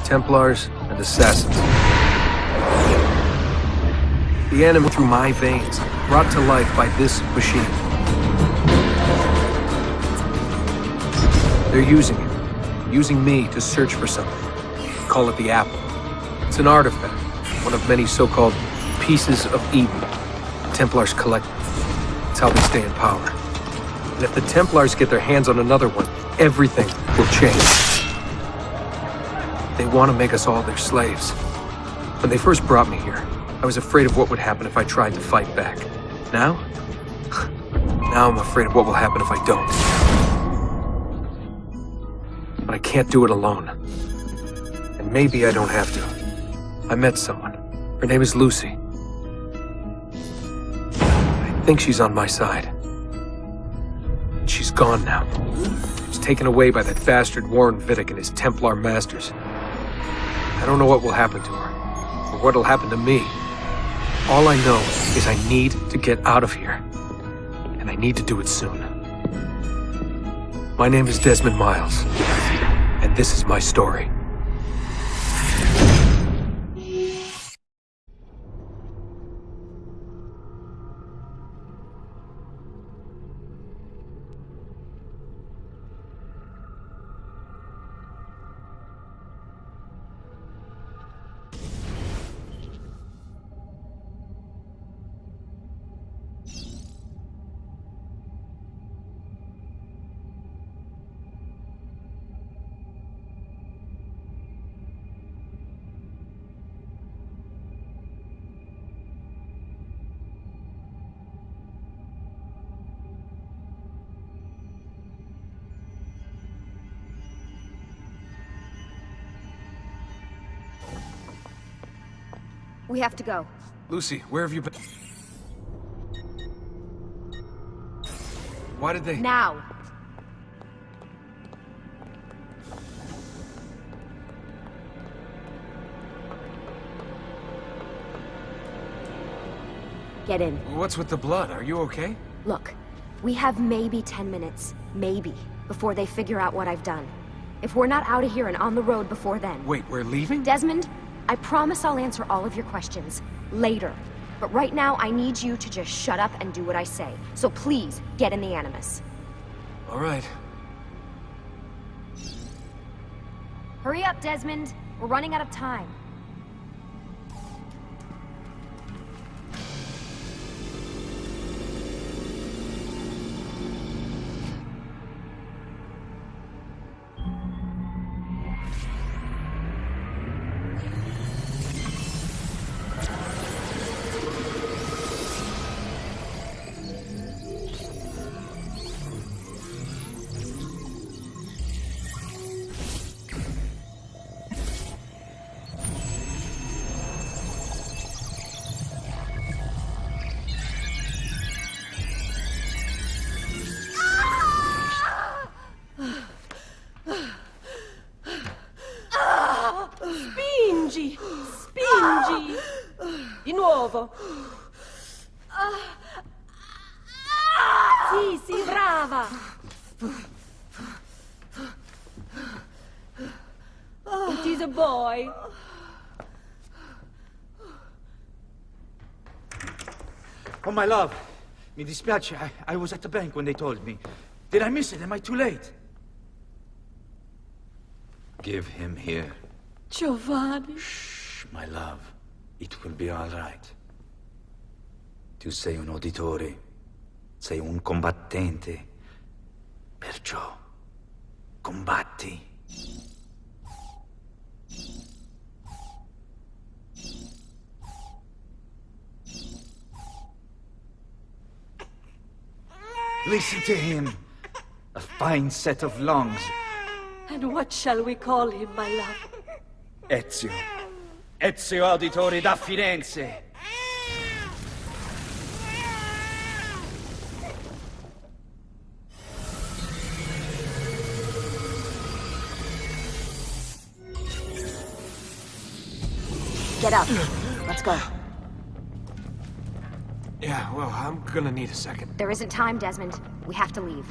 Templars and Assassins. The Animus through my veins, brought to life by this machine. They're using me to search for something. Call it the Apple. It's an artifact, one of many so-called pieces of Eden. Templars collect them. It's how they stay in power. And if the Templars get their hands on another one, everything will change. They want to make us all their slaves. When they first brought me here, I was afraid of what would happen if I tried to fight back. Now? Now I'm afraid of what will happen if I don't. But I can't do it alone. And maybe I don't have to. I met someone. Her name is Lucy. I think she's on my side. She's gone now. She's taken away by that bastard Warren Vidic and his Templar masters. I don't know what will happen to her, or what'll happen to me. All I know is I need to get out of here. And I need to do it soon. My name is Desmond Miles, and this is my story. We have to go. Lucy, where have you been? Why did they... Now! Get in. What's with the blood? Are you okay? Look, we have maybe 10 minutes, maybe, before they figure out what I've done. If we're not out of here and on the road before then... Wait, we're leaving? Desmond, I promise I'll answer all of your questions later. But right now, I need you to just shut up and do what I say. So please, get in the Animus. All right. Hurry up, Desmond. We're running out of time. Spingi! Di nuovo! Sì, sì, brava! It is a boy. Oh, my love. Mi dispiace. I was at the bank when they told me. Did I miss it? Am I too late? Give him here. Giovanni. Shh, my love. It will be all right. Tu sei un uditore. Sei un combattente. Perciò, combatti. Listen to him. A fine set of lungs. And what shall we call him, my love? Ezio. Ezio Auditore da Firenze. Get up. Let's go. Yeah, well, I'm gonna need a second. There isn't time, Desmond. We have to leave.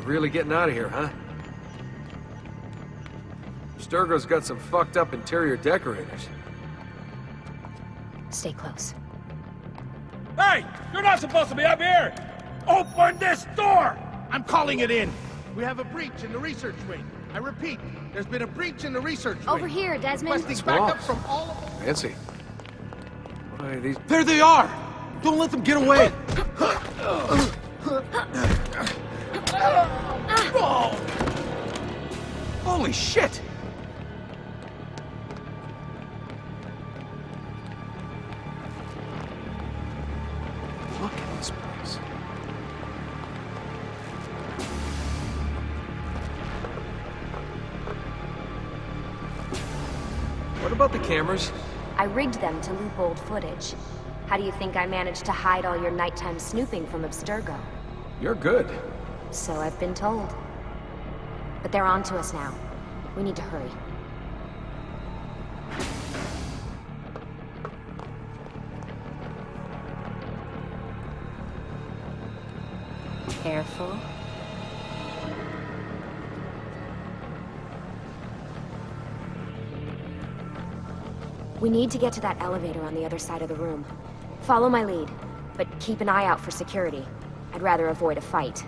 really getting out of here, huh? Sturgo's got some fucked up interior decorators. Stay close. Hey! You're not supposed to be up here! Open this door! I'm calling it in. We have a breach in the research wing. I repeat, there's been a breach in the research wing. Over here, Desmond. Requesting What's wrong? backup from all of Fancy. What are these? There they are! Don't let them get away! Holy shit! Look at this place. What about the cameras? I rigged them to loop old footage. How do you think I managed to hide all your nighttime snooping from Abstergo? You're good. So I've been told. But they're on to us now. We need to hurry. Careful. We need to get to that elevator on the other side of the room. Follow my lead, but keep an eye out for security. I'd rather avoid a fight.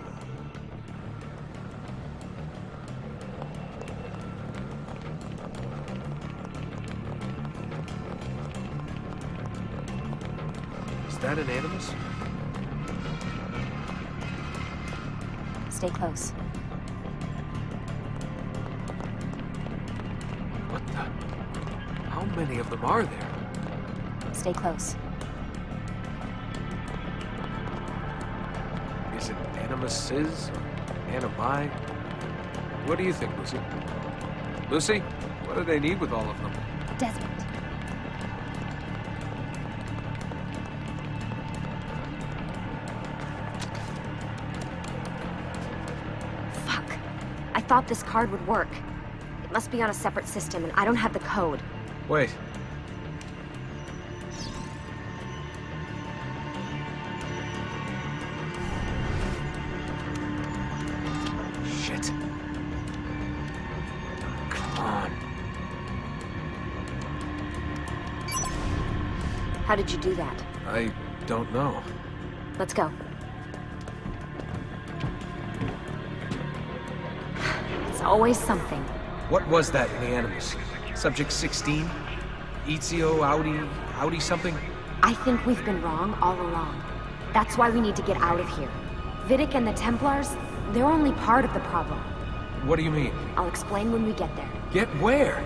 Is that an Animus? Stay close. What the? How many of them are there? Stay close. Is it Animuses? Animi? What do you think, Lucy? Lucy, what do they need with all of them? Desmond. Fuck. I thought this card would work. It must be on a separate system, and I don't have the code. Wait. Shit. Come on. How did you do that? I don't know. Let's go. It's always something. What was that in the Animus? Subject 16? Ezio, Audi something? I think we've been wrong all along. That's why we need to get out of here. Vidic and the Templars, they're only part of the problem. What do you mean? I'll explain when we get there. Get where?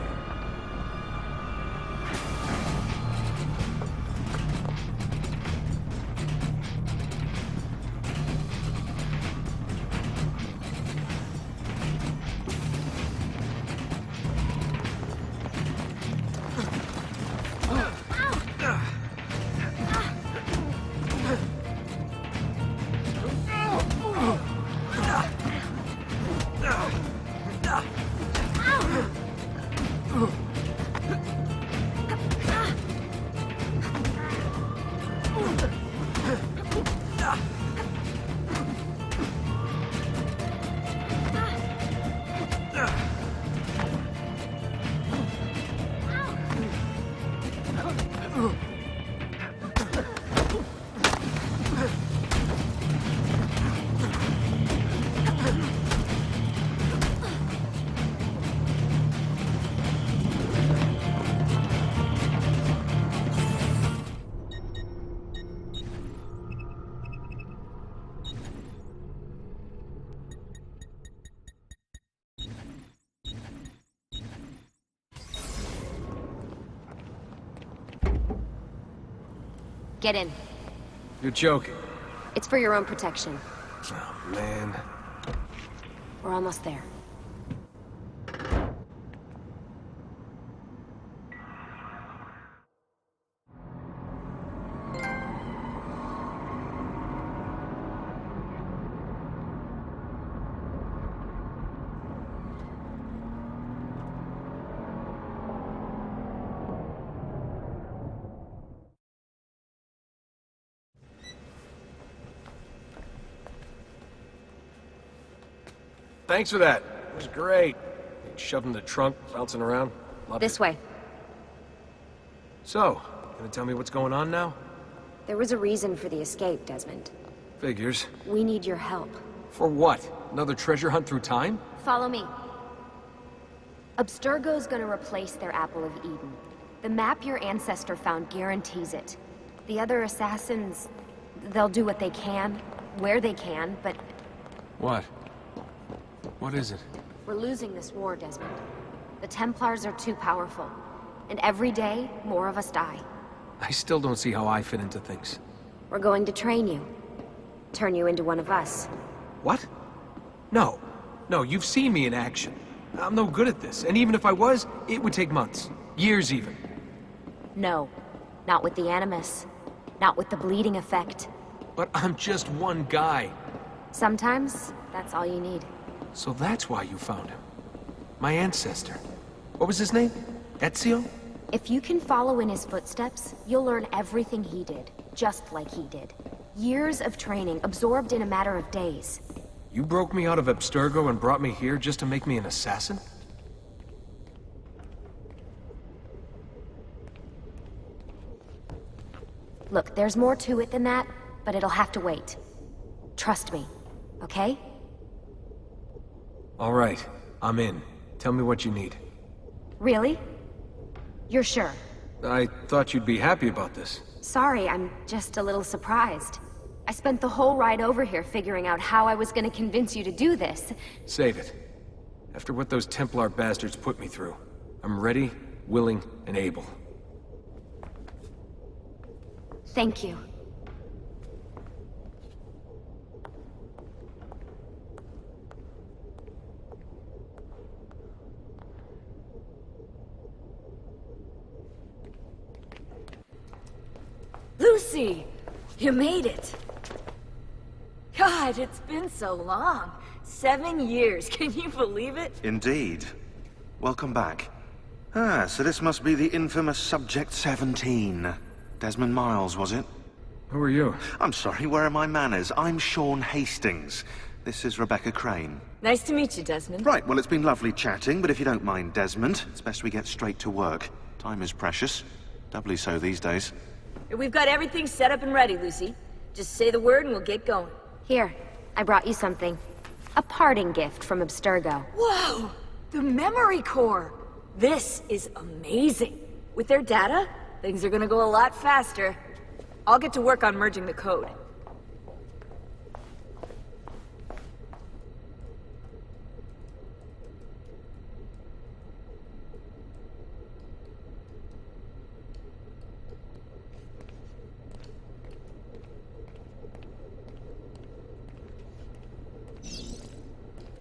Get in. You're joking. It's for your own protection. Oh, man. We're almost there. Thanks for that. It was great. Shoved in the trunk, bouncing around. Loved This it. way. So, gonna tell me what's going on now? There was a reason for the escape, Desmond. Figures. We need your help. For what? Another treasure hunt through time? Follow me. Abstergo's gonna replace their Apple of Eden. The map your ancestor found guarantees it. The other assassins, they'll do what they can, where they can, but What? What is it? we're losing this war, Desmond. The Templars are too powerful. And every day, more of us die. I still don't see how I fit into things. We're going to train you. Turn you into one of us. What? No. No, you've seen me in action. I'm no good at this, and even if I was, it would take months. Years even. No. Not with the Animus. Not with the bleeding effect. But I'm just one guy. Sometimes, that's all you need. So that's why you found him. My ancestor. What was his name? Ezio? If you can follow in his footsteps, you'll learn everything he did, just like he did. Years of training, absorbed in a matter of days. You broke me out of Abstergo and brought me here just to make me an assassin? Look, there's more to it than that, but it'll have to wait. Trust me, okay? All right, I'm in. Tell me what you need. Really? You're sure? I thought you'd be happy about this. Sorry, I'm just a little surprised. I spent the whole ride over here figuring out how I was gonna convince you to do this. Save it. After what those Templar bastards put me through, I'm ready, willing, and able. Thank you. Lucy! You made it! God, it's been so long. 7 years, can you believe it? Indeed. Welcome back. Ah, so this must be the infamous Subject 17. Desmond Miles, was it? Who are you? I'm sorry, where are my manners? I'm Sean Hastings. This is Rebecca Crane. Nice to meet you, Desmond. Right, well, it's been lovely chatting, but if you don't mind, Desmond, it's best we get straight to work. Time is precious. Doubly so these days. We've got everything set up and ready, Lucy. Just say the word and we'll get going. Here, I brought you something. A parting gift from Abstergo. Whoa! The memory core! This is amazing. With their data, things are gonna go a lot faster. I'll get to work on merging the code.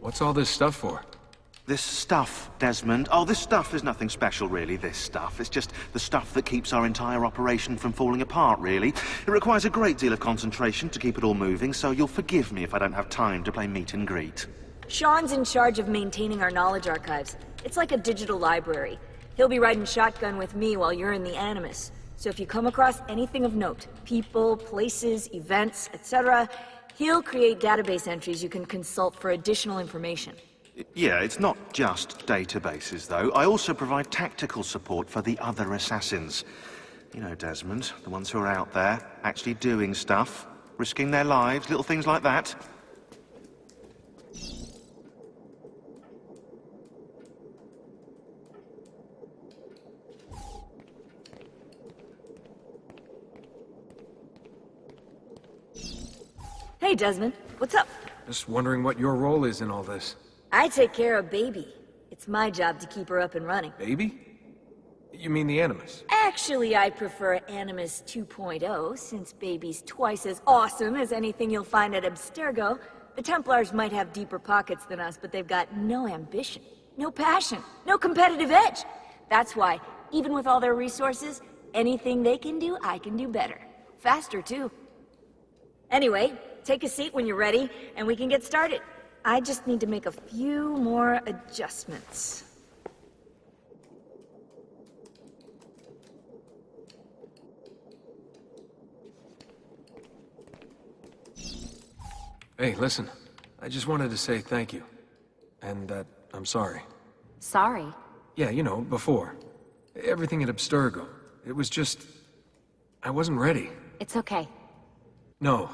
What's all this stuff for? This stuff, Desmond. Oh, this stuff is nothing special, really, this stuff. It's just the stuff that keeps our entire operation from falling apart, really. It requires a great deal of concentration to keep it all moving, so you'll forgive me if I don't have time to play meet and greet. Sean's in charge of maintaining our knowledge archives. It's like a digital library. He'll be riding shotgun with me while you're in the Animus. So if you come across anything of note, people, places, events, etc., he'll create database entries you can consult for additional information. Yeah, it's not just databases, though. I also provide tactical support for the other assassins. You know, Desmond, the ones who are out there, actually doing stuff, risking their lives, little things like that. Hey, Desmond, what's up? Just wondering what your role is in all this. I take care of Baby. It's my job to keep her up and running. Baby? You mean the Animus? Actually, I prefer Animus 2.0, since Baby's twice as awesome as anything you'll find at Abstergo. The Templars might have deeper pockets than us, but they've got no ambition, no passion, no competitive edge. That's why, even with all their resources, anything they can do, I can do better. Faster, too. Anyway, take a seat when you're ready, and we can get started. I just need to make a few more adjustments. Hey, listen. I just wanted to say thank you. And that I'm sorry. Sorry. Yeah, you know, before. Everything at Abstergo. It was just... I wasn't ready. It's okay. No.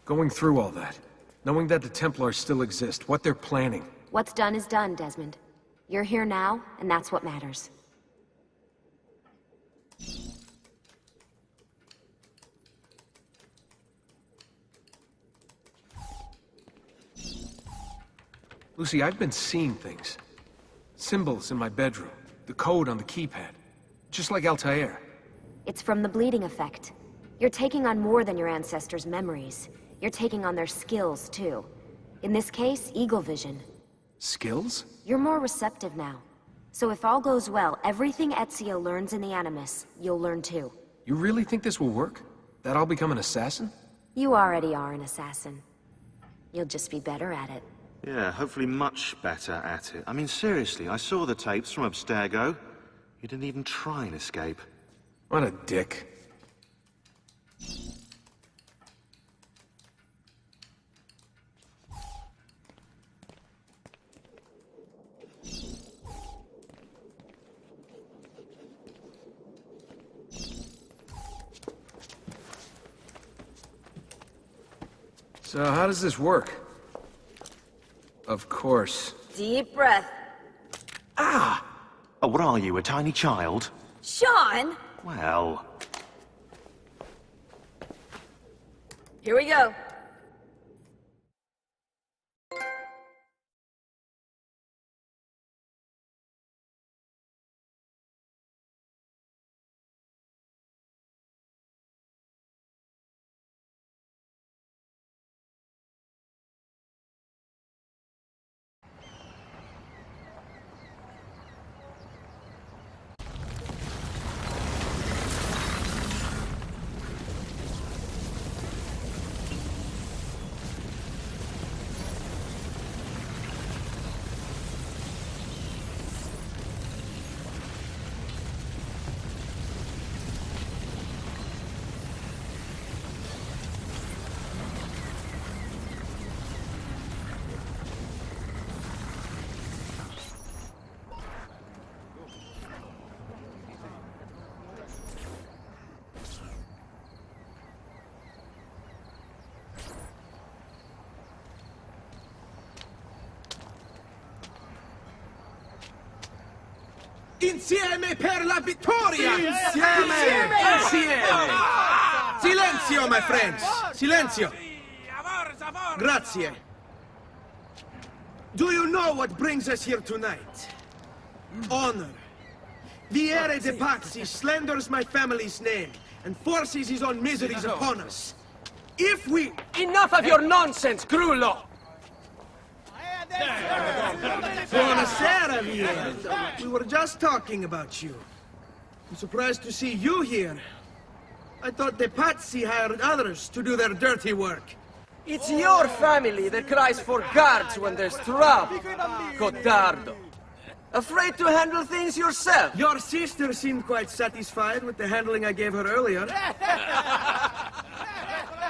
Going through all that. Knowing that the Templars still exist, what they're planning. What's done is done, Desmond. You're here now, and that's what matters. Lucy, I've been seeing things. Symbols in my bedroom. The code on the keypad. Just like Altair. It's from the bleeding effect. You're taking on more than your ancestors' memories. You're taking on their skills, too. In this case, eagle vision. Skills? You're more receptive now. So if all goes well, everything Ezio learns in the Animus, you'll learn too. You really think this will work? That I'll become an assassin? You already are an assassin. You'll just be better at it. Yeah, hopefully much better at it. I mean, seriously, I saw the tapes from Abstergo. You didn't even try and escape. What a dick. So how does this work? Of course. Deep breath. Oh, what are you, a tiny child? Sean! Well... Here we go. Insieme per la vittoria! Insieme! Insieme! Silenzio, my friends! Silenzio! Grazie. Do you know what brings us here tonight? Honor. Viere de Pazzi slanders my family's name and forces his own miseries upon us. If we... Enough of your nonsense, Grullo! Buonasera, Viere. We were just talking about you. I'm surprised to see you here. I thought the Pazzi hired others to do their dirty work. It's your family that cries for guards when there's trouble, Cotardo. Afraid to handle things yourself? Your sister seemed quite satisfied with the handling I gave her earlier.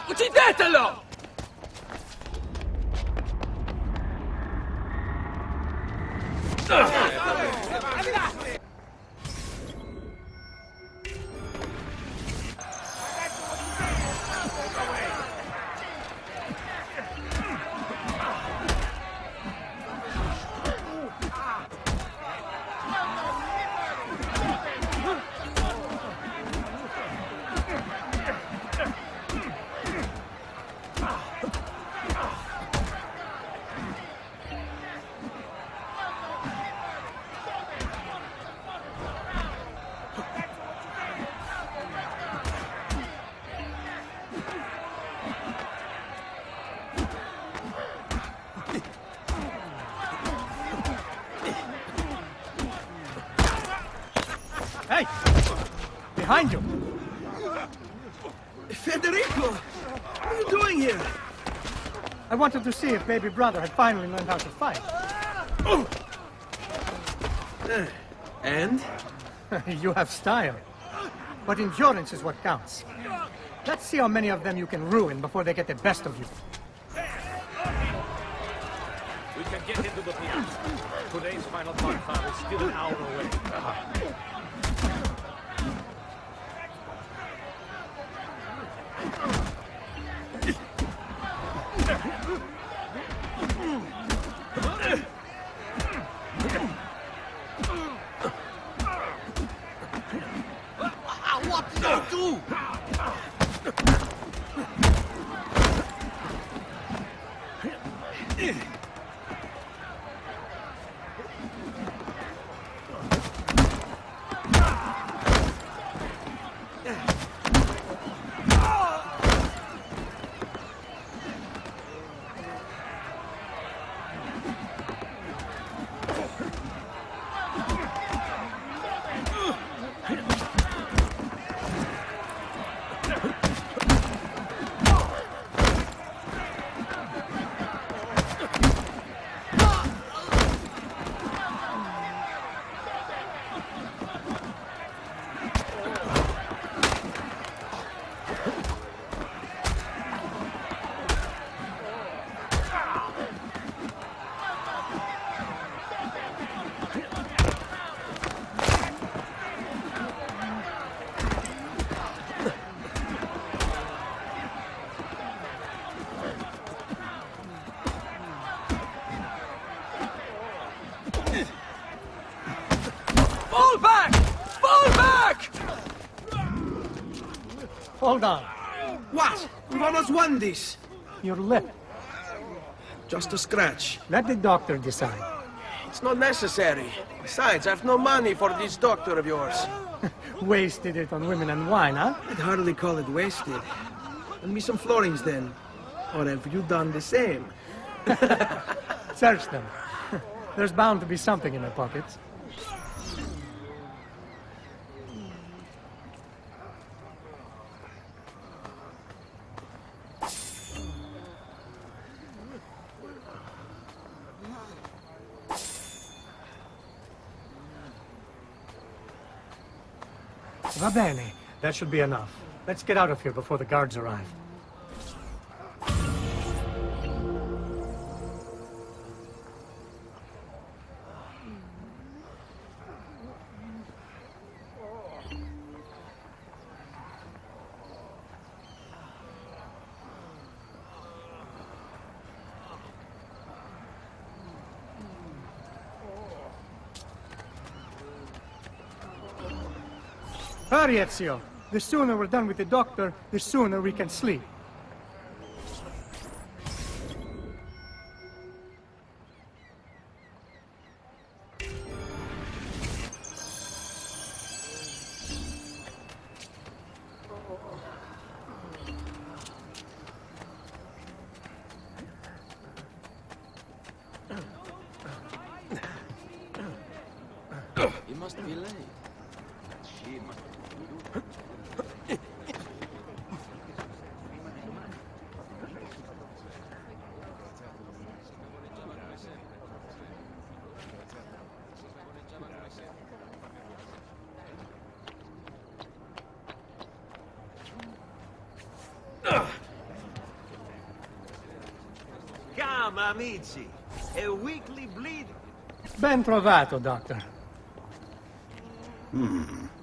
Uccidetelo! Hey! Behind you! Federico! What are you doing here? I wanted to see if baby brother had finally learned how to fight. And? You have style. But endurance is what counts. Let's see how many of them you can ruin before they get the best of you. We can get into the piazza. Today's final bonfire is still an hour away. What did I do? Fall back! Fall back! Hold on. What? We've almost won this. Your lip. Just a scratch. Let the doctor decide. It's not necessary. Besides, I've no money for this doctor of yours. Wasted it on women and wine, huh? I'd hardly call it wasted. Lend me some florins then. Or have you done the same? Search them. There's bound to be something in their pockets. Va bene. That should be enough. Let's get out of here before the guards arrive. Hurry, Ezio. The sooner we're done with the doctor, the sooner we can sleep. He must be late. She must Come, amici. A weekly bleed. Ben trovato, Doctor.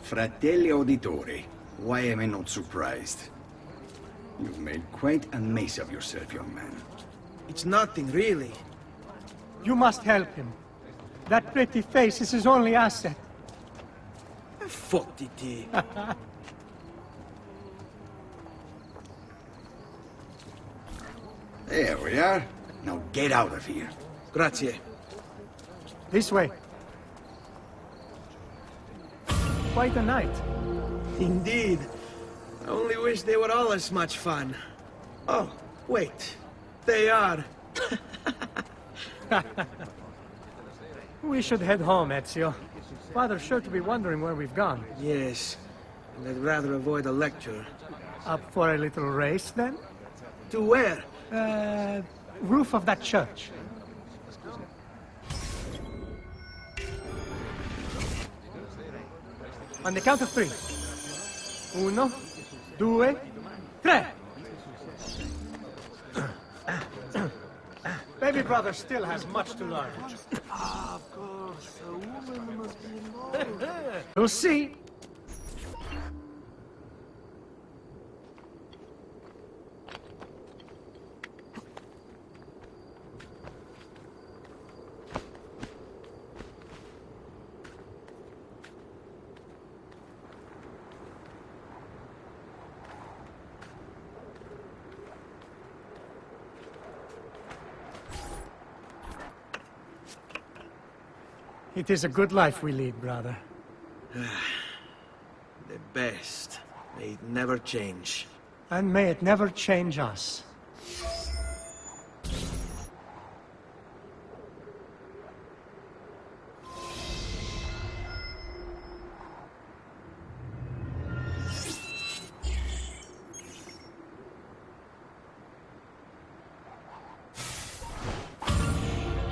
Fratelli auditori, why am I not surprised? You've made quite a mess of yourself, young man. It's nothing, really. You must help him. That pretty face is his only asset. Fottiti. There we are. Now get out of here. Grazie. This way. Quite a night. Indeed. I only wish they were all as much fun. Oh, wait. They are. We should head home, Ezio. Father's sure to be wondering where we've gone. Yes. And I'd rather avoid a lecture. Up for a little race, then? To where? Roof of that church. On the count of three. 1, 2, 3. Baby brother still has much to learn. Ah, of course. A woman must be involved. You'll see. It is a good life we lead, brother. The best. May it never change. And may it never change us.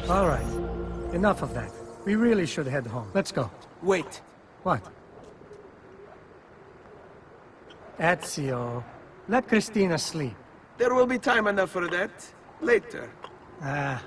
All right. Enough of that. We really should head home. Let's go. Wait. What? Ezio, let Christina sleep. There will be time enough for that. Later. Ah.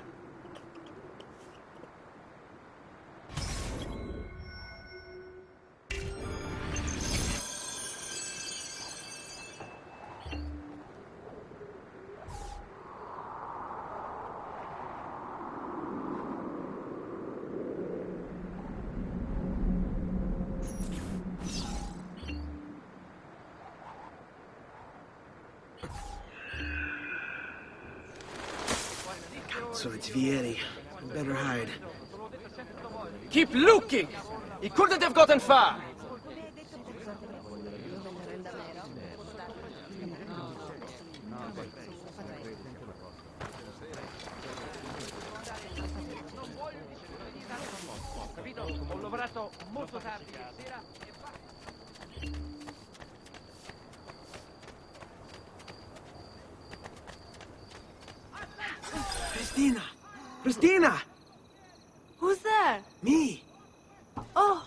So it's Vieri. Better hide. Keep looking! He couldn't have gotten far! Ho lavorato molto tardi ieri sera e Christina! Christina! Who's there? Me! Oh,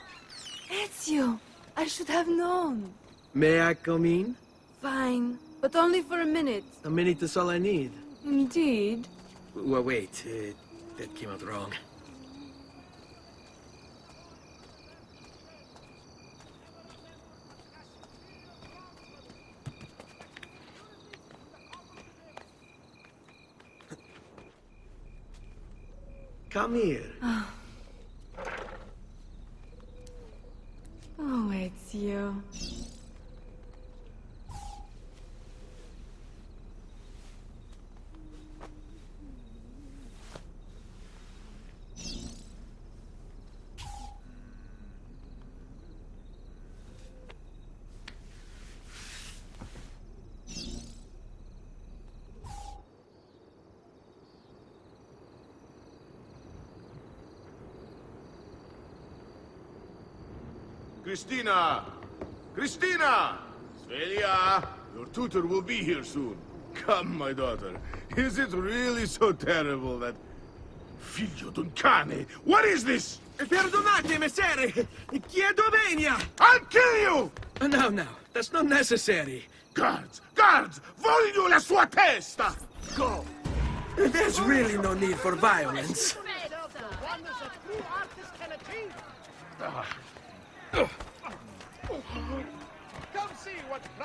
Ezio. I should have known. May I come in? Fine, but only for a minute. A minute is all I need. Indeed. Well, wait. That came out wrong. Come here. Oh, Ezio. Christina! Christina! Svelia! Your tutor will be here soon. Come, my daughter. Is it really so terrible that... Figlio d'un cane! What is this? Perdonate, messere! Chiedo venia! I'll kill you! No, that's not necessary. Guards! Guards! Voglio la sua testa! Go! There's really no need for violence.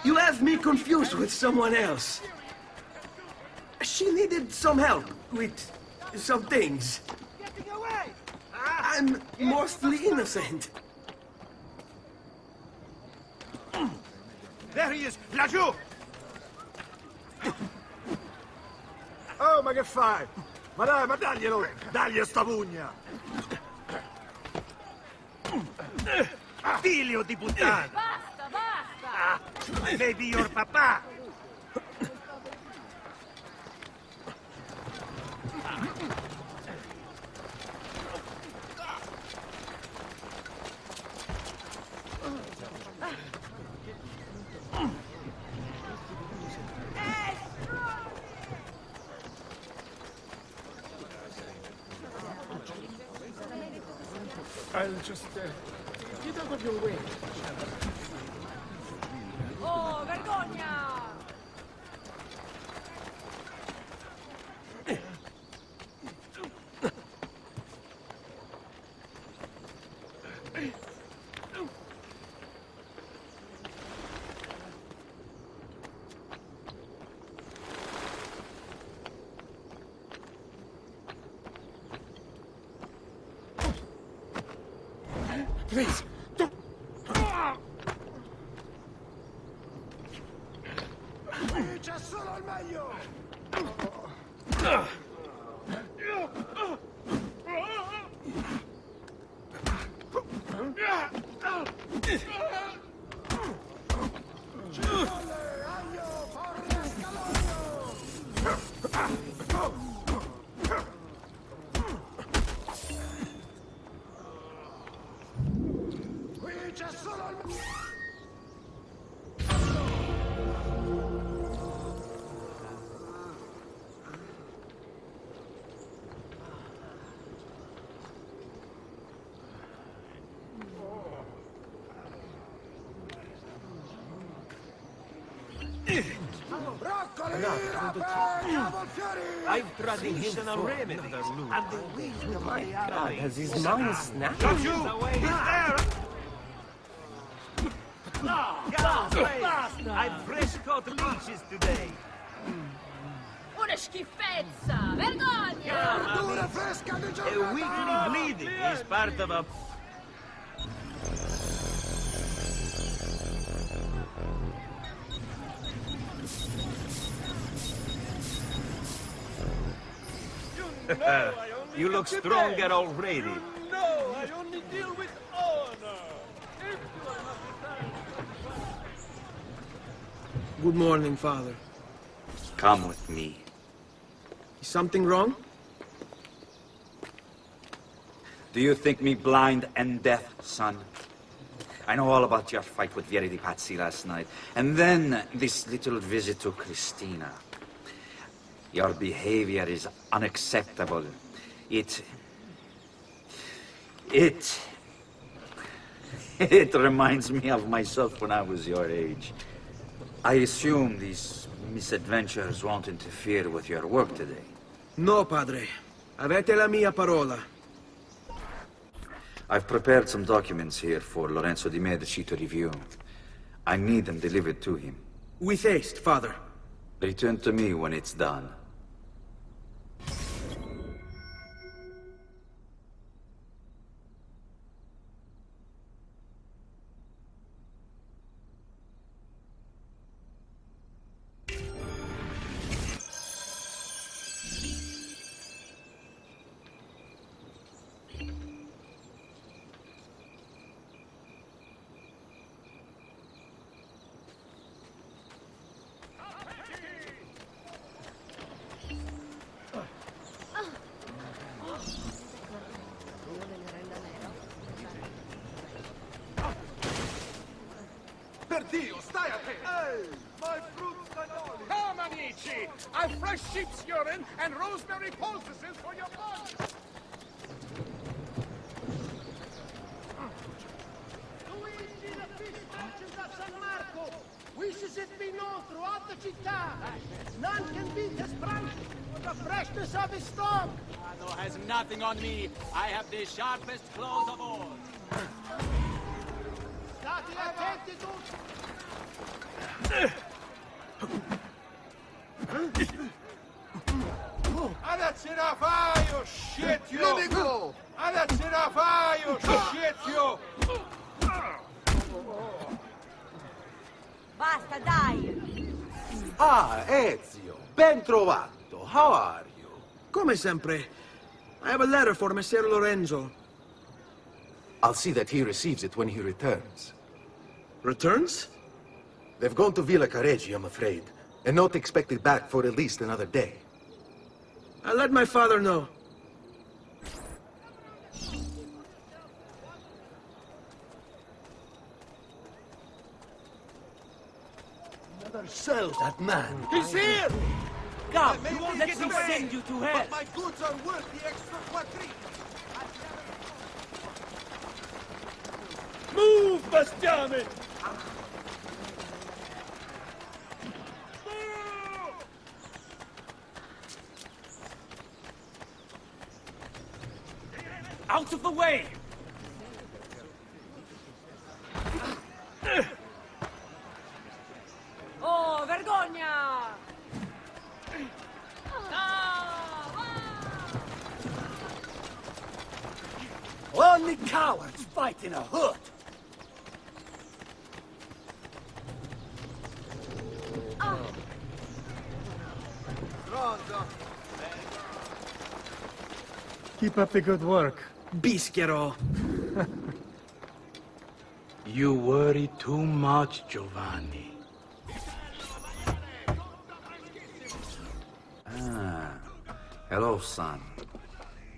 You have me confused with someone else. She needed some help with some things. I'm mostly innocent. There he is! Laggiù! Oh, ma che fai? Ma dai, ma daglielo! Dagli sta pugna! Figlio di puttana! Basta, basta! Maybe your papa! I'll just... Get out of your way. Oh, vergogna! Please, don't... C'è solo il meglio! Qui c'è solo il meglio! Broccoli, rape, cavolfiori! I've traditional remedies, and the weak of my God, has his mind snapped? Got you! He's there! I've fresh caught leeches today. Una schifezza! Vergogna! Verdura fresca di A giornata! weekly bleeding is part of a... You look stronger already. No, I only deal with honor. Good morning, Father. Come with me. Is something wrong? Do you think me blind and deaf, son? I know all about your fight with Vieri di Pazzi last night. And then this little visit to Christina. Your behavior is unacceptable. It reminds me of myself when I was your age. I assume these misadventures won't interfere with your work today. No, Padre. Avete la mia parola. I've prepared some documents here for Lorenzo di Medici to review. I need them delivered to him. With haste, Father. Return to me when it's done. Per Dio, stai attento! Ehi, my fruit spagnoli! Come, amici! I've fresh sheep's urine and rosemary poultices for your body! Luigi, the fish merchant of San Marco! Wishes it be known throughout the città! None can beat his branch for the freshness of his stock! Mano has nothing on me. I have the sharpest claws of all. State attenti tutti! And that's enough, you shit, you! Let me go! And that's enough, you shit, you! Basta, dai! Ah, Ezio, ben trovato. How are you? Come sempre. I have a letter for Messer Lorenzo. I'll see that he receives it when he returns. Returns? They've gone to Villa Careggi, I'm afraid, and not expected back for at least another day. I'll let my father know. Never sell that man. He's here! Come, let me send you to hell. But my goods are worth the extra quattrini! Move, Bastiani! Out of the way! Oh, vergogna! Only cowards fight in a hood. Keep up the good work. Bischero. You worry too much, Giovanni. Hello, son.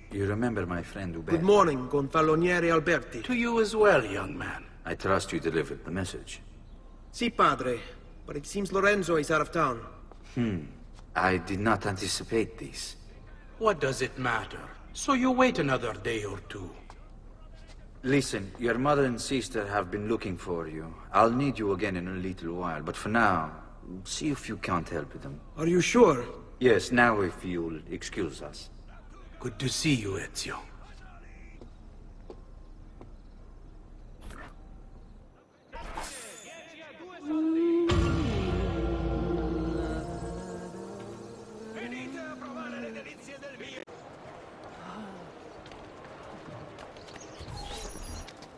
You remember my friend Uber? Good morning, Gonfaloniere Alberti. To you as well, young man. I trust you delivered the message. Si, padre. But it seems Lorenzo is out of town. I did not anticipate this. What does it matter? So you wait another day or two. Listen, your mother and sister have been looking for you. I'll need you again in a little while, but for now, see if you can't help them. Are you sure? Yes, now if you'll excuse us. Good to see you, Ezio.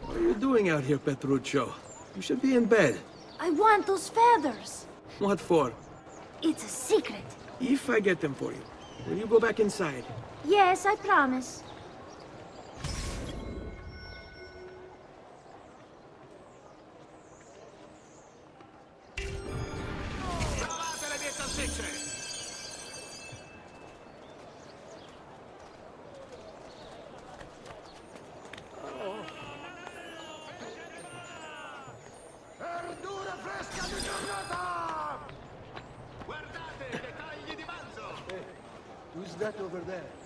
What are you doing out here, Petruccio? You should be in bed. I want those feathers. What for? It's a secret. If I get them for you, will you go back inside? Yes, I promise. Verdura fresca di giornata! Guardate, dettagli di manzo! Who's that over there?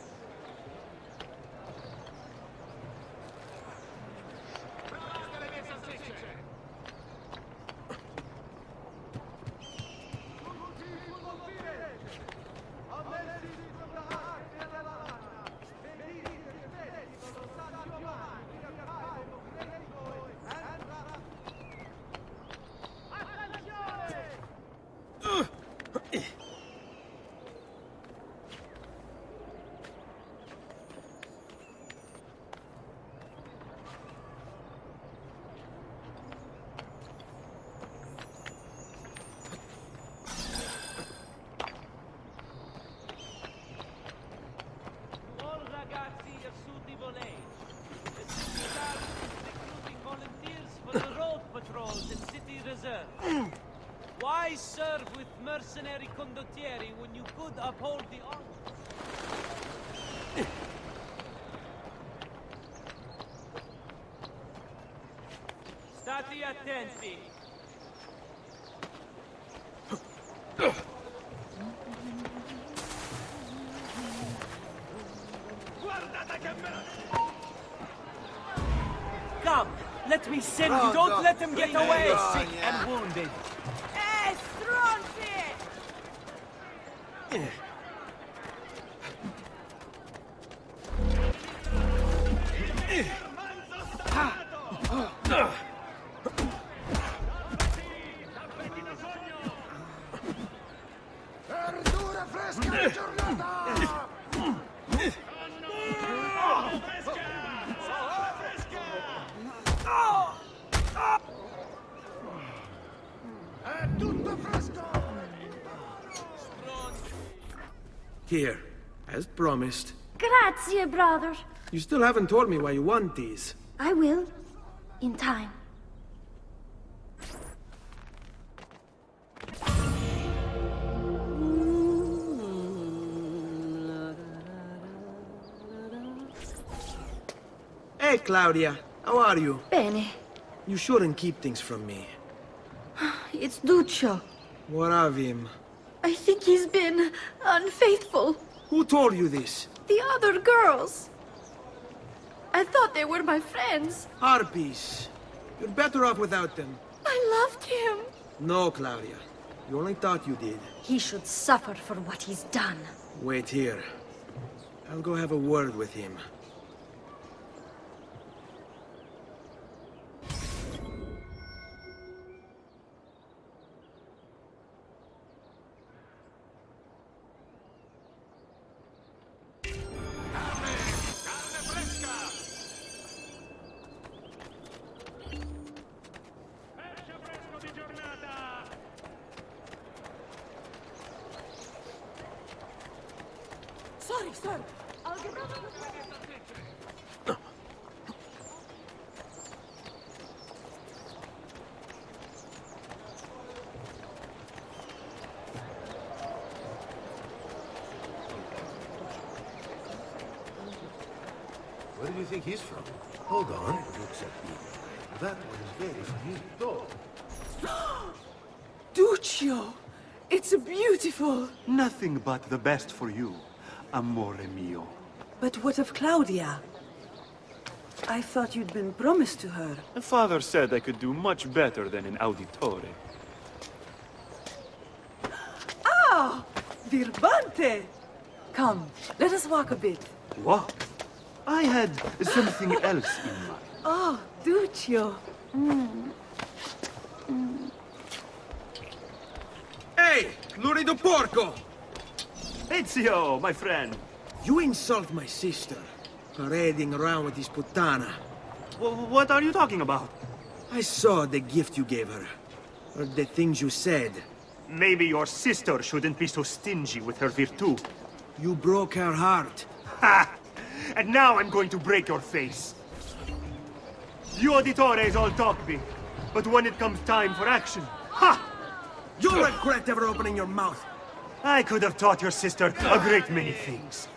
Provate le mie salsicce! Why serve with mercenary condottieri when you could uphold the honor? Stati attenti. Come, let me send you. Don't let them get away. Sick and wounded. Verdura fresca di giornata! È tutto fresco! Here, as promised. Grazie, brother. You still haven't told me why you want these. I will. In time. Hey, Claudia. How are you? Bene. You shouldn't keep things from me. It's Duccio. What of him? I think he's been unfaithful. Who told you this? The other girls. I thought they were my friends. Harpies. You're better off without them. I loved him. No, Claudia. You only thought you did. He should suffer for what he's done. Wait here. I'll go have a word with him. sir. I'll get up. Where do you think he's from? Hold on. Looks at me. That one is very finito. Duccio! It's beautiful! Nothing but the best for you, amore mio. But what of Claudia? I thought you'd been promised to her. Father said I could do much better than an auditore. Ah! Birbante! Come, let us walk a bit. What? I had something else in mind. Oh, Duccio. Hey, Lurido Porco! Ezio, my friend. You insult my sister, parading around with this puttana. What are you talking about? I saw the gift you gave her. Or the things you said. Maybe your sister shouldn't be so stingy with her virtù. You broke her heart. Ha! And now I'm going to break your face. You auditores all talk big, but when it comes time for action, ha! You'll regret ever opening your mouth. I could have taught your sister a great many things.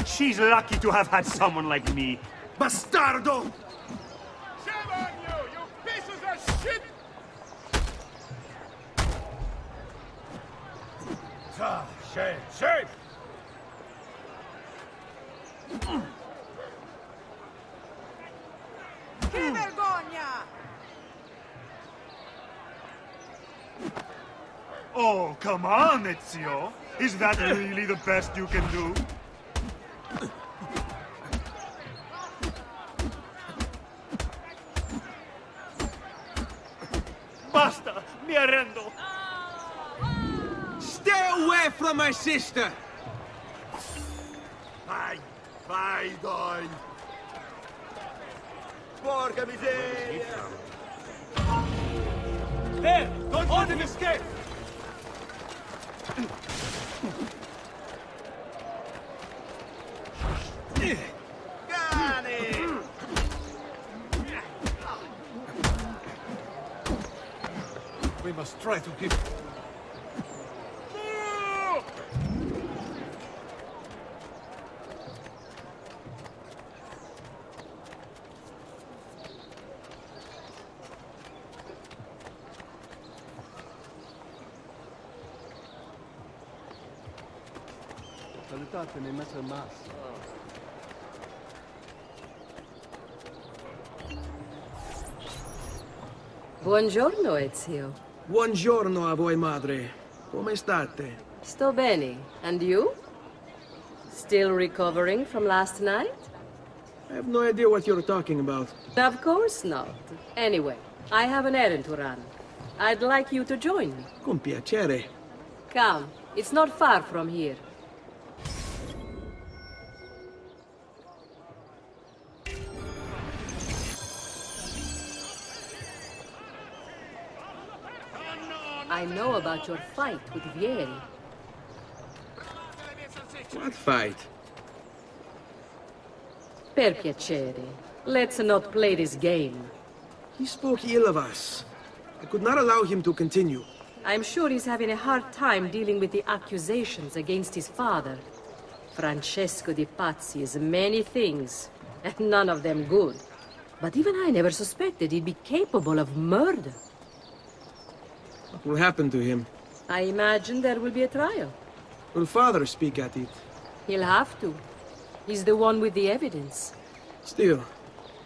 She's lucky to have had someone like me. Bastardo! Shame on you, you pieces of shit! Shame! Che vergogna! Oh, come on, Ezio. Is that really the best you can do? Basta! Mi arrendo! Stay away from my sister! Vai, dai! Porca miseria! There! Don't let him escape! Got it! We must try to keep... Salutatemi, Messer Mas. Buongiorno, Ezio. Buongiorno a voi, madre. Come state? Sto bene. And you? Still recovering from last night? I have no idea what you're talking about. Of course not. Anyway, I have an errand to run. I'd like you to join me. Con piacere. Come, it's not far from here. I know about your fight with Vieri. What fight? Per piacere. Let's not play this game. He spoke ill of us. I could not allow him to continue. I'm sure he's having a hard time dealing with the accusations against his father. Francesco di Pazzi is many things, and none of them good. But even I never suspected he'd be capable of murder. What will happen to him? I imagine there will be a trial. Will father speak at it? He'll have to. He's the one with the evidence. Still,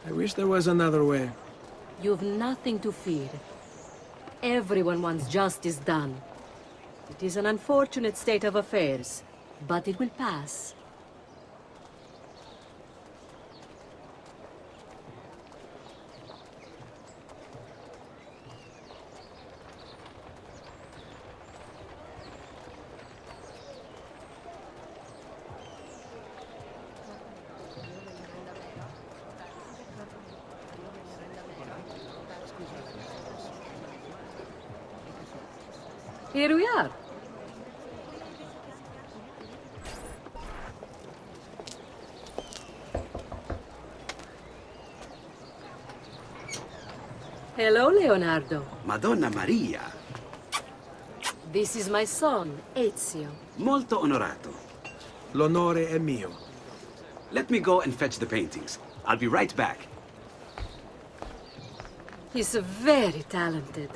I wish there was another way. You've nothing to fear. Everyone wants justice done. It is an unfortunate state of affairs, but it will pass. Here we are. Hello, Leonardo. Madonna Maria. This is my son, Ezio. Molto onorato. L'onore è mio. Let me go and fetch the paintings. I'll be right back. He's very talented.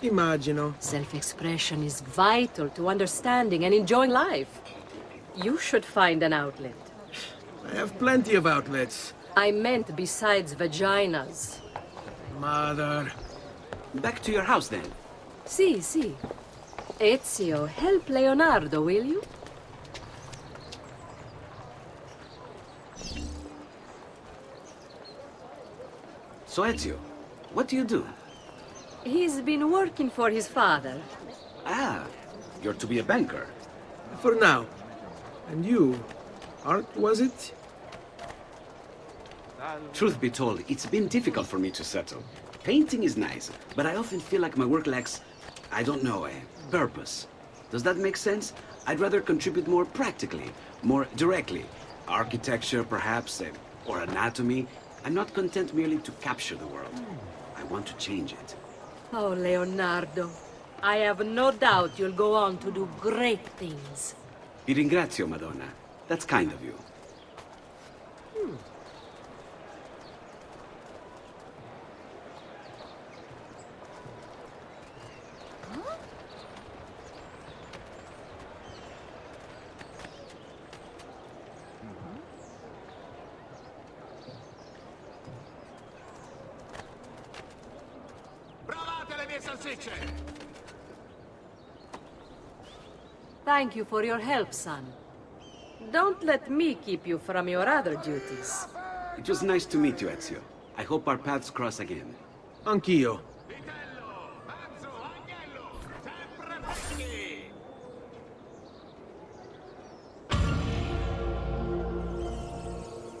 Immagino. Self-expression is vital to understanding and enjoying life. You should find an outlet. I have plenty of outlets. I meant besides vaginas. Mother. Back to your house, then. Si, si. Ezio, help Leonardo, will you? So, Ezio, what do you do? He's been working for his father. Ah, you're to be a banker. For now. And you? Art, was it? Truth be told, it's been difficult for me to settle. Painting is nice, but I often feel like my work lacks, I don't know, a purpose. Does that make sense? I'd rather contribute more practically, more directly. Architecture, perhaps, or anatomy. I'm not content merely to capture the world. I want to change it. Oh, Leonardo. I have no doubt you'll go on to do great things. Vi ringrazio, Madonna. That's kind of you. Thank you for your help, son. Don't let me keep you from your other duties. It was nice to meet you, Ezio. I hope our paths cross again. Anch'io.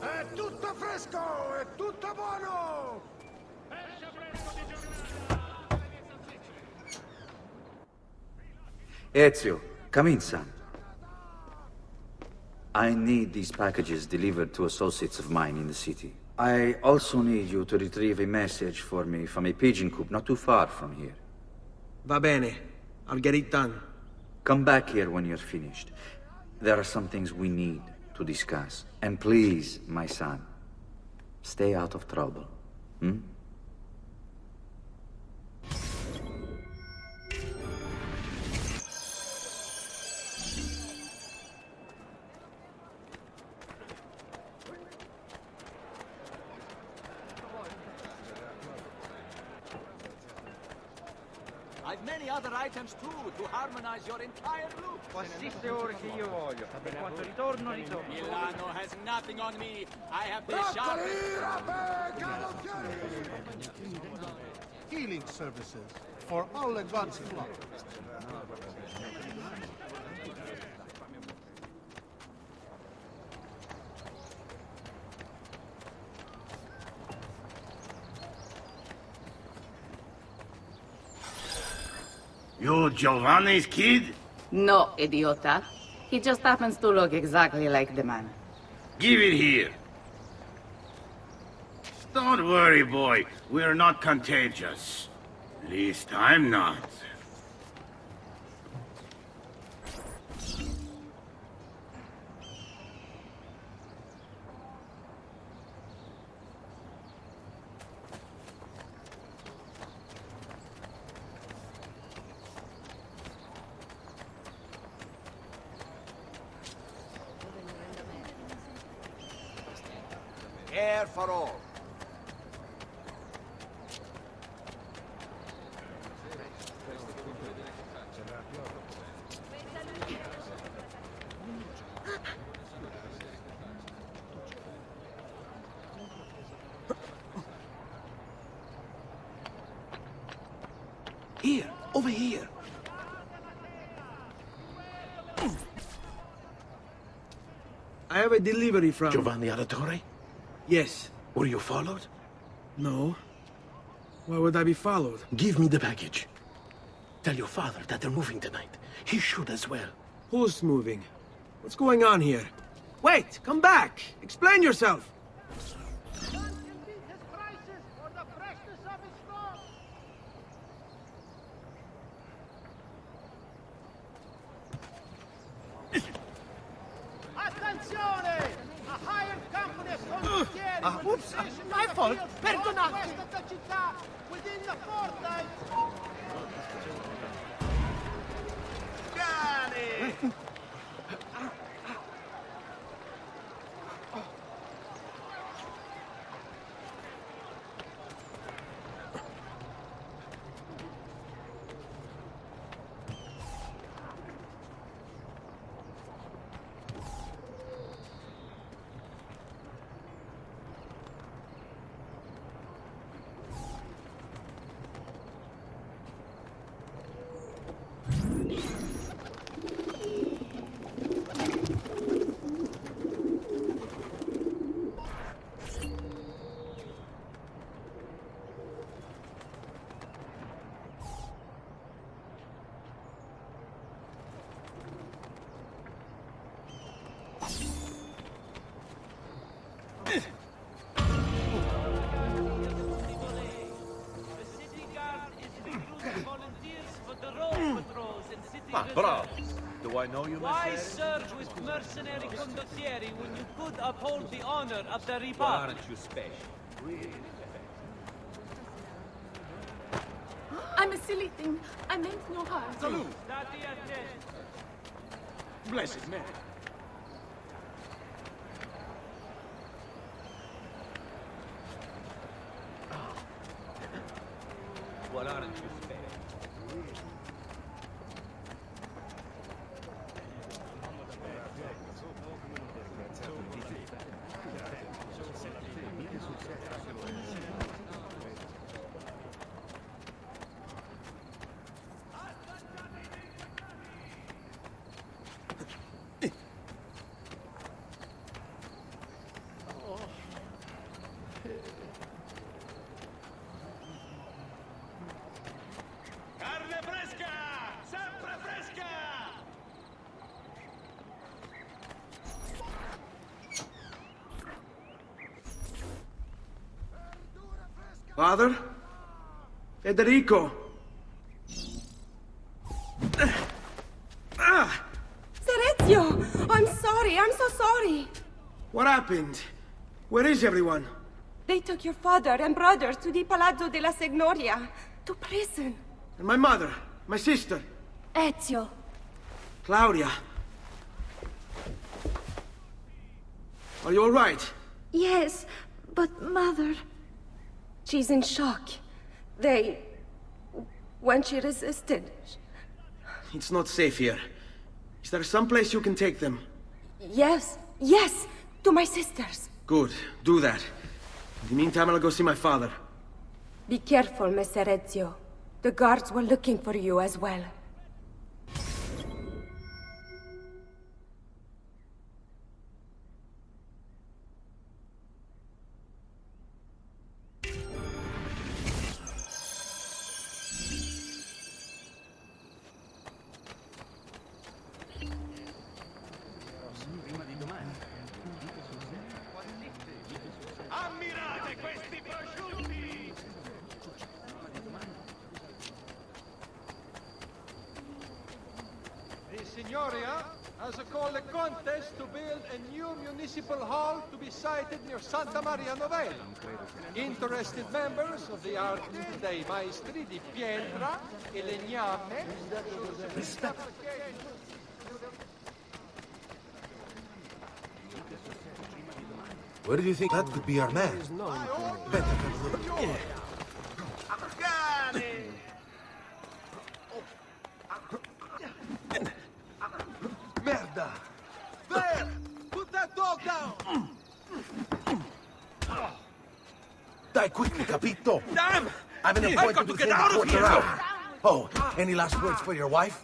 È tutto fresco, è tutto buono! Ezio, come in, son. I need these packages delivered to associates of mine in the city. I also need you to retrieve a message for me from a pigeon coop not too far from here. Va bene. I'll get it done. Come back here when you're finished. There are some things we need to discuss. And please, my son, stay out of trouble. Hmm? I've many other items too to harmonize your entire look. Qualsiasi ore che io voglio. Per quanto ritorno. Milano has nothing on me. I have the sharpest... Healing services for all the gods' flock. You Giovanni's kid? No, idiota. He just happens to look exactly like the man. Give it here. Don't worry, boy. We're not contagious. At least I'm not. Air for all. Here, over here. I have a delivery from... Giovanni Auditore? Yes. Were you followed? No. Why would I be followed? Give me the package. Tell your father that they're moving tonight. He should as well. Who's moving? What's going on here? Wait! Come back! Explain yourself! Oops, my fault. Perdonate. Within the fortnight. Got it! Ma bravo! Do I know you, Why Messere? serve with mercenary condottieri when you could uphold the honor of the Well, Republic? aren't you special? I'm a silly thing. I meant no harm. Salute! Stati attenti. Blessed man. Well, aren't you special? Carne fresca! Sempre fresca! Father? Federico! Serezio! I'm sorry. I'm so sorry. What happened? Where is everyone? They took your father and brother to the Palazzo della Signoria, to prison. And my mother? My sister? Ezio. Claudia? Are you all right? Yes, but Mother... She's in shock. When she resisted... It's not safe here. Is there some place you can take them? Yes, to my sisters. Good, do that. In the meantime, I'll go see my father. Be careful, Messer Ezio. The guards were looking for you as well. Ammirate questi prosciutti! The Signoria has called a contest to build a new municipal hall to be sited near Santa Maria Novella. Interested members of the Arte dei Maestri di Pietra e Legname Where do you think that could be our man? Better have a look. Merda! There! Put that dog down! Die quickly, capito? Damn! I'm an I've got appointment to with get him out of before here! they're out. Oh, any last words for your wife?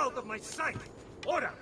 out of my sight! Order!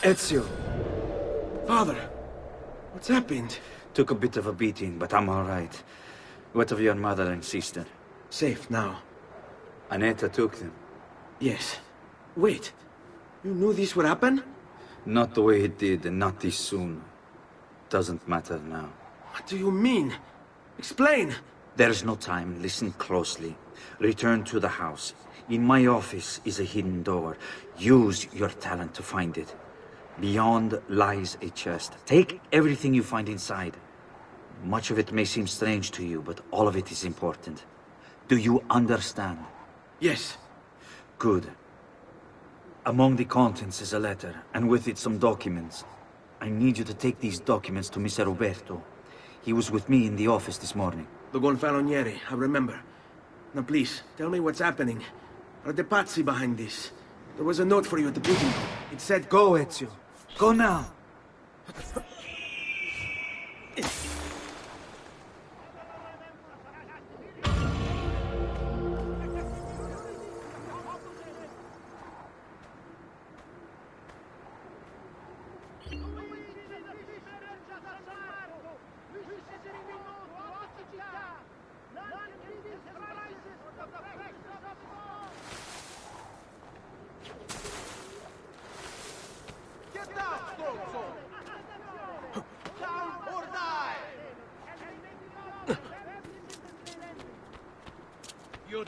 Ezio. Father, what's happened? Took a bit of a beating, but I'm all right. What of your mother and sister? Safe now. Aneta took them. Yes. Wait. You knew this would happen? Not the way it did, and not this soon. Doesn't matter now. What do you mean? Explain! There's no time. Listen closely. Return to the house. In my office is a hidden door. Use your talent to find it. Beyond lies a chest. Take everything you find inside. Much of it may seem strange to you, but all of it is important. Do you understand? Yes. Good. Among the contents is a letter, and with it some documents. I need you to take these documents to Mr. Roberto. He was with me in the office this morning. The Gonfaloniere, I remember. Now please, tell me what's happening. Are the Pazzi behind this? There was a note for you at the booking. It said go, Ezio. Go now!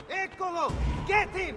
Eccolo! Get him!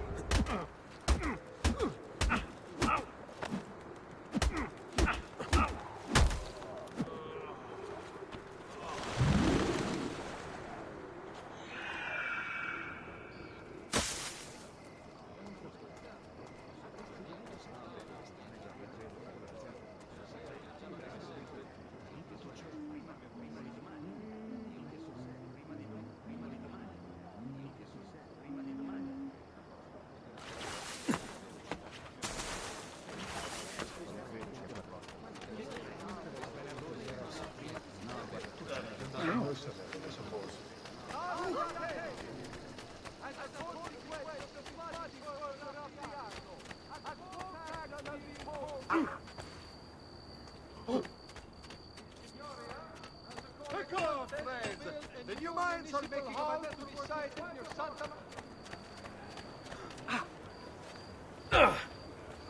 The new mines are making hall to be sited near Santa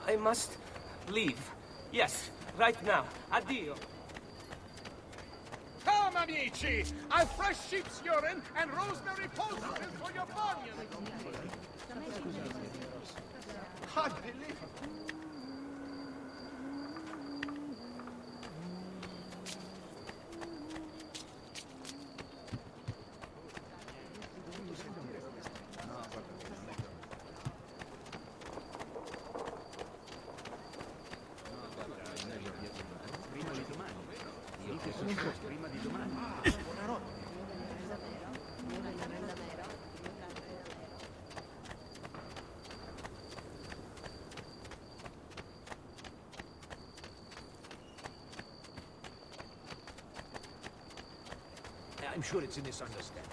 I must leave. Yes, right now. Addio. Come, amici! I've fresh sheep's urine and rosemary poultices for your bunions! Unbelievable. I'm sure it's a misunderstanding.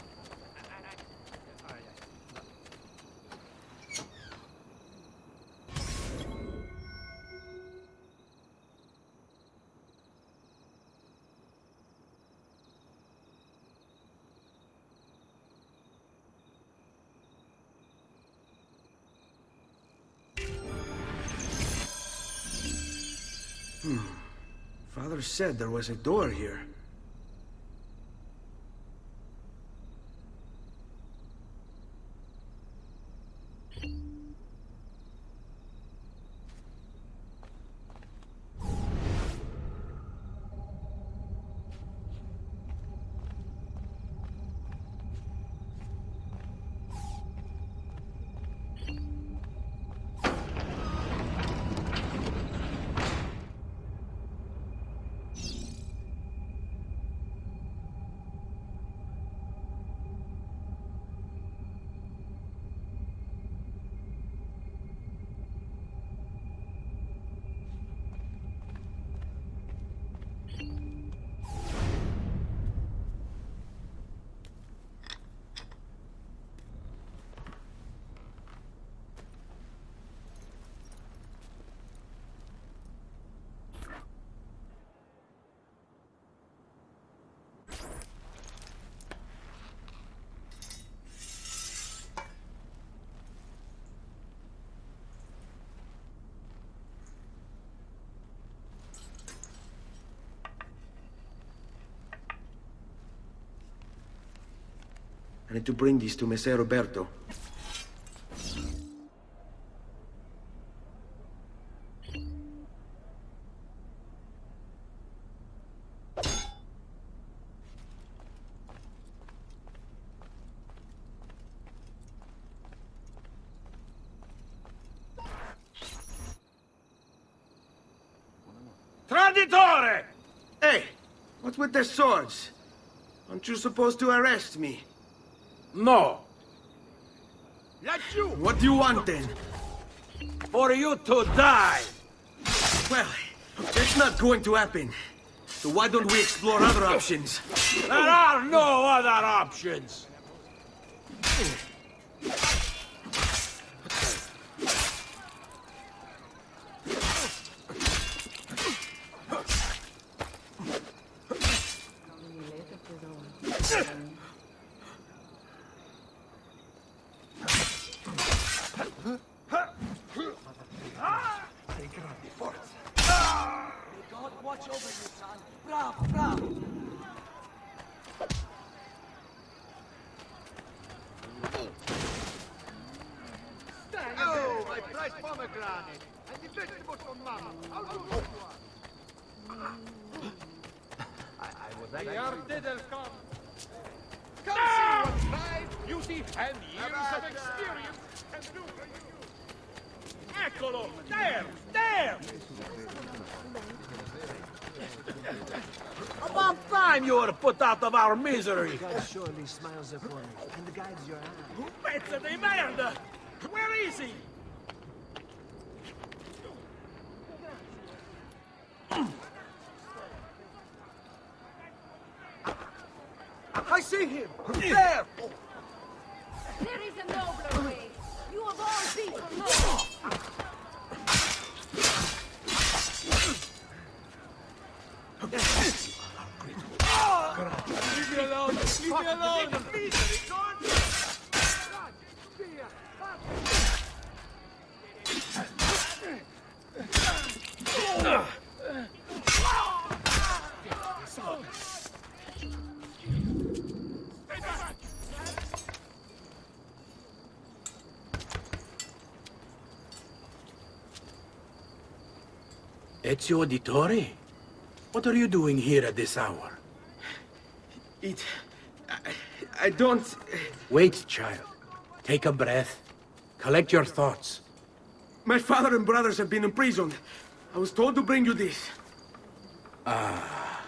Father said there was a door here. I need to bring these to Messer Roberto. Traditore! Hey, what's with the swords? Aren't you supposed to arrest me? No. Let you. What do you want then? For you to die. Well, that's not going to happen. So why don't we explore other options? There are no other options. Watch over you, son. Bravo, bravo. Oh, my prized pomegranate. And the vegetables from Mama. How good you are. The arte del campo. Come see what pride, beauty, and years of experience can do for you. Eccolo! There! There! About time you were put out of our misery! God surely smiles upon you and guides your hand. Pezzo di merda! Where is he? I see him! There! There is a nobler way. You of all people know. Leave me alone! Leave me alone! Ezio Auditore? What are you doing here at this hour? I don't... Wait, child. Take a breath. Collect your thoughts. My father and brothers have been imprisoned. I was told to bring you this. Ah.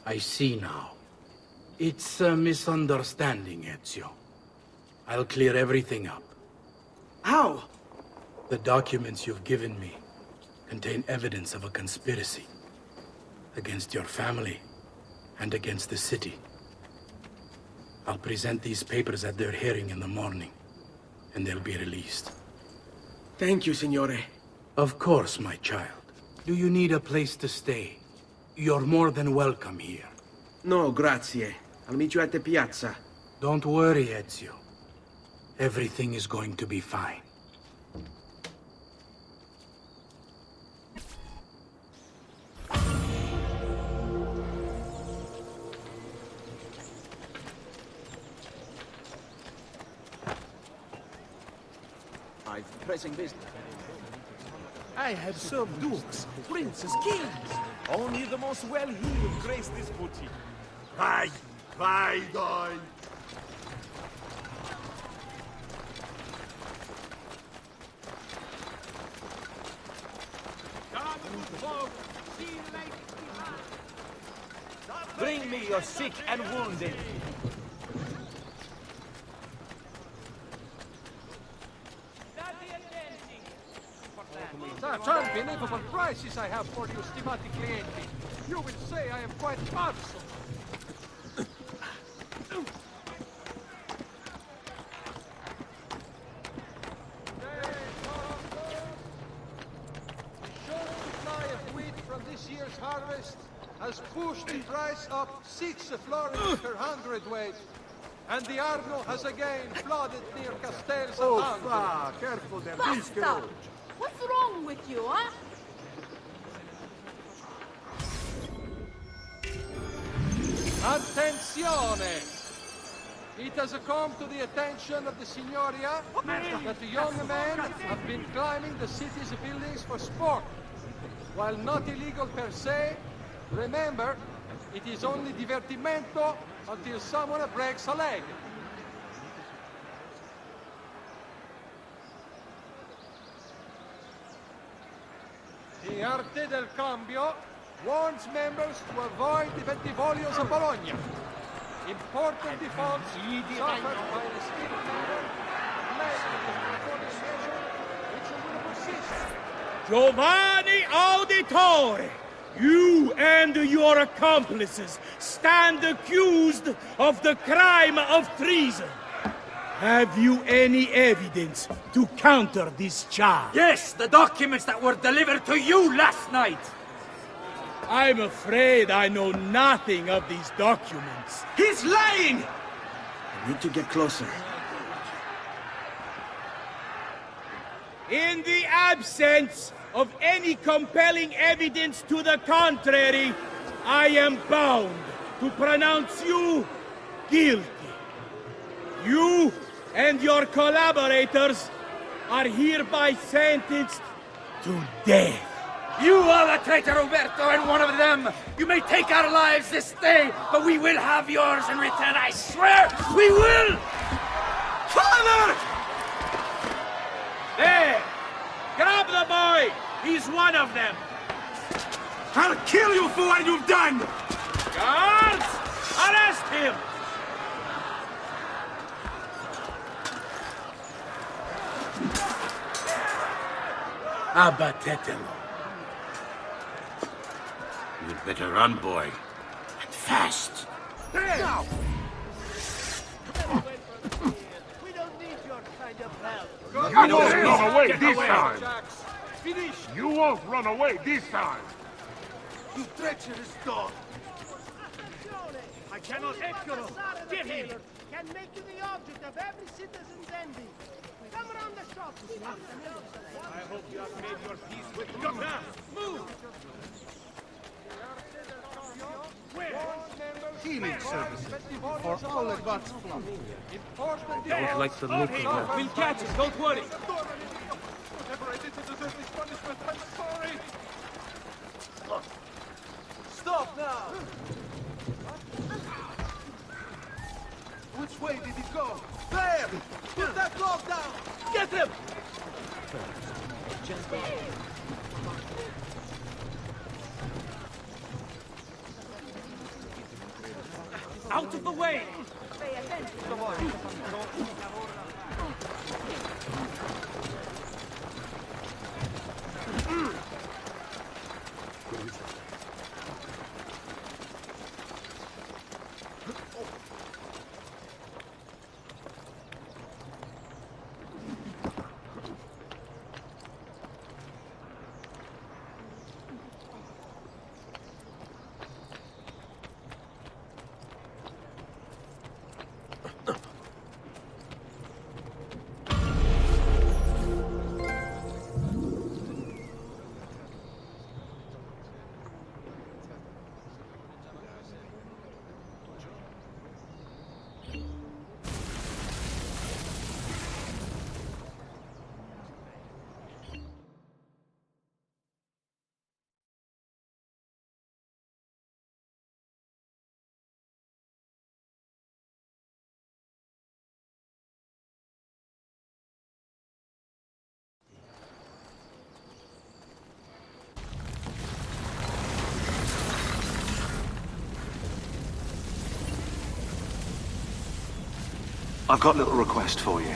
I see now. It's a misunderstanding, Ezio. I'll clear everything up. How? The documents you've given me contain evidence of a conspiracy against your family and against the city. I'll present these papers at their hearing in the morning, and they'll be released. Thank you, Signore. Of course, my child. Do you need a place to stay? You're more than welcome here. No, grazie. I'll meet you at the piazza. Don't worry, Ezio. Everything is going to be fine. Pressing business. I have served dukes, princes, kings. Only the most well-heeled grace this boutique. Vai, vai, dai. Bring me your sick and wounded. Such unbelievable prices I have for you, stimati clienti. You will say I am quite pazzo. The short supply of wheat from this year's harvest has pushed the price up 6 florins per hundredweight. And the Arno has again flooded near Castel Sant'Angelo. Careful there, Basta! What's wrong with you, huh? Attenzione! It has come to the attention of the Signoria that the young men have been climbing the city's buildings for sport. While not illegal per se, remember, it is only divertimento until someone breaks a leg. The Arte del Cambio warns members to avoid the Bentivolios of Bologna. Important defaults suffered by the skilled member led to the precautionary measure which will persist. Giovanni Auditore, you and your accomplices stand accused of the crime of treason. Have you any evidence to counter this charge? Yes, the documents that were delivered to you last night. I'm afraid I know nothing of these documents. He's lying! I need to get closer. In the absence of any compelling evidence to the contrary, I am bound to pronounce you guilty. You and your collaborators are hereby sentenced to death. You are the traitor, Roberto, and one of them. You may take our lives this day, but we will have yours in return, I swear! We will! Father! There! Grab the boy! He's one of them! I'll kill you for what you've done! Guards! Arrest him! Abatetelo. You'd better run, boy. And fast. Now! We don't need your kind of help. You won't run away this time. Finish! You won't run away this time. You treacherous dog! I cannot get him! Can make you the object of every citizen's envy. Come around the shop. I hope you have made your peace with God. Move! Healing services for all the gods' flock. Don't like the look of that. We'll catch him, don't worry. Whatever I did to deserve this punishment, I'm sorry. Stop now! Which way did he go? There! Put that dog down! Get him! Out of the way! Pay attention. I've got a little request for you.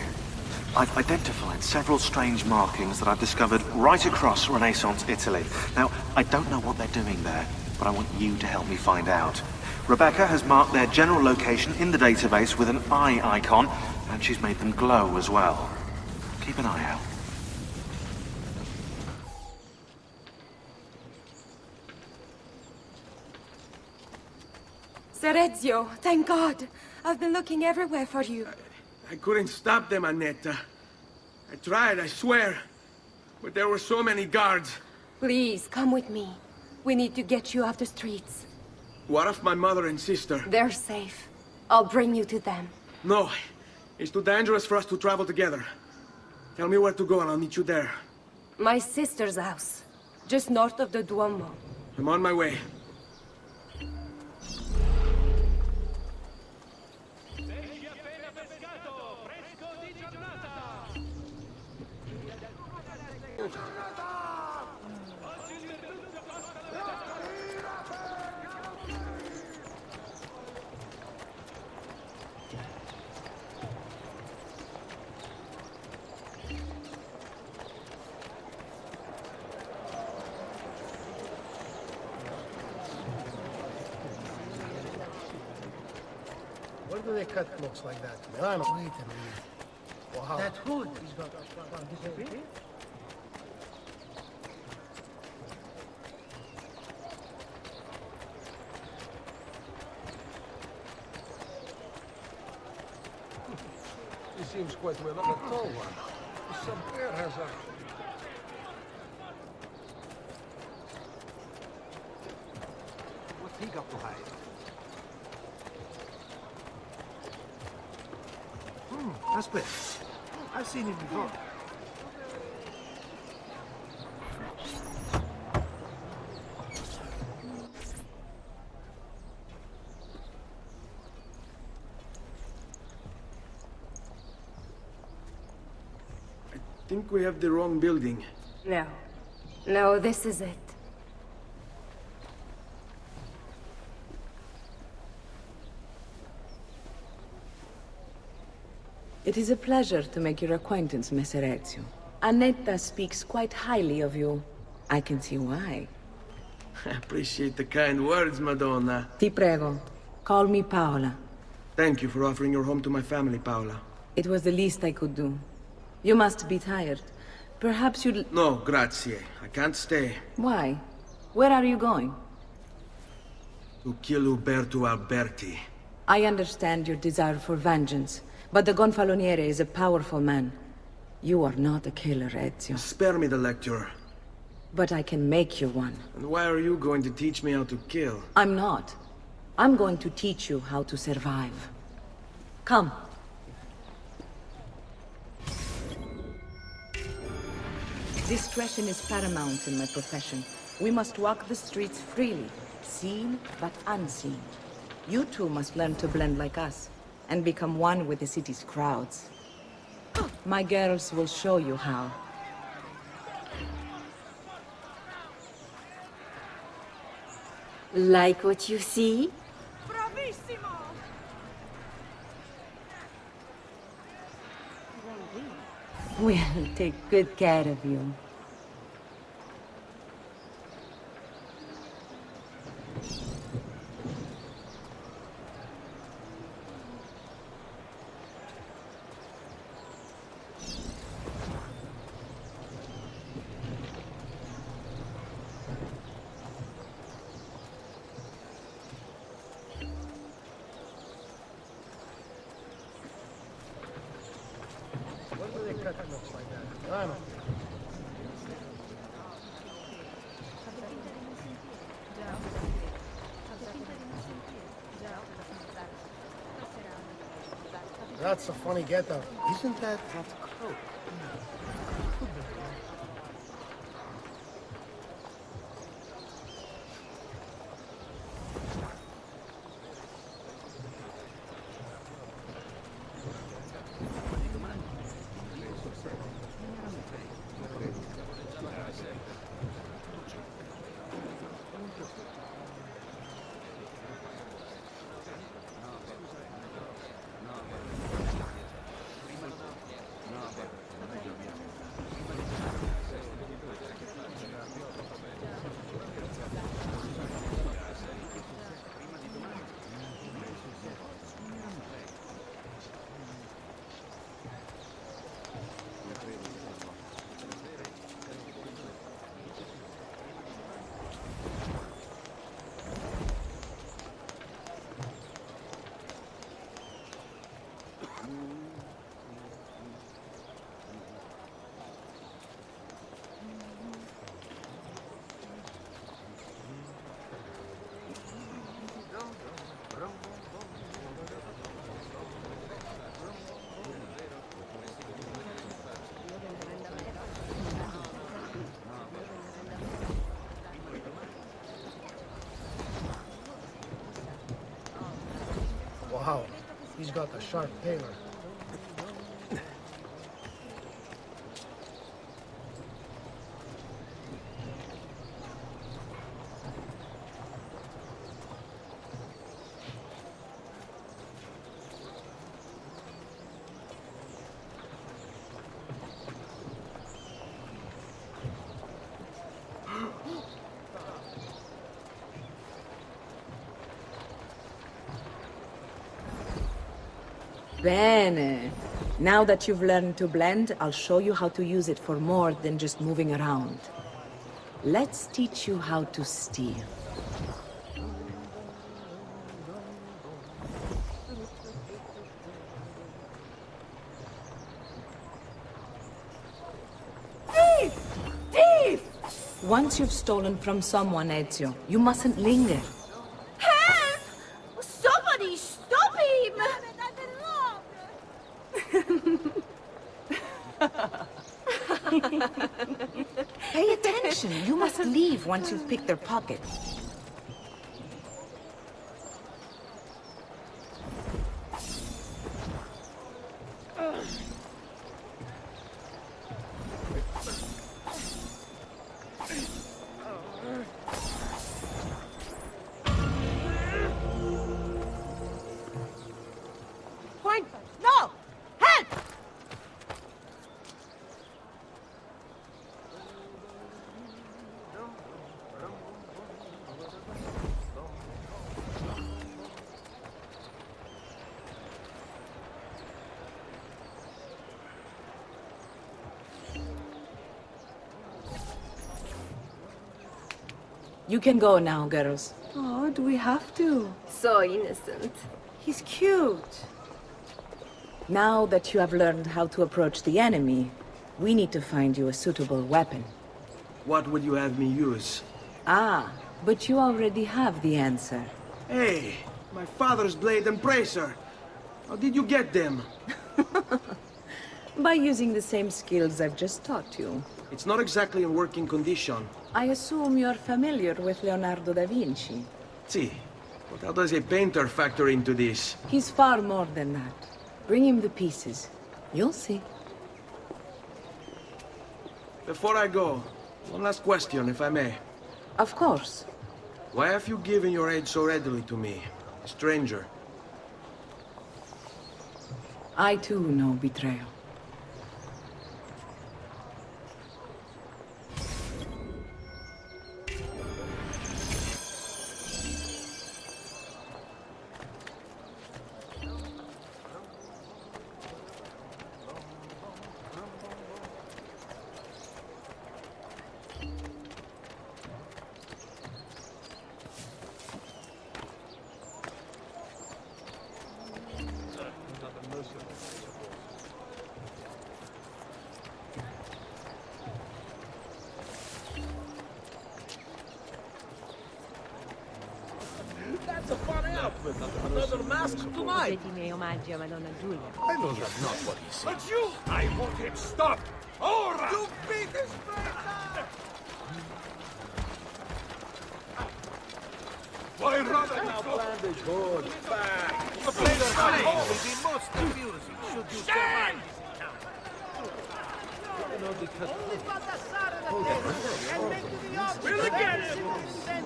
I've identified several strange markings that I've discovered right across Renaissance Italy. Now, I don't know what they're doing there, but I want you to help me find out. Rebecca has marked their general location in the database with an eye icon, and she's made them glow as well. Keep an eye out. Serezio, thank God. I've been looking everywhere for you. I couldn't stop them, Annetta. I tried, I swear. But there were so many guards. Please, come with me. We need to get you off the streets. What of my mother and sister? They're safe. I'll bring you to them. No. It's too dangerous for us to travel together. Tell me where to go and I'll meet you there. My sister's house, just north of the Duomo. I'm on my way. Where do they cut cloaks like that? Milano. Wait a minute. Wow. That hood is got disappeared? He seems quite well, not a tall one. Some bear has a... What's he got to hide? That's better. I've seen it before. I think we have the wrong building. No. No, this is it. It is a pleasure to make your acquaintance, Messer Ezio. Annetta speaks quite highly of you. I can see why. I appreciate the kind words, Madonna. Ti prego, call me Paola. Thank you for offering your home to my family, Paola. It was the least I could do. You must be tired. Perhaps you'd... No, grazie. I can't stay. Why? Where are you going? To kill Uberto Alberti. I understand your desire for vengeance, but the Gonfaloniere is a powerful man. You are not a killer, Ezio. Spare me the lecture. But I can make you one. And why are you going to teach me how to kill? I'm not. I'm going to teach you how to survive. Come. Discretion is paramount in my profession. We must walk the streets freely, seen but unseen. You two must learn to blend like us, and become one with the city's crowds. My girls will show you how. Like what you see? Bravissimo! We'll take good care of you. That's a funny getup. Isn't that coat? Wow, he's got a sharp tailor. Bene. Now that you've learned to blend, I'll show you how to use it for more than just moving around. Let's teach you how to steal. Thief! Thief! Once you've stolen from someone, Ezio, you mustn't linger. Help! Somebody stop him! Pay attention. You must leave once you've picked their pocket. Point! No! Help! You can go now, girls. Oh, do we have to? So innocent. He's cute. Now that you have learned how to approach the enemy, we need to find you a suitable weapon. What would you have me use? Ah, but you already have the answer. Hey, my father's blade and bracer. How did you get them? By using the same skills I've just taught you. It's not exactly in working condition. I assume you're familiar with Leonardo da Vinci. See, but how does a painter factor into this? He's far more than that. Bring him the pieces. You'll see. Before I go, one last question, if I may. Of course. Why have you given your aid so readily to me, a stranger? I too know betrayal. That's a fun outfit. Another mask tonight. I Madonna Giulia. I know that's not what he said. But you! I want him stopped! Ora! You beat his Why rather now go? planned is good. Back. The player fight will be most amusing should you survive this encounter. You know, because... We'll get him!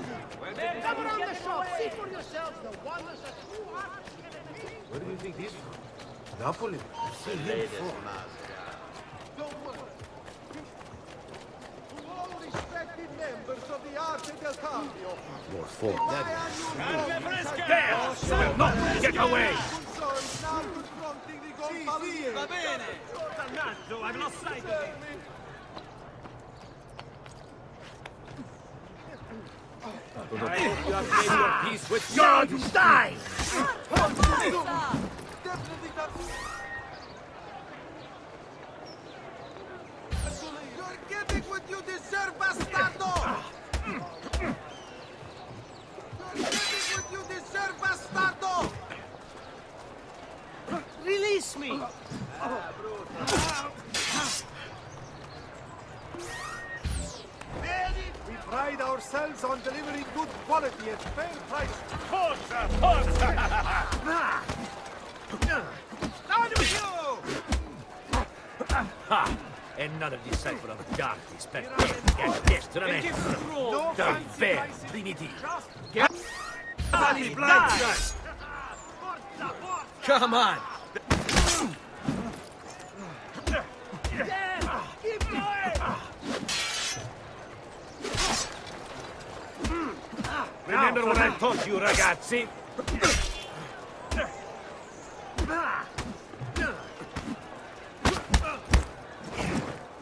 Come around the shop, see for yourselves the wonders that true art can achieve. Where do you think he's from? Napoli. I've seen him before. Don't worry. To all respected members of the Arte del Cambio, More form. there! No! Get away! Concerns now confronting the Gonfaloniere. Va bene! Dannaggio, ha glossato! I hope you have made your peace with God, die! You're getting what you deserve, bastardo! You're getting what you deserve, bastardo! Release me! We pride ourselves on on delivering good quality at fair price. Forza! Forza! Down with you! Ha! Another disciple of darkness, but get this to the man. No The fancy fair prices. primitive. Get Bloody blood! Come on! Keep going! Remember what I taught you, ragazzi?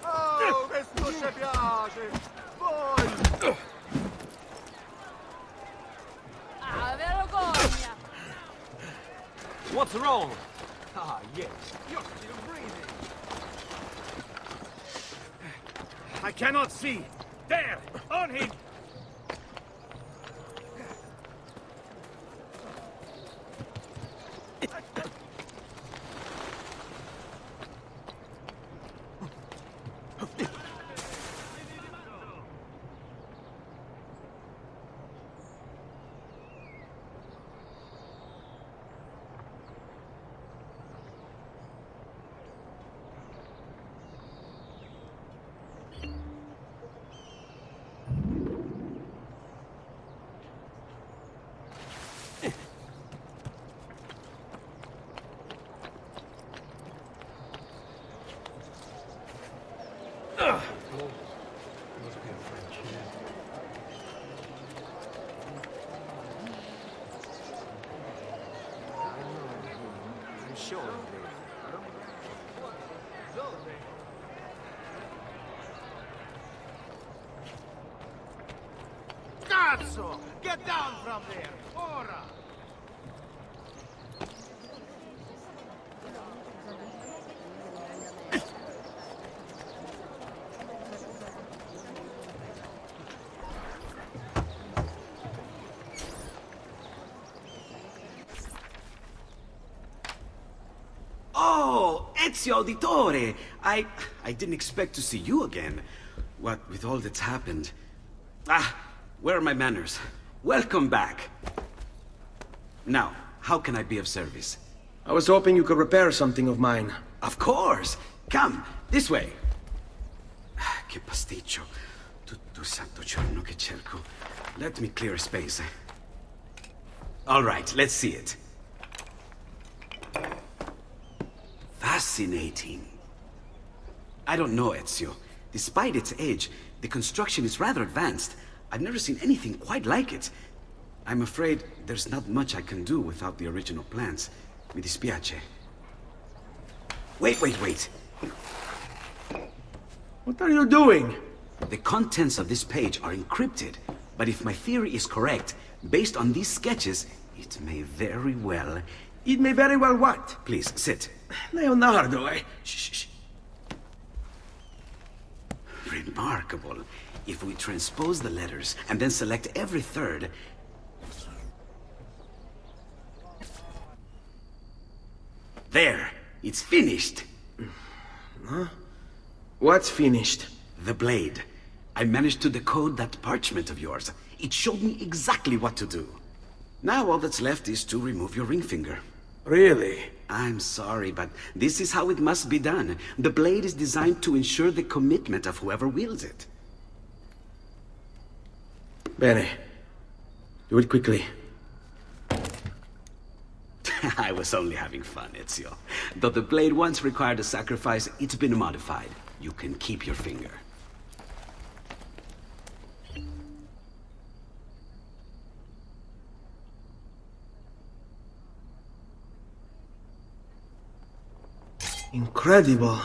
Oh, questo ci piace! Voi! Ah, vergogna! What's wrong? Ah, yes. You're still breathing. I cannot see. There! On him! Cazzo! Get down from there! Ora! Oh, Ezio Auditore! I didn't expect to see you again. What with all that's happened. Ah, where are my manners? Welcome back. Now, how can I be of service? I was hoping you could repair something of mine. Of course! Come, this way! Che pasticcio. Tutto santo giorno che cerco. Let me clear a space. All right, let's see it. Fascinating. I don't know, Ezio. Despite its age, the construction is rather advanced. I've never seen anything quite like it. I'm afraid there's not much I can do without the original plans. Mi dispiace. Wait. What are you doing? The contents of this page are encrypted, but if my theory is correct, based on these sketches, it may very well... It may very well what? Please, sit. Leonardo, Shh. Remarkable. If we transpose the letters and then select every third... There! It's finished! Huh? What's finished? The blade. I managed to decode that parchment of yours. It showed me exactly what to do. Now all that's left is to remove your ring finger. Really? I'm sorry, but this is how it must be done. The blade is designed to ensure the commitment of whoever wields it. Bene. Do it quickly. I was only having fun, Ezio. Though the blade once required a sacrifice, it's been modified. You can keep your finger. Incredible.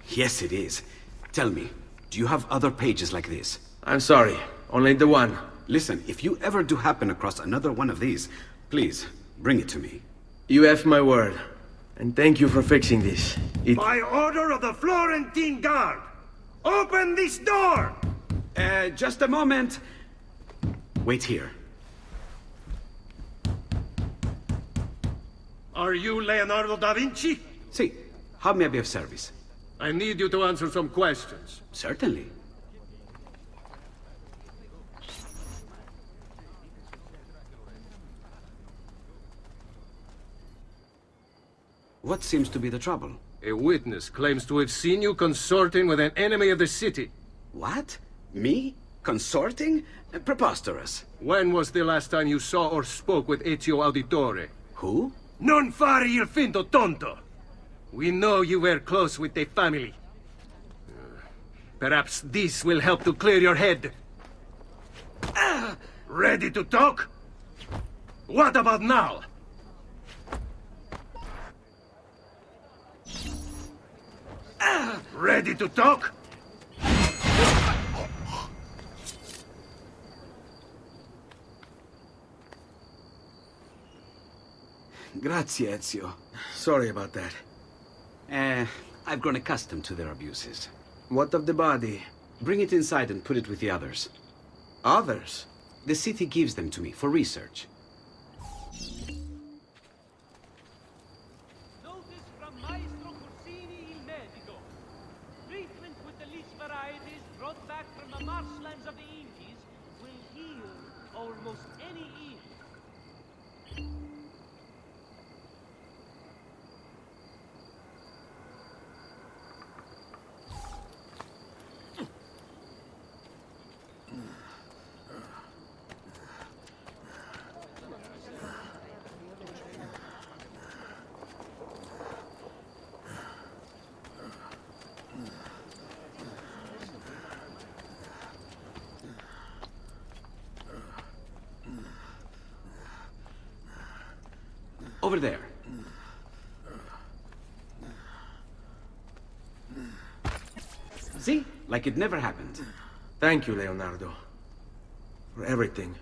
Yes, it is. Tell me, do you have other pages like this? I'm sorry, only the one. Listen, if you ever do happen across another one of these, please, bring it to me. You have my word. And thank you for fixing this. By order of the Florentine Guard! Open this door! Just a moment. Wait here. Are you Leonardo da Vinci? See, how may I be of service? I need you to answer some questions. Certainly. What seems to be the trouble? A witness claims to have seen you consorting with an enemy of the city. What? Me? Consorting? Preposterous. When was the last time you saw or spoke with Ezio Auditore? Who? Non fare il finto tonto! We know you were close with the family. Perhaps this will help to clear your head. Ready to talk? What about now? Ready to talk? Grazie, Ezio. Sorry about that. I've grown accustomed to their abuses. What of the body? Bring it inside and put it with the others. Others? The city gives them to me for research. Notice from Maestro Corsini il medico. Treatment with the least varieties brought back from the marshlands of the Indies will heal almost any ill. Over there. See? Like it never happened. Thank you, Leonardo. For everything.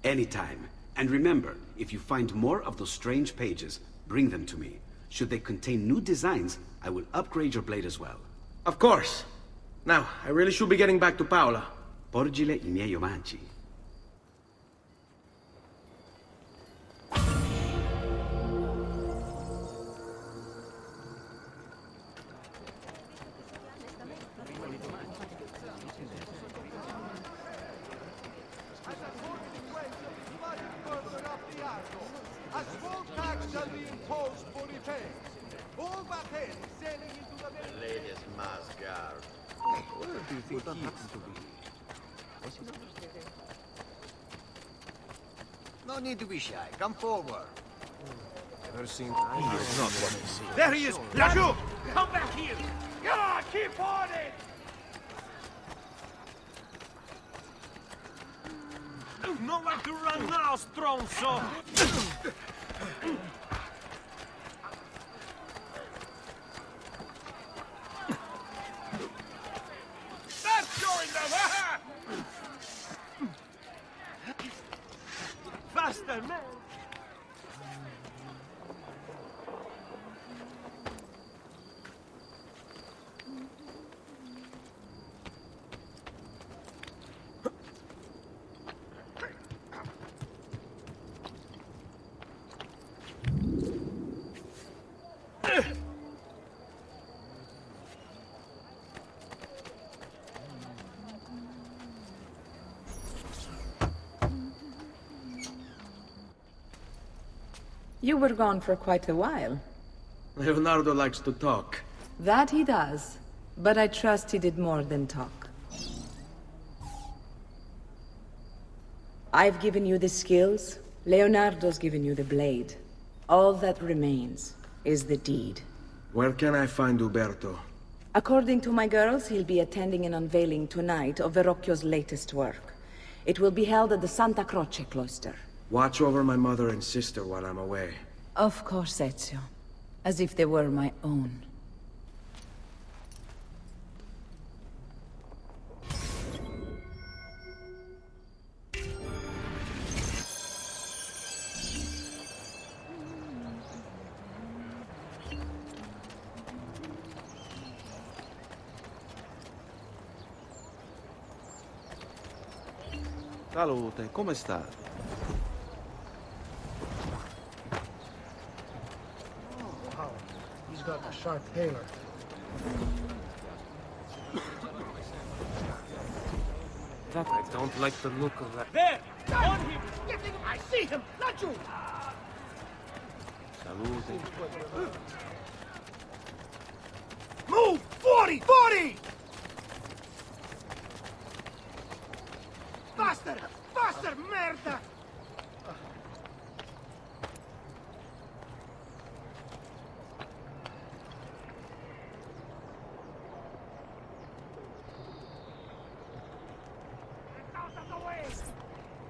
Anytime. And remember, if you find more of those strange pages, bring them to me. Should they contain new designs, I will upgrade your blade as well. Of course. Now, I really should be getting back to Paola. Porgile I miei omaggi. A small tax shall be imposed for repairs. All batteri sailing into the Ladies Masgard. Where do you think he happens to be? No need to be shy. Come forward. Never seen. He is not what I see. There he is! Laju! Come back here! Yeah, keep on it! Nowhere to run now, stronzo! That's going them! Faster, man! You were gone for quite a while. Leonardo likes to talk. That he does. But I trust he did more than talk. I've given you the skills. Leonardo's given you the blade. All that remains is the deed. Where can I find Uberto? According to my girls, he'll be attending an unveiling tonight of Verrocchio's latest work. It will be held at the Santa Croce cloister. Watch over my mother and sister while I'm away. Of course, Ezio. As if they were my own. Salute, come sta? Wow, he's got a sharp tailor. That I don't like the look of that. There! On him! Get him! I see him! Not you! Move! 40! 40! Faster! Faster, merda!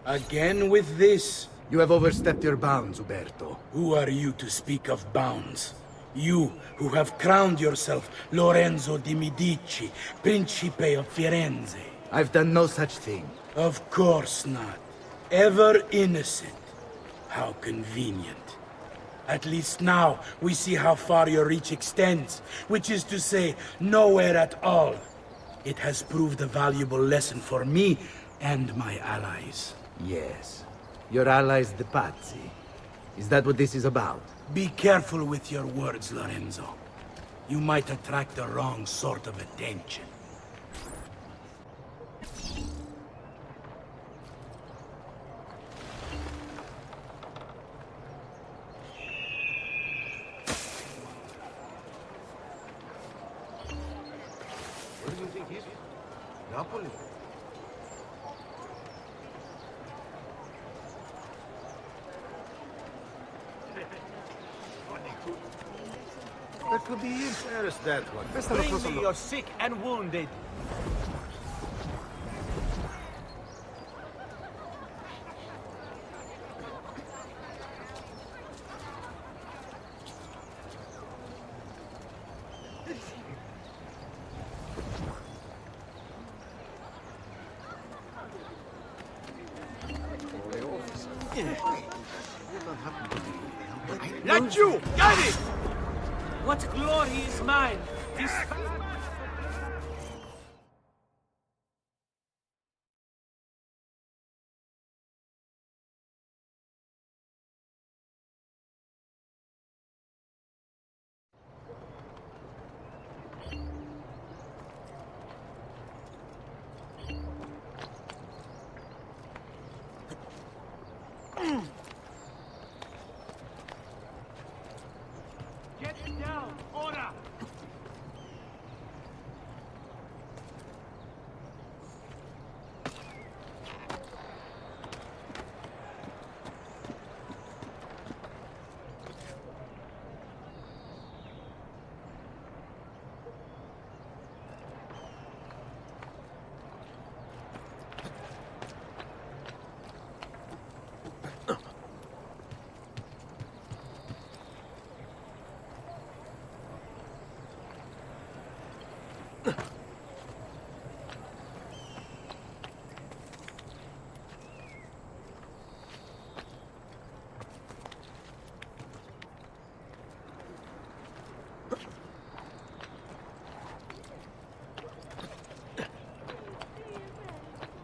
Again with this? You have overstepped your bounds, Uberto. Who are you to speak of bounds? You, who have crowned yourself Lorenzo di Medici, Principe of Firenze. I've done no such thing. Of course not. Ever innocent. How convenient. At least now, we see how far your reach extends, which is to say, nowhere at all. It has proved a valuable lesson for me and my allies. Yes. Your allies, the Pazzi. Is that what this is about? Be careful with your words, Lorenzo. You might attract the wrong sort of attention. Where do you think he's? Napoli. That could be in Paris, that one. Bring me your sick and wounded. Not you! Got it! What glory is mine? This... Get down, ora!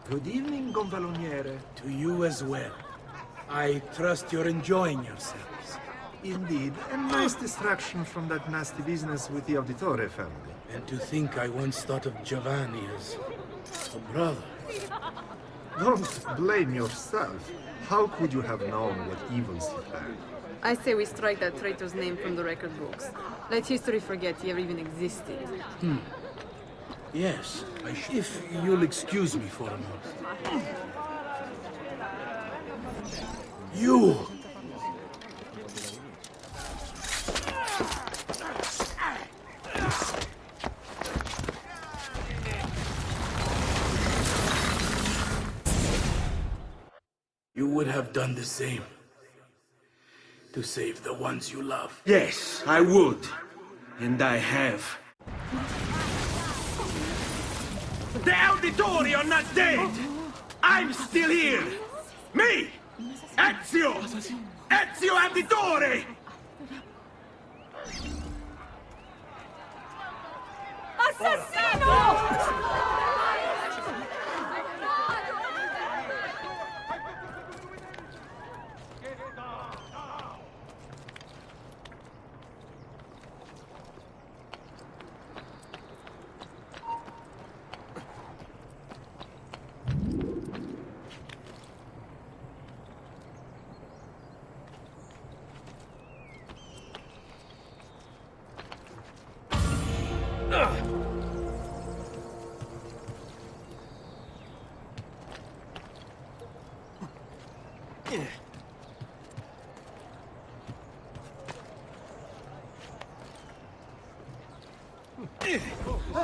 Good evening, Gonfaloniere. To you as well. I trust you're enjoying yourselves. Indeed. A nice distraction from that nasty business with the Auditore family. And to think I once thought of Giovanni as a brother. Don't blame yourself. How could you have known what evils he planned? I say we strike that traitor's name from the record books. Let history forget he ever even existed. Yes, if you'll excuse me for a moment. You! You would have done the same. To save the ones you love. Yes, I would. And I have. The Auditore are not dead! I'm still here! Me! Ezio! Ezio Auditore! Assassino!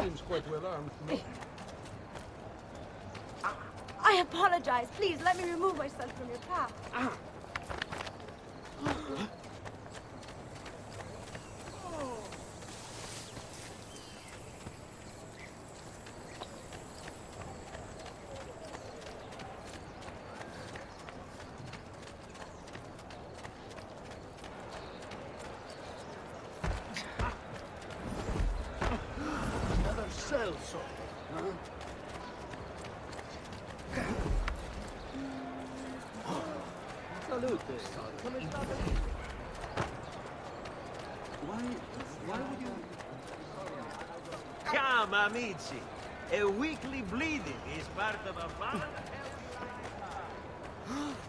Seems quite well armed. No? I apologize. Please, let me remove myself from your path. Another cell sort, huh? Salute. Come stop it. Why would you... Come, amici. A weekly bleeding is part of a plan.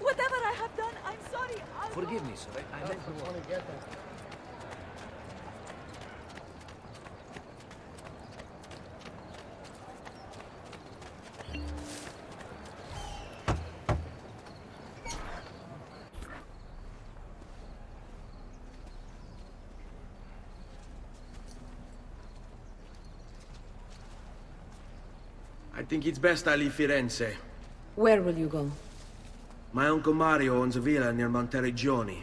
Whatever I have done, I'm sorry. Forgive me, sir. I meant to want to get that. I think it's best I leave Firenze. Where will you go? My uncle Mario owns a villa near Monteriggioni.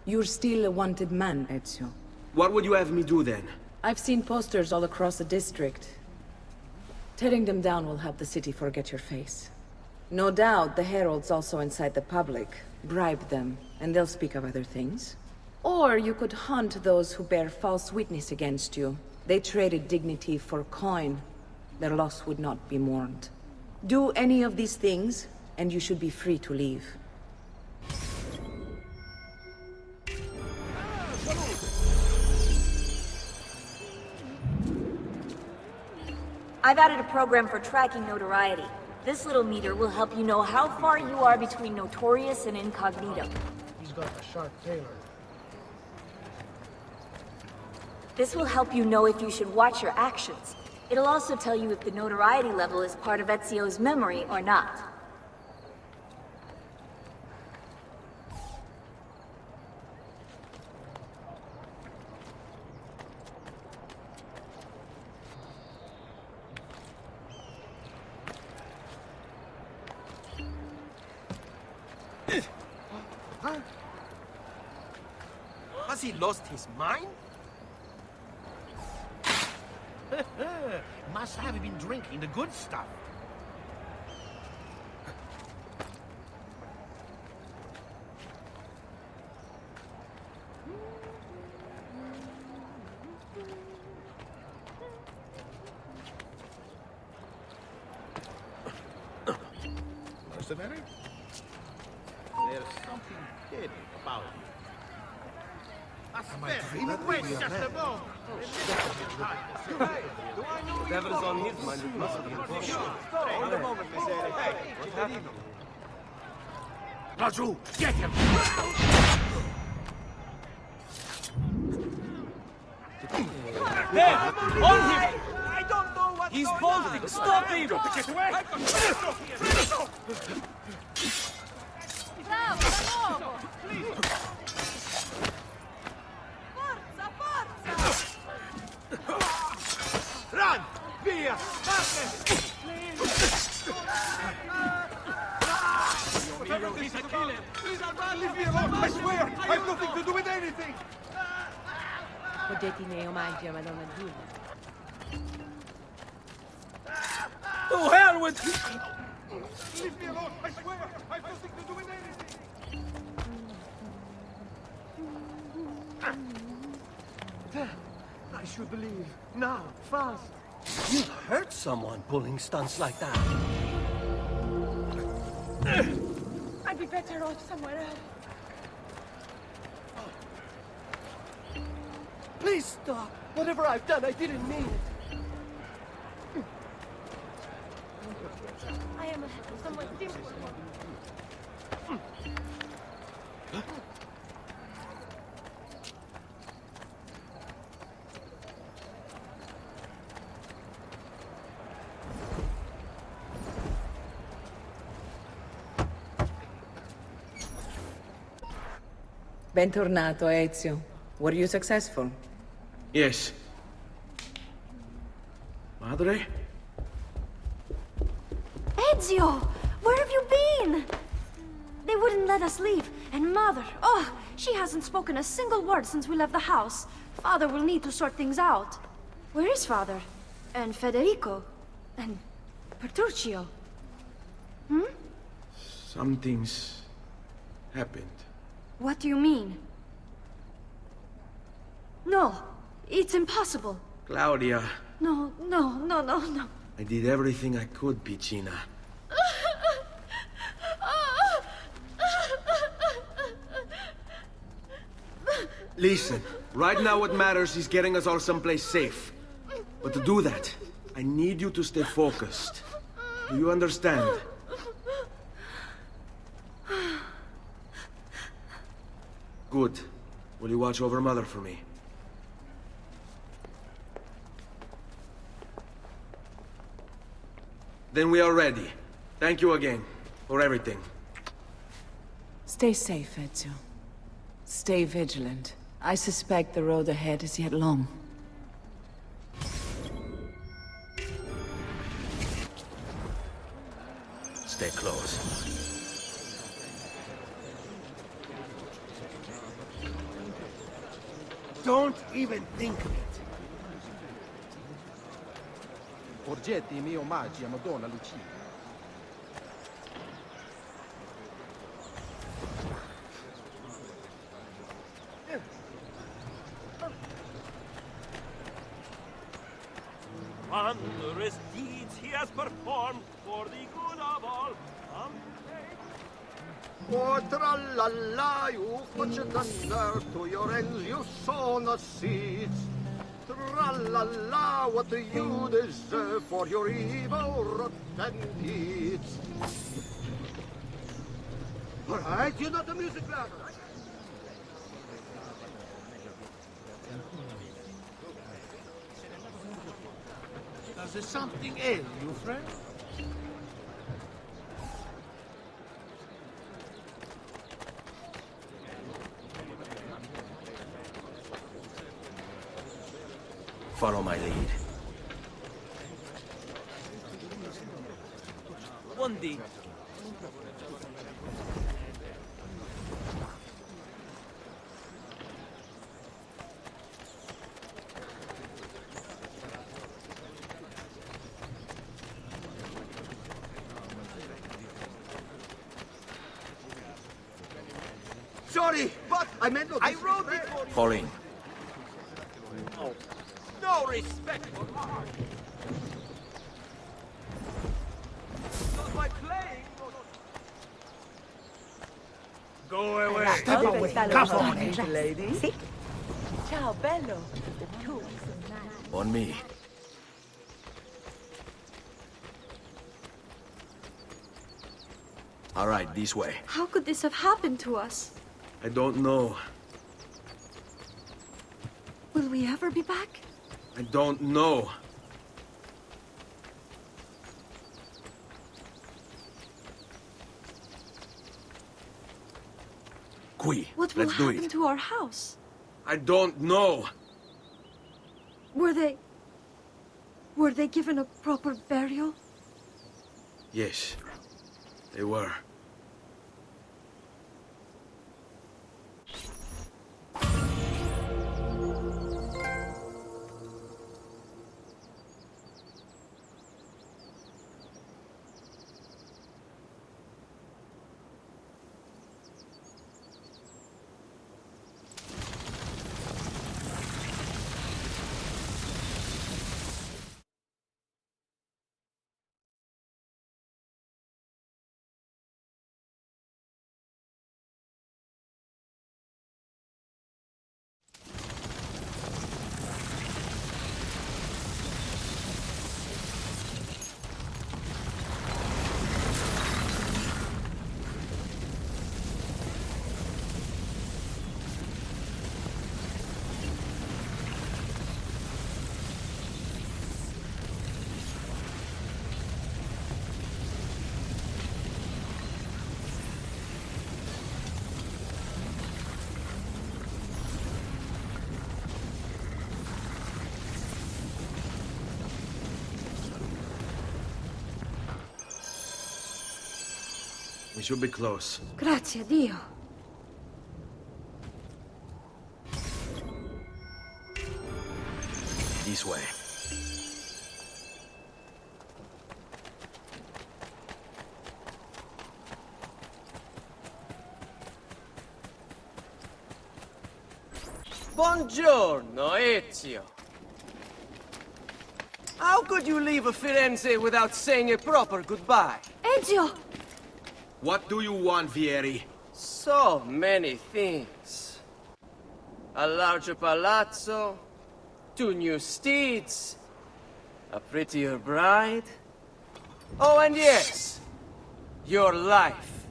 You're still a wanted man, Ezio. What would you have me do then? I've seen posters all across the district. Tearing them down will help the city forget your face. No doubt the heralds also incite the public. Bribe them, and they'll speak of other things. Or you could hunt those who bear false witness against you. They traded dignity for coin. Their loss would not be mourned. Do any of these things, and you should be free to leave. I've added a program for tracking notoriety. This little meter will help you know how far you are between notorious and incognito. He's got a sharp tailor. This will help you know if you should watch your actions. It'll also tell you if the notoriety level is part of Ezio's memory or not. Has he lost his mind? Must have been drinking the good stuff. Mercenary? There's something dead about you. Am I dreaming? Whatever's on his mind, it must be impossible. Hold a moment, Messere. Hey, what's happening? Laggiù, get him! There! On him! I don't know what he's bolting! Stop him! Get away! Bravo, da nuovo! Forza, forza! Run! Via! He's a killer! Please, Alban, leave me alone! I swear! I have nothing to do with anything! Potete i miei omaggi a Madonna Giulia. To hell with you! Leave me alone! I swear! I have nothing to do with anything! I should leave. Now, fast! You hurt someone pulling stunts like that. I'd be better off somewhere else. Please stop! Whatever I've done, I didn't mean it. I am someone simple. Bentornato, Ezio. Were you successful? Yes. Madre? Ezio! Where have you been? They wouldn't let us leave. And Mother, oh, she hasn't spoken a single word since we left the house. Father will need to sort things out. Where is Father? And Federico? And Petruccio? Hmm? Something's happened. What do you mean? No, it's impossible. Claudia, No, no, no, no, no. I did everything I could, Piccina. Listen, right now what matters is getting us all someplace safe. But to do that, I need you to stay focused. Do you understand? Good. Will you watch over Mother for me? Then we are ready. Thank you again for everything. Stay safe, Ezio. Stay vigilant. I suspect the road ahead is yet long. Stay close. Don't even think of it. Porgetti i miei omaggi a Madonna Lucia. Wondrous deeds he has performed for the good of all. Oh, tra-la-la, you put your thunder to your ends, you sow no seeds. Tra-la-la, what do you deserve for your evil, rotten deeds? All right, you know the music louder. Does something ail you, friend? Follow my lead. Buondì. Sorry, but I meant no I wrote it for you. Fall in. No respect for art. Not by playing. Go away. Step away. Come on. lady. Si. Ciao, bello. On me. All right, this way. How could this have happened to us? I don't know. Will we ever be back? I don't know. Qui, What will let's do happen it. to our house? I don't know. Were they given a proper burial? Yes, they were. We should be close. Grazie, Dio. This way. Buongiorno, Ezio. How could you leave Firenze without saying a proper goodbye? Ezio! What do you want, Vieri? So many things. A larger palazzo, 2 new steeds, a prettier bride. Oh, and yes, your life.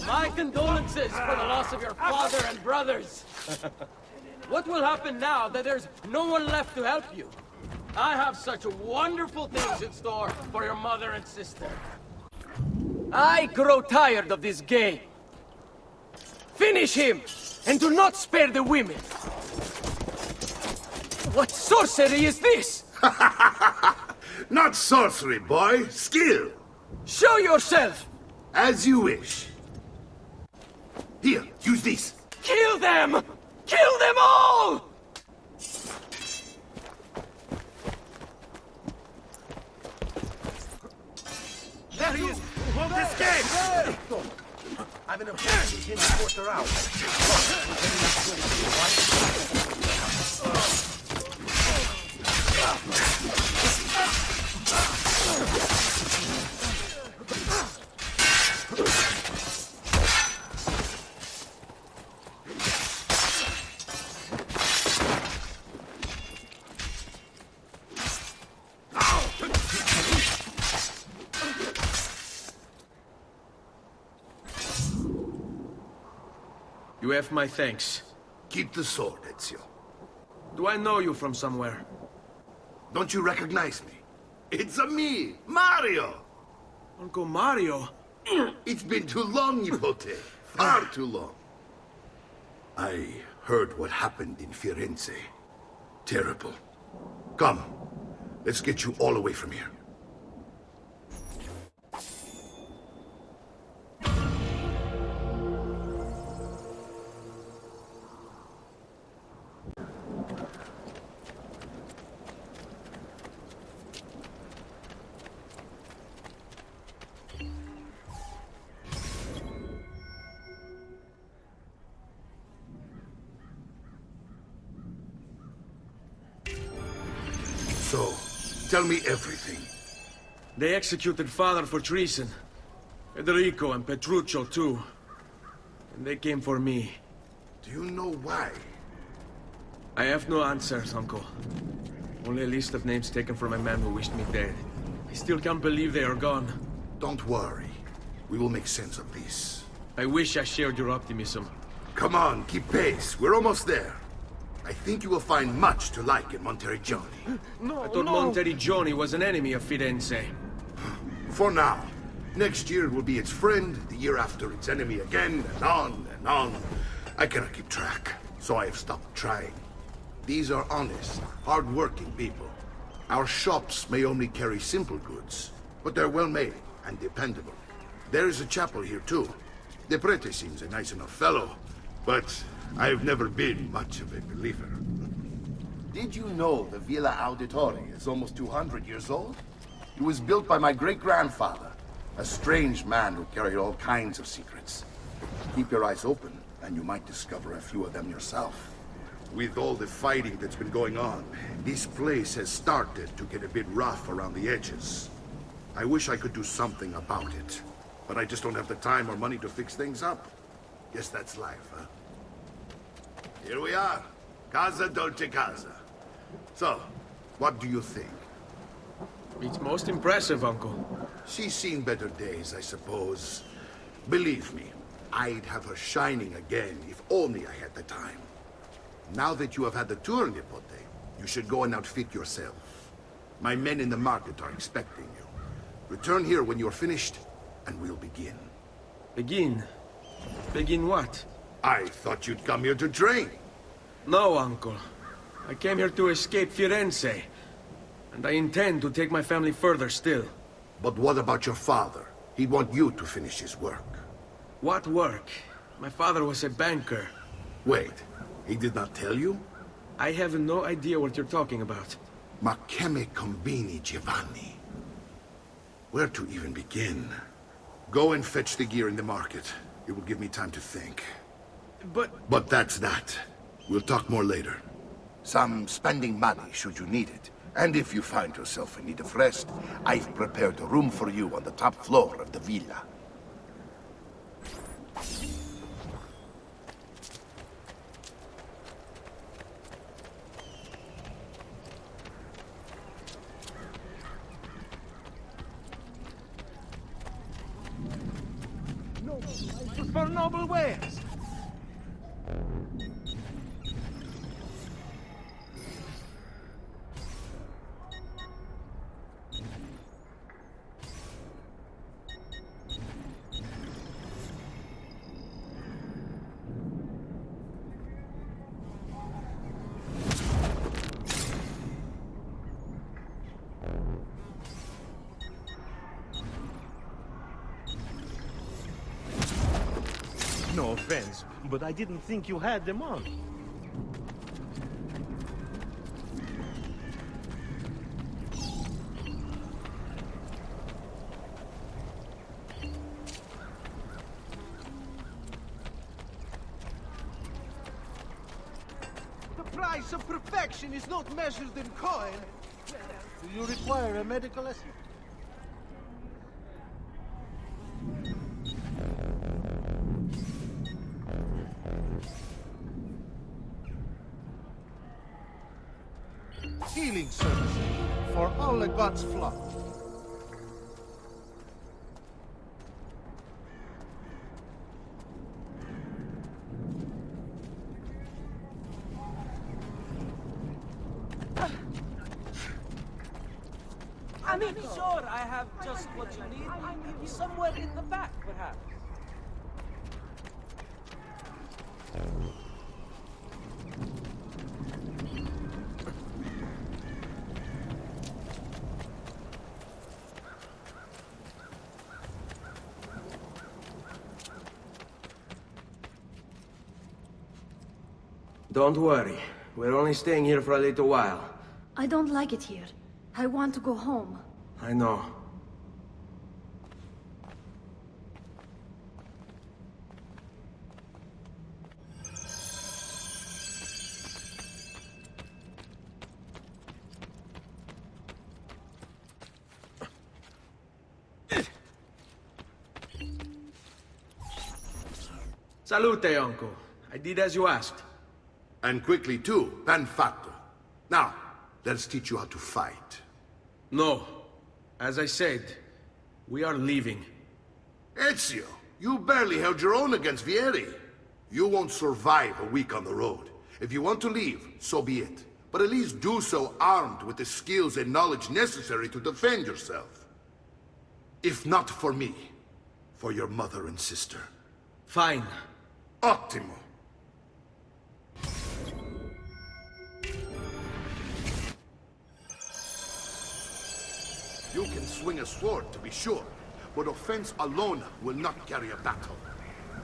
My condolences for the loss of your father and brothers. What will happen now that there's no one left to help you? I have such wonderful things in store for your mother and sister. I grow tired of this game. Finish him, and do not spare the women. What sorcery is this? Not sorcery, boy. Skill. Show yourself! As you wish. Here, use this. Kill them! Kill them all! There he is! Won't escape! I've been observing him for 4 hours. You have my thanks. Keep the sword, Ezio. Do I know you from somewhere? Don't you recognize me? It's a me, Mario! Uncle Mario? It's been too long, Nipote. Far too long. I heard what happened in Firenze. Terrible. Come, let's get you all away from here. So, tell me everything. They executed father for treason. Federico and Petruccio, too. And they came for me. Do you know why? I have no answers, Uncle. Only a list of names taken from a man who wished me dead. I still can't believe they are gone. Don't worry. We will make sense of this. I wish I shared your optimism. Come on, keep pace. We're almost there. I think you will find much to like in Monteriggioni. I thought Monteriggioni was an enemy of Firenze. For now. Next year it will be its friend, the year after its enemy again, and on and on. I cannot keep track, so I have stopped trying. These are honest, hard-working people. Our shops may only carry simple goods, but they're well-made and dependable. There is a chapel here, too. The prete seems a nice enough fellow, but I've never been much of a believer. Did you know the Villa Auditore is almost 200 years old? It was built by my great-grandfather, a strange man who carried all kinds of secrets. Keep your eyes open, and you might discover a few of them yourself. With all the fighting that's been going on, this place has started to get a bit rough around the edges. I wish I could do something about it, but I just don't have the time or money to fix things up. Guess that's life, huh? Here we are. Casa Dolce Casa. So, what do you think? It's most impressive, Uncle. She's seen better days, I suppose. Believe me, I'd have her shining again if only I had the time. Now that you have had the tour, Nipote, you should go and outfit yourself. My men in the market are expecting you. Return here when you're finished, and we'll begin. Begin? Begin what? I thought you'd come here to train. No, Uncle. I came here to escape Firenze. And I intend to take my family further still. But what about your father? He'd want you to finish his work. What work? My father was a banker. Wait, he did not tell you? I have no idea what you're talking about. Ma che me combini, Giovanni? Where to even begin? Go and fetch the gear in the market. It will give me time to think. But that's that. We'll talk more later. Some spending money should you need it. And if you find yourself in need of rest, I've prepared a room for you on the top floor of the villa. For noble wares. No offense, but I didn't think you had them on. The price of perfection is not measured in coin. Do you require a medical assistant? Healing service for all the gods' flock. I'm sure I have just what you need. Somewhere in the back, perhaps. Don't worry. We're only staying here for a little while. I don't like it here. I want to go home. I know. Salute, uncle. I did as you asked. And quickly too, ben fatto. Now, let's teach you how to fight. No. As I said, we are leaving. Ezio, you barely held your own against Vieri. You won't survive a week on the road. If you want to leave, so be it. But at least do so armed with the skills and knowledge necessary to defend yourself. If not for me, for your mother and sister. Fine. Ottimo. You can swing a sword, to be sure, but offense alone will not carry a battle.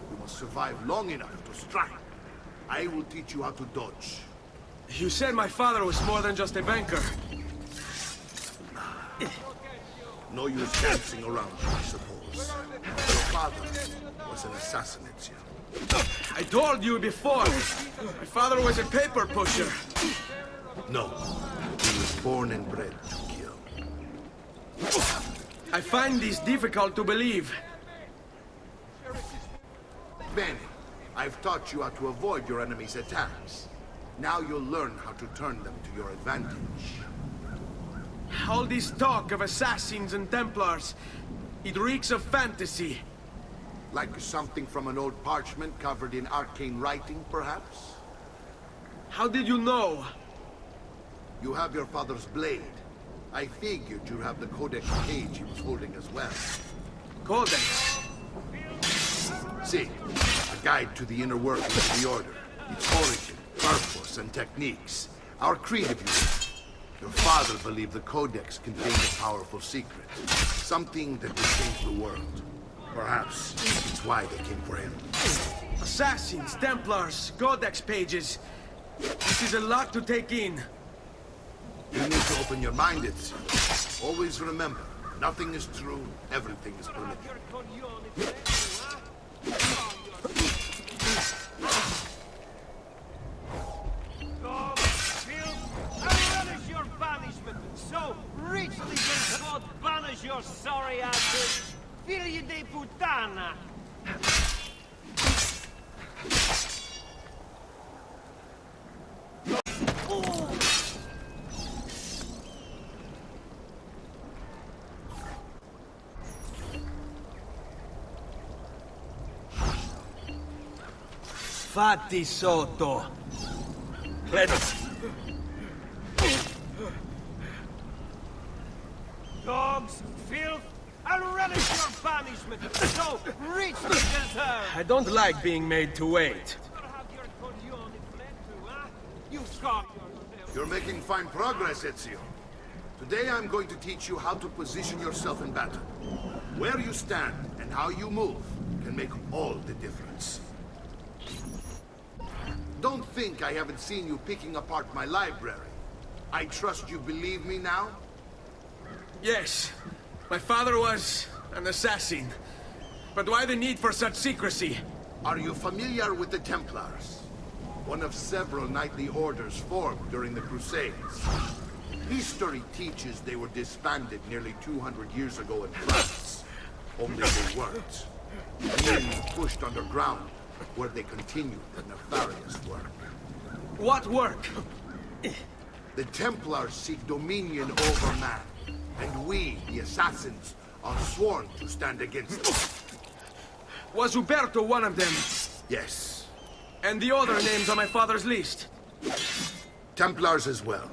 You must survive long enough to strike. I will teach you how to dodge. You said my father was more than just a banker. No use dancing around, I suppose. Your father was an assassin, Ezio. I told you before. My father was a paper pusher. No. He was born and bred to kill. I find this difficult to believe. Bene. I've taught you how to avoid your enemy's attacks. Now you'll learn how to turn them to your advantage. All this talk of assassins and Templars, it reeks of fantasy. Like something from an old parchment covered in arcane writing, perhaps? How did you know? You have your father's blade. I figured you have the codex page he was holding as well. Codex? See, a guide to the inner workings of the Order. Its origin, purpose, and techniques. Our creed, if you will. Your father believed the Codex contained a powerful secret. Something that would change the world. Perhaps it's why they came for him. Assassins, Templars, Codex pages. This is a lot to take in. You need to open your mind, Ezio. Always remember, nothing is true, everything is permitted. So richly does God banish your sorry asses, figli di puttana! Fatti sotto. Dogs, filth, I'll relish your banishment, so richly deserved! I don't like being made to wait. You're making fine progress, Ezio. Today I'm going to teach you how to position yourself in battle. Where you stand and how you move can make all the difference. Don't think I haven't seen you picking apart my library. I trust you believe me now? Yes, my father was an assassin. But why the need for such secrecy? Are you familiar with the Templars? One of several knightly orders formed during the Crusades. History teaches they were disbanded nearly 200 years ago in France. Only they weren't. Men pushed underground, where they continued their nefarious work. What work? The Templars seek dominion over man. And we, the assassins, are sworn to stand against them. Was Uberto one of them? Yes. And the other names on my father's list? Templars as well.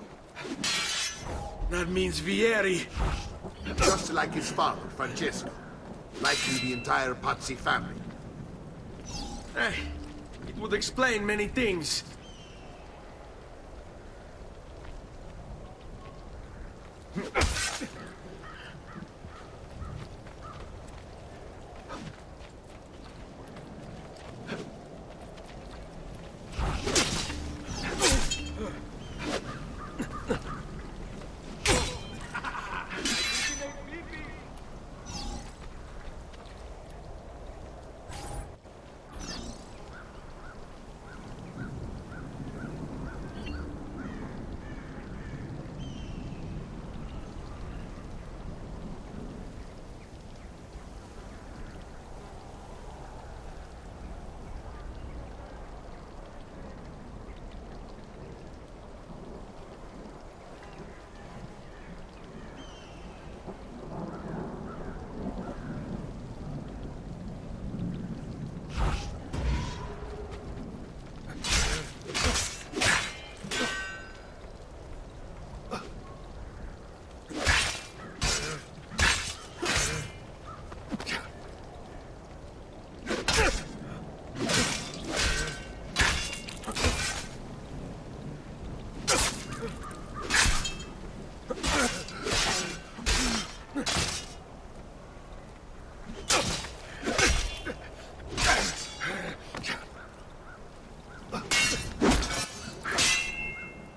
That means Vieri. Just like his father, Francesco. Likely the entire Pazzi family. Hey, it would explain many things.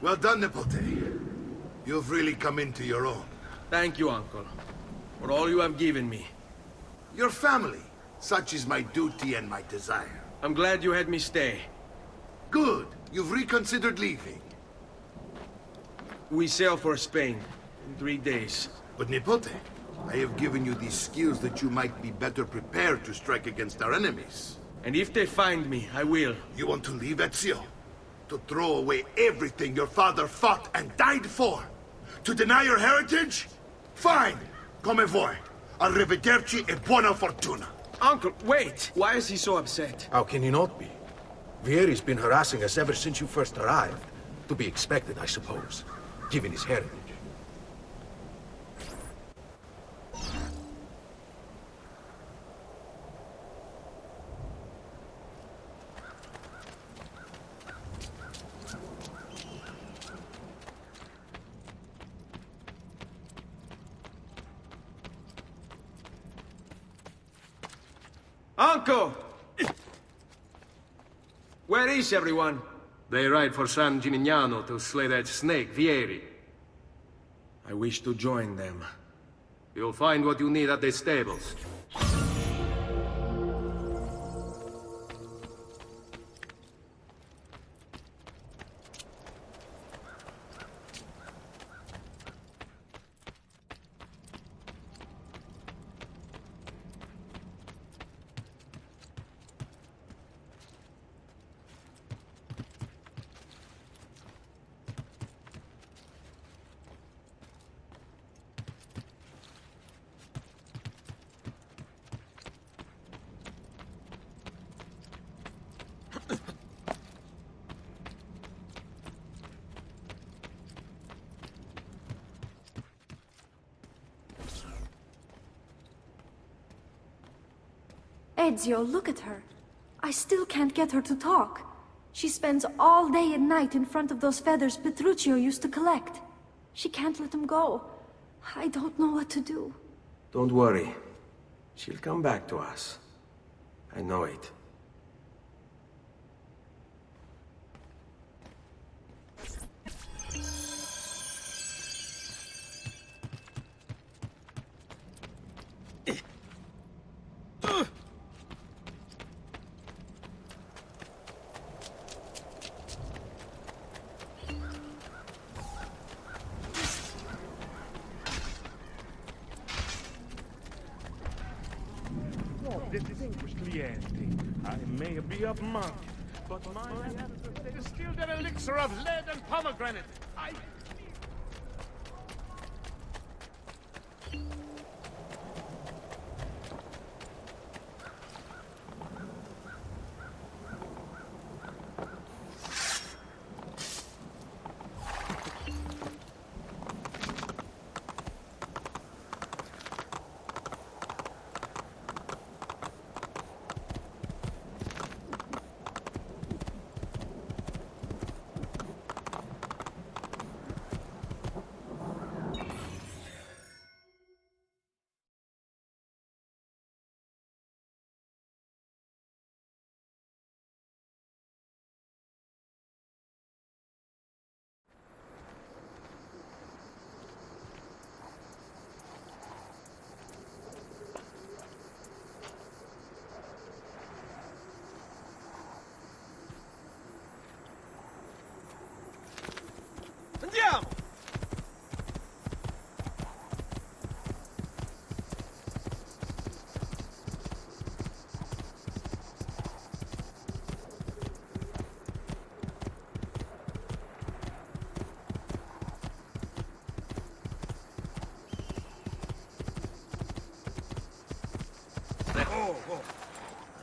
Well done, Nipote. You've really come into your own. Thank you, Uncle, for all you have given me. Your family. Such is my duty and my desire. I'm glad you had me stay. Good. You've reconsidered leaving. We sail for Spain in 3 days. But Nipote, I have given you these skills that you might be better prepared to strike against our enemies. And if they find me, I will. You want to leave, Ezio? To throw away everything your father fought and died for? To deny your heritage? Fine! Come vuoi. Arrivederci e buona fortuna. Uncle, wait! Why is he so upset? How can he not be? Vieri's been harassing us ever since you first arrived. To be expected, I suppose, given his heritage. Uncle! Where is everyone? They ride for San Gimignano to slay that snake, Vieri. I wish to join them. You'll find what you need at the stables. Ezio, look at her. I still can't get her to talk. She spends all day and night in front of those feathers Petruchio used to collect. She can't let them go. I don't know what to do. Don't worry. She'll come back to us. I know it. Distinguished clienti, I may be of monk, but my distilled an elixir of lead and pomegranate. Andiamo!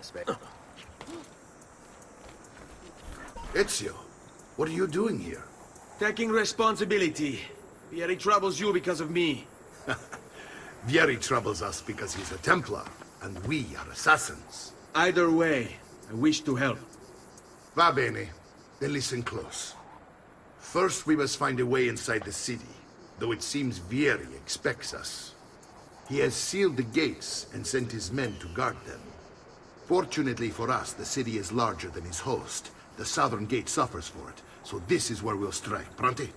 Aspetta. Ezio, what are you doing here? Taking responsibility. Vieri troubles you because of me. Vieri troubles us because he's a Templar, and we are assassins. Either way, I wish to help. Va bene. Then listen close. First, we must find a way inside the city, though it seems Vieri expects us. He has sealed the gates and sent his men to guard them. Fortunately for us, the city is larger than his host. The southern gate suffers for it, so this is where we'll strike. Pronti?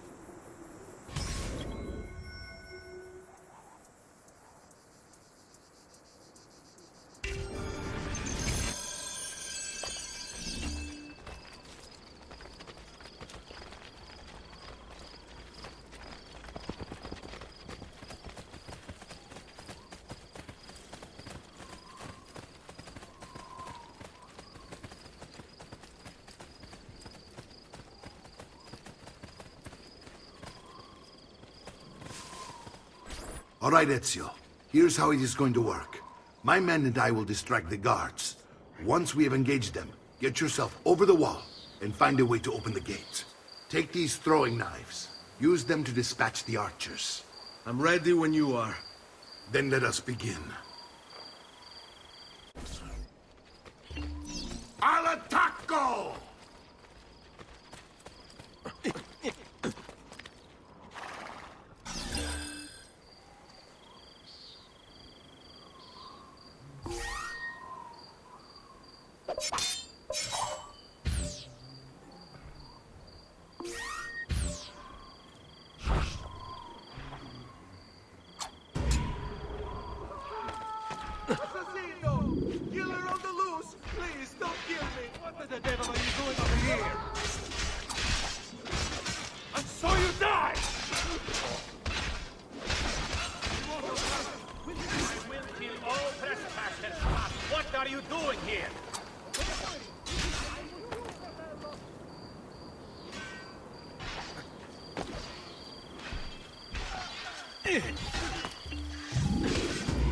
All right, Ezio. Here's how it is going to work. My men and I will distract the guards. Once we have engaged them, get yourself over the wall and find a way to open the gate. Take these throwing knives. Use them to dispatch the archers. I'm ready when you are. Then let us begin. Al attacco! Assassino! Killer on the loose! Please, don't kill me! What the devil are you doing over here? I saw you die! We'll kill all trespassers. What are you doing here?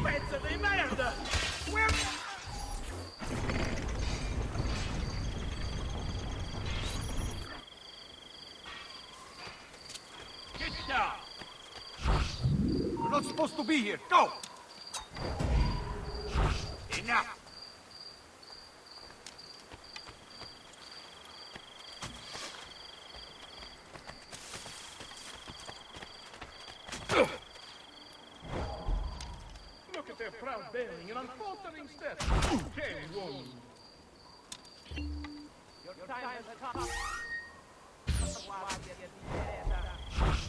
Pezzo di merda! Get down! You're not supposed to be here! Go! Enough! Look at their proud bearing and unfaltering steps! Okay, woman! Your time has come.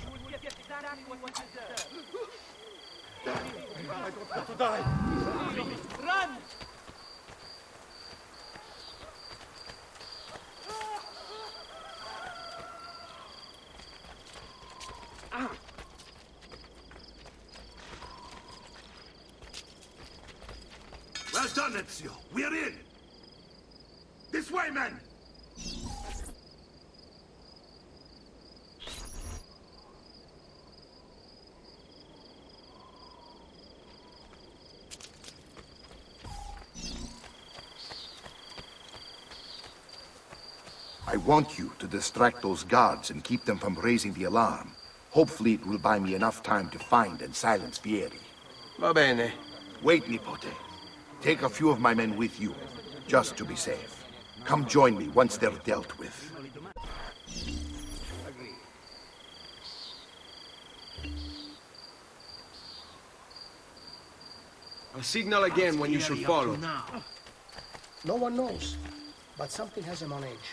You will get exactly what you deserve. I don't want to die! Run! Well done, Ezio. We're in. This way, men. I want you to distract those guards and keep them from raising the alarm. Hopefully it will buy me enough time to find and silence Vieri. Va bene. Wait, Nipote. Take a few of my men with you, just to be safe. Come join me once they're dealt with. I'll signal again when you should follow. No one knows, but something has him on edge.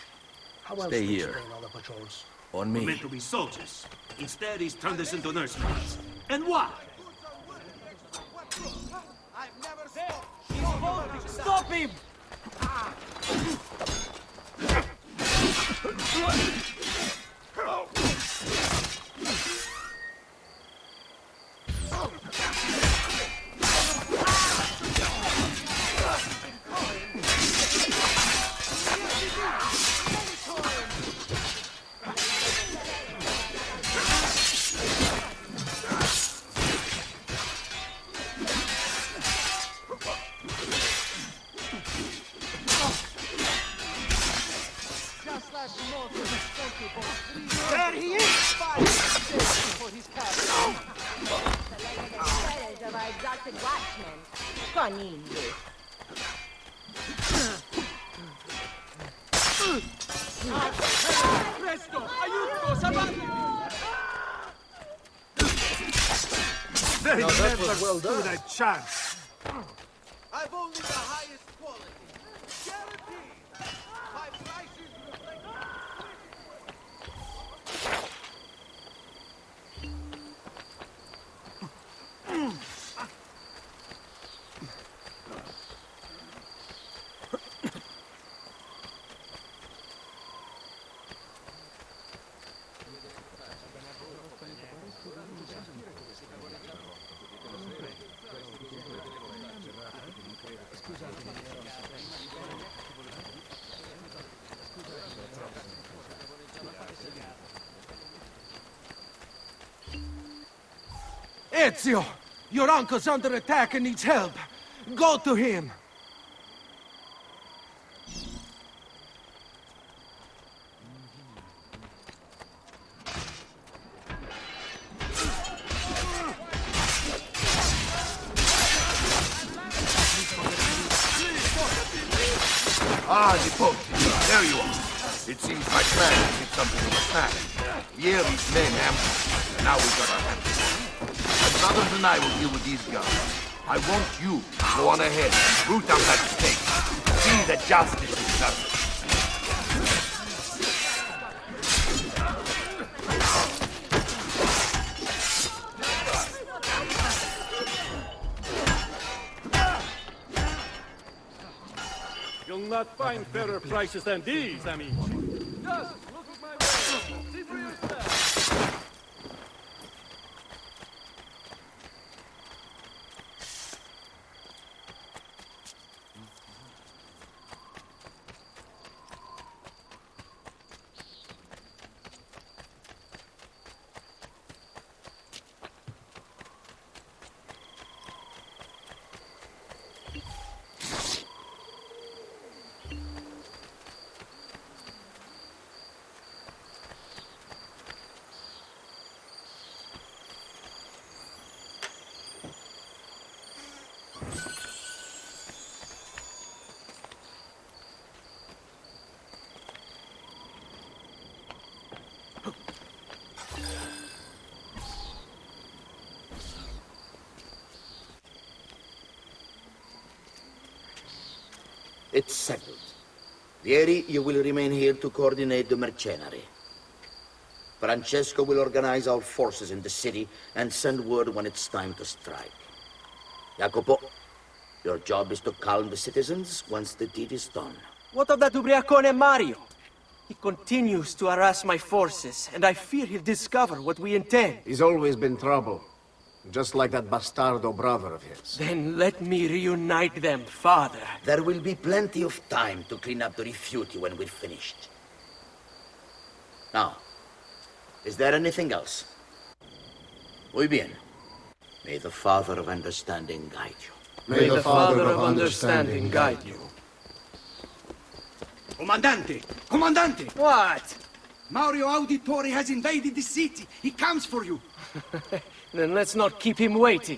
How else Stay to here. explain all the patrols? On We're me. meant to be soldiers. Instead, he's turned us into nursemaids. And why? Stop him! There he is! Of our exalted watchmen. Coniglio. Presto! Aiuto! Salvatemi! They Now that never was well stood done. a chance. I've only the highest quality. Guaranteed! My prices reflect... Ezio! Your uncle's under attack and needs help. Go to him! Ah, Nipote, there you are. It seems my plan did something of a snack. Vieri's men ambushed us, and now we got our hands full. My brothers and I will deal with these guys. I want you to go on ahead and root out that snake. See the justice you serve. You'll not find fairer prices than these, amici. Just look at my wares. See for yourself. It's settled. Vieri, you will remain here to coordinate the mercenary. Francesco will organize our forces in the city and send word when it's time to strike. Jacopo, your job is to calm the citizens once the deed is done. What of that ubriacone Mario? He continues to harass my forces, and I fear he'll discover what we intend. He's always been trouble. Just like that bastardo brother of his. Then let me reunite them, father. There will be plenty of time to clean up the rifiuti when we're finished. Now, is there anything else? Muy bien. May the Father of Understanding guide you. May the Father of Understanding guide you. Comandante! Comandante! What? Mario Auditore has invaded the city. He comes for you. Then let's not keep him waiting.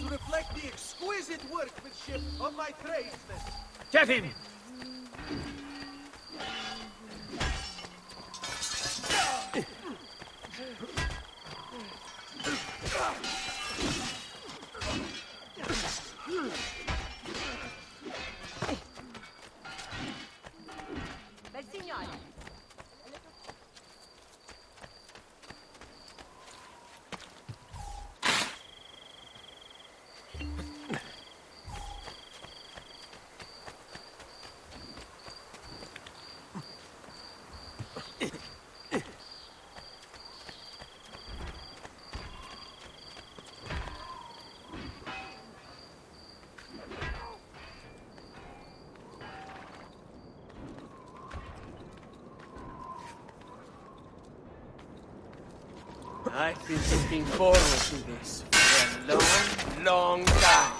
Reflect the exquisite workmanship of my tradesmen. Get him! I've been looking forward to this for a long, long time.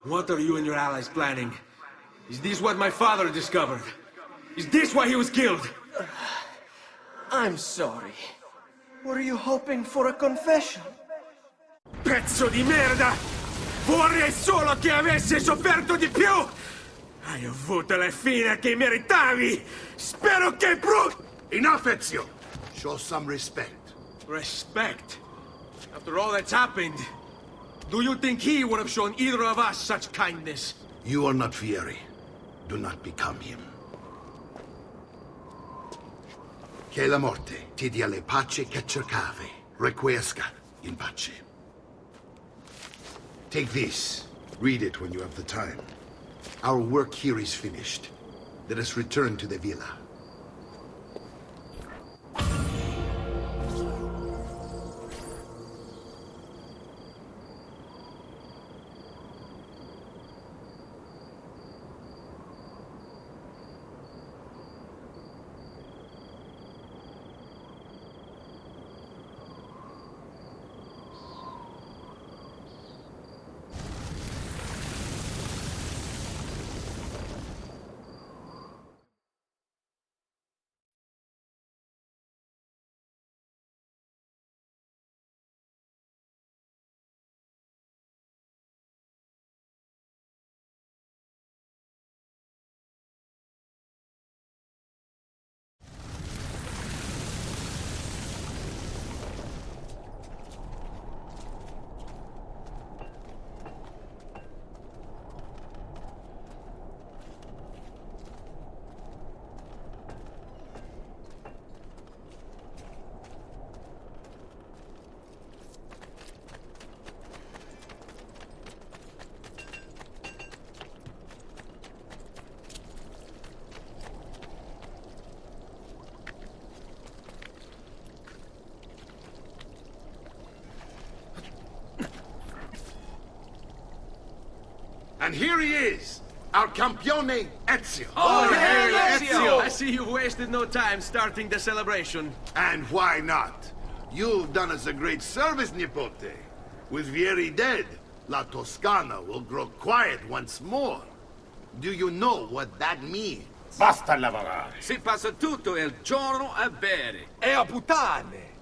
What are you and your allies planning? Is this what my father discovered? Is this why he was killed? I'm sorry. Were you hoping for a confession? Pezzo di merda! Vorrei solo che avessi sofferto di più! Hai avuto la fine che meritavi! Spero che Enough, Ezio! Show some respect. Respect? After all that's happened, do you think he would have shown either of us such kindness? You are not Fieri. Do not become him. Che la morte ti dia le pace che cercavi. Requiesca in pace. Take this. Read it when you have the time. Our work here is finished. Let us return to the villa. And here he is, our campione Ezio. Oh, hey, Ezio! I see you've wasted no time starting the celebration. And why not? You've done us a great service, Nipote. With Vieri dead, La Toscana will grow quiet once more. Do you know what that means? Basta lavorare. Si passa tutto il giorno a bere. E a puttane!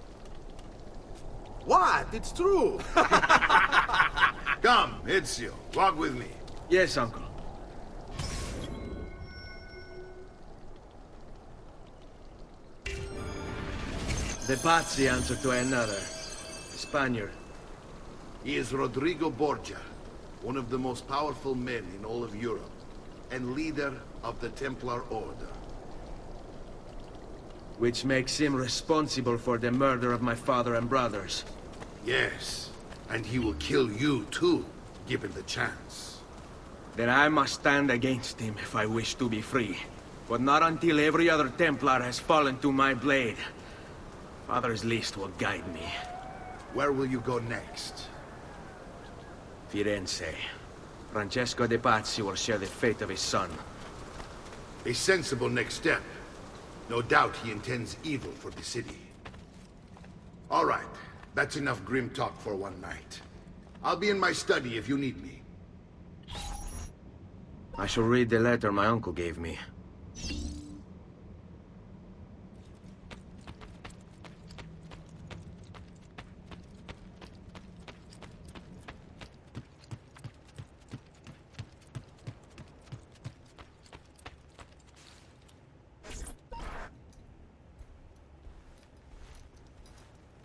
What? It's true! Come, Ezio, walk with me. Yes, uncle. The Pazzi answer to another. A Spaniard. He is Rodrigo Borgia, one of the most powerful men in all of Europe, and leader of the Templar Order. Which makes him responsible for the murder of my father and brothers. Yes, and he will kill you too, given the chance. Then I must stand against him if I wish to be free. But not until every other Templar has fallen to my blade. Father's list will guide me. Where will you go next? Firenze. Francesco de Pazzi will share the fate of his son. A sensible next step. No doubt he intends evil for the city. All right, that's enough grim talk for one night. I'll be in my study if you need me. I shall read the letter my uncle gave me.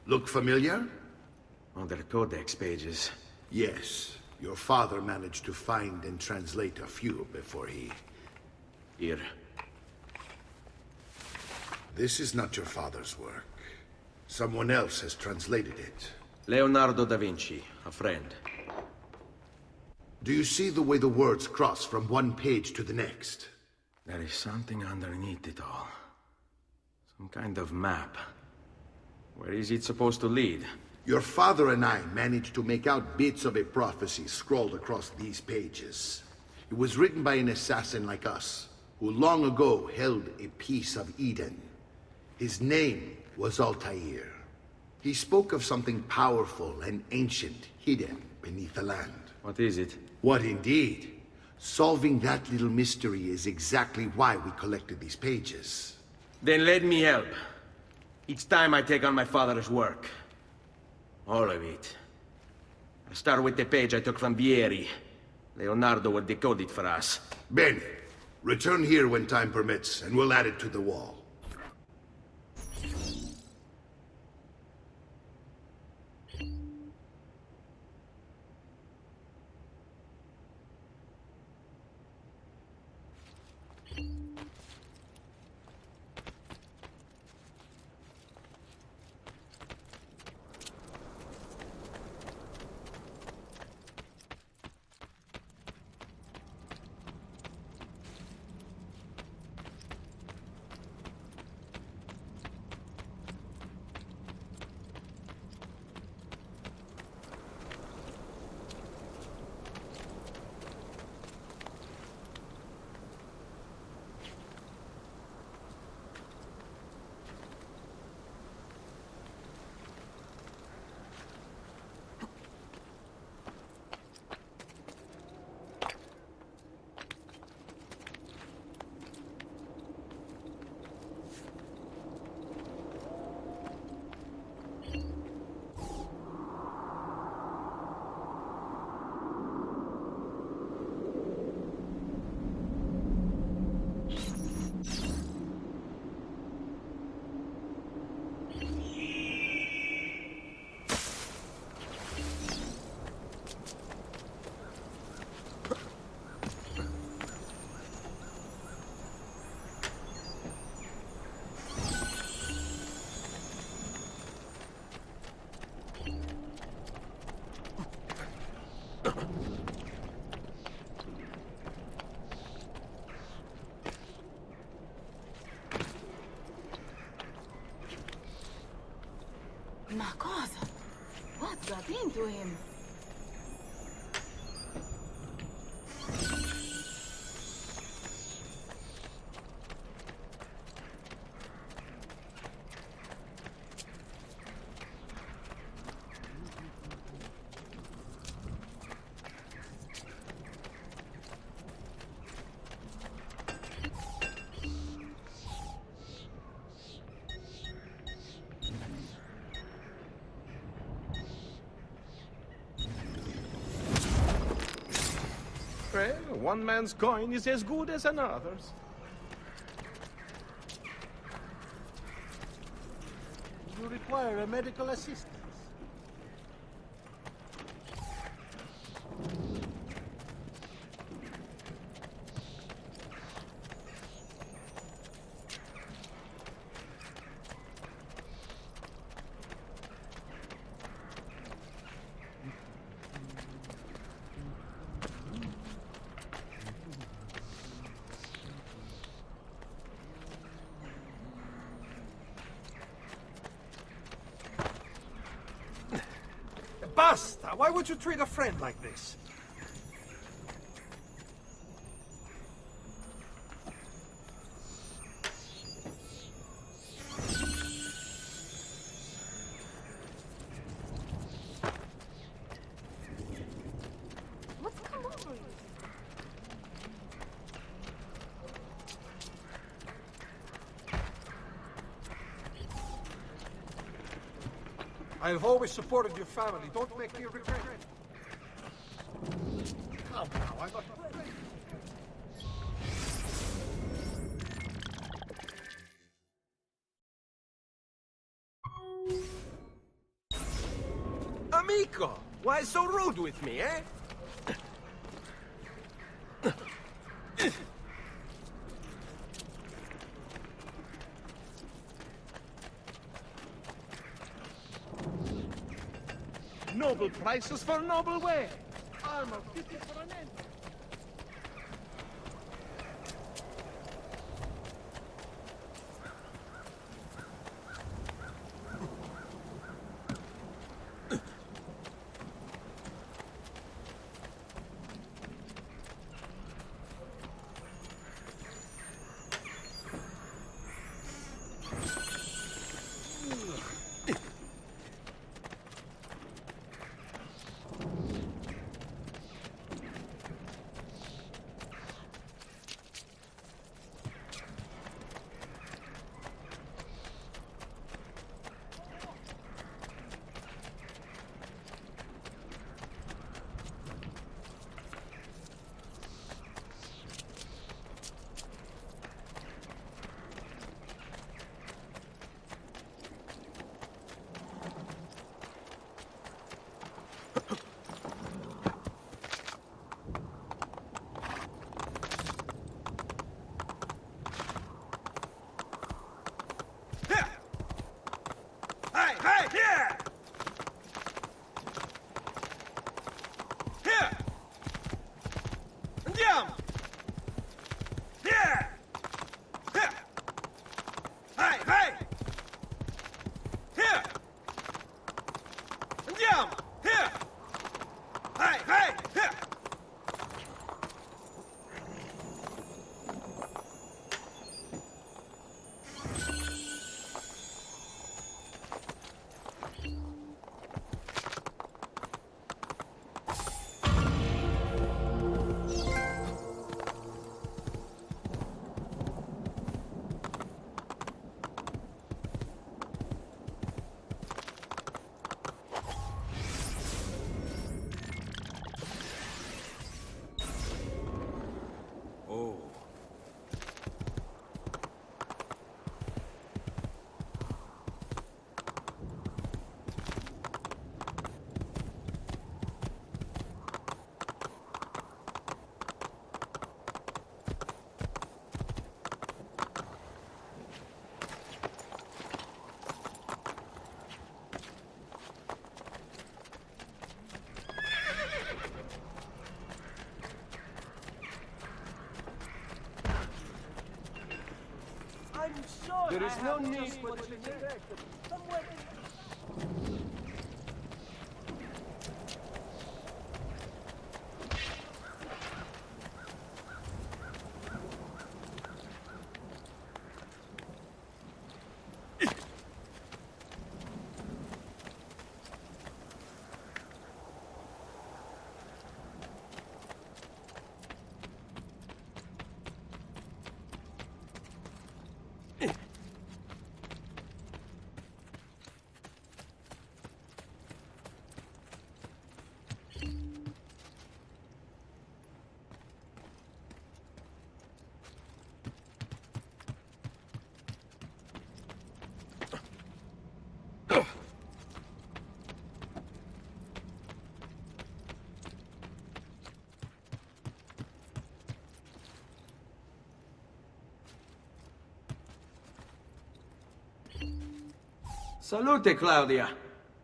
Look familiar? On their codex pages. Yes. Your father managed to find and translate a few before he... Here. This is not your father's work. Someone else has translated it. Leonardo da Vinci, a friend. Do you see the way the words cross from one page to the next? There is something underneath it all. Some kind of map. Where is it supposed to lead? Your father and I managed to make out bits of a prophecy scrawled across these pages. It was written by an assassin like us, who long ago held a piece of Eden. His name was Altair. He spoke of something powerful and ancient hidden beneath the land. What is it? What indeed? Solving that little mystery is exactly why we collected these pages. Then let me help. Each time I take on my father's work. All of it. I'll start with the page I took from Vieri. Leonardo will decode it for us. Bene. Return here when time permits, and we'll add it to the wall. Ma cosa? What got into him? Well, one man's coin is as good as another's. You require a medical assistance. Basta! Why would you treat a friend like this? What's come over you? I have always supported your family. Don't make me regret it. Come now, I'm not afraid. Amico, why so rude with me, eh? Noble prices for noble way. Armor fitted for an end. There is no need for the generic. Salute, Claudia.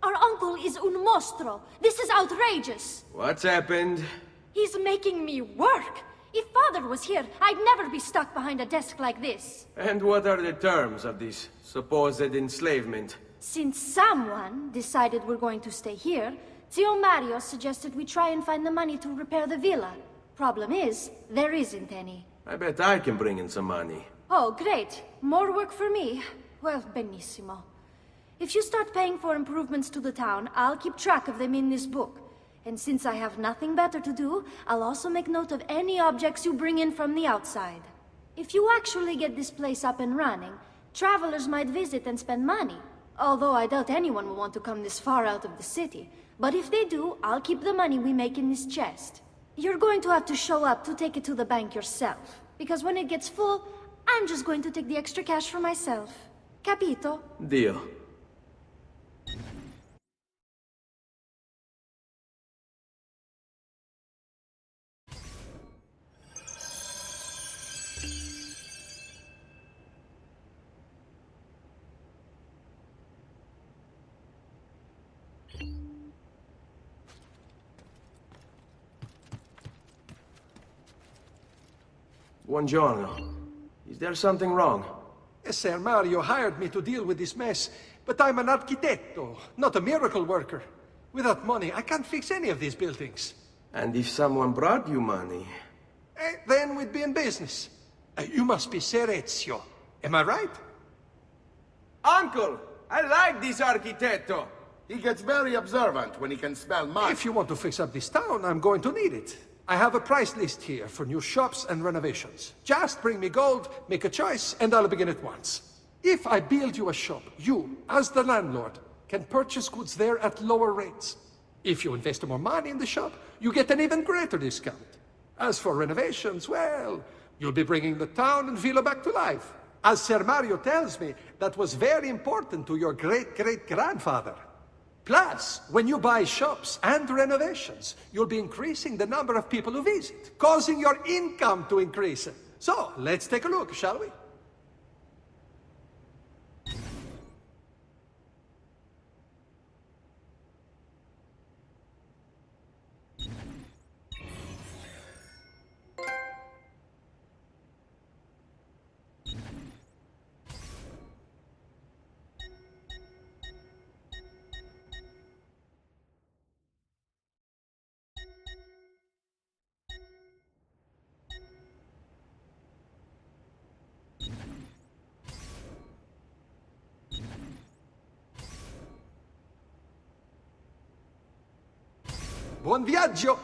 Our uncle is un mostro. This is outrageous. What's happened? He's making me work. If Father was here, I'd never be stuck behind a desk like this. And what are the terms of this supposed enslavement? Since someone decided we're going to stay here, Zio Mario suggested we try and find the money to repair the villa. Problem is, there isn't any. I bet I can bring in some money. Oh, great. More work for me. Well, benissimo. If you start paying for improvements to the town, I'll keep track of them in this book. And since I have nothing better to do, I'll also make note of any objects you bring in from the outside. If you actually get this place up and running, travelers might visit and spend money. Although I doubt anyone will want to come this far out of the city. But if they do, I'll keep the money we make in this chest. You're going to have to show up to take it to the bank yourself. Because when it gets full, I'm just going to take the extra cash for myself. Capito? Deal. Buongiorno. Is there something wrong? Ser Mario hired me to deal with this mess, but I'm an architetto, not a miracle worker. Without money, I can't fix any of these buildings. And if someone brought you money? Then we'd be in business. You must be Ser Ezio. Am I right? Uncle! I like this architetto! He gets very observant when he can smell mud. If you want to fix up this town, I'm going to need it. I have a price list here for new shops and renovations. Just bring me gold, make a choice, and I'll begin at once. If I build you a shop, you, as the landlord, can purchase goods there at lower rates. If you invest more money in the shop, you get an even greater discount. As for renovations, well, you'll be bringing the town and villa back to life. As Ser Mario tells me, that was very important to your great-great-grandfather. Plus, when you buy shops and renovations, you'll be increasing the number of people who visit, causing your income to increase. So, let's take a look, shall we? Buon viaggio!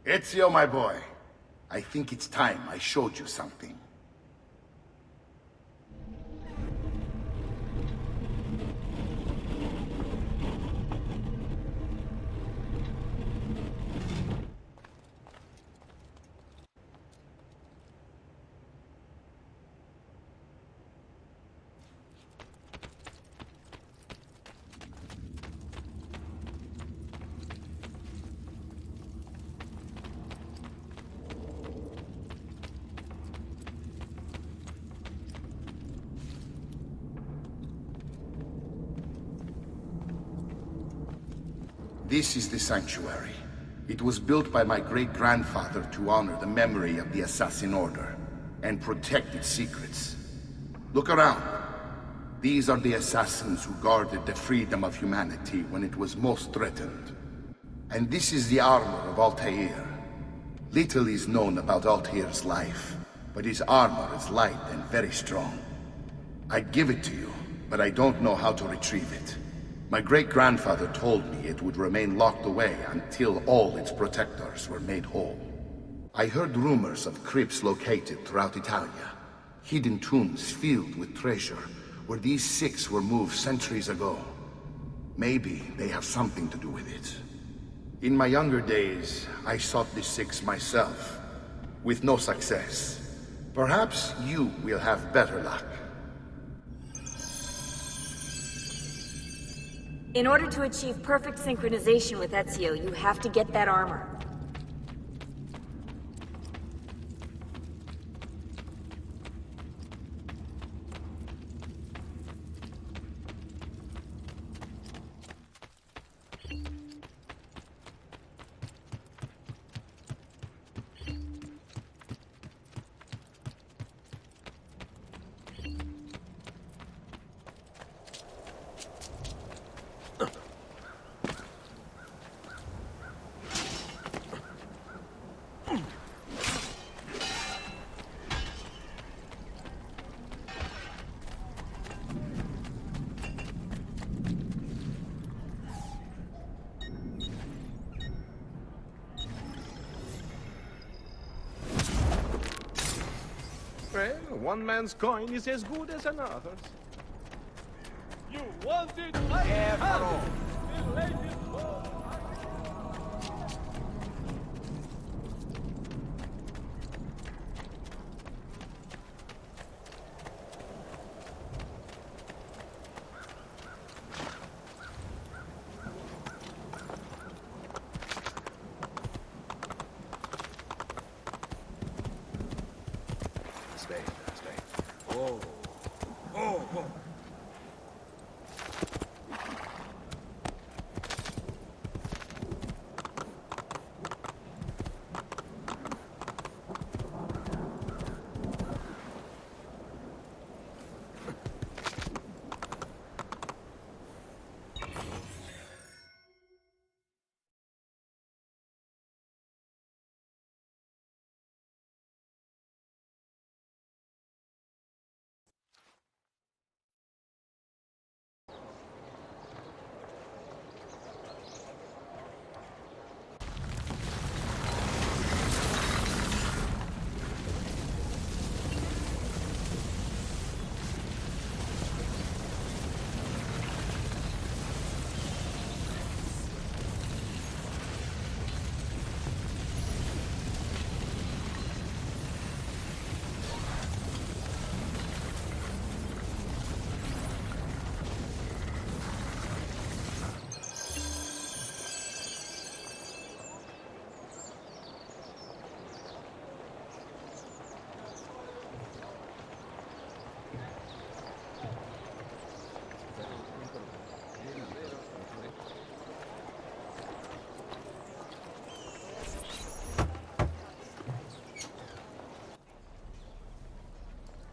Ezio, my boy, I think it's time I showed you something. This is the sanctuary. It was built by my great-grandfather to honor the memory of the Assassin Order and protect its secrets. Look around. These are the assassins who guarded the freedom of humanity when it was most threatened. And this is the armor of Altair. Little is known about Altair's life, but his armor is light and very strong. I'd give it to you, but I don't know how to retrieve it. My great-grandfather told me it would remain locked away until all its protectors were made whole. I heard rumors of crypts located throughout Italia, hidden tombs filled with treasure, where these six were moved centuries ago. Maybe they have something to do with it. In my younger days, I sought the six myself, with no success. Perhaps you will have better luck. In order to achieve perfect synchronization with Ezio, you have to get that armor. Well, one man's coin is as good as another's. You want it? I have it. Belated love. Stay. Oh.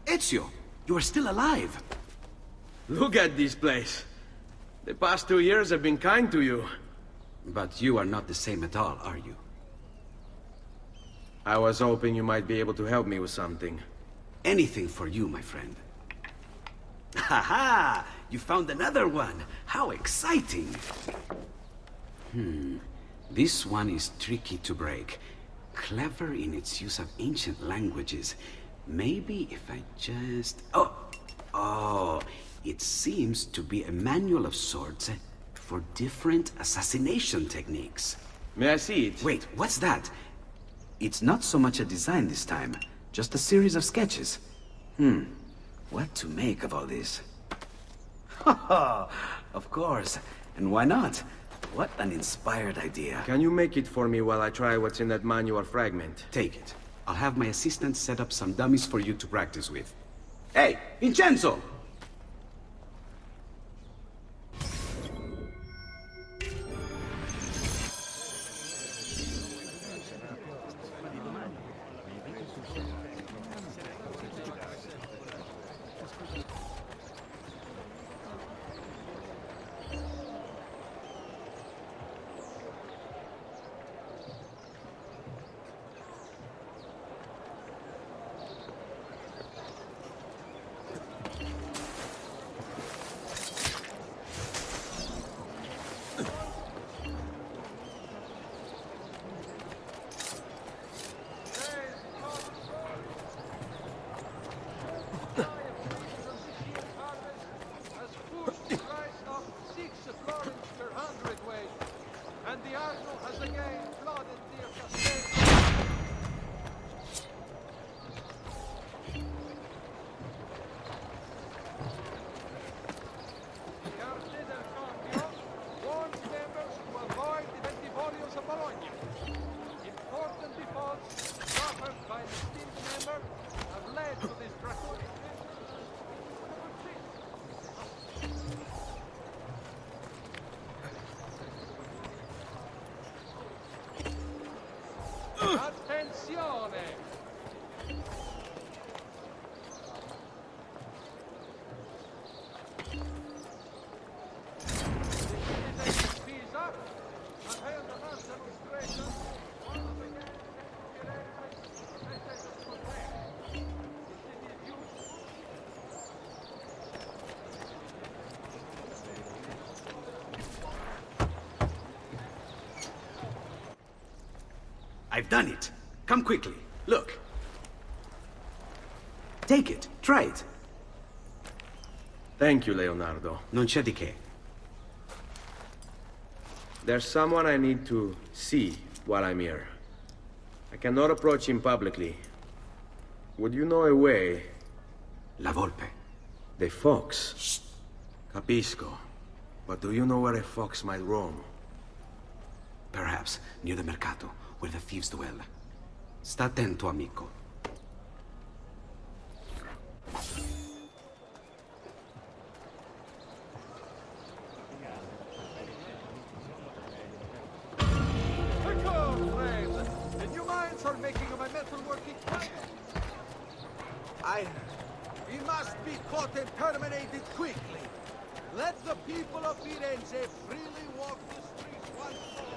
Ezio, you are still alive. Look at this place. The past 2 years have been kind to you. But you are not the same at all, are you? I was hoping you might be able to help me with something. Anything for you, my friend. Ha-ha! You found another one! How exciting! This one is tricky to break. Clever in its use of ancient languages. Maybe if I just... Oh, it seems to be a manual of sorts for different assassination techniques. May I see it? Wait, what's that? It's not so much a design this time, just a series of sketches. What to make of all this? Of course, and why not? What an inspired idea. Can you make it for me while I try what's in that manual fragment? Take it. I'll have my assistant set up some dummies for you to practice with. Hey, Vincenzo! I've done it. Come quickly. Look. Take it. Try it. Thank you, Leonardo. Non c'è di che. There's someone I need to see while I'm here. I cannot approach him publicly. Would you know a way? La Volpe. The fox. Shh. Capisco. But do you know where a fox might roam? Perhaps near the mercato, where the thieves dwell. Sta attento, amico. The new mines are making my metalworking plant. We must be caught and terminated quickly. Let the people of Firenze freely walk the streets once more.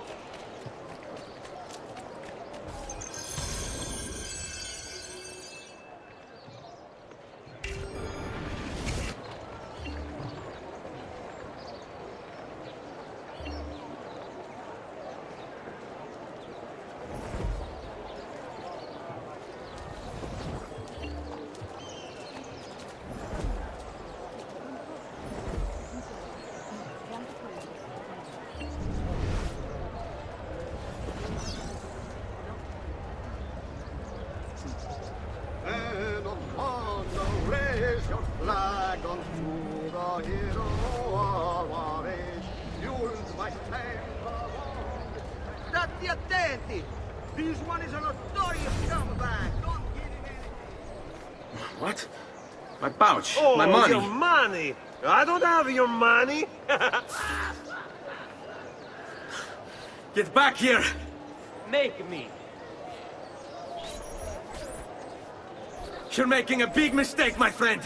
State attenti! This one is a notorious scumbag! Don't give him any... What? My pouch. Oh, my money. your money! I don't have your money! Get back here! Make me. You're making a big mistake, my friend!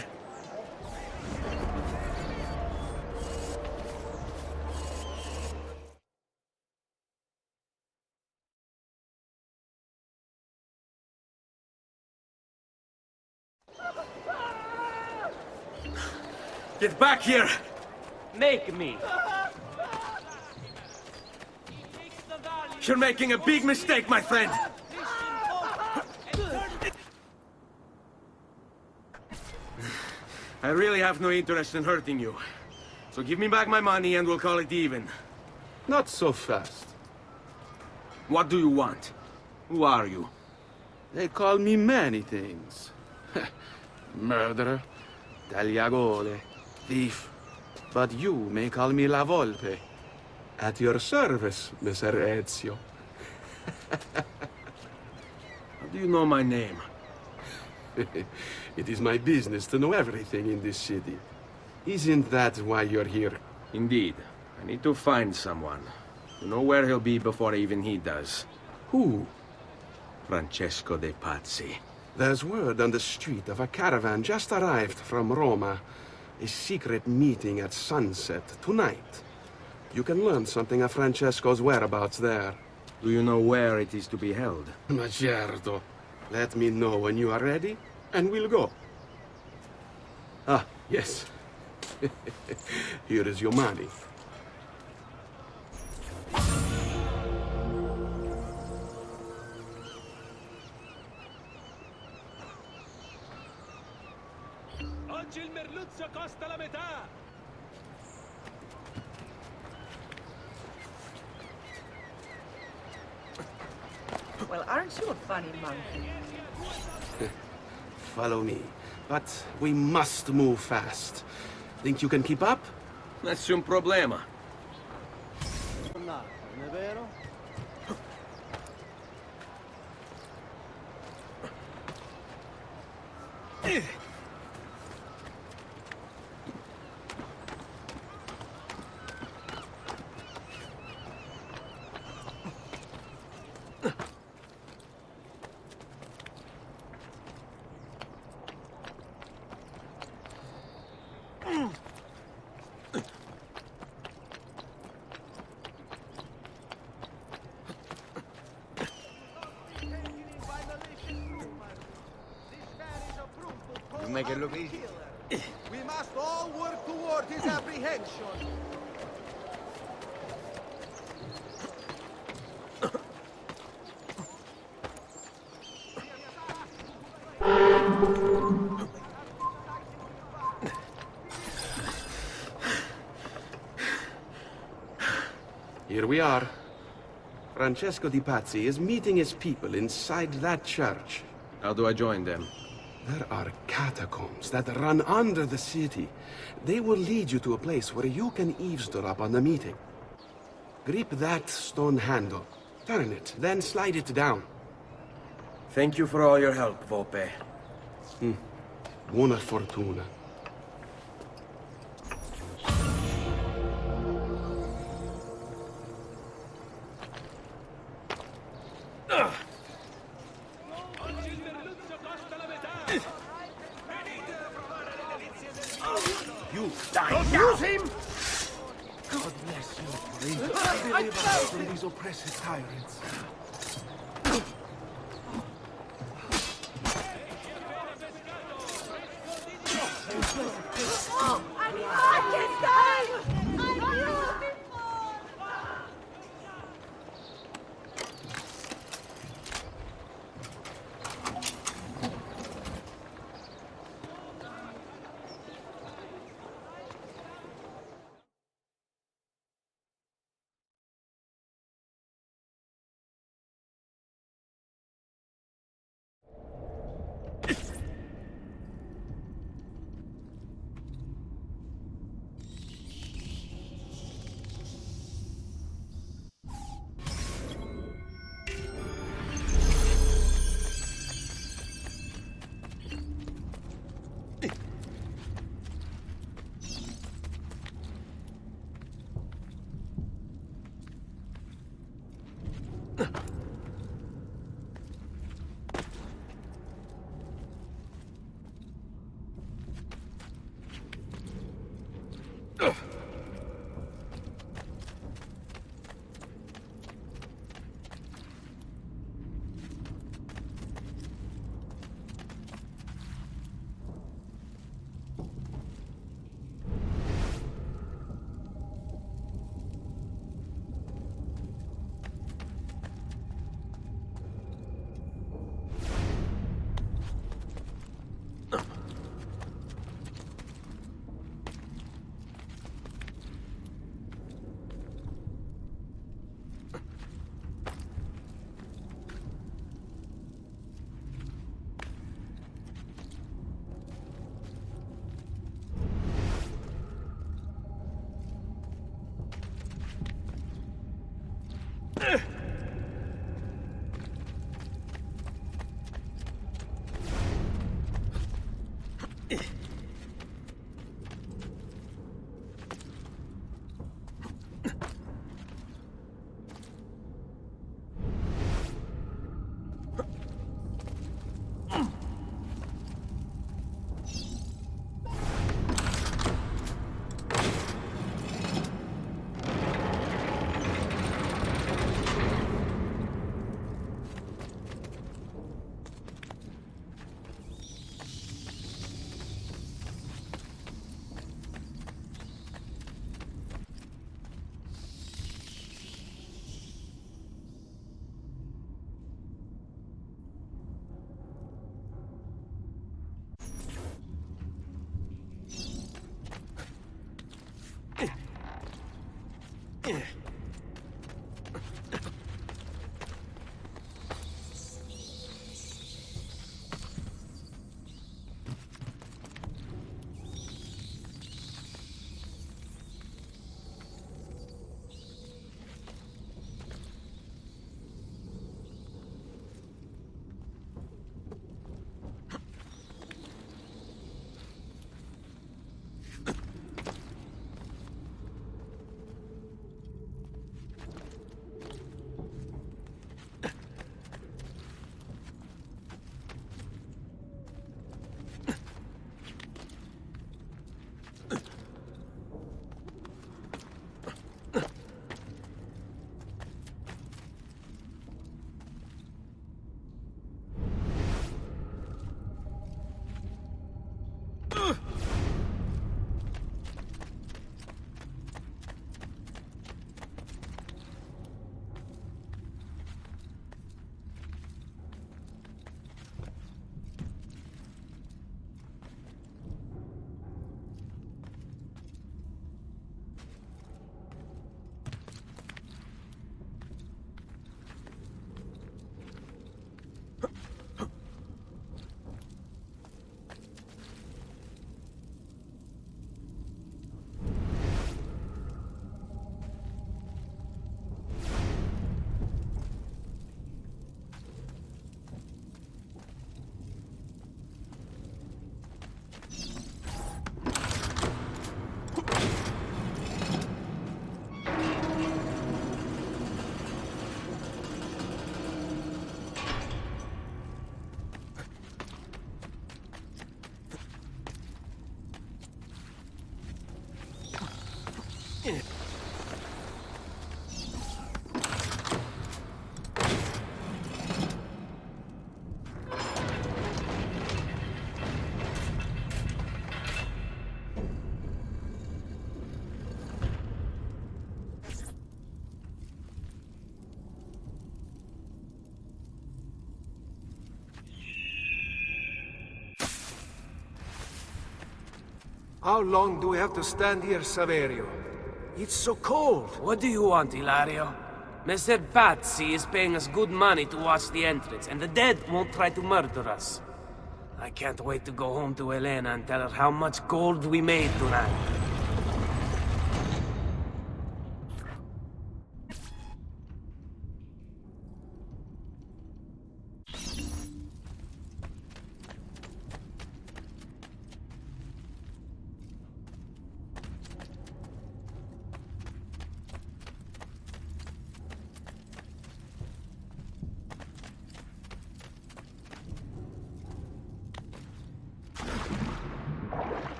Get back here! Make me. You're making a big mistake, my friend! I really have no interest in hurting you. So give me back my money and we'll call it even. Not so fast. What do you want? Who are you? They call me many things. Murderer, tagliagole, thief. But you may call me La Volpe. At your service, Messer Ezio. How do you know my name? It is my business to know everything in this city. Isn't that why you're here? Indeed. I need to find someone. To know where he'll be before even he does. Who? Francesco de Pazzi. There's word on the street of a caravan just arrived from Roma. A secret meeting at sunset tonight. You can learn something of Francesco's whereabouts there. Do you know where it is to be held? Ma certo. Let me know when you are ready, and we'll go. Ah, yes. Here is your money. Oggi il merluzzo costa la metà! Well, aren't you a funny monkey? Follow me. But we must move fast. Think you can keep up? Nessun problema. Non è vero? You make it look easy. We must all work toward his apprehension. Here we are. Francesco Di Pazzi is meeting his people inside that church. How do I join them? There are catacombs that run under the city. They will lead you to a place where you can eavesdrop on the meeting. Grip that stone handle. Turn it, then slide it down. Thank you for all your help, Volpe. Buona fortuna. You die Don't now! use him! God bless you, Free. Deliver us from these oppressive tyrants. I can't die! How long do we have to stand here, Saverio? It's so cold. What do you want, Hilario? Messer Pazzi is paying us good money to watch the entrance, and the dead won't try to murder us. I can't wait to go home to Elena and tell her how much gold we made tonight.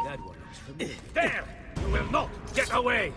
That one looks familiar. There! You will not get away!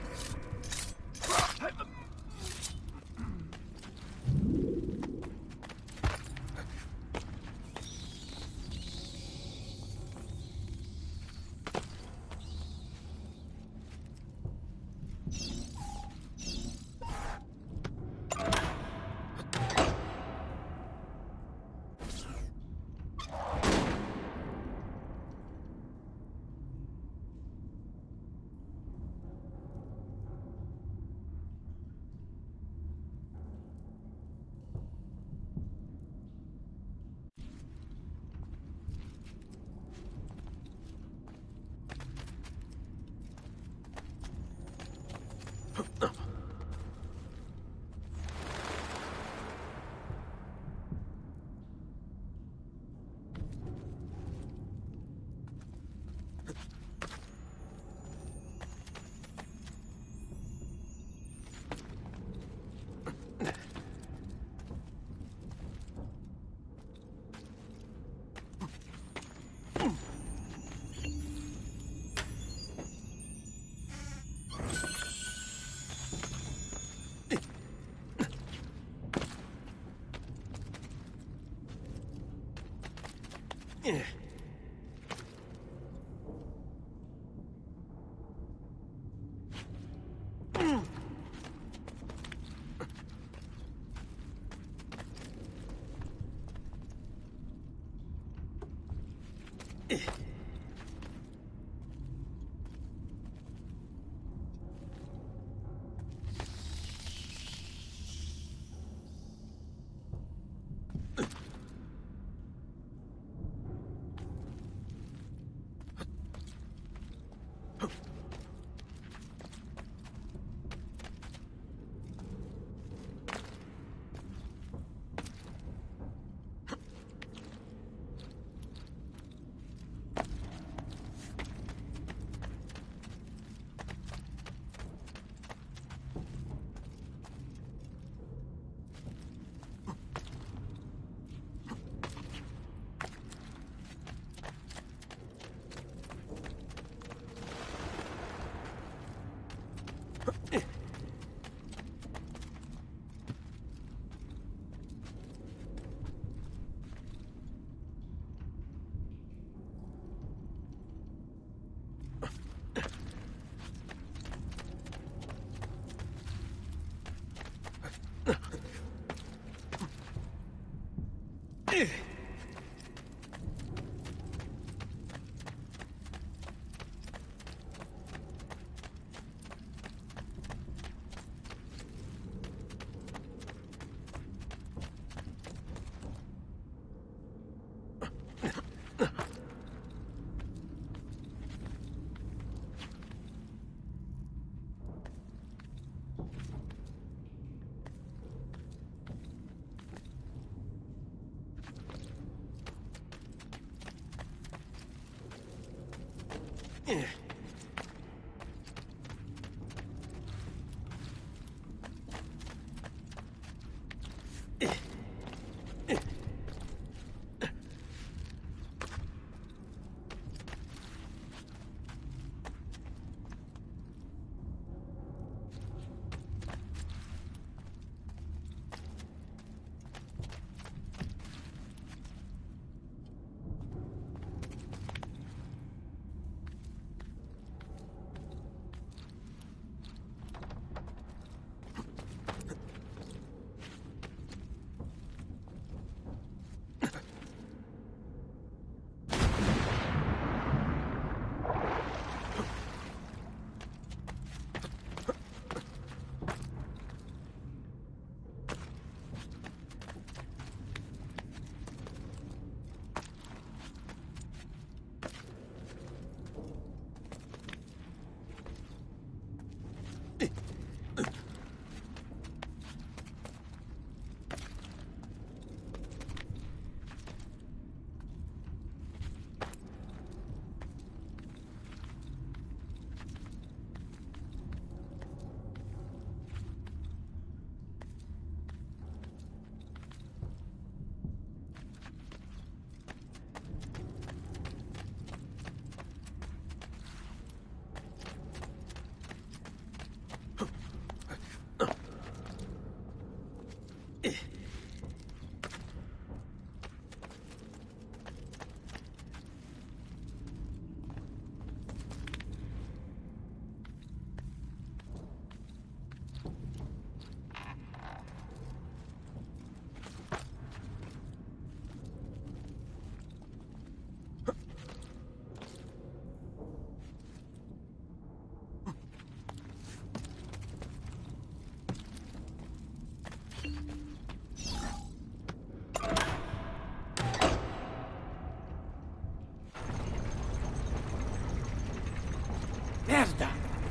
Merda!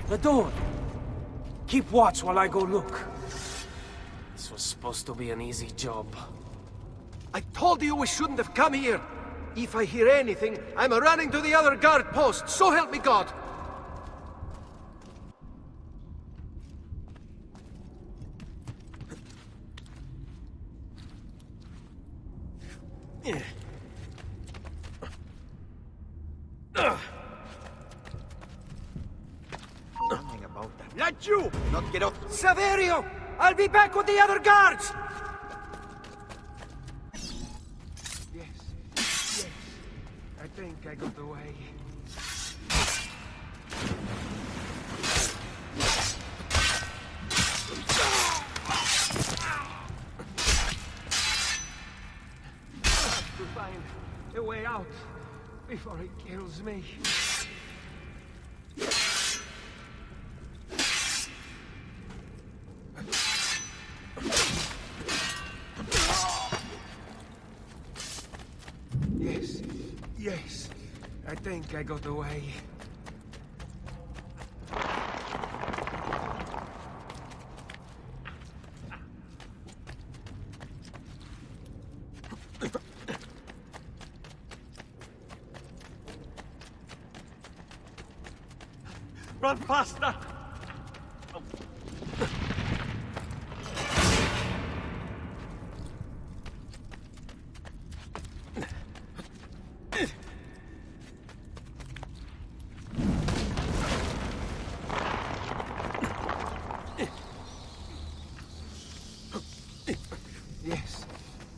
The door! Keep watch while I go look. This was supposed to be an easy job. I told you we shouldn't have come here. If I hear anything, I'm running to the other guard post. So help me God. Something about that. Not you! Not get up. Saverio! I'll be back with the other guards! Yes. I think I got away. I have to find a way out before he kills me. Yes. I think I got away. Run faster!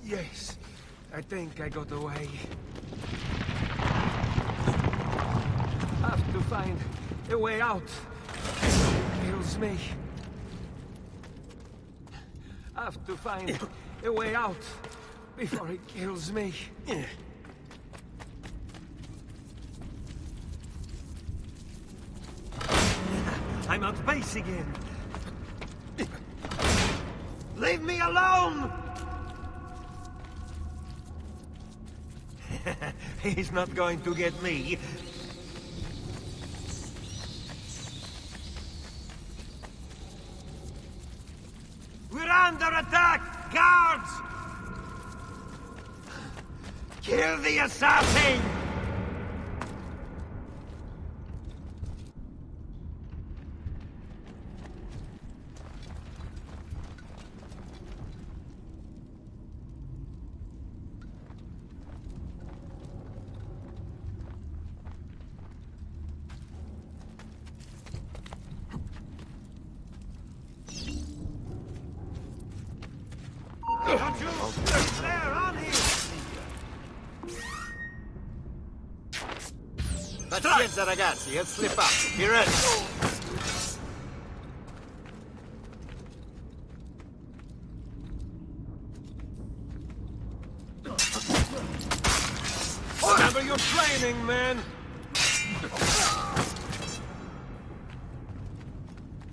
Yes. I think I got away. Have to find a way out. Kills me. Have to find a way out before it kills me. I'm out base again. Leave me alone! He's not going to get me. We're under attack! Guards! Kill the assassin! Pazienza ragazzi, let's slip up. Be ready. Remember your training, man.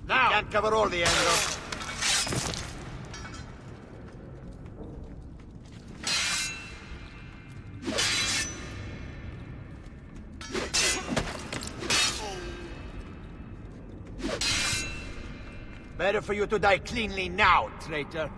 Now. Can't cover all the angles. Better for you to die cleanly now, traitor.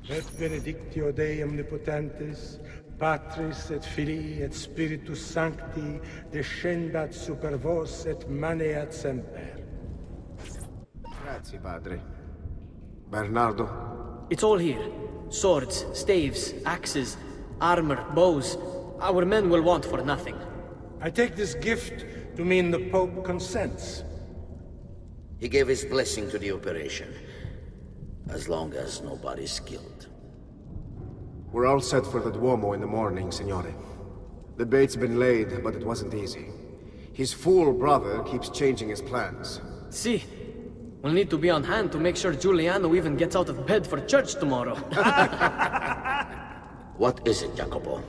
Et benedictio Dei omnipotentis, Patris et Filii et Spiritus Sancti, descendat super vos et maneat semper. Grazie, Padre. Bernardo? It's all here. Swords, staves, axes, armor, bows. Our men will want for nothing. I take this gift to mean the Pope consents. He gave his blessing to the operation, as long as nobody's killed. We're all set for the Duomo in the morning, Signore. The bait's been laid, but it wasn't easy. His fool brother keeps changing his plans. See, we'll need to be on hand to make sure Giuliano even gets out of bed for church tomorrow. What is it, Jacopo?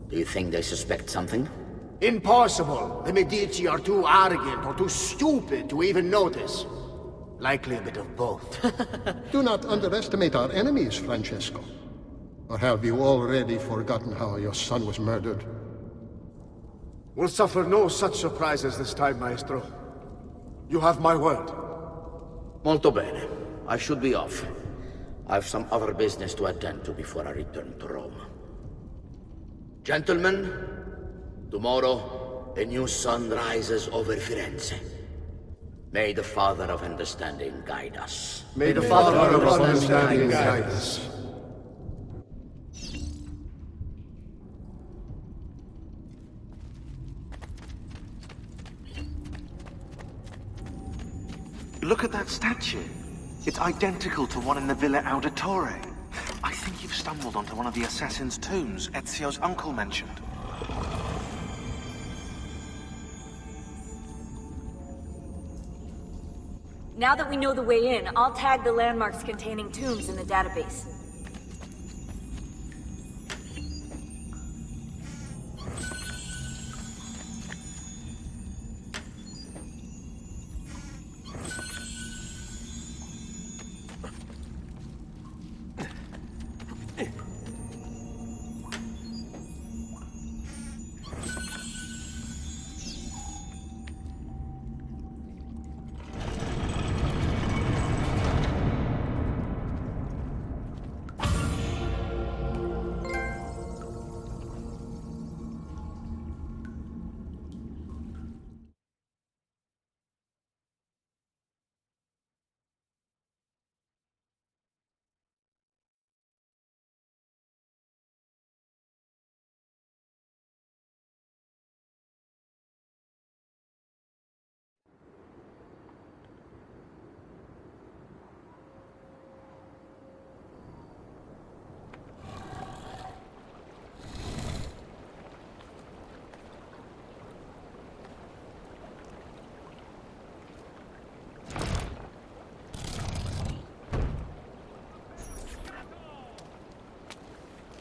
Do you think they suspect something? Impossible! The Medici are too arrogant or too stupid to even notice. Likely a bit of both. Do not underestimate our enemies, Francesco. Or have you already forgotten how your son was murdered? We'll suffer no such surprises this time, Maestro. You have my word. Molto bene. I should be off. I've some other business to attend to before I return to Rome. Gentlemen, tomorrow a new sun rises over Firenze. May the Father of Understanding guide us. May the Father of Understanding guide us. Look at that statue. It's identical to one in the Villa Auditore. I think you've stumbled onto one of the assassin's tombs Ezio's uncle mentioned. Now that we know the way in, I'll tag the landmarks containing tombs in the database.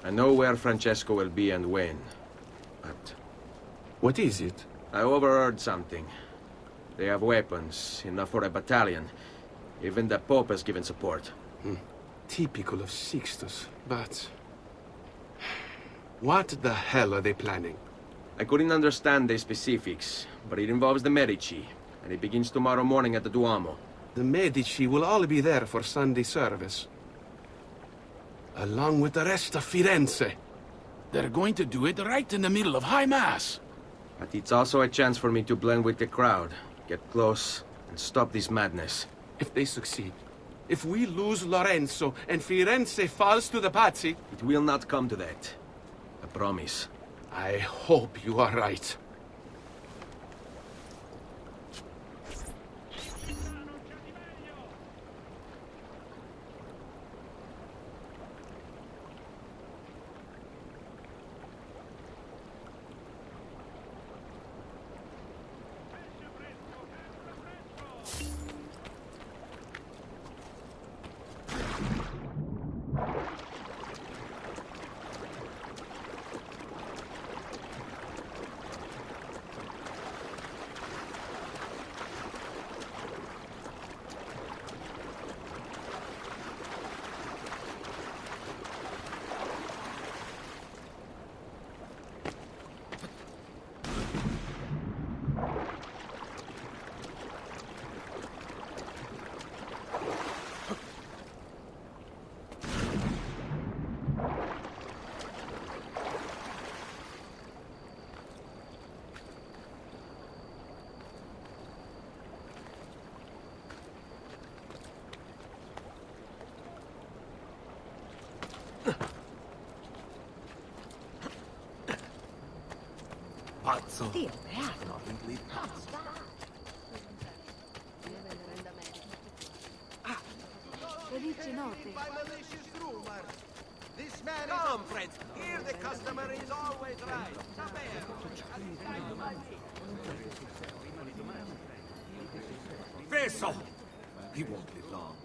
I know where Francesco will be and when, but... What is it? I overheard something. They have weapons, enough for a battalion. Even the Pope has given support. Typical of Sixtus, but... What the hell are they planning? I couldn't understand the specifics, but it involves the Medici, and it begins tomorrow morning at the Duomo. The Medici will all be there for Sunday service. Along with the rest of Firenze. They're going to do it right in the middle of High Mass. But it's also a chance for me to blend with the crowd, get close, and stop this madness. If they succeed, if we lose Lorenzo and Firenze falls to the Pazzi... It will not come to that. I promise. I hope you are right. Pazzo. This man Come, friends. Here the customer is always right. Fesso! He won't be long.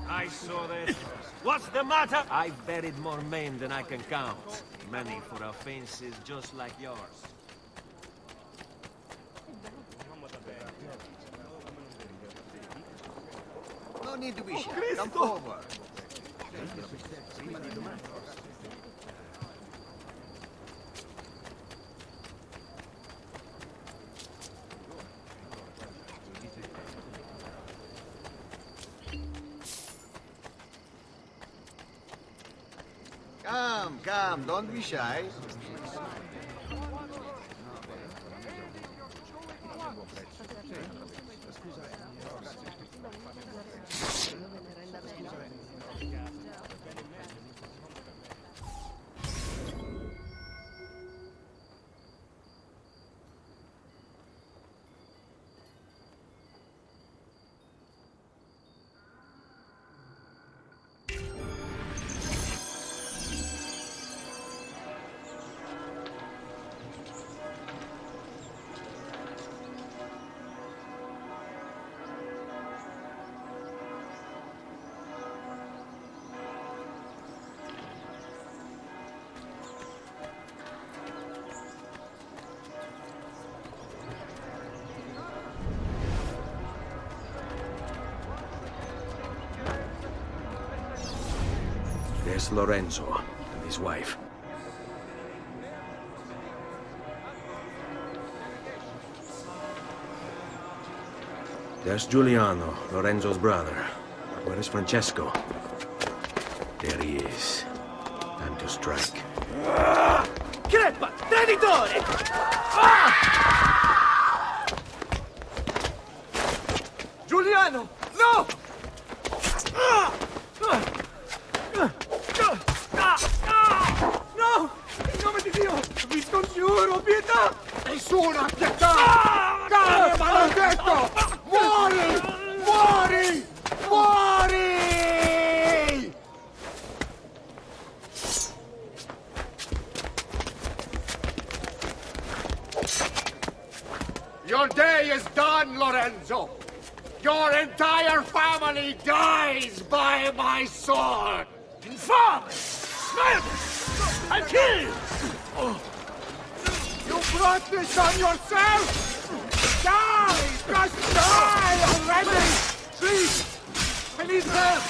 I saw that. What's the matter? I've buried more men than I can count. Many for offenses just like yours. No need to be shy. Come forward. Come, don't be shy. There's Lorenzo and his wife. There's Giuliano, Lorenzo's brother. But where is Francesco? There he is. Time to strike. Crepa! Traditore! Giuliano! No! No! In nome di Dio! Vi scongiuro, pietà! Nessuna pietà! Cane maledetto! Muori! Muori! Muori! Your day is done, Lorenzo! entire family dies by my sword! Infame! Murder! And kill! You brought this on yourself! Die! Just die already! Please! I need help!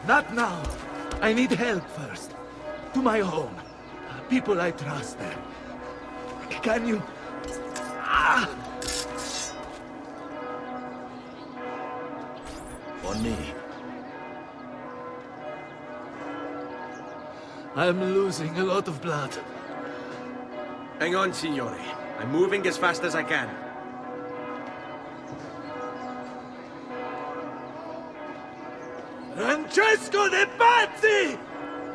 Not now. I need help first. To my home. People I trust there. Can you... On me. I'm losing a lot of blood. Hang on, signore. I'm moving as fast as I can. Francesco de Pazzi!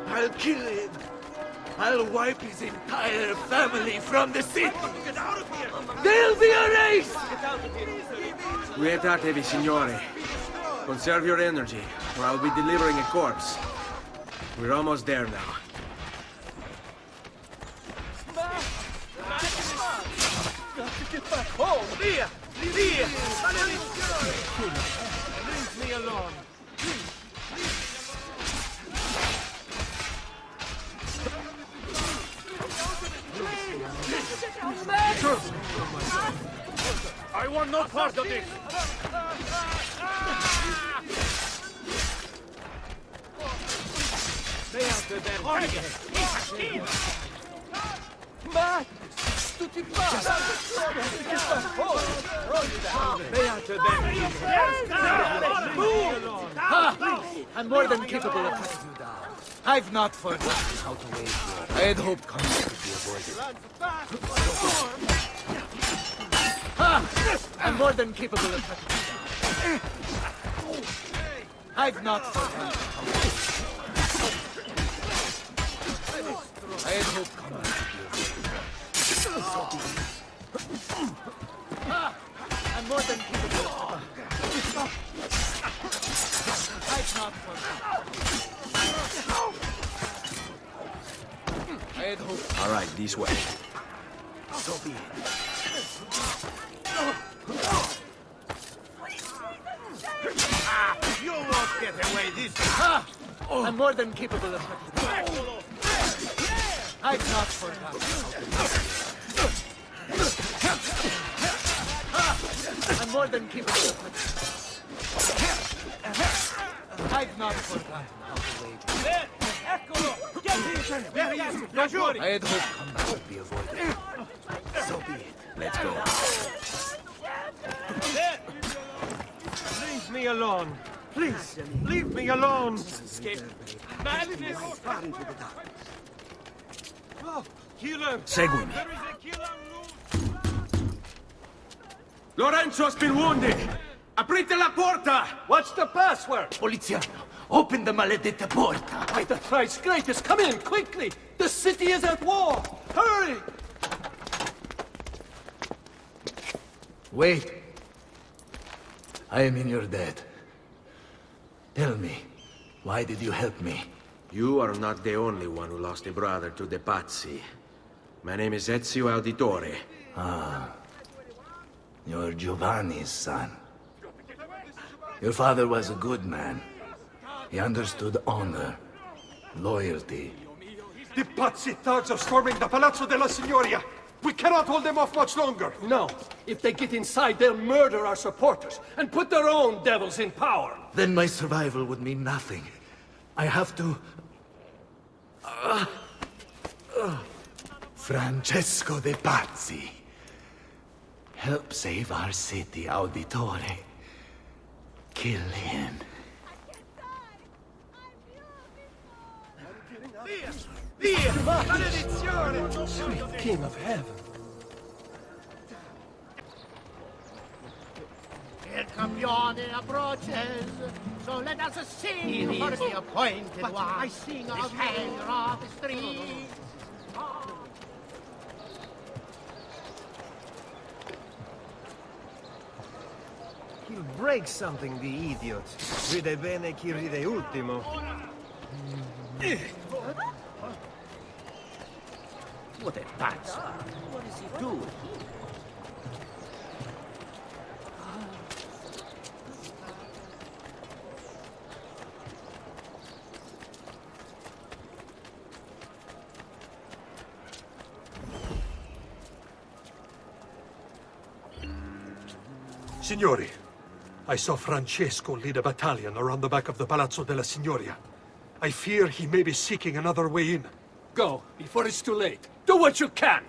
I'll kill him. I'll wipe his entire family from the city. Get out of here! They'll be erased! Quietate, signore. Conserve your energy, or I'll be delivering a corpse. We're almost there now. Got to get back home! Via! Via! Leave me alone! I want no part of this! Stay out of there! Matt! Tutti pazzi! Stay out of there! Move! I'm more than capable of cutting you down. I've not forgotten how to wage war. I had hoped conflict could be avoided. I'm more than capable of cutting you down. I've not forgotten how to wage war. I had hoped conflict could be avoided. I'm more than capable of I've not forgotten. I had hoped. All right, this way. So be it. You won't get away this time! I'm more than capable of I've not forgotten. I'm more than capable of I've not forgotten how to wage. I had hoped combat would be avoided. So be it. Let's go. Leave me alone. Please, leave me alone. Madness! Oh, killer! Seguimi. There is a killer loose! Lorenzo's been wounded! Aprite la porta! What's the password? Poliziano, open the maledetta porta. By the thrice greatest, come in, quickly! The city is at war! Hurry! Wait. I am in your debt. Tell me, why did you help me? You are not the only one who lost a brother to the Pazzi. My name is Ezio Auditore. Ah. You're Giovanni's son. Your father was a good man. He understood honor, loyalty. The Pazzi thugs are storming the Palazzo della Signoria! We cannot hold them off much longer! No. If they get inside, they'll murder our supporters and put their own devils in power. Then my survival would mean nothing. I have to... Francesco de Pazzi. Help save our city, Auditore. Kill him. Sweet King of Heaven. Il campione approaches. So let us sing He for is the appointed but one. I sing The of shader of the street. He'll break something, the idiot. Ride bene chi ride ultimo. What a pazzo. What is he doing? Signori, I saw Francesco lead a battalion around the back of the Palazzo della Signoria. I fear he may be seeking another way in. Go, before it's too late. Do what you can!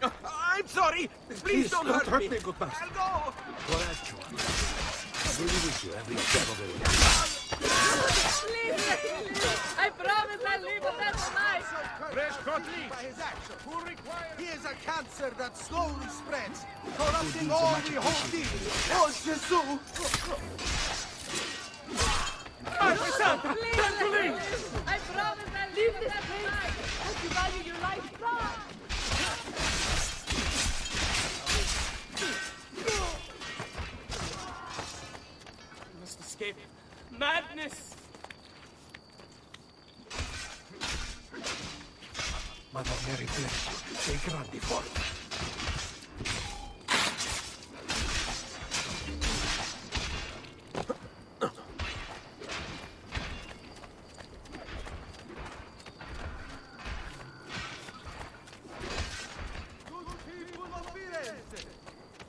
I'm sorry! Please don't hurt me! good man. I'll go! Coraggio. I believe with you every step of the way. Please, I promise I'll leave it there tonight. By his action. He is a cancer that slowly spreads, corrupting all we hold dear. Oh, Jesus! Please, I promise I'll leave this tonight. Hope you value your life, We must escape. Madness! Mother Mary bless you. Sei grandi forte.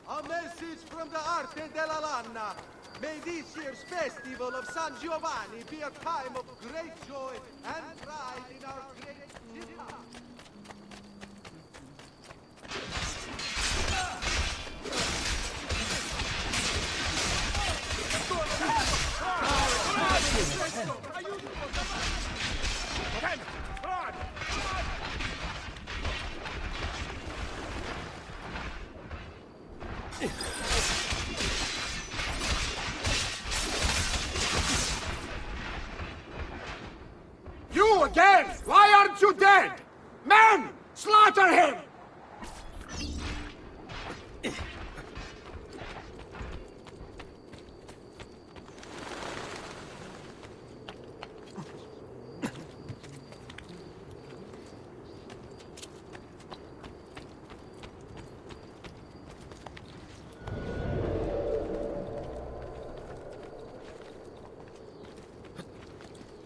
A message from the Arte della Lana. May this year's festival of San Giovanni be a time of great joy and pride in our great city. You again! Why aren't you dead? Men! Slaughter him!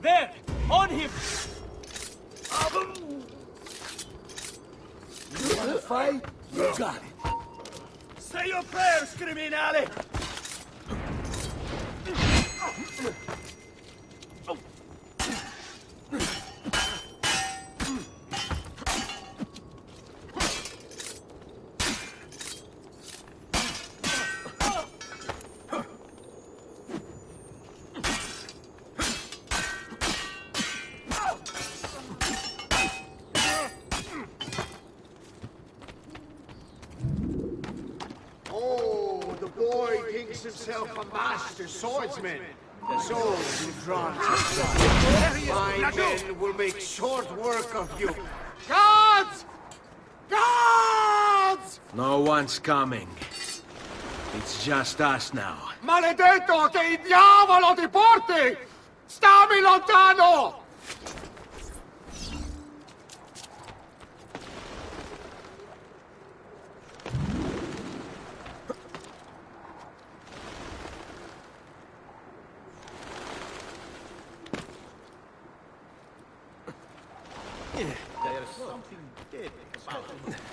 There! On him! You wanna fight? You got it. Say your prayers, criminale! Oh, the boy thinks himself a master swordsman. So you've drawn to my men will make short work of you. Guards! Guards! No one's coming. It's just us now. Maledetto che il diavolo ti porti! Stammi lontano! There's something dead about it.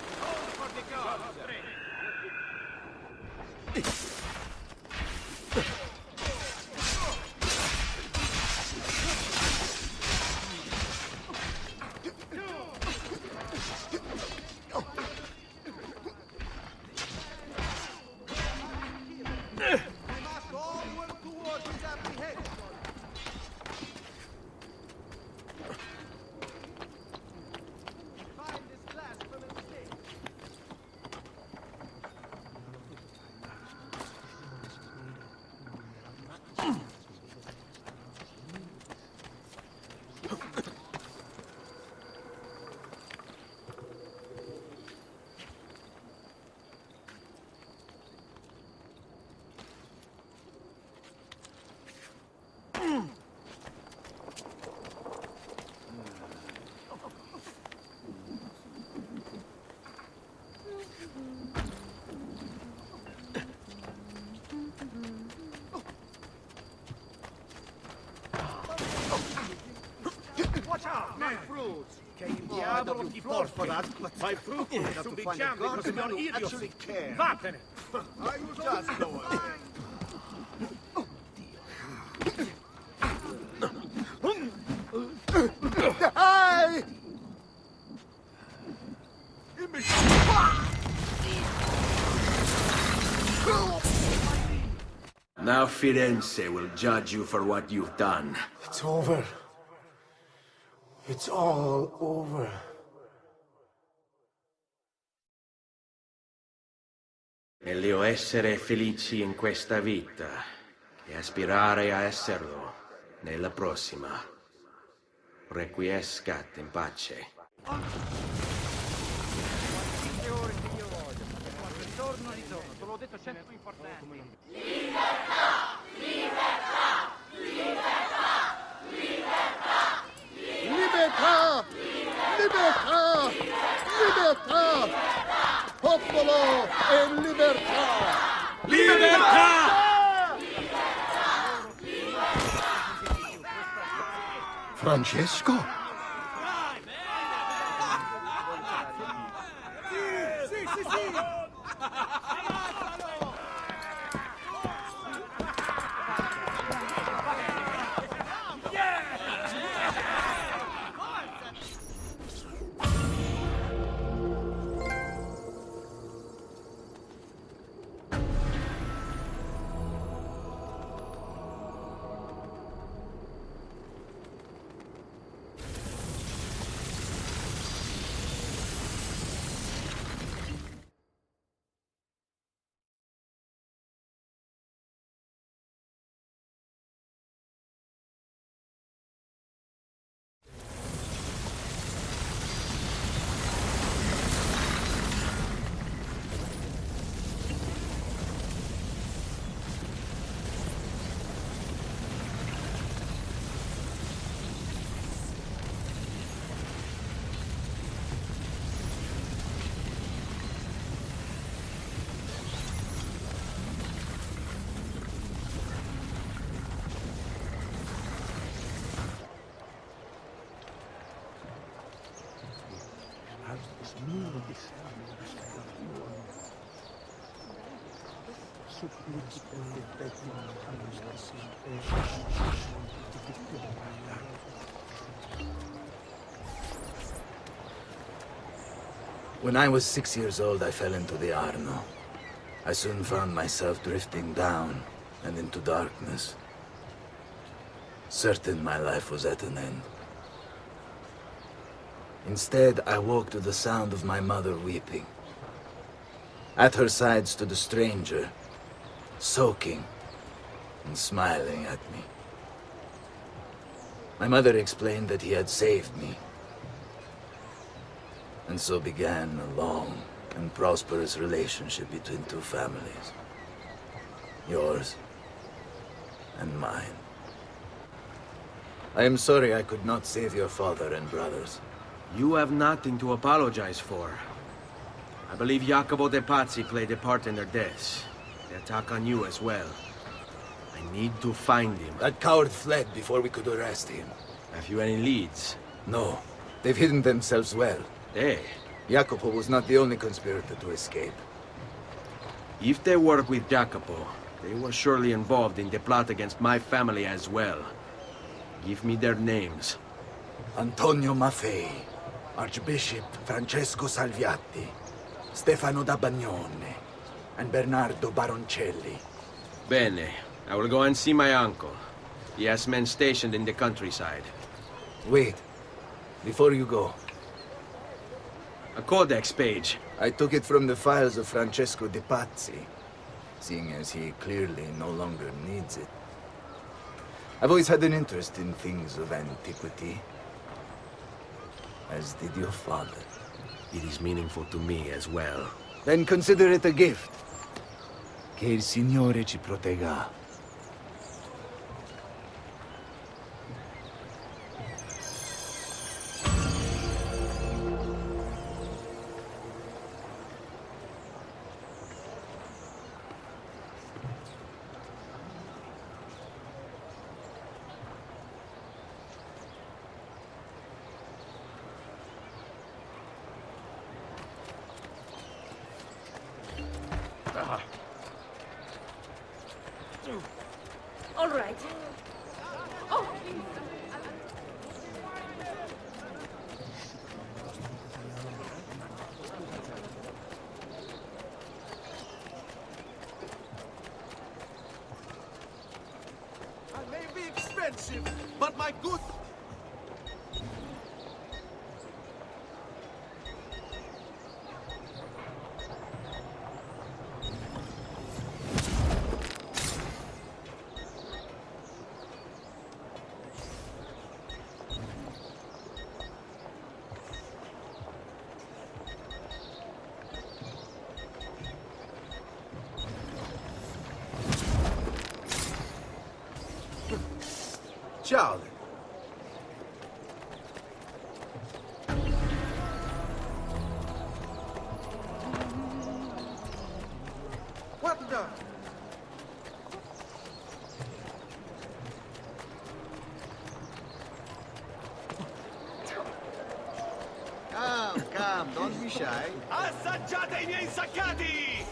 Watch out, my fruits! Che il diavolo ti porti? My fruit to be jammed because of your idiocy. Vattene! I will just go away. Hey! Now Firenze will judge you for what you've done. It's over. It's all over. Meglio essere felici in questa vita che aspirare a esserlo nella prossima. Requiescat in pace. Ritorno, te l'ho detto sempre più importante. Libertà! Libertà! Libertà! Libertà! Libertà! Libertà! Libertà! Popolo e libertà! Libertà! Francesco? When I was 6 years old, I fell into the Arno. I soon found myself drifting down and into darkness. Certain my life was at an end. Instead, I woke to the sound of my mother weeping. At her side stood a stranger, soaking and smiling at me. My mother explained that he had saved me. And so began a long and prosperous relationship between two families. Yours and mine. I am sorry I could not save your father and brothers. You have nothing to apologize for. I believe Jacopo de Pazzi played a part in their deaths. The attack on you as well. I need to find him. That coward fled before we could arrest him. Have you any leads? No. They've hidden themselves well. Hey. Jacopo was not the only conspirator to escape. If they work with Jacopo, they were surely involved in the plot against my family as well. Give me their names. Antonio Maffei, Archbishop Francesco Salviati, Stefano da Bagnone, and Bernardo Baroncelli. Bene. I will go and see my uncle. He has men stationed in the countryside. Wait. Before you go. A codex page. I took it from the files of Francesco de Pazzi, seeing as he clearly no longer needs it. I've always had an interest in things of antiquity, as did your father. It is meaningful to me as well. Then consider it a gift. Che il Signore ci protegga. All right. Oh! I may be expensive, but my good... Ciao. What the... Come, don't be shy. Assaggiate I miei insaccati!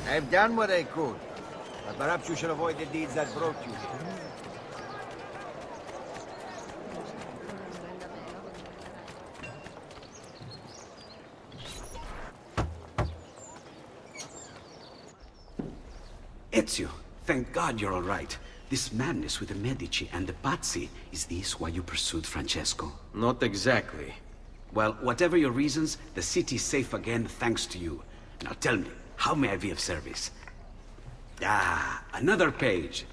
I've done what I could. But perhaps you should avoid the deeds that brought you here. Ezio, thank God you're all right. This madness with the Medici and the Pazzi, is this why you pursued Francesco? Not exactly. Well, whatever your reasons, the city's safe again thanks to you. Now tell me, how may I be of service? Ah, another page.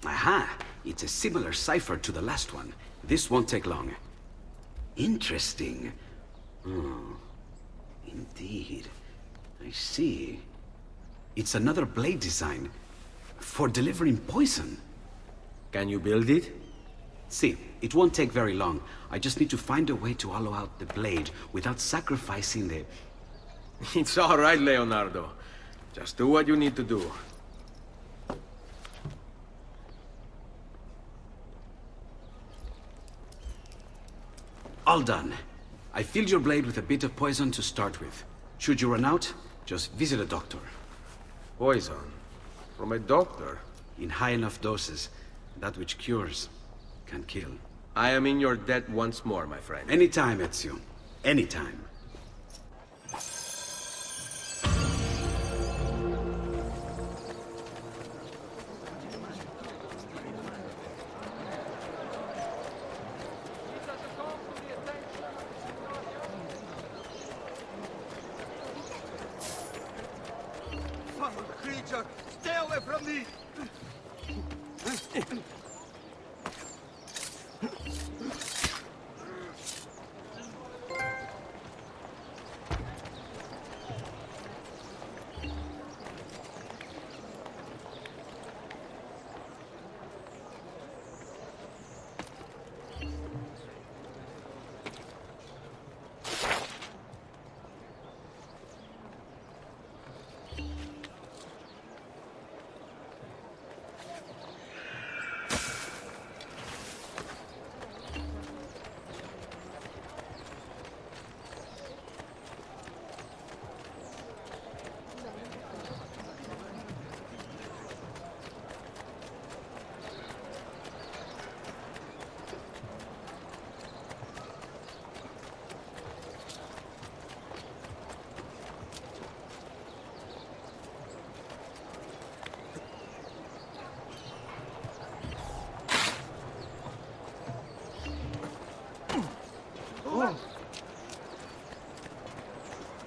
Aha, it's a similar cipher to the last one. This won't take long. Interesting. Oh, indeed. I see. It's another blade design for delivering poison. Can you build it? See, it won't take very long. I just need to find a way to hollow out the blade without sacrificing the... It's all right, Leonardo. Just do what you need to do. All done. I filled your blade with a bit of poison to start with. Should you run out, just visit a doctor. Poison? From a doctor? In high enough doses, that which cures can kill. I am in your debt once more, my friend. Anytime, Ezio. Anytime. Foul creature! Stay away from me!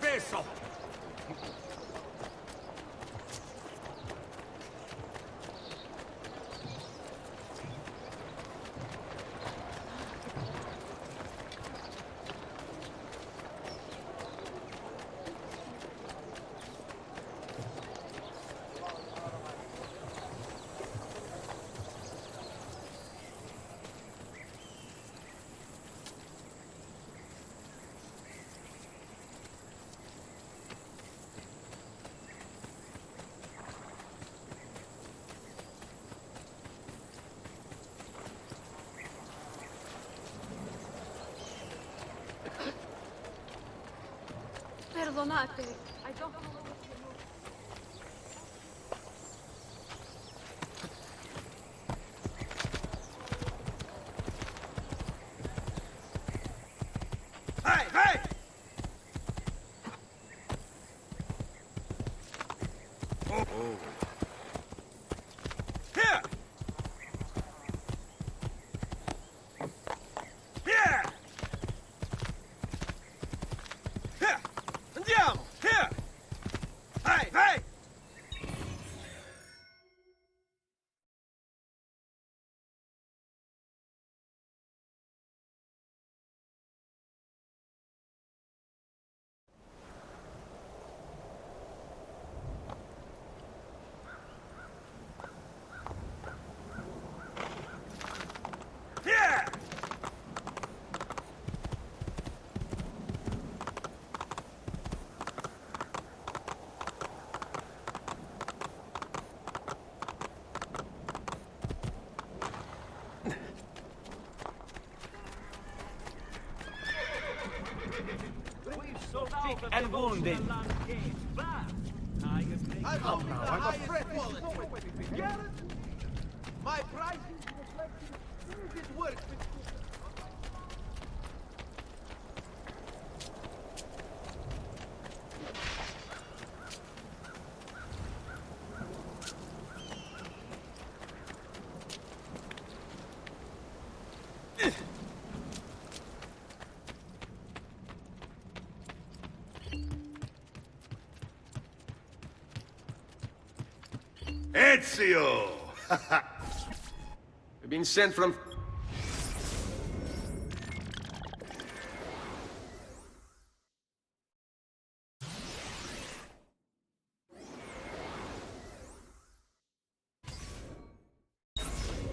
Peso! clonate. I don't know what you know. Hey, hey! Oh. Here! Here! Here! Andiamo! Here! Hey, hey! Here! And wounded. Come now, I got fresh wallet. My price is work. Ezio! We've been sent from...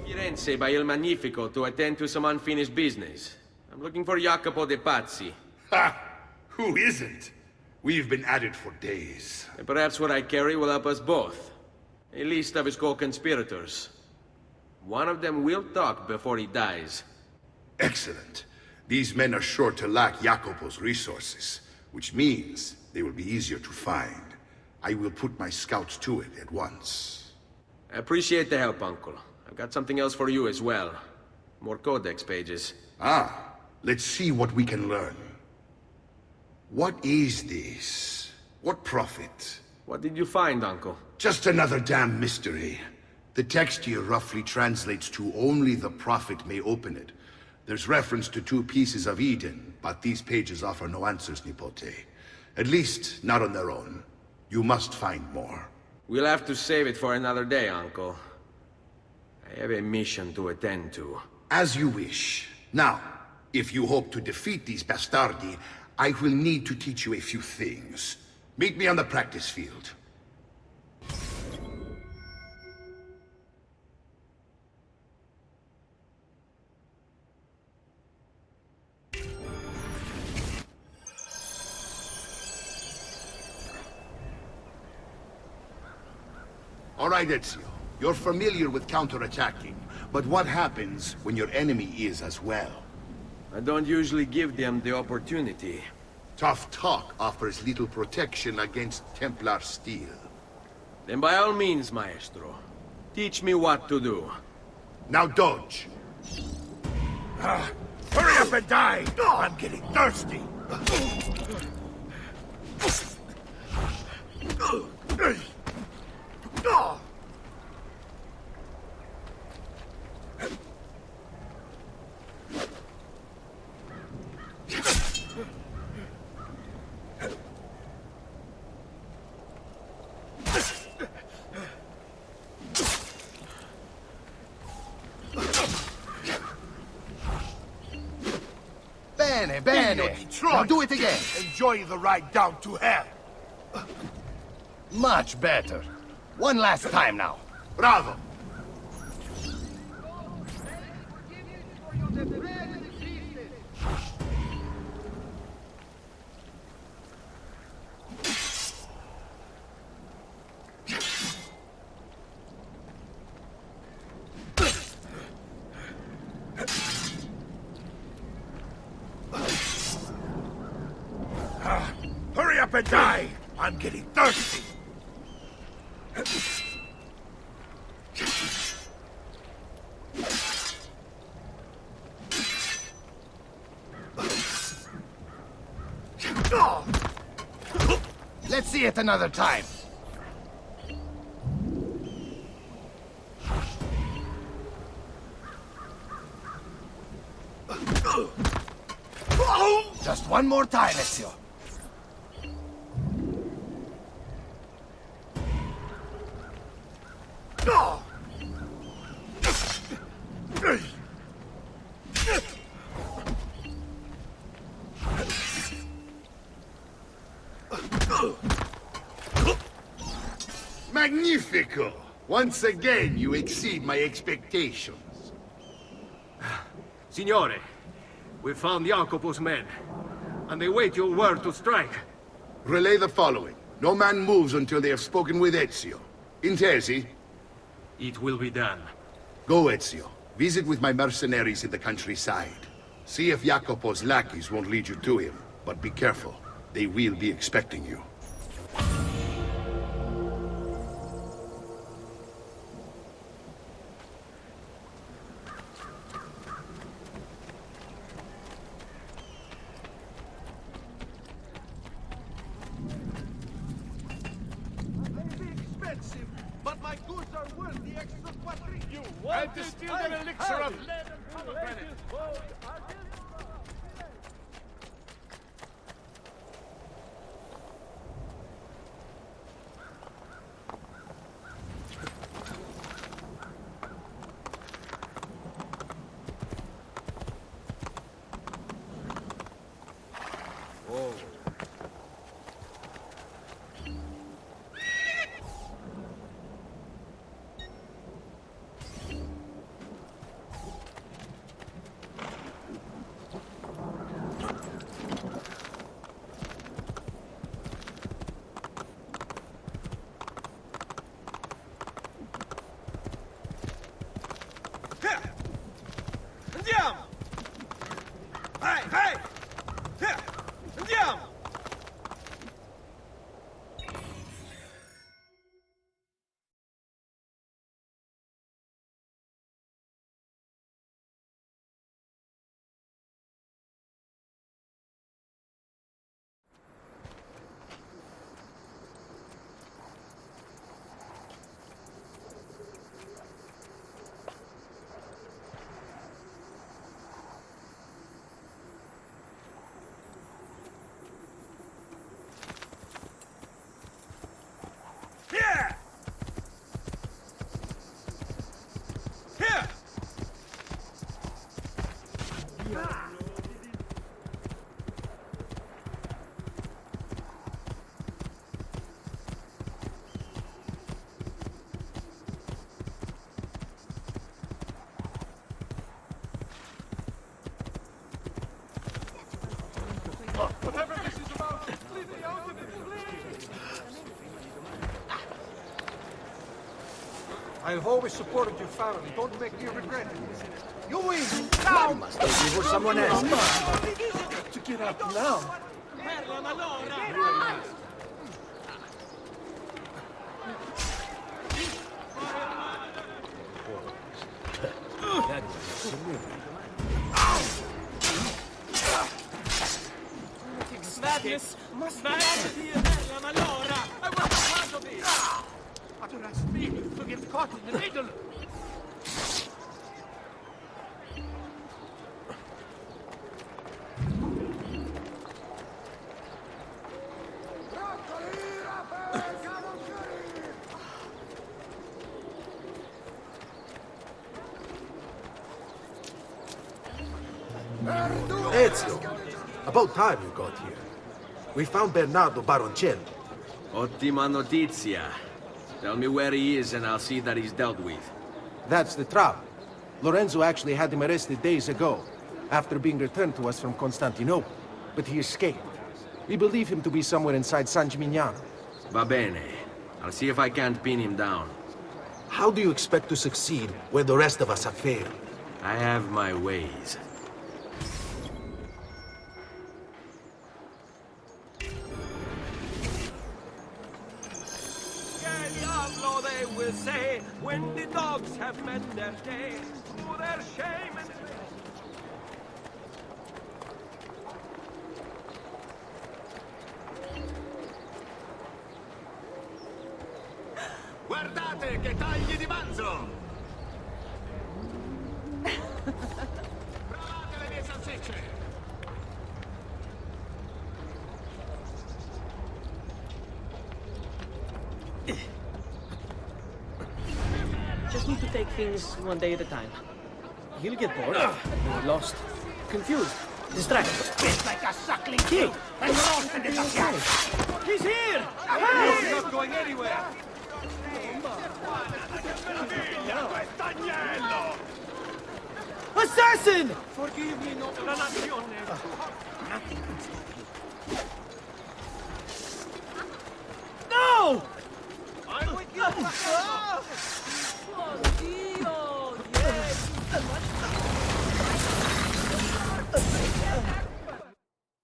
Firenze by Il Magnifico to attend to some unfinished business. I'm looking for Jacopo de Pazzi. Ha! Who isn't? We've been at it for days. And perhaps what I carry will help us both. A list of his co-conspirators. One of them will talk before he dies. Excellent. These men are sure to lack Jacopo's resources, which means they will be easier to find. I will put my scouts to it at once. I appreciate the help, Uncle. I've got something else for you as well. More codex pages. Ah, let's see what we can learn. What is this? What profit? What did you find, Uncle? Just another damn mystery. The text here roughly translates to only the prophet may open it. There's reference to 2 pieces of Eden, but these pages offer no answers, Nipote. At least, not on their own. You must find more. We'll have to save it for another day, Uncle. I have a mission to attend to. As you wish. Now, if you hope to defeat these bastardi, I will need to teach you a few things. Meet me on the practice field. All right, Ezio. You're familiar with counterattacking, but what happens when your enemy is as well? I don't usually give them the opportunity. Tough talk offers little protection against Templar steel. Then by all means, Maestro. Teach me what to do. Now dodge. Hurry up and die! I'm getting thirsty! Bene, bene. Now do it again. Enjoy the ride down to hell. Much better. One last time now. Bravo. and die! I'm getting thirsty! Let's see it another time. Just one more time, Ezio. Magnifico! Once again, you exceed my expectations. Signore, we found Jacopo's men, and they wait your word to strike. Relay the following. No man moves until they have spoken with Ezio. Intesi? It will be done. Go, Ezio. Visit with my mercenaries in the countryside. See if Jacopo's lackeys won't lead you to him. But be careful. They will be expecting you. But my goods are worth the extra quadrille. You And distilled an elixir of lead and pomegranate. Andiamo! Vai, vai! Andiamo! Here! Here! Whatever this is about, leave me out of it, please! I have always supported your family. Don't make me regret it. You win! Now! Must be for someone else. To get up now. Madness must be la malora. I want to part of it. I do not speak to get caught in the middle. Ezio, about time you got here. We found Bernardo Baroncelli. Ottima notizia. Tell me where he is and I'll see that he's dealt with. That's the trouble. Lorenzo actually had him arrested days ago, after being returned to us from Constantinople. But he escaped. We believe him to be somewhere inside San Gimignano. Va bene. I'll see if I can't pin him down. How do you expect to succeed where the rest of us have failed? I have my ways. will say when the dogs have met their day, to their shame and Guardate che tagli di manzo! Provate le mie salsicce! Just need to take things one day at a time. He'll get bored, lost, confused, distracted. It's like a suckling pig! And lost in the He's here! He's not going anywhere! Assassin! Forgive me, no, la nazione! No! I'm with you!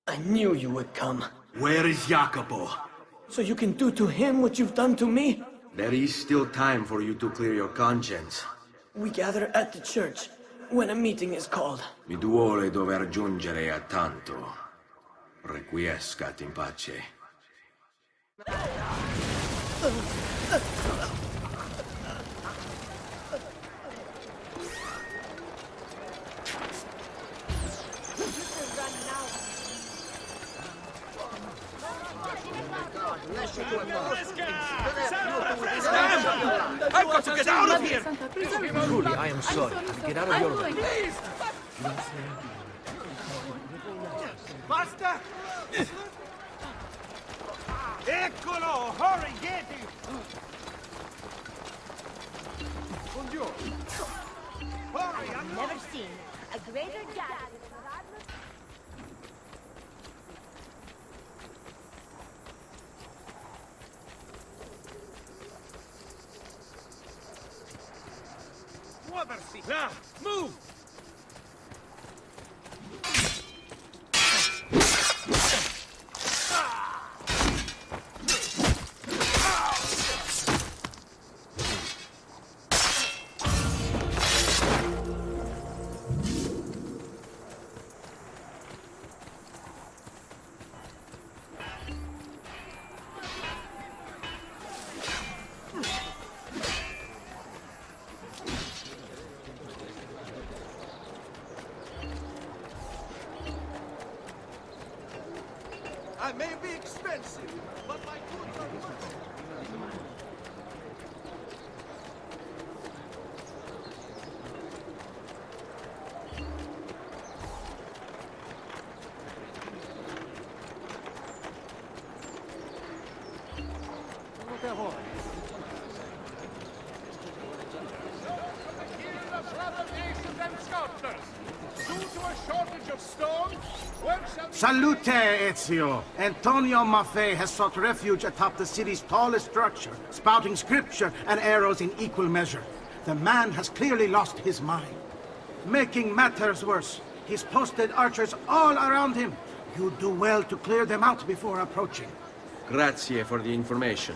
I knew you would come. Where is Jacopo? So you can do to him what you've done to me? There is still time for you to clear your conscience. We gather at the church when a meeting is called. Mi duole dover giungere a tanto. Requiescat in pace. I've got to get out of here! Truly, I am sorry. Get out of your way. Basta! Eccolo! Hurry, get him! Hurry, I've never seen a greater gap. Muoversi! Là! Move! I may be expensive, but my goods are worth it. Salute, Ezio! Antonio Maffei has sought refuge atop the city's tallest structure, spouting scripture and arrows in equal measure. The man has clearly lost his mind. Making matters worse, he's posted archers all around him. You do well to clear them out before approaching. Grazie for the information.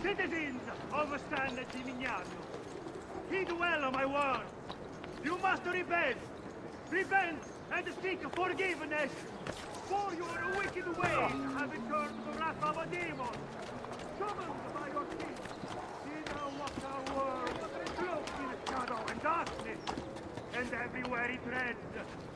Citizens of San Gimignano, heed well of my words. You must repent. Repent and seek forgiveness. For your wicked ways have turned the wrath of a demon. Summoned by your king. See now what our world cloaked in shadow and darkness. And everywhere it treads.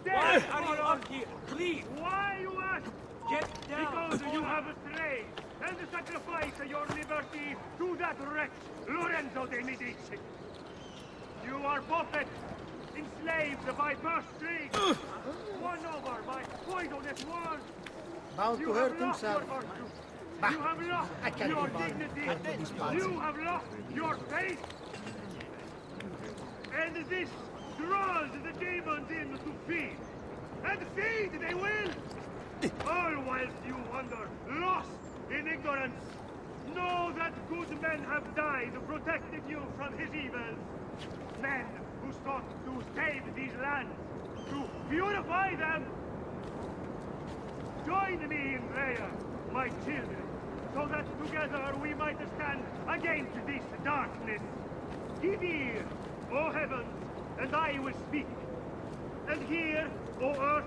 Why are you up here? Please! Why, you ask? Get down! Because you have strayed and sacrificed your liberty to that wretch, Lorenzo de Medici. You are puppets, enslaved by purse strings, won over by poisonous words. Bound to You hurt have lost himself. your virtue. Bah, You have lost I can't your be bothered dignity. with these parts. You have lost your faith. And this draws the demons in to feed. And feed they will. All whilst you wander, lost in ignorance. Know that good men have died protecting you from his evils. Men who sought to save these lands, to purify them. Join me in prayer, my children, so that together we might stand against this darkness. Give ear, O heavens, and I will speak. And hear, O earth,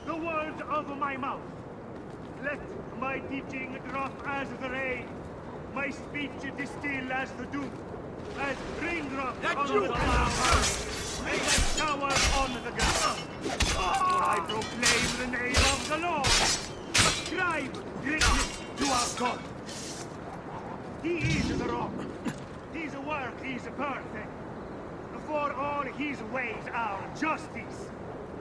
the words of my mouth. Let my teaching drop as the rain, my speech distill as the dew, as raindrops on the cloud, may they shower on the ground. For I proclaim the name of the Lord. Ascribe greatness to our God. He is the rock. His work is perfect. For all his ways are justice.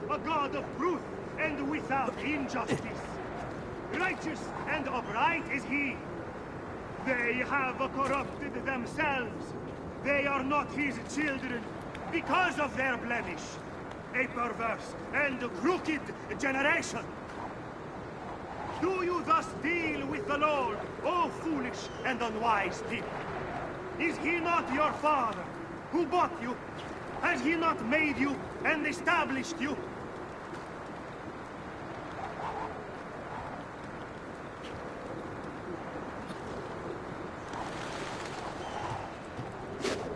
A God of truth and without injustice. Righteous and upright is he. They have corrupted themselves. They are not his children because of their blemish. A perverse and crooked generation. Do you thus deal with the Lord, O foolish and unwise people? Is he not your father, who bought you? Has he not made you and established you?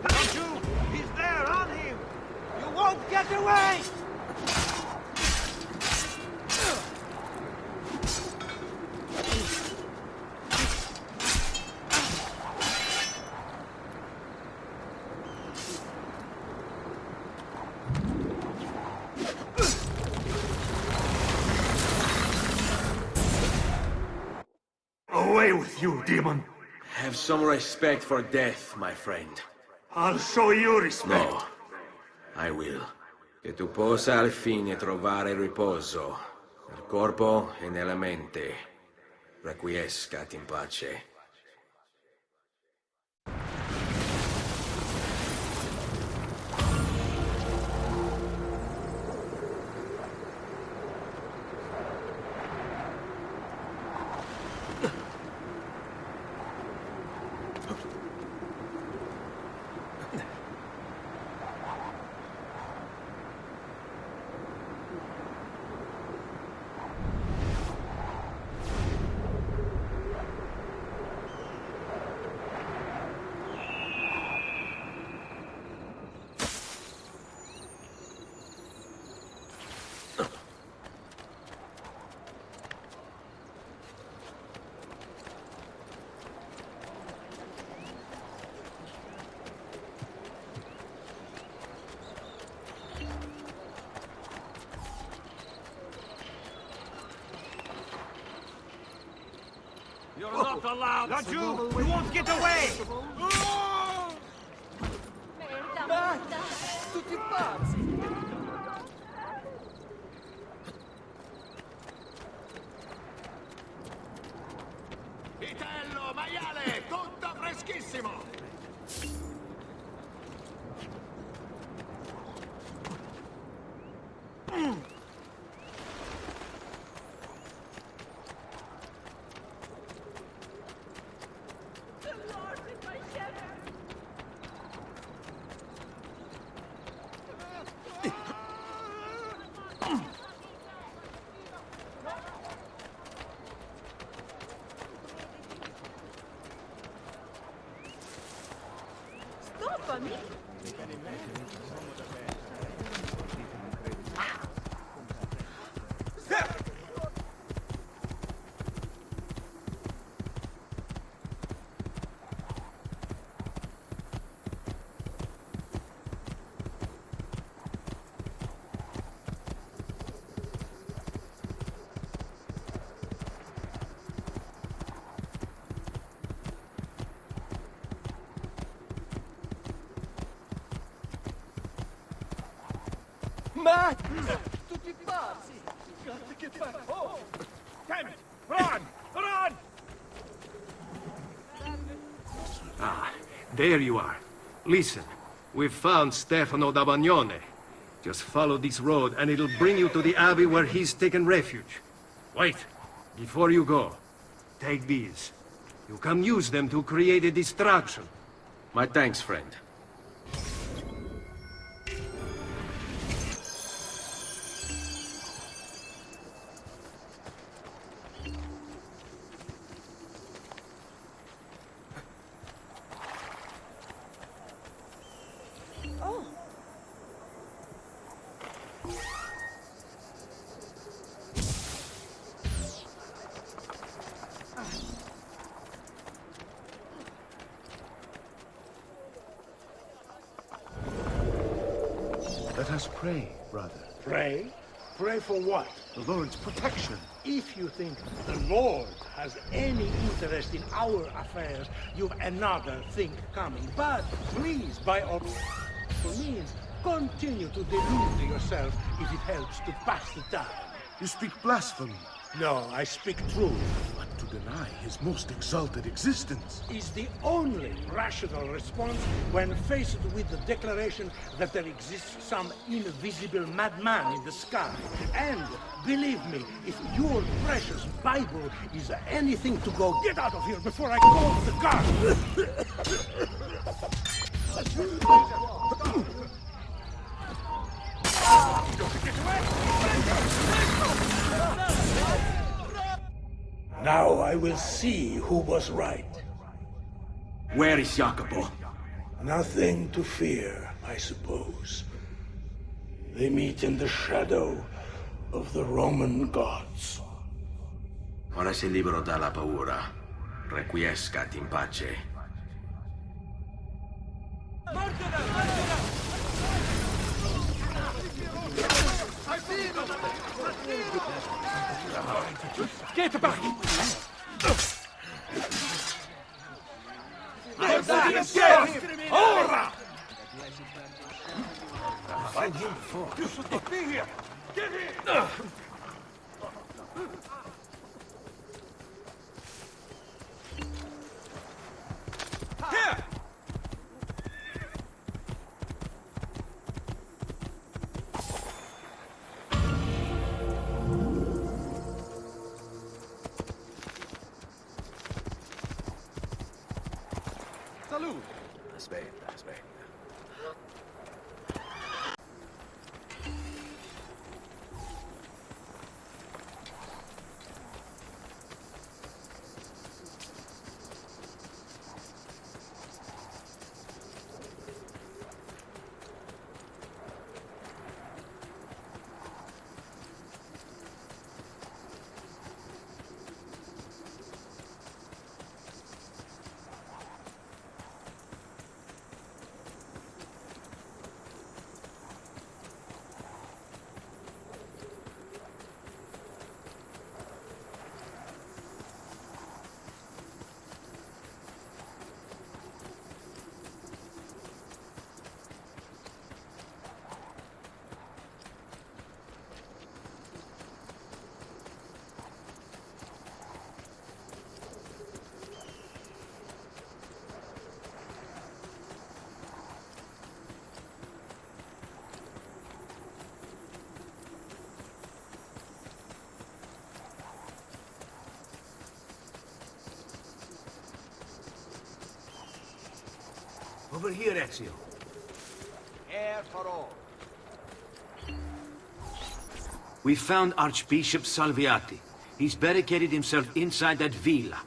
Don't you? He's there, on him! You won't get away! Away with you, demon! Have some respect for death, my friend. I'll show you respect. No, I will. Che tu possa al fine trovare riposo, nel corpo e nella mente. Requiescat in pace. You're not allowed. Not you! You won't get away! Merda, tutti pazzi! Vitello, maiale, tutto freschissimo! Stoppami! Man! Tutti pazzi! Got to get back home! Damn it! Run! Run! Ah, there you are. Listen, we've found Stefano da Bagnone. Just follow this road and it'll bring you to the abbey where he's taken refuge. Wait, before you go, take these. You can use them to create a distraction. My thanks, friend. Oh. Let us pray, brother. Pray? Pray for what? The Lord's protection. If you think the Lord has any interest in our affairs, you've another thing coming. But please, by all means, continue to delude yourself if it helps to pass the time. You speak blasphemy. No, I speak truth. But to deny his most exalted existence Is the only rational response when faced with the declaration that there exists some invisible madman in the sky. And believe me, if your precious Bible is anything to go, get out of here before I call the guards! Now I will see who was right. Where is Jacopo? Nothing to fear, I suppose. They meet in the shadow of the Roman gods. Ora sei libero dalla paura. Requiescat in pace. Get back! Ora! Find him before. You should not be here! Get here! Here! Salute! Aspetta, aspetta. Over here, Ezio. Air for all. We found Archbishop Salviati. He's barricaded himself inside that villa.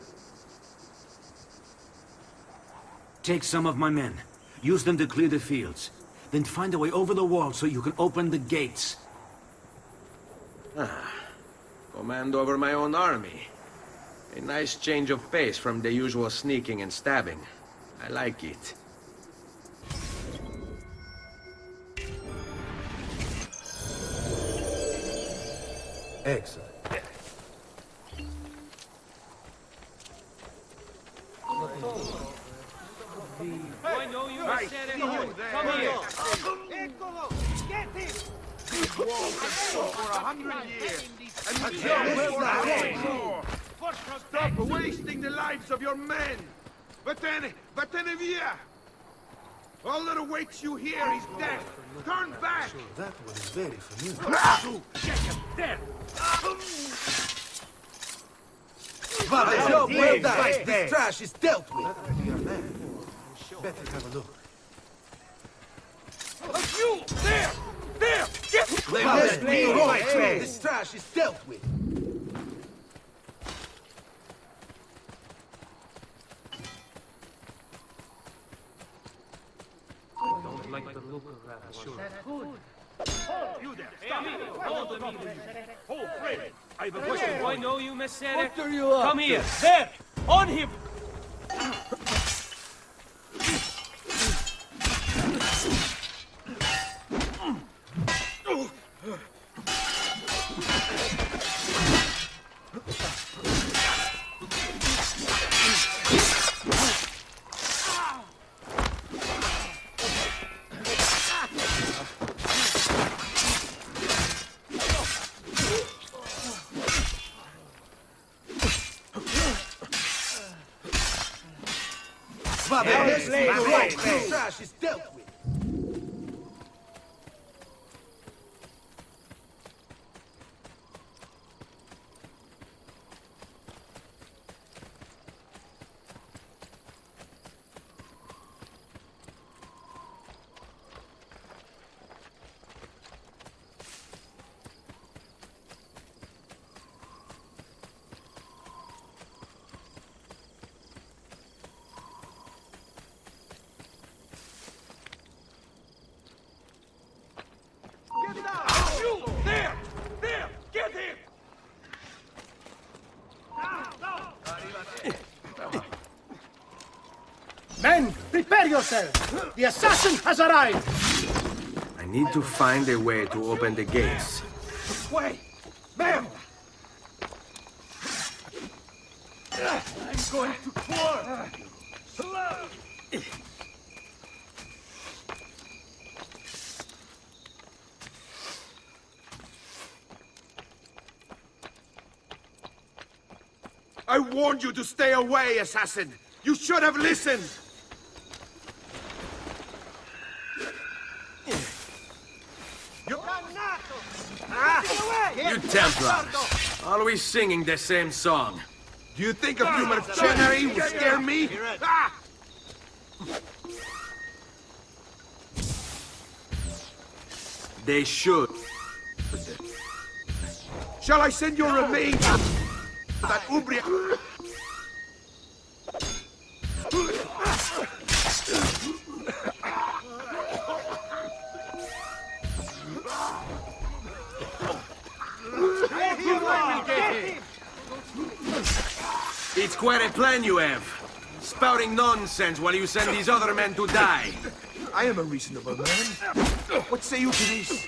Take some of my men. Use them to clear the fields. Then find a way over the wall so you can open the gates. Command over my own army. A nice change of pace from the usual sneaking and stabbing. I like it. Excellent. I know you said it. Come here. Eccolo! Get him! these walls have stood for 100 years, and we Well can't done. more. Stop wasting the lives of your men! Vattene via! All that awaits you here is death! Turn back! That one is very familiar. There! Well done. Right there. This trash is dealt with. Better have a look. You! There! There! Get! Let me right there! This trash is dealt with. Don't like the look of that, sure. You there! Stop! Hold the meeting! Hold, Fred! I have a question. Do I know you, Messere? What are you up Come to? here! There! On him! This trash is dealt with. You! There! There! Get him! Men, prepare yourselves! The assassin has arrived! I need to find a way to open the gates. Wait! Ma'am! I'm going to pour! Slow! I warned you to stay away, assassin! You should have listened! You Templars, always singing the same song. Do you think a few mercenary will scare me? Ah! They should. Shall I send your remains to that Umbria? It's quite a plan you have. Spouting nonsense while you send these other men to die. I am a reasonable man. What say you to this?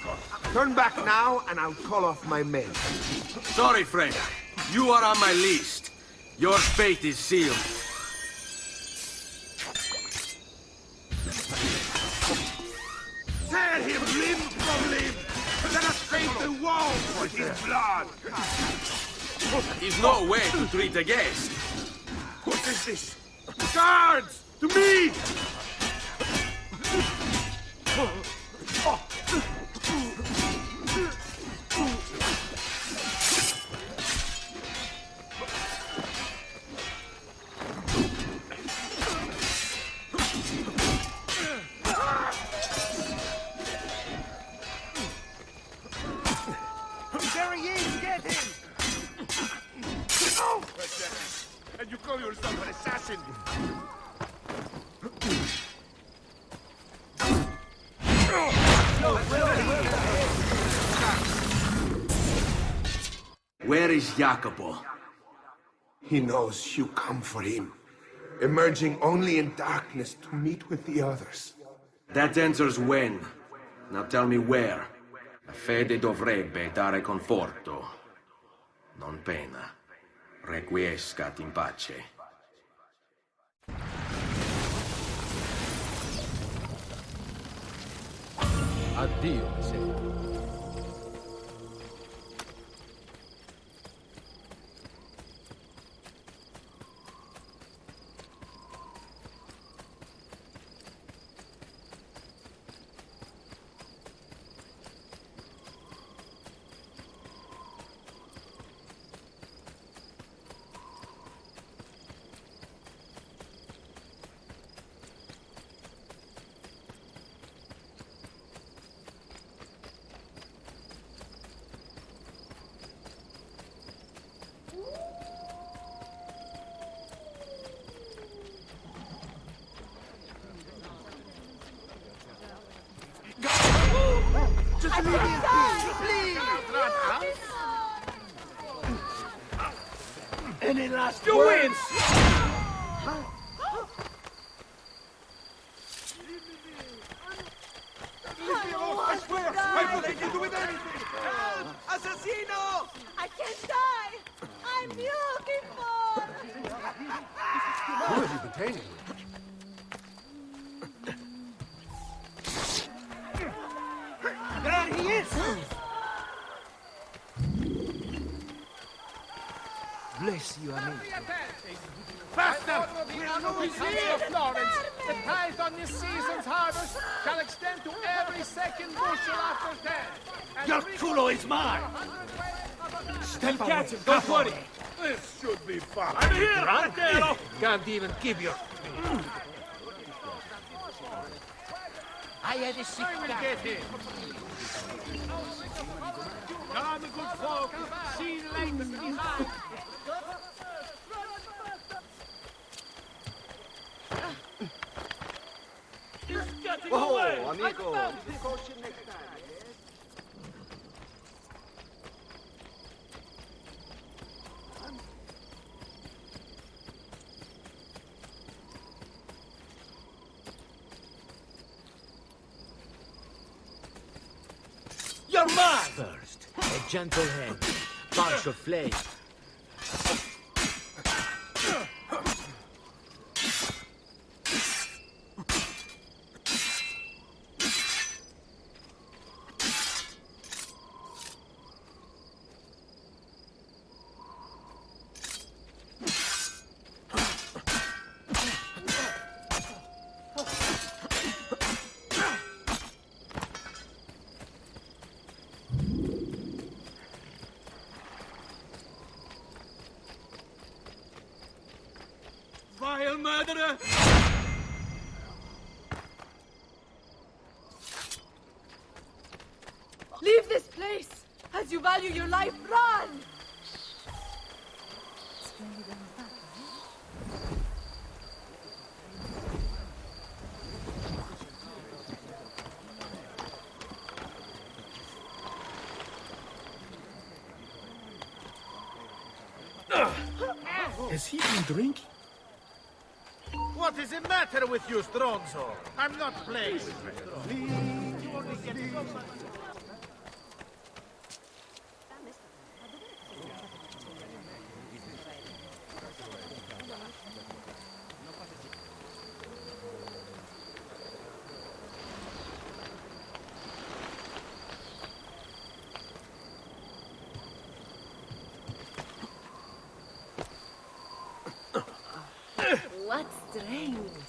Turn back now, and I'll call off my men. Sorry, friend. You are on my list. Your fate is sealed. Tear him limb from limb! Let us paint the wall with his blood! Is no way to treat a guest. What is this? Guards! To me! There he is! Get him! And you call yourself an assassin? Where is Jacopo? He knows you come for him, emerging only in darkness to meet with the others. That answers when. Now tell me where. La fede dovrebbe dare conforto, non pena. Requiescat in pace. Addio, Messer. I can't die! Please! Any last You words? win! I swear, I have nothing to do with anything! Help! Assassino! I can't die! I'm beautiful! Who have you been taking? There he is! Bless you, amigo. Faster! We are no here, Florence! The tithe on this season's harvest shall extend to every second bushel after 10. Your culo is mine! Step away. Catch him, don't worry! This should be fine. I'm here, Martello! Can't even keep your... I had a sick I will get him. Come, good folk. See the light of his eyes. He's getting away! amigo. Caution next time. You're mine! First, a gentle hand, bunch of flame. Vile murderer! Leave this place! As you value your life, run! Has he been drinking? What is the matter with you, Stronzo? I'm not playing with you. What strength!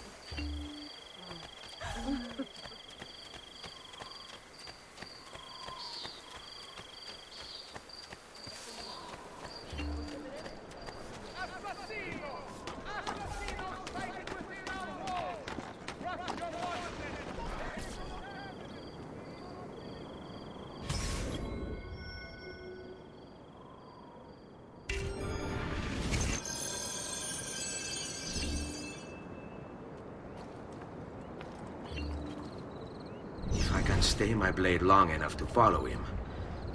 If I can stay my blade long enough to follow him,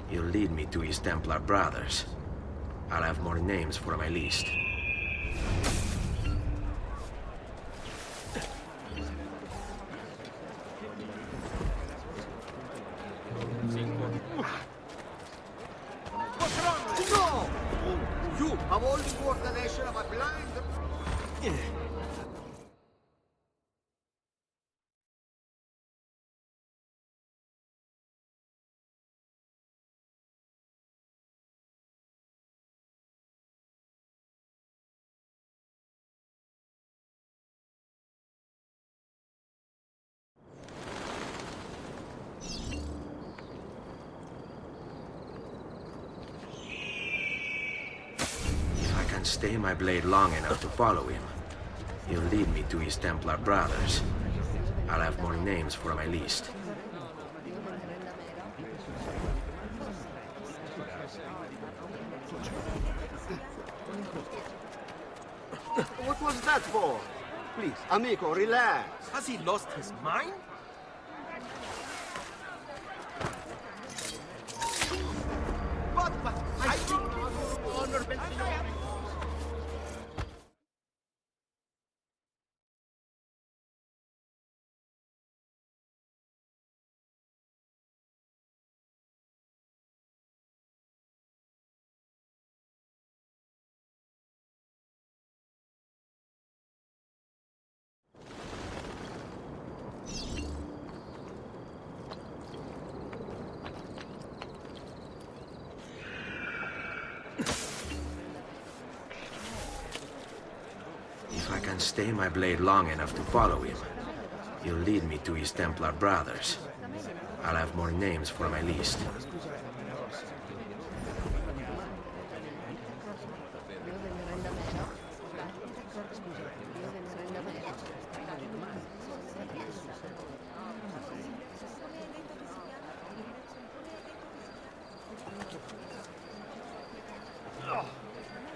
he'll lead me to his Templar brothers. I'll have more names for my list. What's wrong? No! You, of all the world, the nation of a blind... If I can stay my blade long enough to follow him, he'll lead me to his Templar brothers. I'll have more names for my list. What was that for? Please, amigo, relax. Has he lost his mind? If I can stay my blade long enough to follow him, he'll lead me to his Templar brothers. I'll have more names for my list.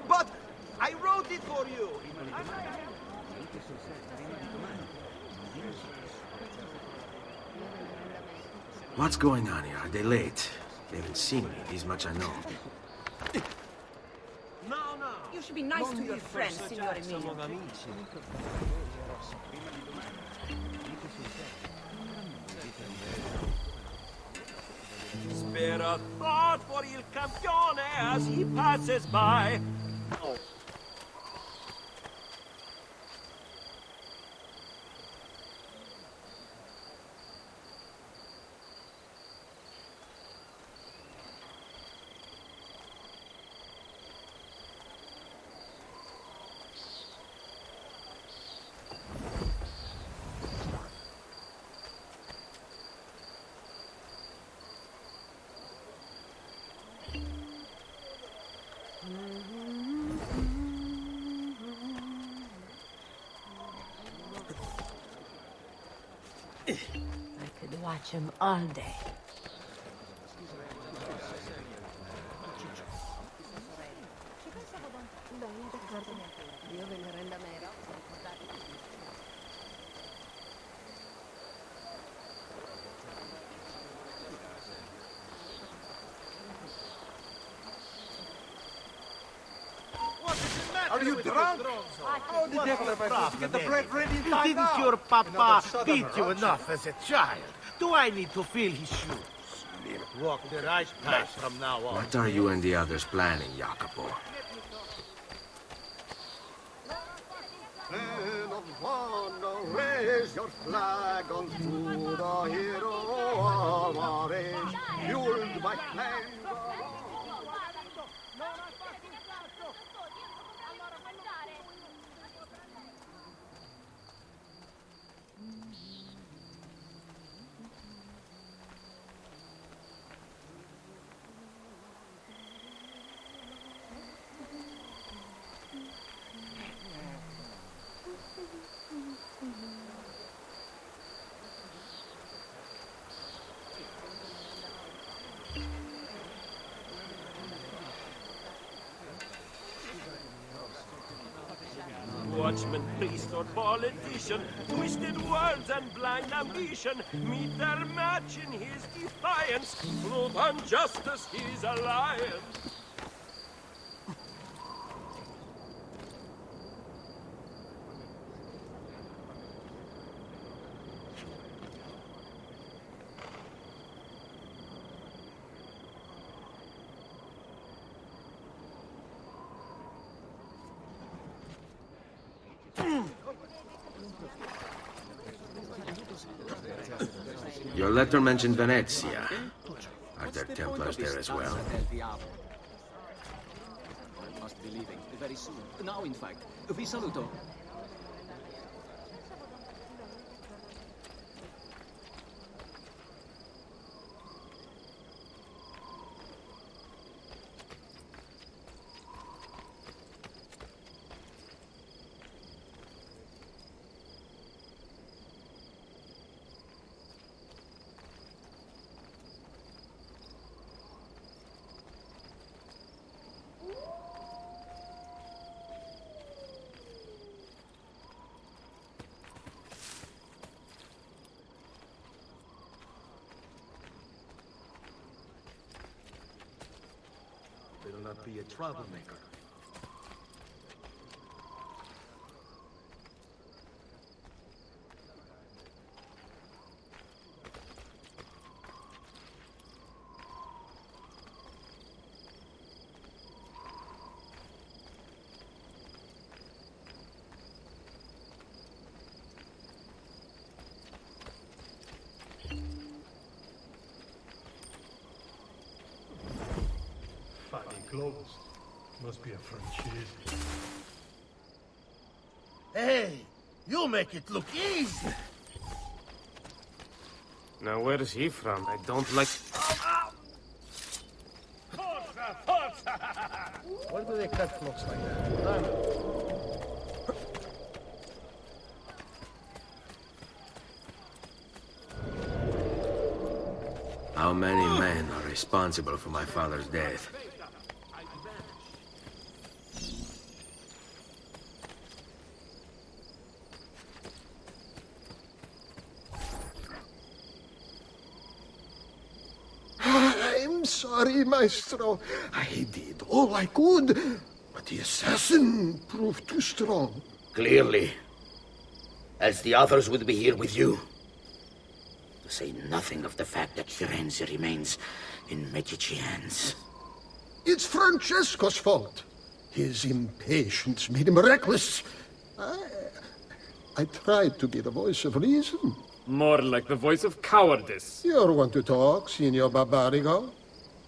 But I wrote it for you. What's going on here? Are they late? They haven't seen me, this much I know. You should be nice to your friends, Signor Emilio. Spare a thought for Il Campione as he passes by. I could watch him all day. Are you drunk? How the devil am I supposed to get the bread ready in time Didn't now? your papa beat you enough as a child? Do I need to feel his shoes? Walk the right path from now on. What are you and the others planning, Jacopo? Men of honor, raise your flag unto the hero of our age, fueled by flame. Watchman, priest, or politician, twisted words and blind ambition meet their match in his defiance. Prove injustice his alliance. Your letter mentioned Venezia. Are there Templars there as well? Must be leaving very soon. Now, in fact. Vi saluto. not be a troublemaker. Closed. Must be a Francese. Hey, you make it look easy. Now where is he from? I don't like... Why do they cut clocks like that? How many men are responsible for my father's death? I'm sorry, Maestro. I did all I could, but the assassin proved too strong. Clearly. Else the others would be here with you. To say nothing of the fact that Firenze remains in Medici hands. It's Francesco's fault. His impatience made him reckless. I tried to be the voice of reason. More like the voice of cowardice. You're one to talk, Signor Barbarigo.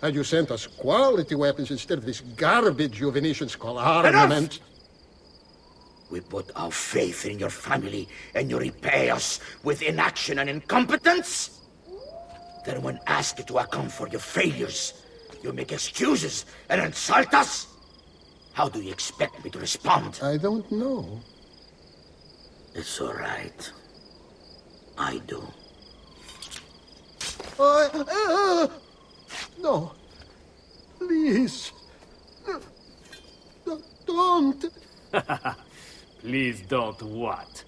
And you sent us quality weapons instead of this garbage you Venetians call armament. Enough! We put our faith in your family, and you repay us with inaction and incompetence? Then when asked to account for your failures, you make excuses and insult us? How do you expect me to respond? I don't know. It's all right. I do. No. Please. Don't. Please don't what?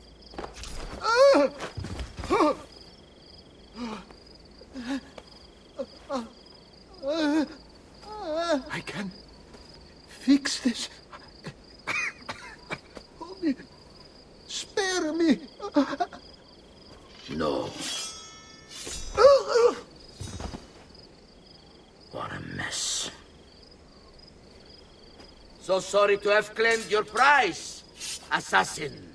I can fix this. Only spare me. No. What a mess. So sorry to have claimed your prize, assassin.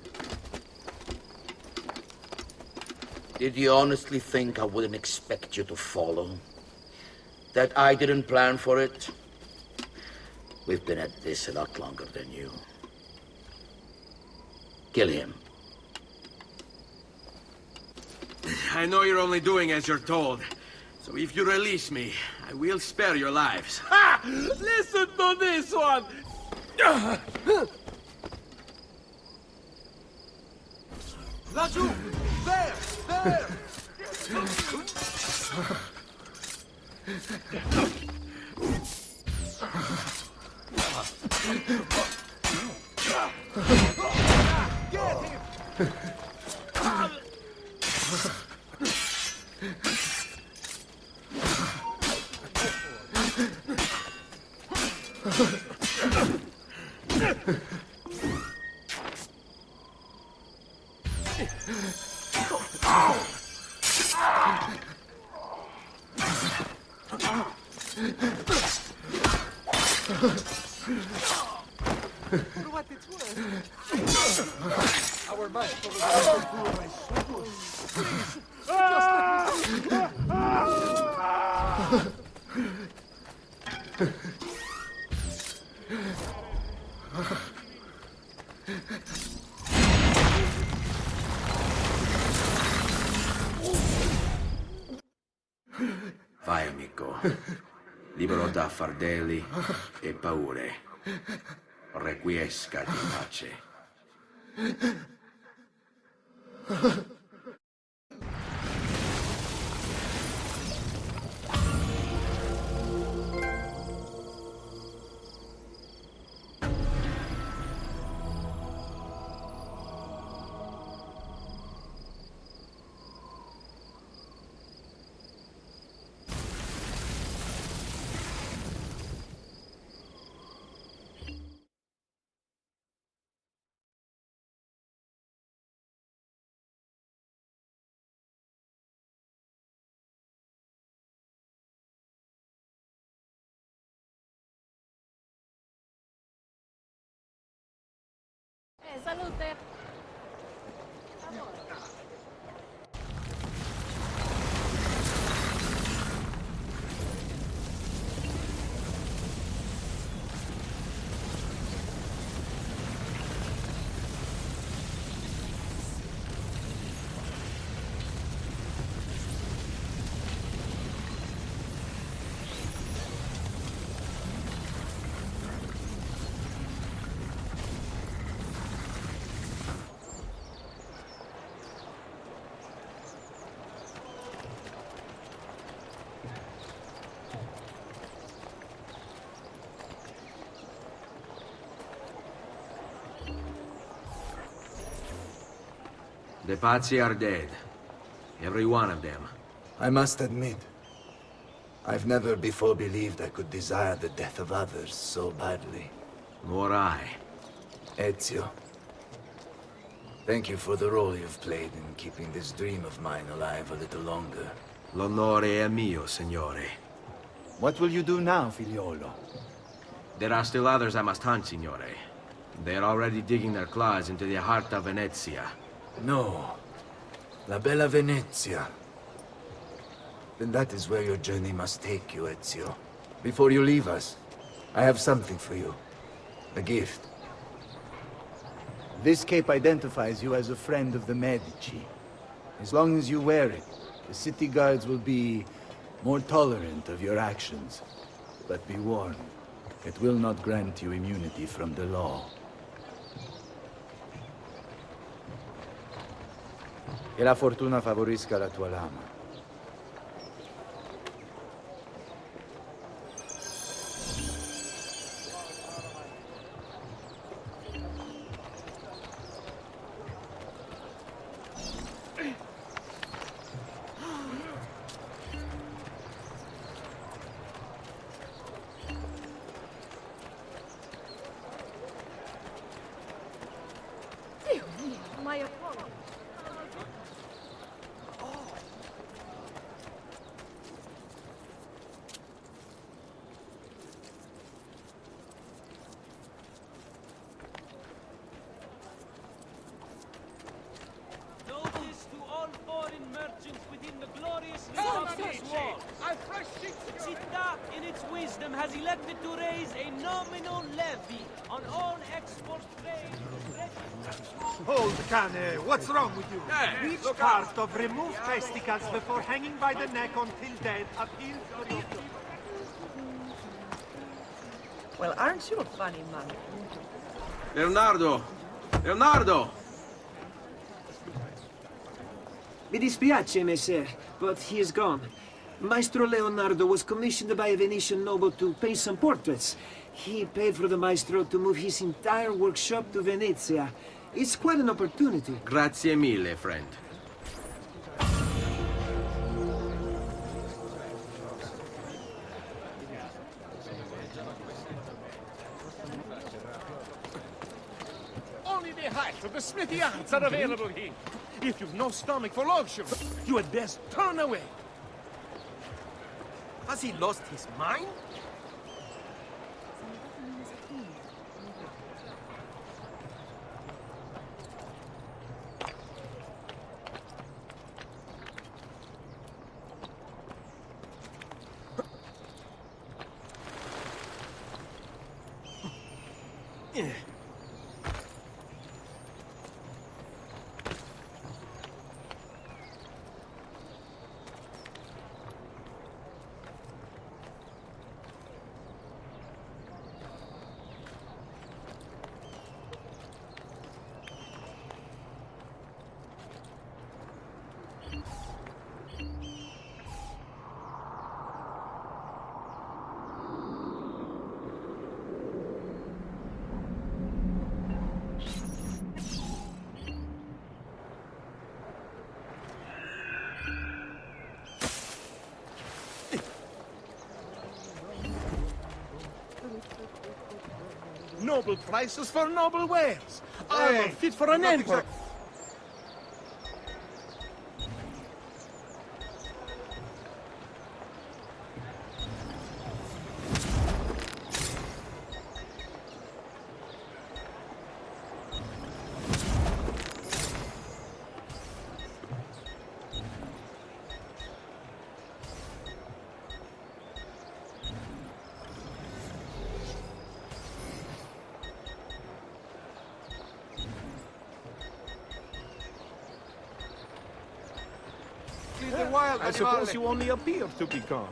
Did you honestly think I wouldn't expect you to follow? That I didn't plan for it? We've been at this a lot longer than you. Kill him. I know you're only doing as you're told. So if you release me, I will spare your lives. Ha! Listen to this one! Laggiù! There! There! Get him! For what it's worth. Our master was able to do my suppose. Please, just let Vai, amico. Libero da fardelli e paure. Requiescati in pace. salute. The Pazzi are dead. Every one of them. I must admit, I've never before believed I could desire the death of others so badly. Nor I. Ezio, thank you for the role you've played in keeping this dream of mine alive a little longer. L'onore è mio, signore. What will you do now, figliolo? There are still others I must hunt, signore. They are already digging their claws into the heart of Venezia. No. La bella Venezia. Then that is where your journey must take you, Ezio. Before you leave us, I have something for you. A gift. This cape identifies you as a friend of the Medici. As long as you wear it, the city guards will be more tolerant of your actions. But be warned, it will not grant you immunity from the law. Che la fortuna favorisca la tua lama. Dio mio, my apologies. Notice to all foreign merchants within the glorious Renaissance wall. Città, in its wisdom, has elected to raise a nominal levy on all export trade. Hold, Cane, what's wrong with you? Which part of remove testicles before hanging by the neck until dead appeals to you? Well, aren't you a funny man? Leonardo! Leonardo! Mi dispiace, messer, but he is gone. Maestro Leonardo was commissioned by a Venetian noble to paint some portraits. He paid for the maestro to move his entire workshop to Venezia. It's quite an opportunity. Grazie mille, friend. Only the height of the smithy arts are available here. If you've no stomach for luxury, you had best turn away. Has he lost his mind? Noble prices for noble wares. Armor fit for an emperor. I suppose you only appear to be calm.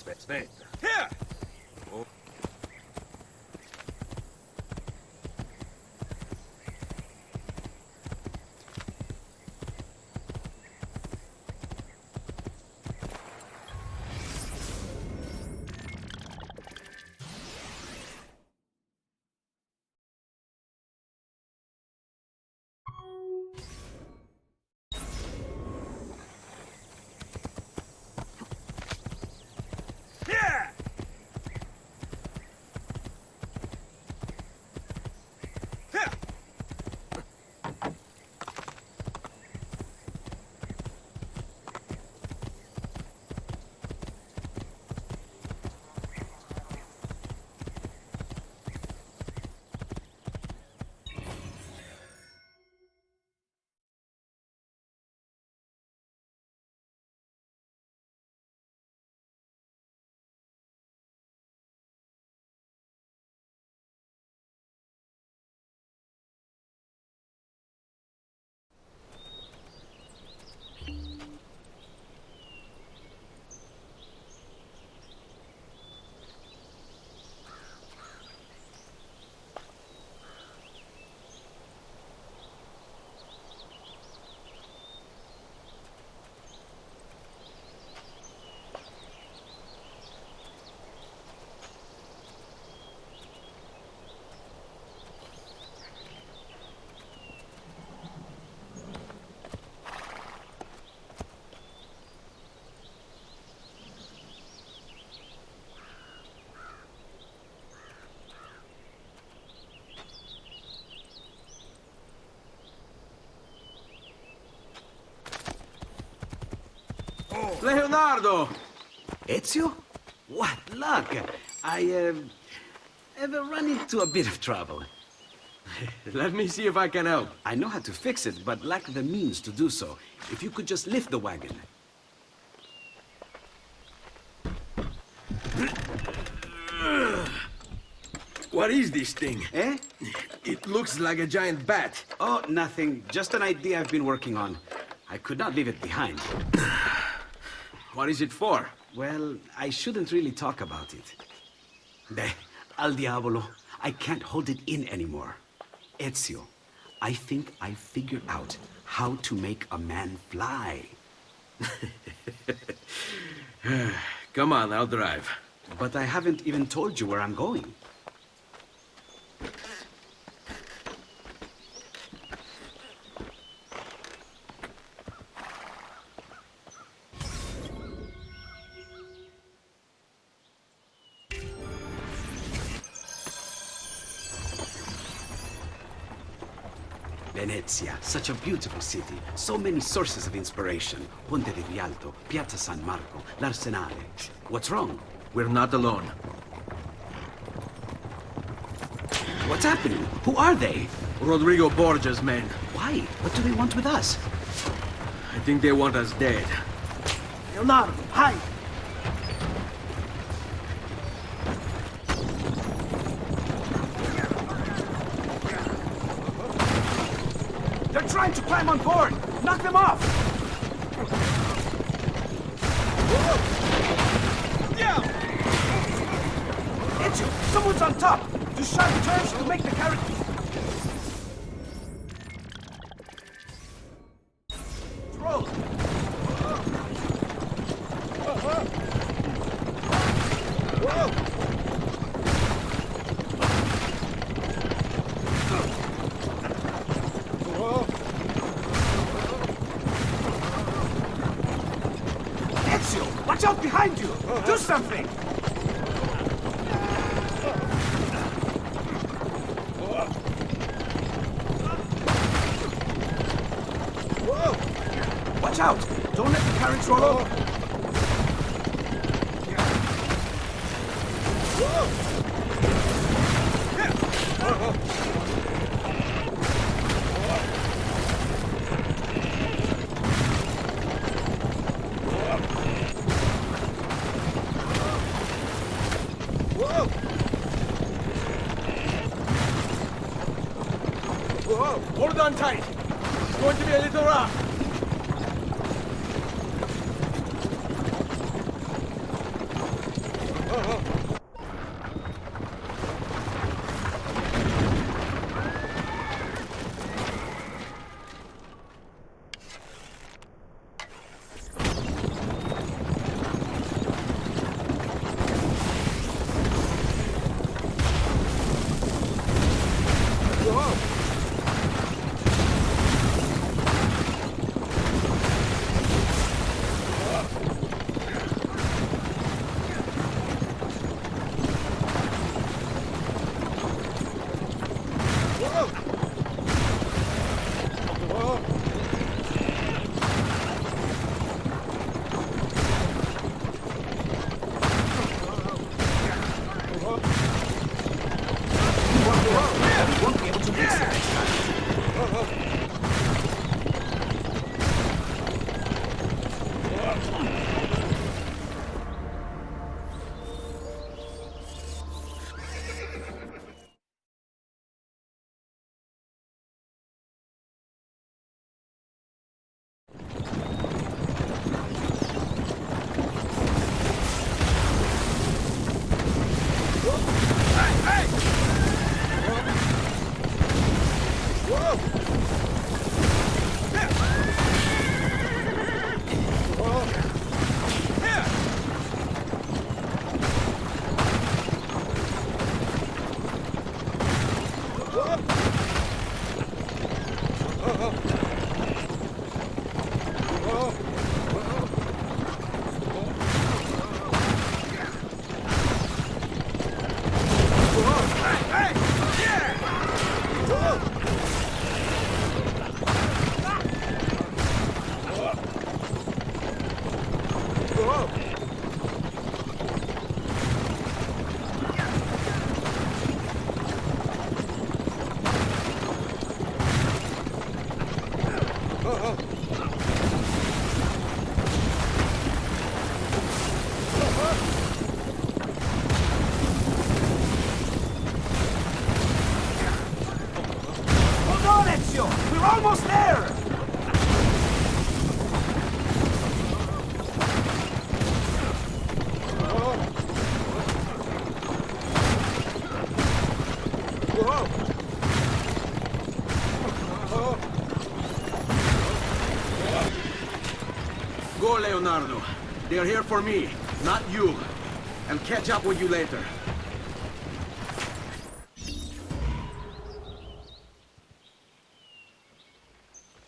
Aspetta. Here! Oh. Here! Here! Leonardo! Ezio? What luck! I have run into a bit of trouble. Let me see if I can help. I know how to fix it, but lack the means to do so. If you could just lift the wagon. What is this thing? Eh? It looks like a giant bat. Oh, nothing. Just an idea I've been working on. I could not leave it behind. What is it for? Well, I shouldn't really talk about it. Al diavolo. I can't hold it in anymore. Ezio, I think I figured out how to make a man fly. Come on, I'll drive. But I haven't even told you where I'm going. Venezia, such a beautiful city. So many sources of inspiration. Ponte di Rialto, Piazza San Marco, l'Arsenale. What's wrong? We're not alone. What's happening? Who are they? Rodrigo Borgia's men. Why? What do they want with us? I think they want us dead. Leonardo, hide! They're trying to climb on board! Knock them off! Ezio, someone's on top! Do sharp turns to make the carriage... Roll! Ezio, watch out behind you! Do something! Watch out! Don't let the carriage roll over! Hold on tight. It's going to be a little rough. We're almost there! Go, Leonardo. They're here for me, not you. I'll catch up with you later.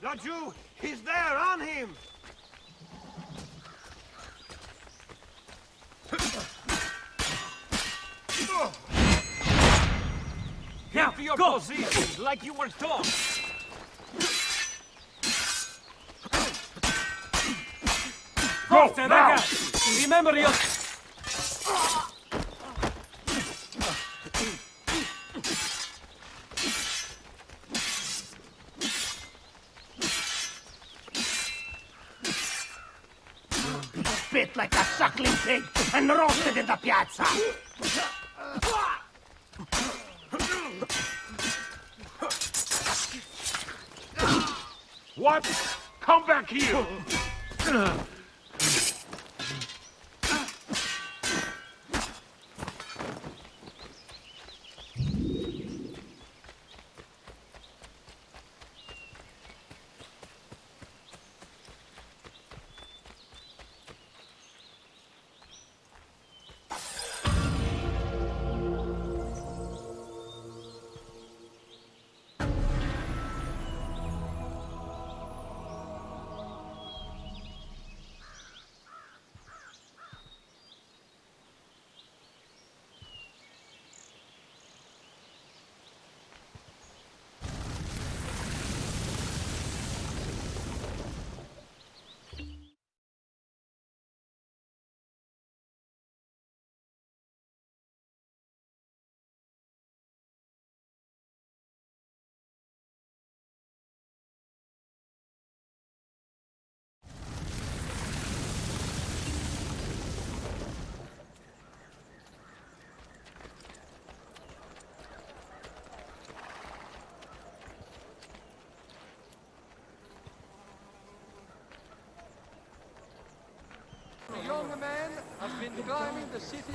Laggiù! He's there, on him! Get to your positions like you were taught! Forza, ragazzi! Remember your... Spit like a suckling pig and roasted in the piazza! What? Come back here! The young man has been climbing the city.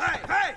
Hey, hey!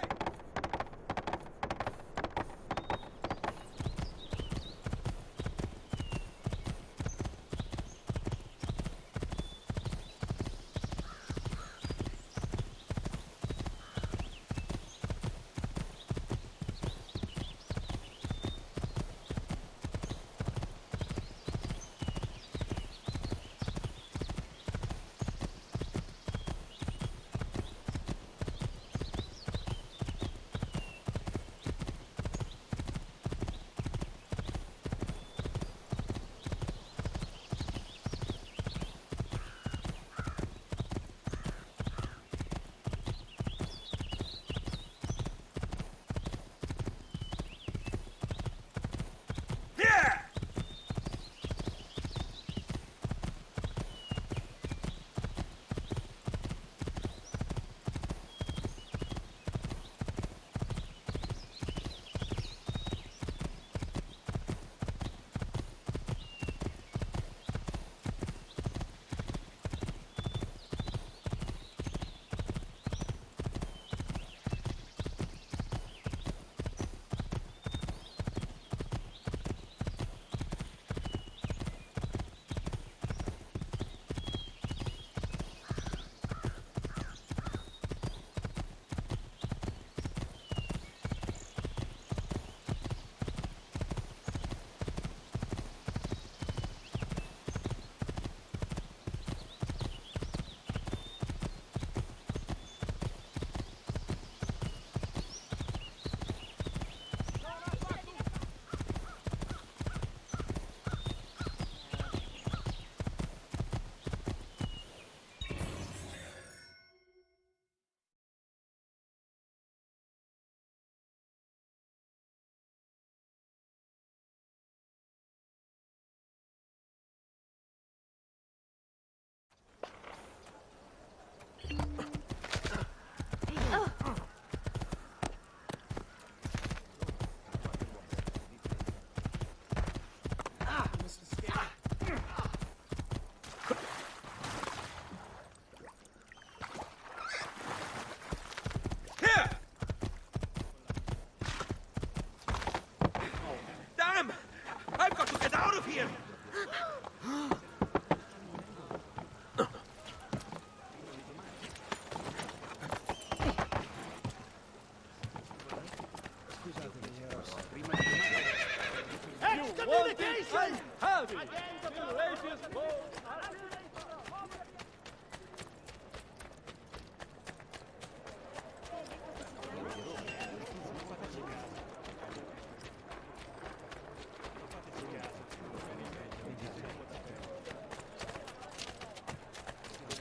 Excommunication! Howdy!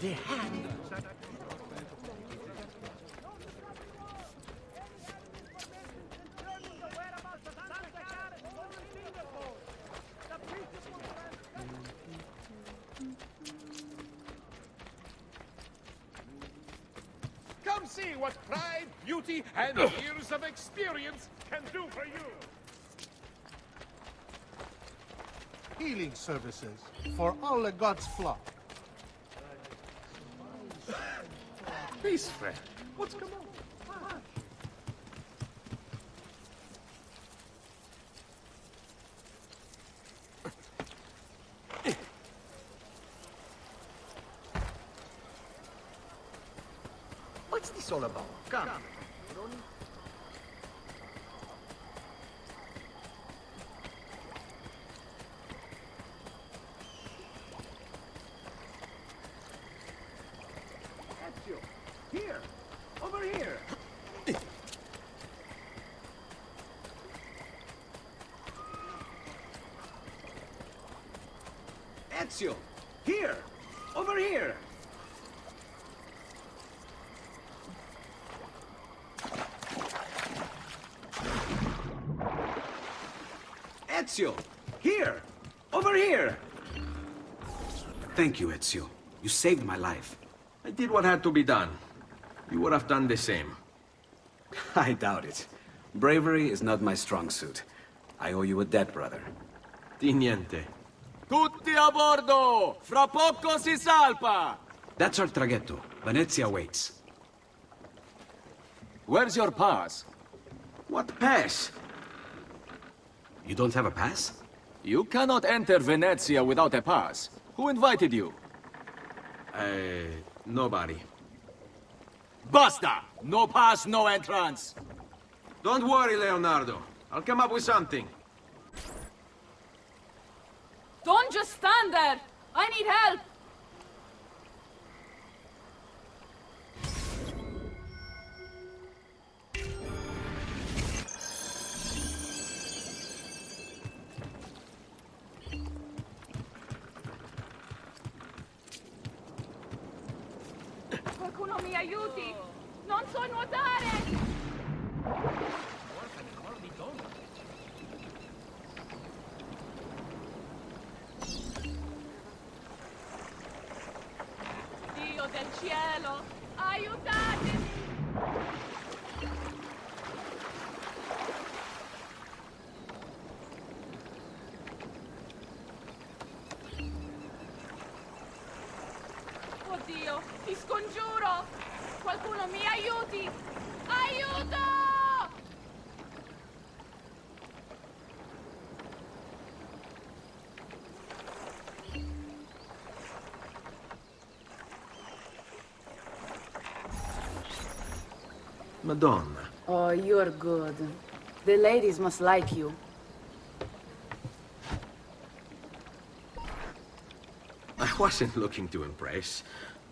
The hand. Come see what pride, beauty, and years of experience can do for you. Healing services for all the gods' flock. Peace, friend. What's come on? What's this all about? Come. Here! Over here! Ezio! Here! Over here! Ezio! Here! Over here! Thank you, Ezio. You saved my life. I did what had to be done. You would have done the same. I doubt it. Bravery is not my strong suit. I owe you a debt, brother. Di niente. Tutti a bordo! Fra poco si salpa! That's our traghetto. Venezia waits. Where's your pass? What pass? You don't have a pass? You cannot enter Venezia without a pass. Who invited you? Nobody. Basta! No pass, no entrance! Don't worry, Leonardo. I'll come up with something. Don't just stand there! I need help! Qualcuno mi aiuti! Non so nuotare! Dio del cielo! Aiutatemi! Oddio, ti scongiuro! Qualcuno mi aiuti! Aiuto! Madonna. Oh, you're good. The ladies must like you. I wasn't looking to impress.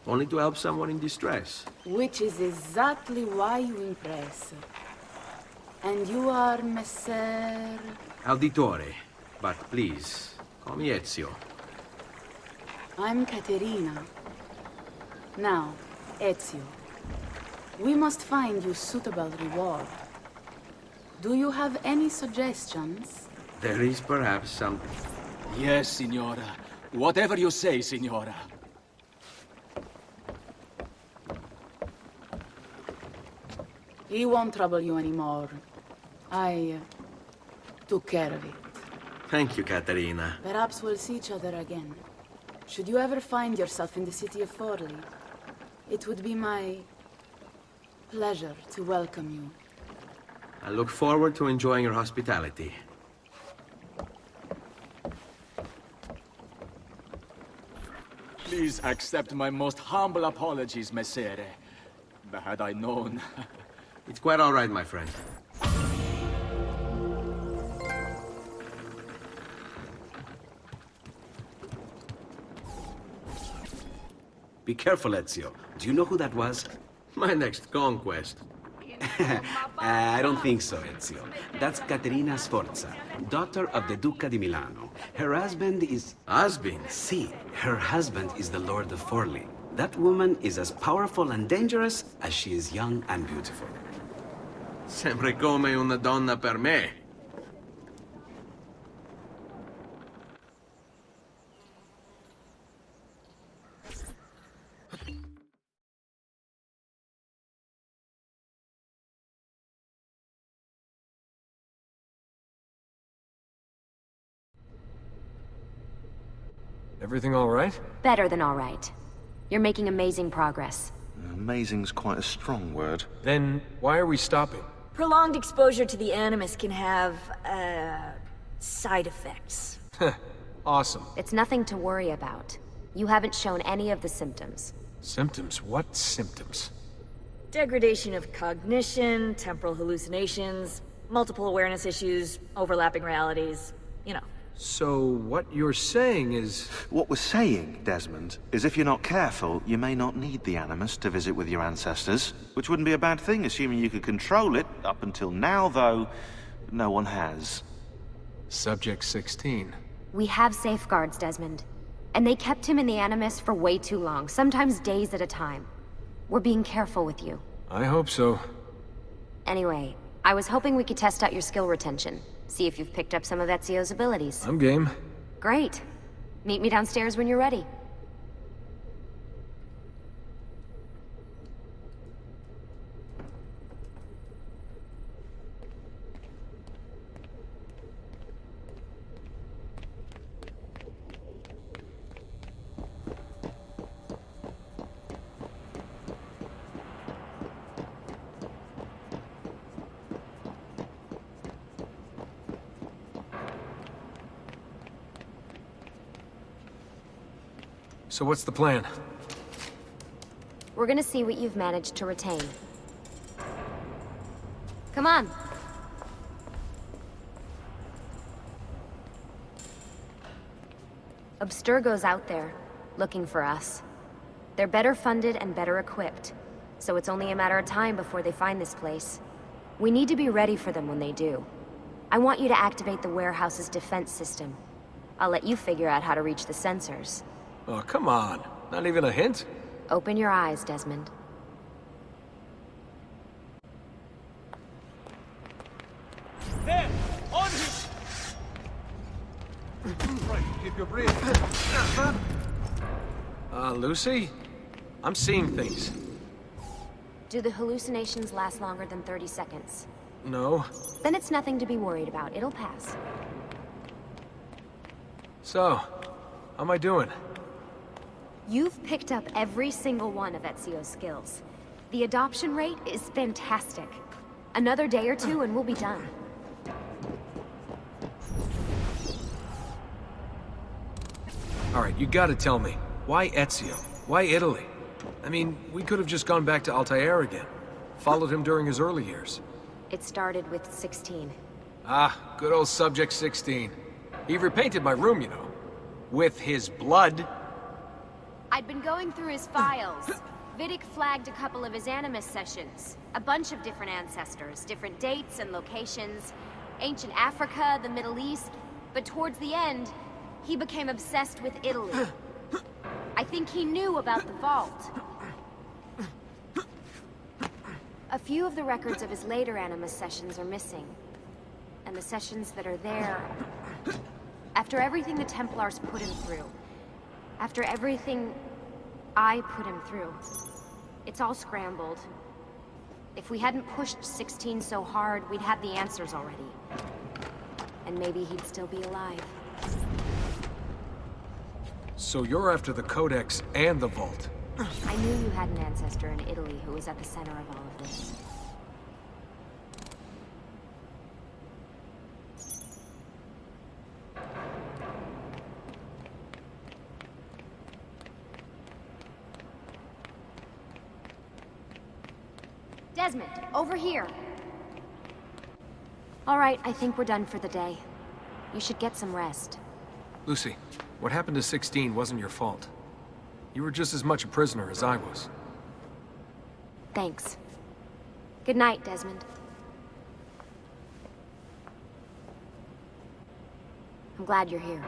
Only to help someone in distress. Which is exactly why you impress. And you are Messer... Auditore. But please, call me Ezio. I'm Caterina. Now, Ezio. We must find you suitable reward. Do you have any suggestions? There is perhaps some... Yes, Signora. Whatever you say, Signora. He won't trouble you anymore. I took care of it. Thank you, Caterina. Perhaps we'll see each other again. Should you ever find yourself in the city of Forli, it would be my pleasure to welcome you. I look forward to enjoying your hospitality. Please accept my most humble apologies, Messere. Had I known... It's quite all right, my friend. Be careful, Ezio. Do you know who that was? My next conquest. I don't think so, Ezio. That's Caterina Sforza, daughter of the Duca di Milano. Her husband is... Husband? Si. Her husband is the Lord of Forli. That woman is as powerful and dangerous as she is young and beautiful. Sempre come una donna per me. Everything all right? Better than all right. You're making amazing progress. Amazing's quite a strong word. Then why are we stopping? Prolonged exposure to the Animus can have, side effects. Awesome. It's nothing to worry about. You haven't shown any of the symptoms. Symptoms? What symptoms? Degradation of cognition, temporal hallucinations, multiple awareness issues, overlapping realities, you know. So what you're saying is... What we're saying, Desmond, is if you're not careful, you may not need the Animus to visit with your ancestors, which wouldn't be a bad thing, assuming you could control it. Up until now, though, no one has. Subject 16. We have safeguards, Desmond. And they kept him in the Animus for way too long, sometimes days at a time. We're being careful with you. I hope so. Anyway, I was hoping we could test out your skill retention. See if you've picked up some of Ezio's abilities. I'm game. Great. Meet me downstairs when you're ready. So what's the plan? We're gonna see what you've managed to retain. Come on. Abstergo's out there, looking for us. They're better funded and better equipped, so it's only a matter of time before they find this place. We need to be ready for them when they do. I want you to activate the warehouse's defense system. I'll let you figure out how to reach the sensors. Oh, come on. Not even a hint? Open your eyes, Desmond. There! On him! Right, keep your breathing. Lucy? I'm seeing things. Do the hallucinations last longer than 30 seconds? No. Then it's nothing to be worried about. It'll pass. So, how am I doing? You've picked up every single one of Ezio's skills. The adoption rate is fantastic. Another day or two and we'll be done. Alright, you gotta tell me. Why Ezio? Why Italy? I mean, we could have just gone back to Altair again. Followed him during his early years. It started with 16. Ah, good old Subject 16. He repainted my room, you know. With his blood. I'd been going through his files. Vidic flagged a couple of his Animus sessions. A bunch of different ancestors, different dates and locations. Ancient Africa, the Middle East. But towards the end, he became obsessed with Italy. I think he knew about the vault. A few of the records of his later Animus sessions are missing. And the sessions that are there... After everything the Templars put him through, after everything I put him through, it's all scrambled. If we hadn't pushed 16 so hard, we'd have the answers already. And maybe he'd still be alive. So you're after the Codex and the Vault. I knew you had an ancestor in Italy who was at the center of all of this. Desmond, over here. All right, I think we're done for the day. You should get some rest. Lucy, what happened to 16 wasn't your fault. You were just as much a prisoner as I was. Thanks. Good night, Desmond. I'm glad you're here.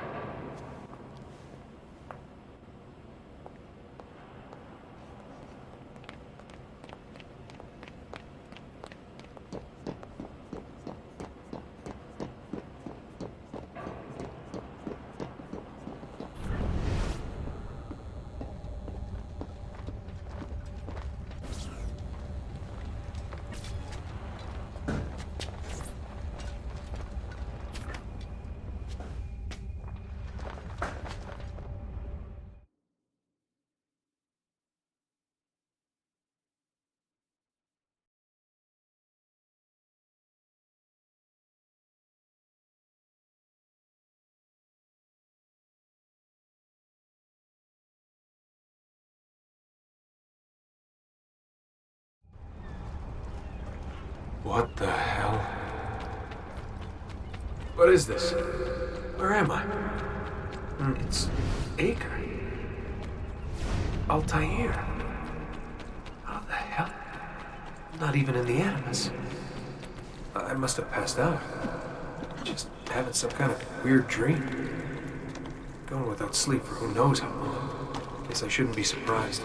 What the hell? What is this? Where am I? It's Acre. Altair. How the hell? I'm not even in the Animus. I must have passed out. Just having some kind of weird dream. Going without sleep for who knows how long. Guess I shouldn't be surprised.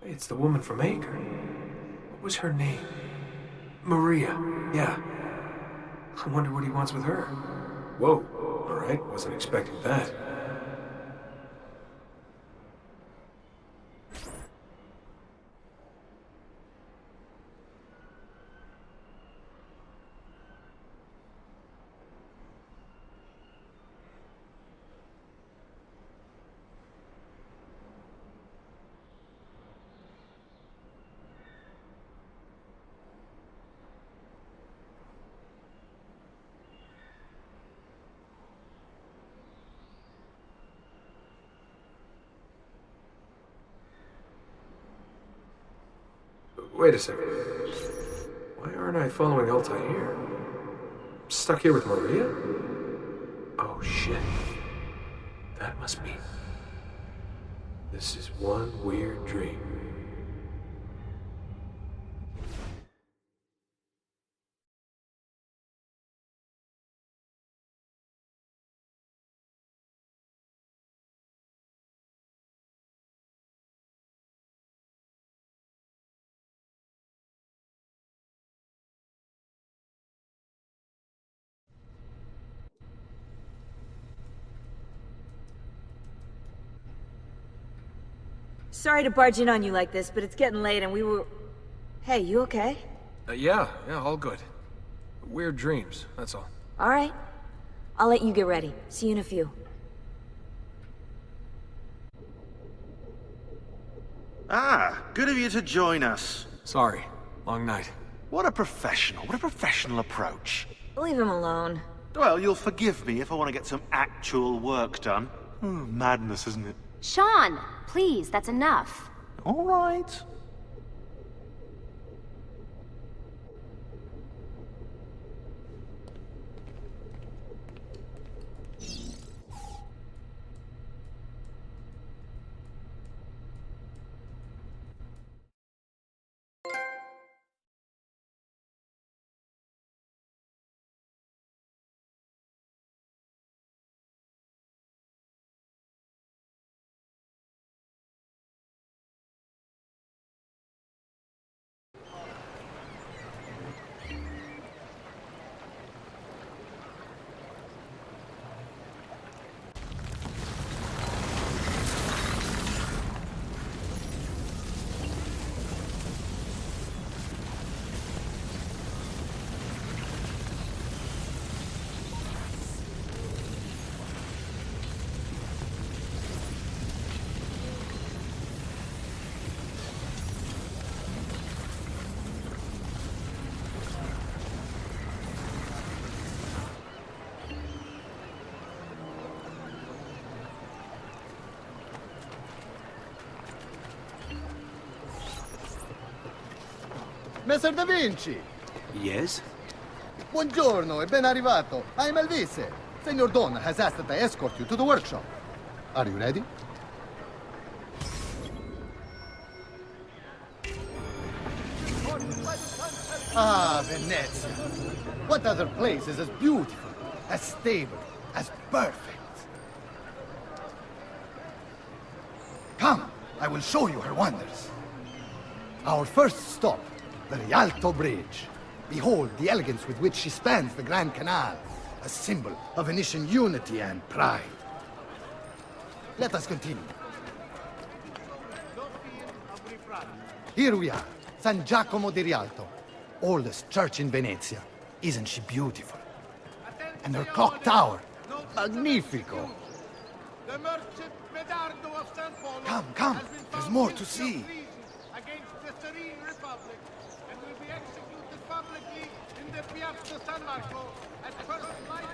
It's the woman from Acre. What was her name? Maria. Yeah. I wonder what he wants with her. Whoa. All right. Wasn't expecting that. Wait a second. Why aren't I following Altair? I'm stuck here with Maria? Oh, shit. That must be... This is one weird dream. Sorry to barge in on you like this, but it's getting late and we were... Hey, you okay? Yeah, all good. Weird dreams, that's all. All right. I'll let you get ready. See you in a few. Ah, good of you to join us. Sorry, long night. What a professional approach. Leave him alone. Well, you'll forgive me if I want to get some actual work done. Madness, isn't it? Sean, please, that's enough. All right. Messer Da Vinci! Yes? Buongiorno e ben arrivato. I'm Elvise. Senor Don has asked that I escort you to the workshop. Are you ready? Ah, Venezia. What other place is as beautiful, as stable, as perfect? Come, I will show you her wonders. Our first stop, the Rialto Bridge. Behold the elegance with which she spans the Grand Canal, a symbol of Venetian unity and pride. Let us continue. Here we are, San Giacomo di Rialto, oldest church in Venezia. Isn't she beautiful? And her clock tower, magnifico. The merchant Medardo of San Polo Come, there's more to see. Against the Serene Republic, and will be executed publicly in the Piazza San Marco at first light.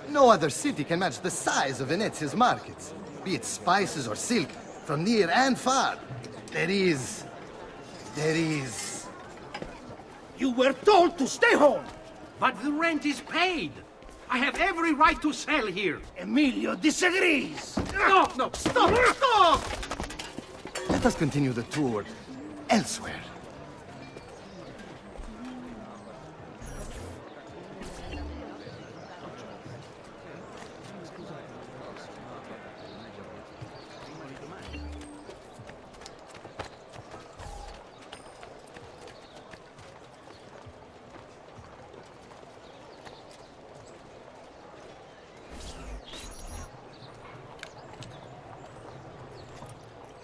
No other city can match the size of Venezia's markets, be it spices or silk, from near and far. There is... You were told to stay home, but the rent is paid. I have every right to sell here. Emilio disagrees. No, stop! Let us continue the tour elsewhere.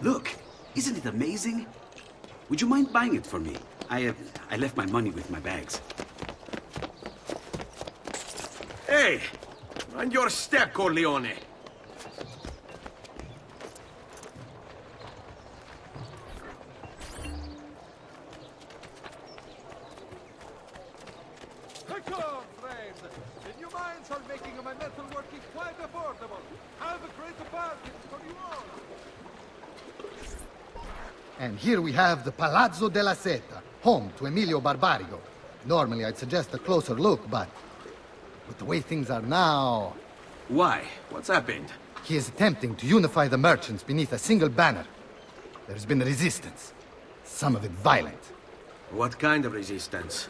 Look, isn't it amazing? Would you mind buying it for me? I left my money with my bags. Hey! Mind your step, Corleone! Come, friend. The new mines are making my metalworking quite affordable. I have a great bargain for you all. And here we have the Palazzo della Seta, home to Emilio Barbarigo. Normally I'd suggest a closer look, but with the way things are now... Why? What's happened? He is attempting to unify the merchants beneath a single banner. There's been resistance, some of it violent. What kind of resistance?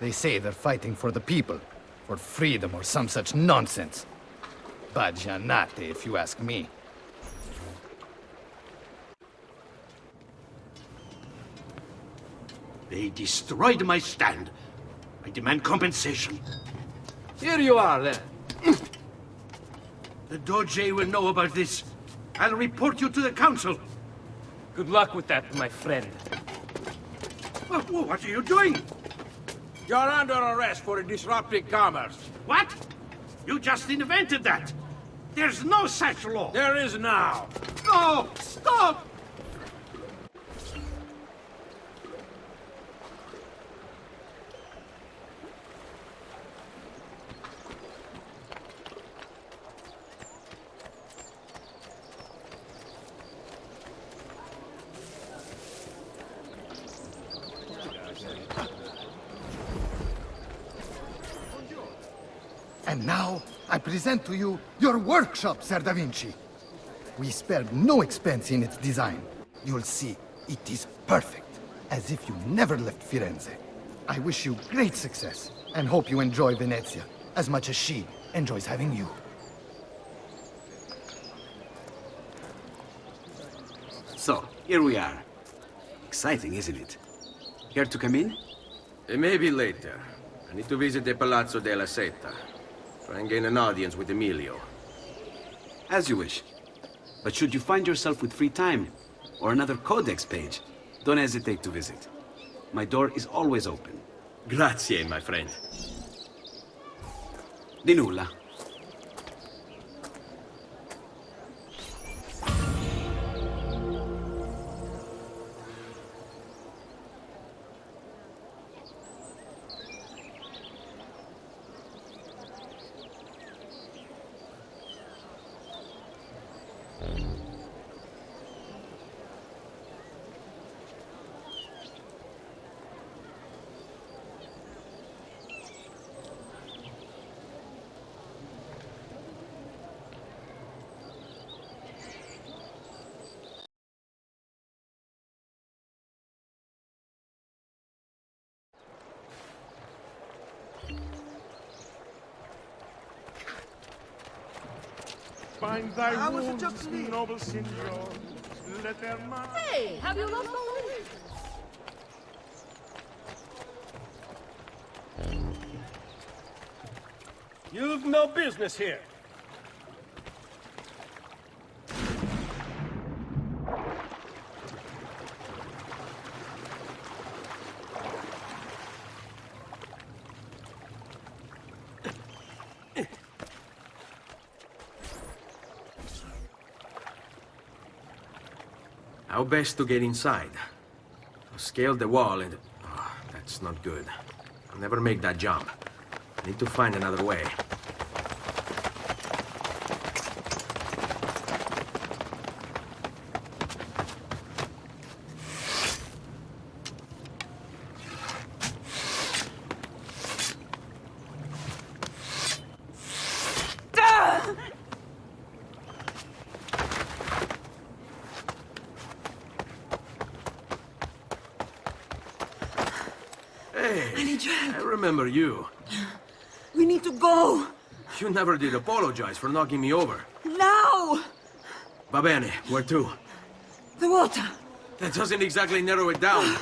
They say they're fighting for the people, for freedom or some such nonsense. Baggianate, if you ask me. They destroyed my stand. I demand compensation. Here you are, then. The Doge will know about this. I'll report you to the council. Good luck with that, my friend. What are you doing? You're under arrest for disrupting commerce. What? You just invented that. There's no such law. There is now. No! Stop! And now, I present to you your workshop, Ser da Vinci. We spared no expense in its design. You'll see, it is perfect, as if you never left Firenze. I wish you great success, and hope you enjoy Venezia, as much as she enjoys having you. So, here we are. Exciting, isn't it? Care to come in? Maybe later. I need to visit the Palazzo della Seta. Try and gain an audience with Emilio. As you wish. But should you find yourself with free time, or another codex page, don't hesitate to visit. My door is always open. Grazie, my friend. Di nulla. Bind thy wounds, noble signor. Let their mind... Hey, have you lost all this? You've no business here. How best to get inside? I scaled the wall and... Oh, that's not good. I'll never make that jump. I need to find another way. I remember you. We need to go. You never did apologize for knocking me over. Now! Va bene, where to? The water. That doesn't exactly narrow it down.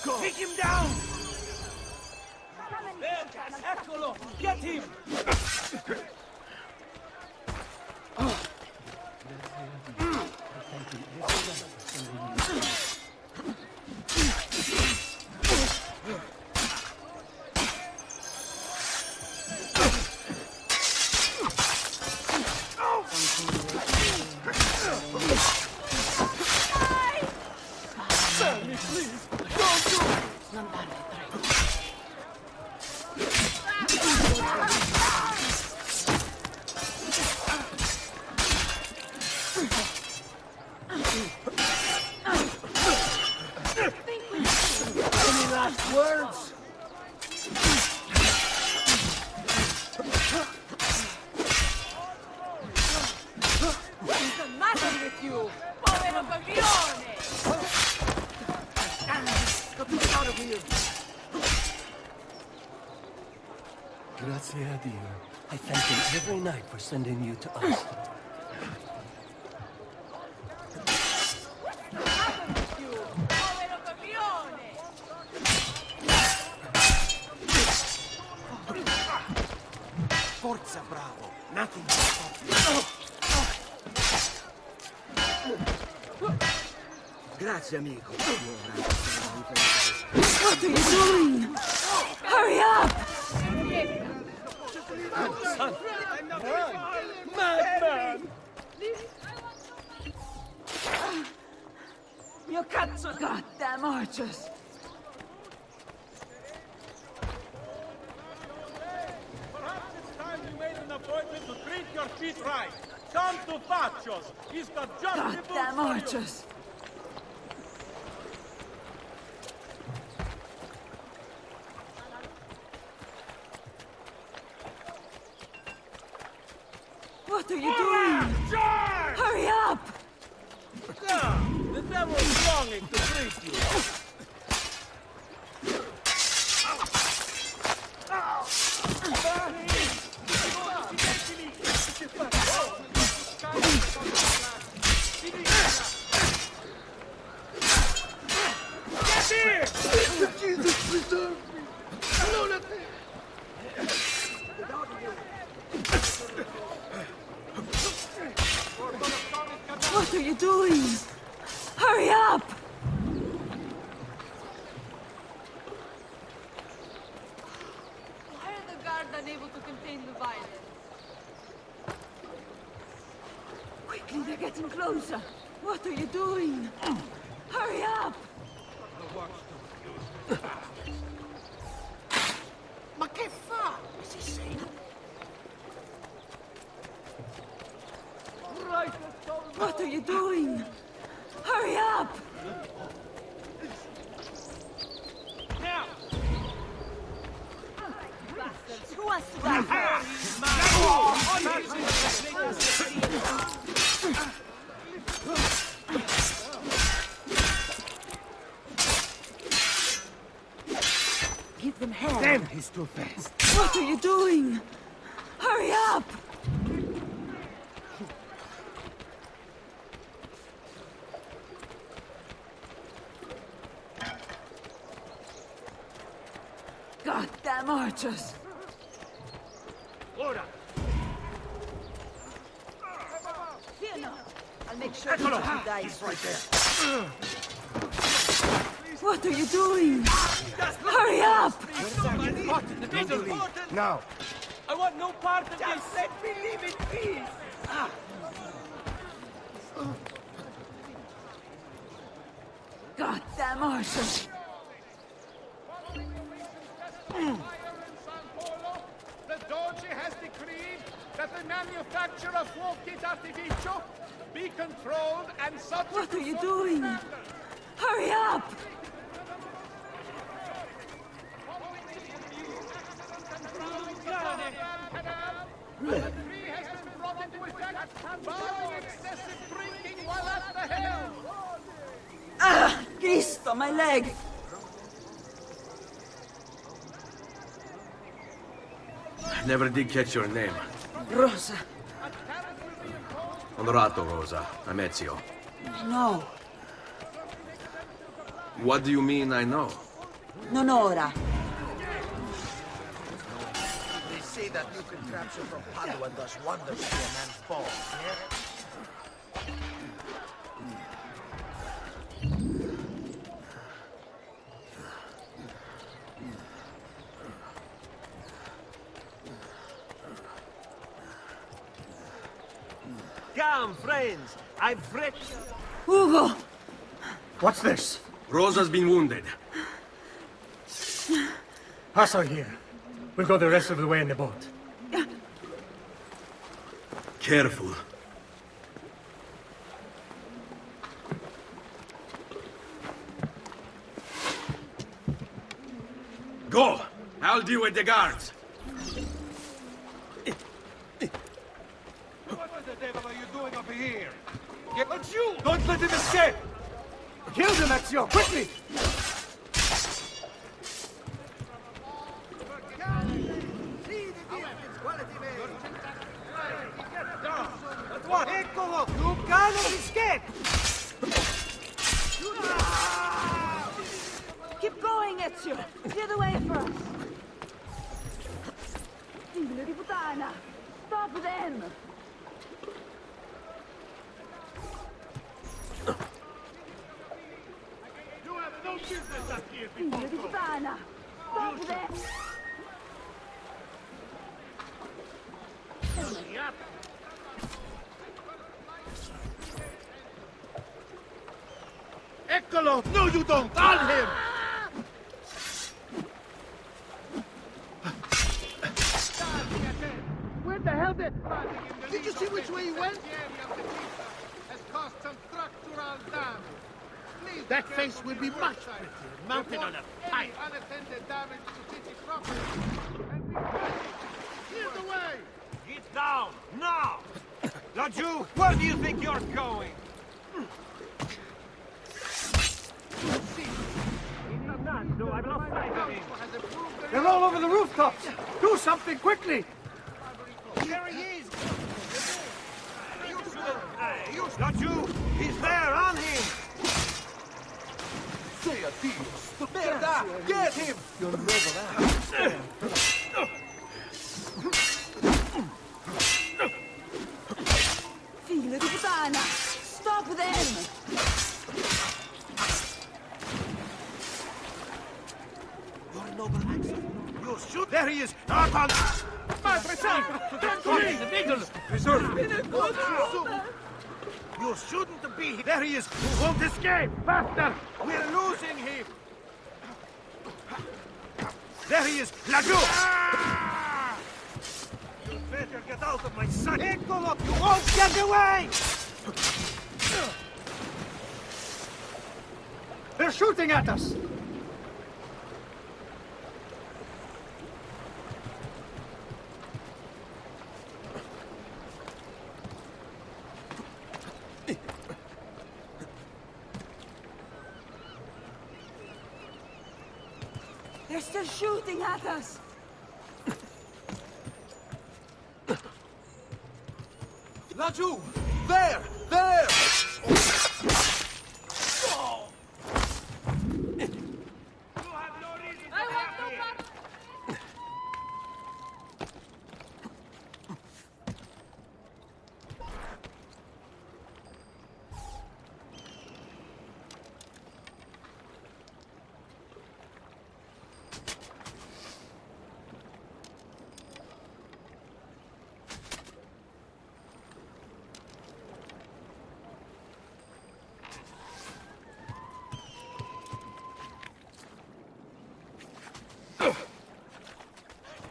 Go! him down! There, eccolo! Get him! Sammy, please! Don't do it! Any last words? What's the matter with you? Povero coglione! Get out of here! Grazie a Dio. I thank him every night for sending you to us. Povero coglione! Forza, bravo! Nothing Grazie, amico. What are you doing? Hurry up! Son! Madman! You cazzo! Goddamn archers! Perhaps it's time you made an appointment to treat your feet right. Come to Faccios. He's got just the boots Goddamn for you. archers! What are you doing? Hurry up! The devil's longing to treat you. Get here! Jesus, preserve me! What are you doing? Hurry up! Why are the guards unable to contain the violence? Quickly, they're getting closer. What are you doing? Hurry up! Ma che fa? Is he sane? What are you doing? Hurry up! Now! Bastards, who wants to die? Give them hell. Damn, he's too fast. What are you doing? Hurry up! Goddamn archers! Ora! Fear not. I'll make sure each of you dies right there. What are you doing? Hurry up! Now. I want no part of this! Let me live in peace! Goddamn archers! The Doge has decreed that the manufacture of fuochi d'artificio be controlled and subject What to are you full doing? standards. Hurry up! The decree has been brought into effect, barring excessive drinking while at the helm. Ah! Cristo, my leg! Never did catch your name. Rosa. Onorato, Rosa. I'm Ezio. No. What do you mean I know? Non ora. They say that new contraption from Padua does wonders to a man's balls, yeah? Come, friends. I've read... Ugo! What's this? Rosa's been wounded. Pass her here. We'll go the rest of the way in the boat. Careful. Go! I'll deal with the guards. What the devil are you doing up here? But you! Don't let him escape! Kill him, Ezio! Quickly! Eccolo! You cannot escape! Keep going, Ezio! The other way first! Figlio di puttana! Stop them! You have no business up here, Figlio di puttana! Stop them! Eccolo! No, you don't! On him! Where the hell did you see which way he went? Has caused some structural damage. That face will be much prettier mounted on a pipe. Unattended damage to city property. And we clear the way! Get down, now! Laju, where do you think you're going? No, I've lost sight of him. They're all over the rooftops! Do something quickly! There he is! Laju, he's there, on him! Say adios! Merda! Get him! You'll never out. Figlio di puttana! Stop them! You're a noble axel. You shoot! There he is! Not on! Madre Santa! Come to me! The needle! Preserve me! You shouldn't be! There he is! You won't escape! Faster! We're losing him! There he is! Laju! You better get out of my sight! Eccolo! You won't get away! They're shooting at us! They're still shooting at us! Laju! There! There!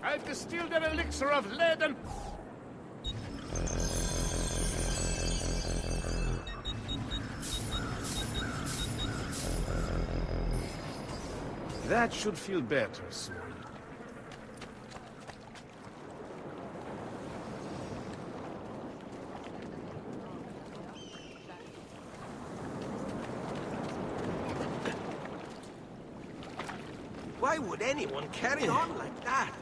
I've distilled an elixir of lead and... That should feel better soon. Why would anyone carry on like that?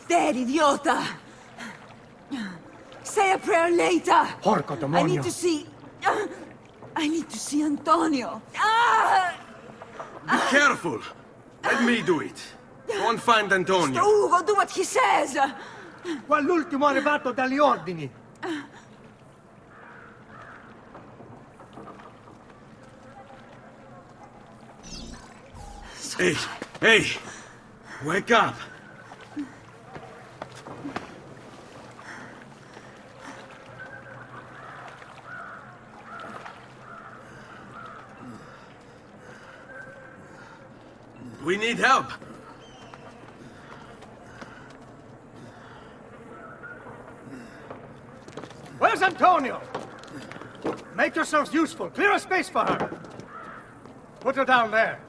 dead, idiota! Say a prayer later! Porco demonio! I need to see... I need to see Antonio. Ah! Be careful! Let me do it. Go and find Antonio. Ugo, do what he says! Qua l'ultimo arrivato dagli ordini! Hey, hey! Wake up! We need help! Where's Antonio? Make yourselves useful. Clear a space for her. Put her down there.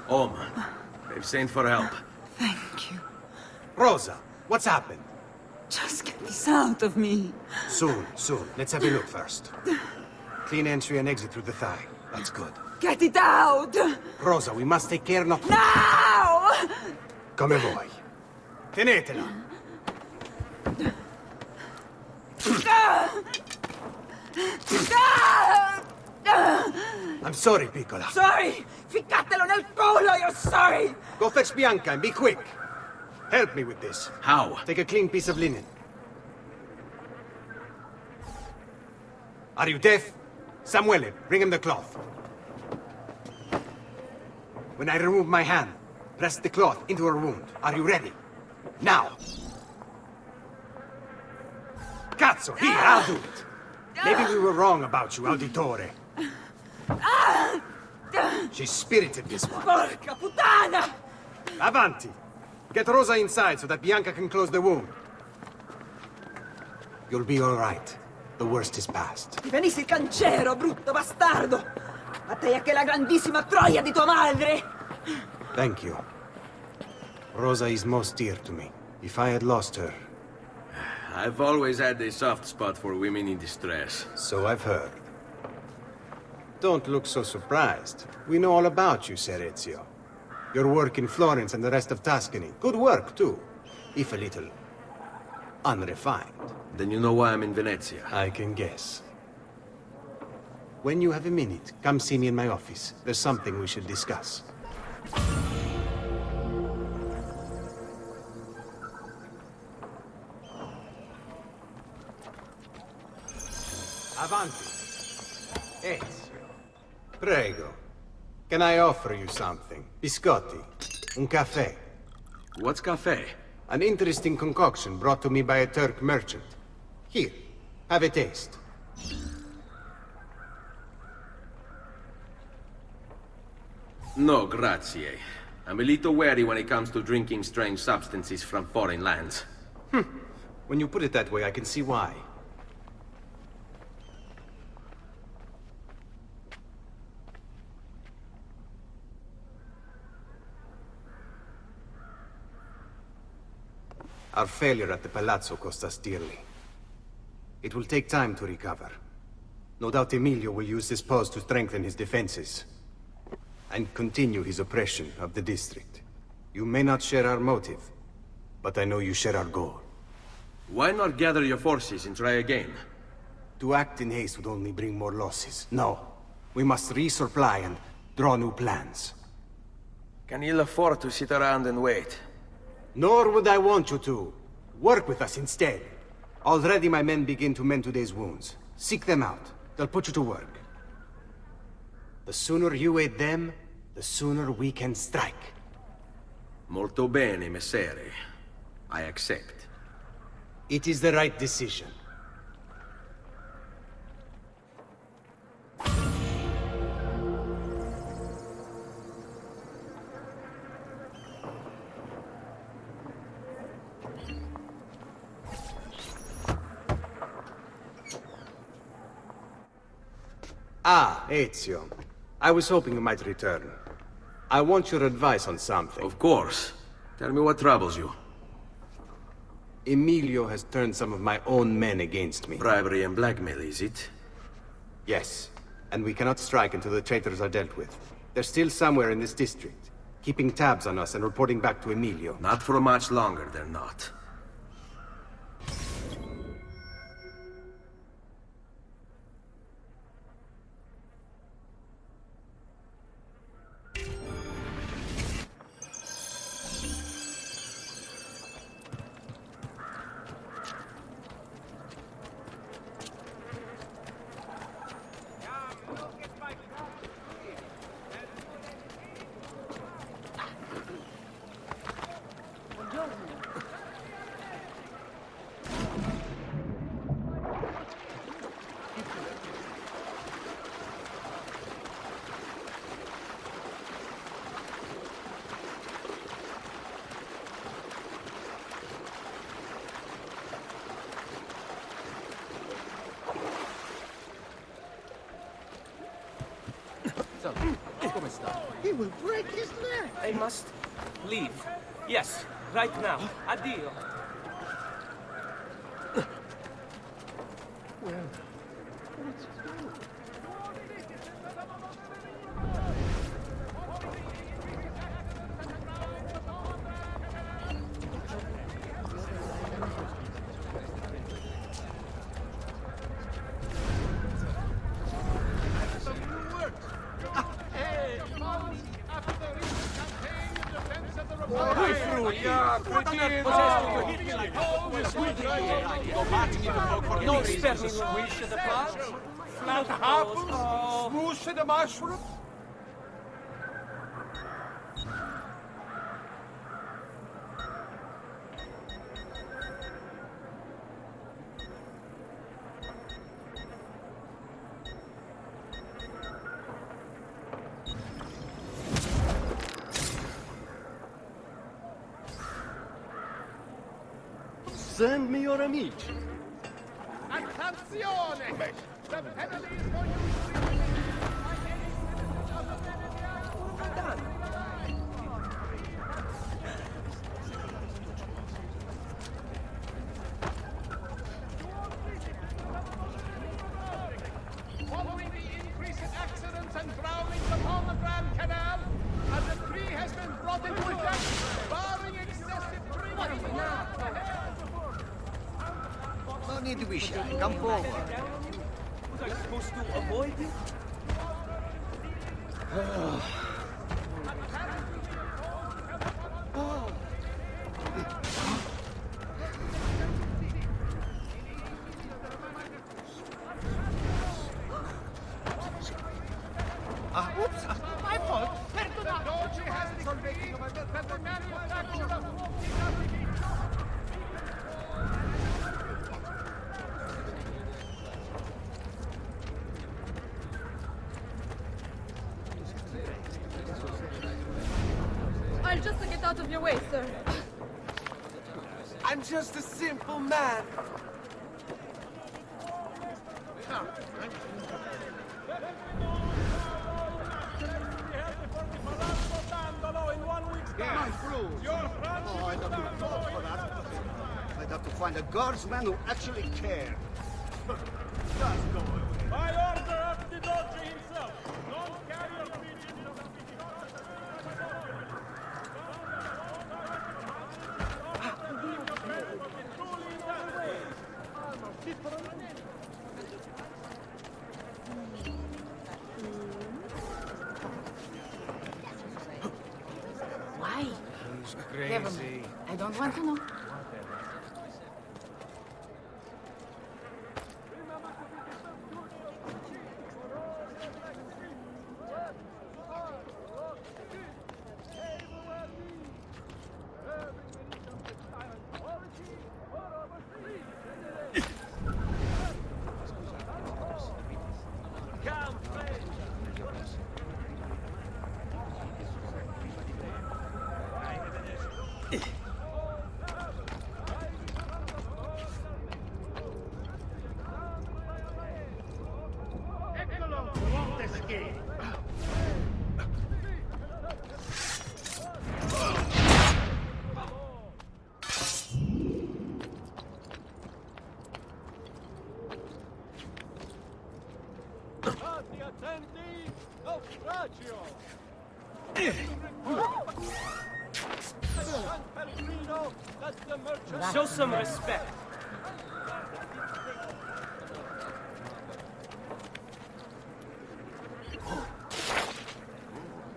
Oh, man. They've sent for help. Thank you. Rosa, what's happened? Just get this out of me. Soon. Let's have a look first. Clean entry and exit through the thigh. That's good. Get it out! Rosa, we must take care not... Now! Come vuoi. Tenetela. I'm sorry, piccola. Sorry! Ficcatelo nel culo, you're sorry! Go fetch Bianca and be quick. Help me with this. How? Take a clean piece of linen. Are you deaf? Samuele, bring him the cloth. When I remove my hand, press the cloth into her wound. Are you ready? Now! Cazzo, here, I'll do it. Maybe we were wrong about you, Auditore. She's spirited, this one. Porca puttana! Avanti! Get Rosa inside so that Bianca can close the wound. You'll be all right. The worst is past. Ti venissi il cancero, brutto bastardo! A te e che la grandissima troia di tua madre! Thank you. Rosa is most dear to me. If I had lost her... I've always had a soft spot for women in distress. So I've heard. Don't look so surprised. We know all about you, Ser Ezio. Your work in Florence and the rest of Tuscany. Good work, too. If a little... unrefined. Then you know why I'm in Venezia. I can guess. When you have a minute, come see me in my office. There's something we should discuss. Avanti. Ezio. Prego. Can I offer you something? Biscotti. Un caffè. What's caffè? An interesting concoction brought to me by a Turk merchant. Here, have a taste. No, grazie. I'm a little wary when it comes to drinking strange substances from foreign lands. When you put it that way, I can see why. Our failure at the Palazzo cost us dearly. It will take time to recover. No doubt Emilio will use this pause to strengthen his defenses. And continue his oppression of the district. You may not share our motive, but I know you share our goal. Why not gather your forces and try again? To act in haste would only bring more losses. No. We must resupply and draw new plans. Can you afford to sit around and wait? Nor would I want you to. Work with us instead. Already my men begin to mend today's wounds. Seek them out. They'll put you to work. The sooner you aid them, the sooner we can strike. Molto bene, messere. I accept. It is the right decision. Ah, Ezio. I was hoping you might return. I want your advice on something. Of course. Tell me what troubles you. Emilio has turned some of my own men against me. Bribery and blackmail, is it? Yes. And we cannot strike until the traitors are dealt with. They're still somewhere in this district, keeping tabs on us and reporting back to Emilio. Not for much longer, they're not. He will break his neck. I must leave. Yes, right now. Addio. Well, let's go. Non spare me swish the part. Flat apples, smoosh the mushroom. Send me your amici. Attenzione! The penalty is for following the increase in accidents and drownings upon the Grand Canal, a decree has been brought into effect, barring excessive drinking. No need to be shy. Come forward. Was I supposed to avoid it? Oops! My fault! The Doge has decreed that the manufacture of I'll just get out of your way, sir. I'm just a simple man. My fruit. Oh, I'd have to vote for that. I'd have to find a guardsman who actually cared. Just go away. By order of the Doge himself, don't carry your feet in the Why? He's Never crazy. mind. I don't want to know. Eccolo! game. Show some respect.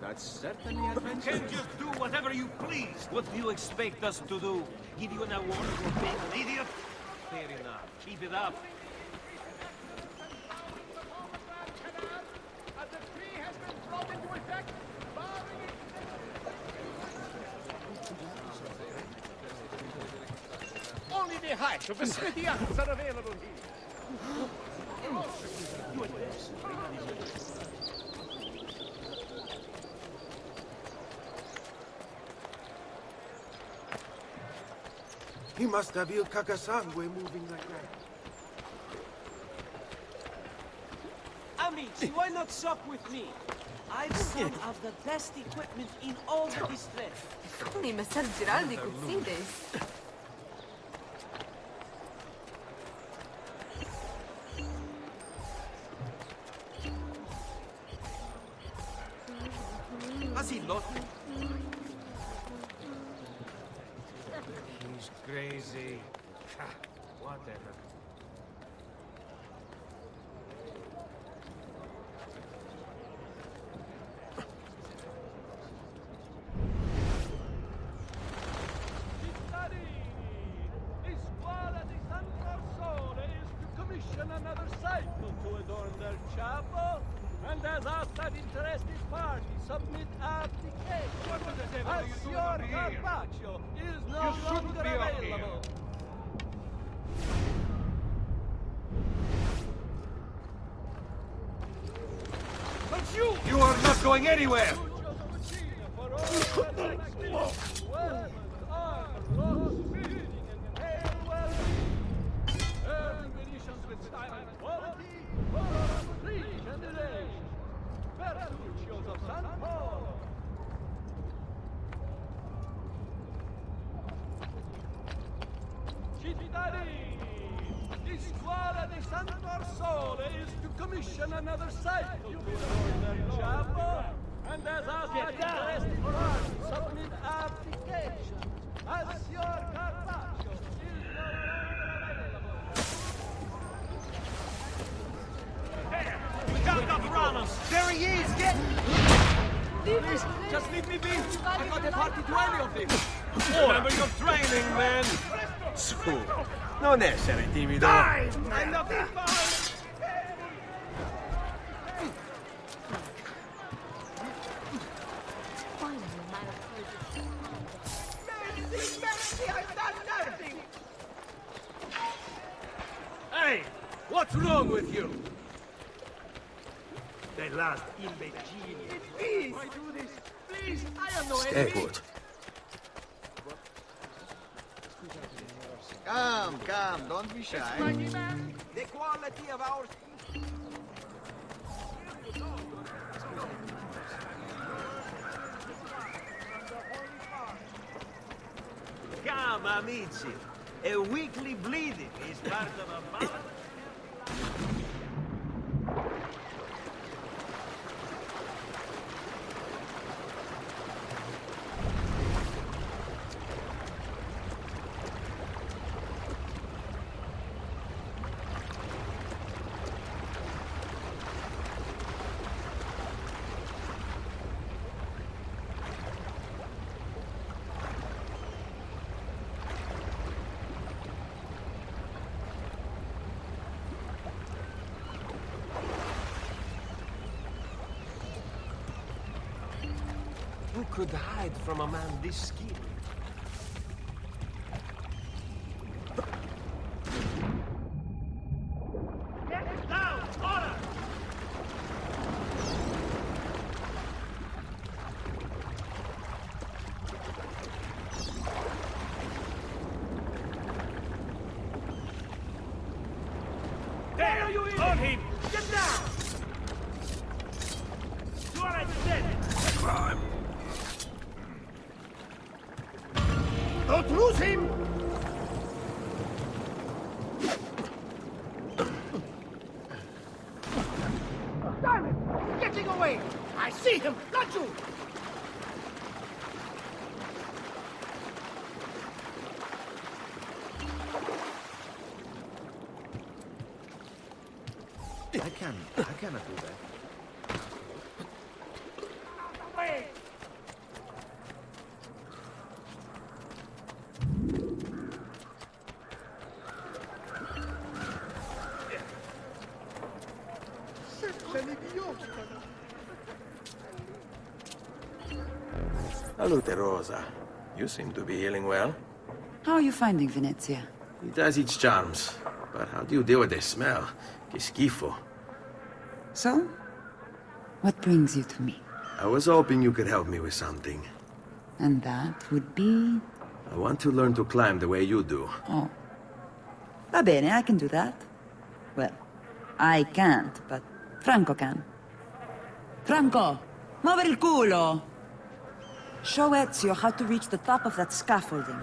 That's certainly adventurous. Can't just do whatever you please. What do you expect us to do? Give you an award for being an idiot? Fair enough. Keep it up. A decree has been brought into effect, barring Only the height of the smithy acts are available here. He must have Il Cacasangue moving like that. Amici, why not shop with me? I've some of the best equipment in all the distress. Only Messer Giraldi could see this. Asillo. He's crazy. Ha, whatever. The squadra di San Farsone is to commission another cycle to adorn their chapel, and as outside interested parties submit applications. As your Carpaccio is no longer available. But you are not going anywhere! The squadra di San Farsone is to commission another cycle to adorn their chapel, and as outside interested parties submit applications. As your Carpaccio is no longer available. There! We got Ramos! There he is! Get... Please, just leave me be. I'm not a party to any of this. Remember your training, man! Su, non essere timido. Dai! I'm not Hey! What's wrong with you? The last imbecile. Please, why do this? Please, I am no Stay enemy. put. Come, don't be shy. The quality of our... Come, amici. A weekly bleeding is part of a bond. Who could hide from a man this scheming? Get down! Order! There! On him! Get down! time. Don't lose him! Damn it! He's getting away! I see him! Not you! I cannot do that. Wait! Salute, Rosa. You seem to be healing well. How are you finding Venezia? It has its charms. But how do you deal with the smell? Que schifo. So? What brings you to me? I was hoping you could help me with something. And that would be... I want to learn to climb the way you do. Oh. Va bene, I can do that. Well, I can't, but Franco can. Franco! Muovere il culo! Show Ezio how to reach the top of that scaffolding.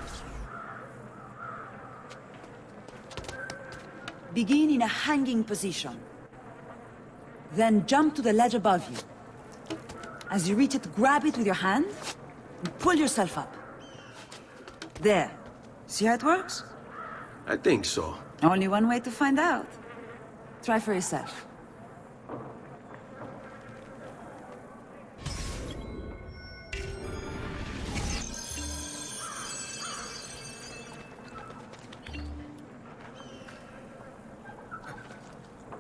Begin in a hanging position. Then jump to the ledge above you. As you reach it, grab it with your hand and pull yourself up. There. See how it works? I think so. Only one way to find out. Try for yourself.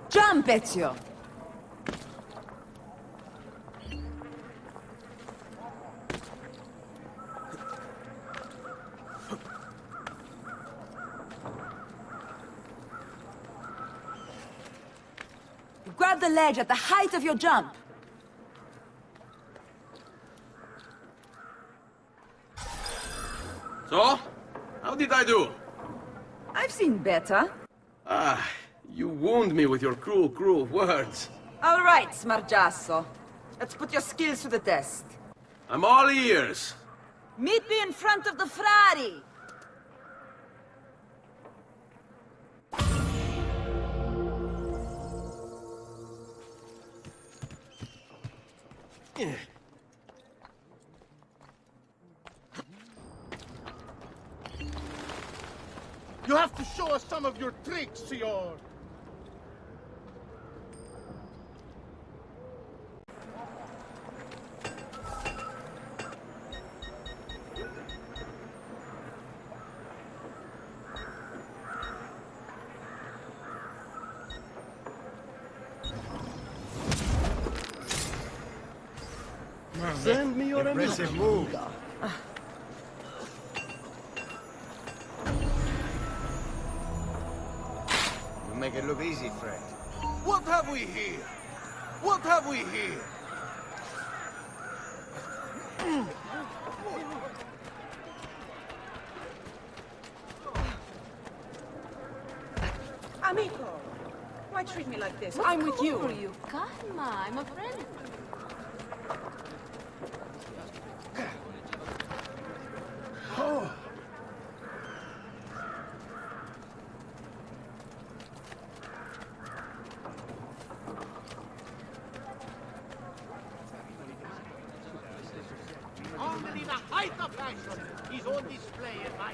Jump, Ezio! Grab the ledge at the height of your jump. So? How did I do? I've seen better. Ah, you wound me with your cruel, cruel words. All right, Smargiasso. Let's put your skills to the test. I'm all ears. Meet me in front of the Frari! You have to show us some of your tricks, Signor! Send me your impressive move. You make it look easy, Fred. What have we here? What have we here? Amico, why treat me like this? What's I'm with you. over you? Calma, I'm a friend. Oh. Only the height of fashion is on display in my...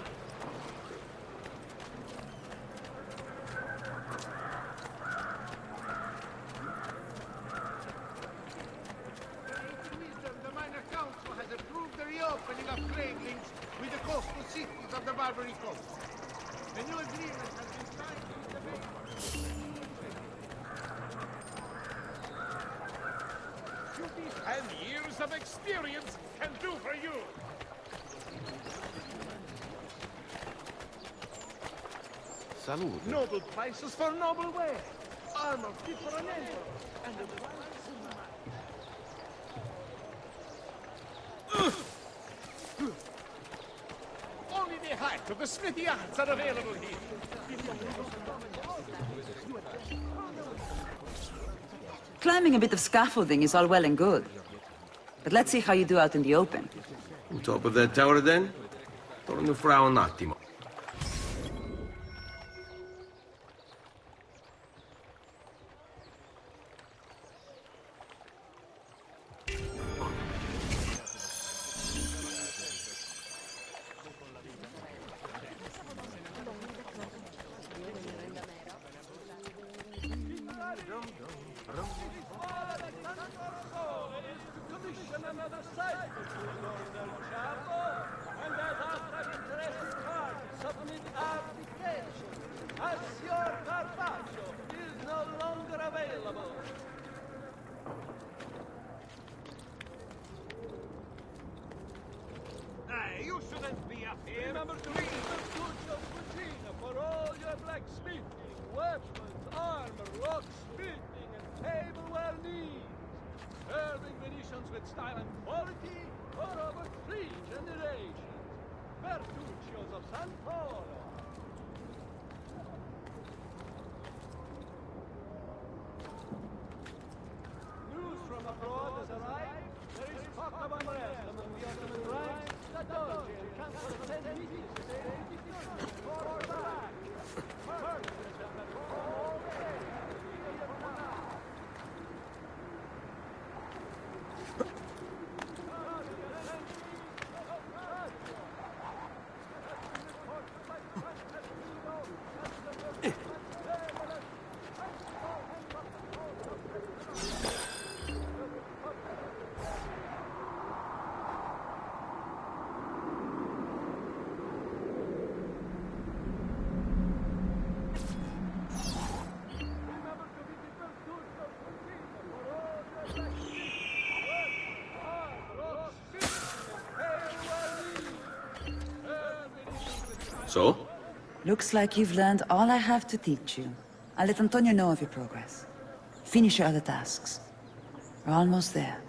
The Minor Council has approved the reopening of trade links with the coastal cities of the Barbary Coast. A new agreement has been signed with the and years of experience can do for you. Salute. Noble prices for noble wear. Armor fit for an emperor. And only the height of the smithy arts are available here. Climbing a bit of scaffolding is all well and good. But let's see how you do out in the open. On top of that tower, then? Torno fra un attimo. Another site and as after interested parties submit application, as your Carpaccio is no longer available. Hey, you shouldn't be up here. Remember to read the Studio Cucina for all your blacksmithing, weapons, armor, locksmithing, and tableware needs. Serving Venetians with style and quality for over 3 generations. Bertuccios of San Polo. News from abroad has arrived. There is talk of unrest among the Ottoman ranks. The Doge and Council send meetings today for or back. Merchants have been all day. So? Looks like you've learned all I have to teach you. I'll let Antonio know of your progress. Finish your other tasks. We're almost there.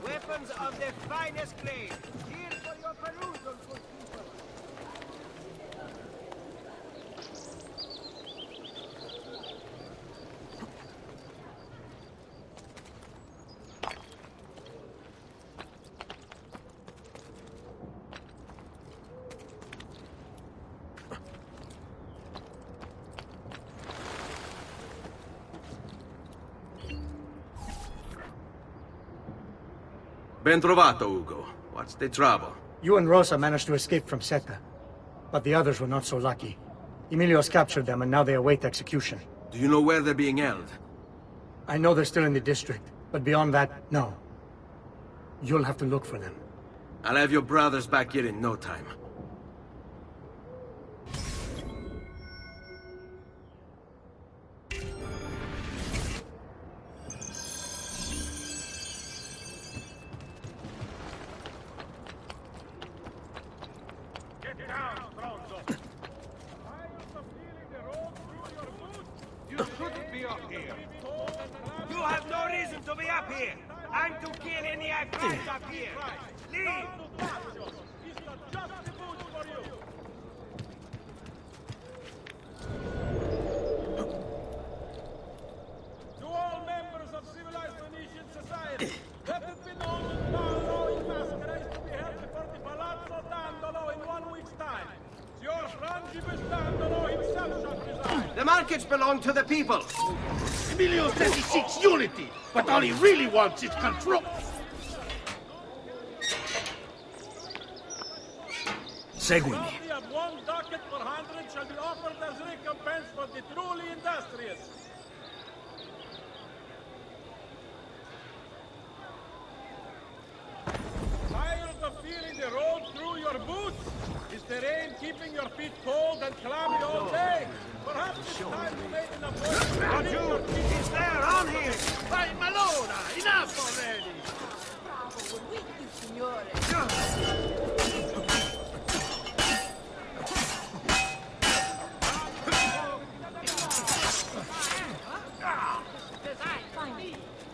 Weapons of the finest grade. Here for your perusal, good people. Ben trovato, Ugo. What's the trouble? You and Rosa managed to escape from Seta, but the others were not so lucky. Emilio's captured them, and now they await execution. Do you know where they're being held? I know they're still in the district, but beyond that, no. You'll have to look for them. I'll have your brothers back here in no time. You have no reason to be up here. I'm to kill any I find up here. Leave! To all members of civilized Venetian society, let it be known that Paolo in Masquerade is to be held before the Palazzo Dandolo in 1 week's time. Signor Frangipes Dandolo himself shall preside. The markets belong to the people. Emilio says he seeks unity, but all he really wants is control. Seguimi. Bounty of 1 ducat per 100 shall be offered as recompense for the truly industrious. Tired of feeling the road through your boots? Is the rain keeping your feet cold and clammy all day? Perhaps it's time to make an appointment. Roger! He's there, on here! Vai, Malona! Enough already!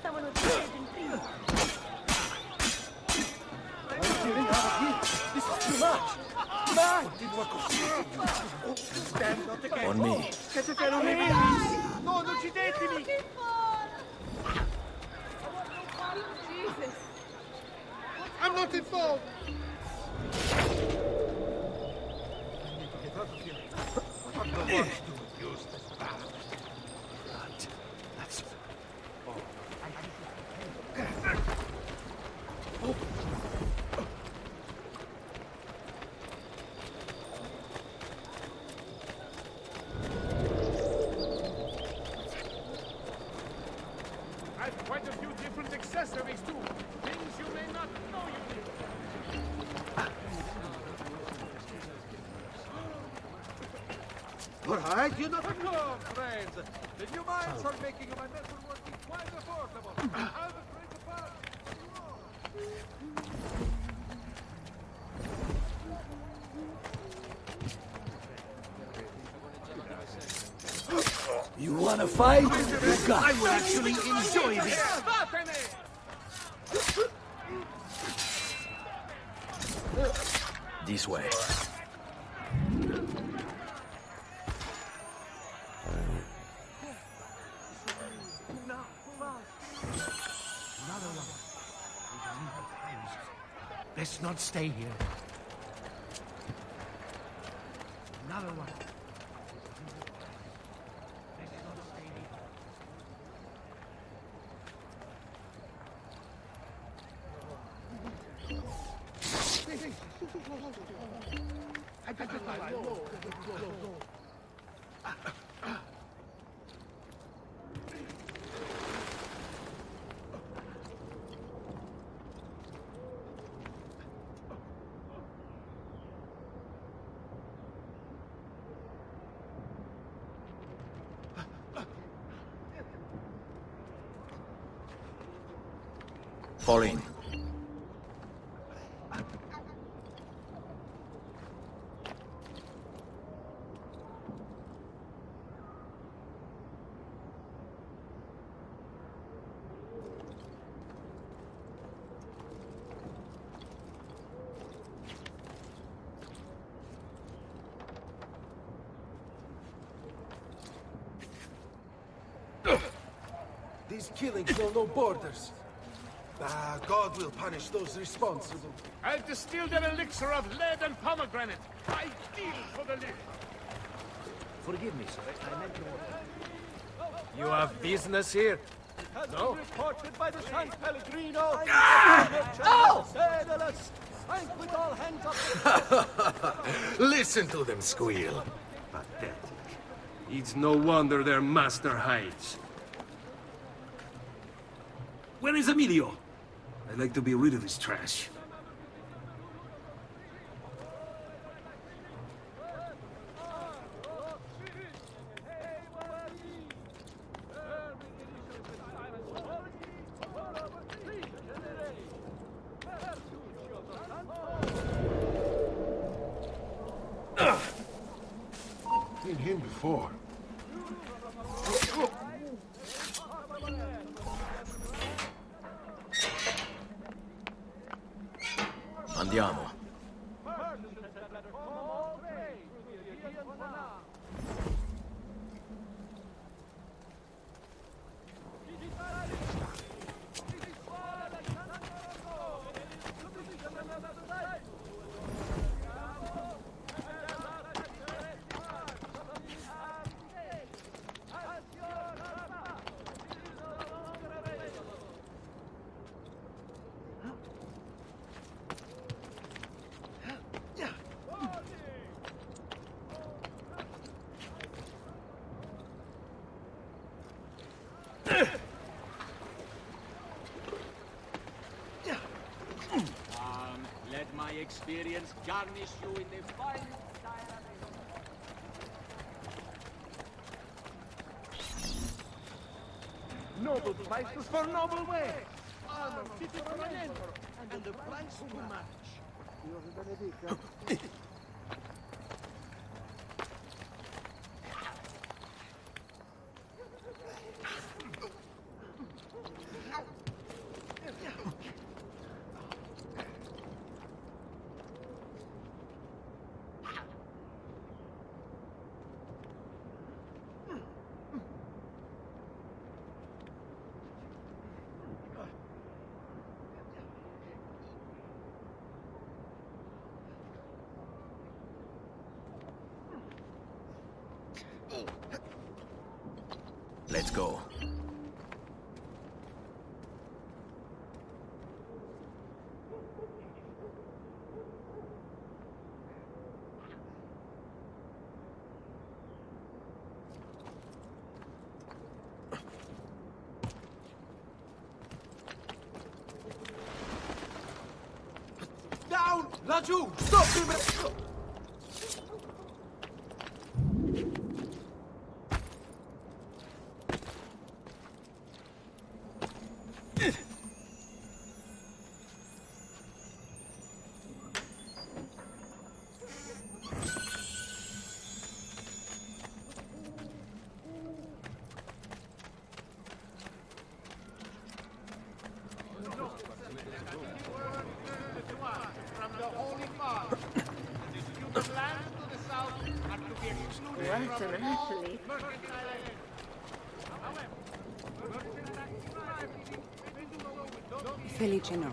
Someone was killed in prima. continua così. On me. Siete terroristi! No, non uccidetemi! Jesus! I'm not involved! I've quite a few different accessories too. Things you may not know you need. All right, you're not alone, friends. The new mines are making my metal working quite affordable. I'll break apart. You wanna fight? You got I will actually enjoy this. this way. Let's not stay here. Another one. Fall in. These killings know no borders. God will punish those responsible. I'll distill their elixir of lead and pomegranate. Ideal for the lift. Forgive me, sir. I meant to... You have business here? Has been reported by the San Pellegrino. Oh! Sank with all hands up. Listen to them squeal. Pathetic. It's no wonder their master hides. Where is Emilio? I'd like to be rid of this trash. Seen him before. Andiamo. Let my experience garnish you in the fine style. Noble prices for noble way. Honor fitted for an emperor, and the price too much. go. Down! Laggiù! Stop him! Felice no.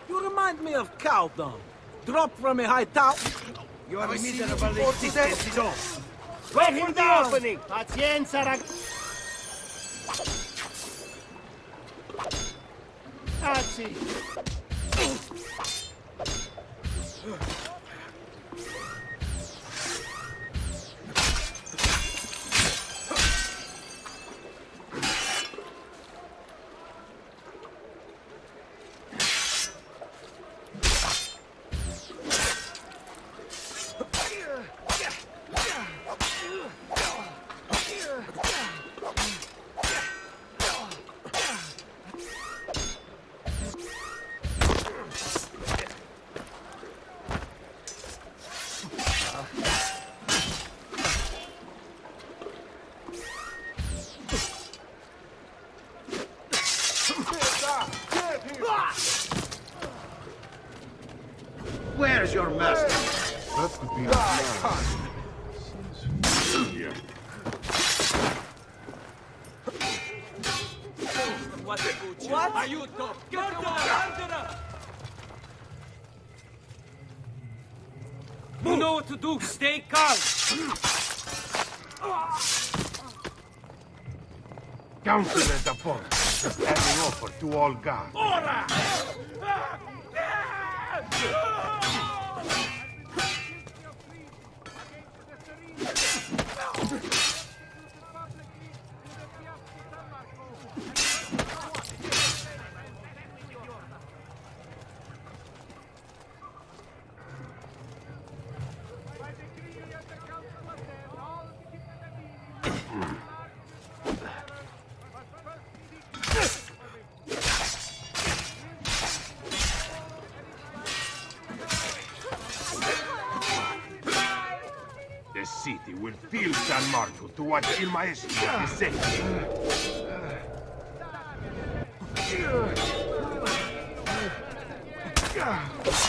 You remind me of cow dung. Dropped from a high tower. You are miserable existence, no. Let him down! Opening! Pazienza, ragazzi! Where's your master? That could be What? Aiuto! Get the You know what to do. Stay calm. counseled upon, just handing over to all gods. Ora! The city will feel San Marco to watch Il Maestro descend.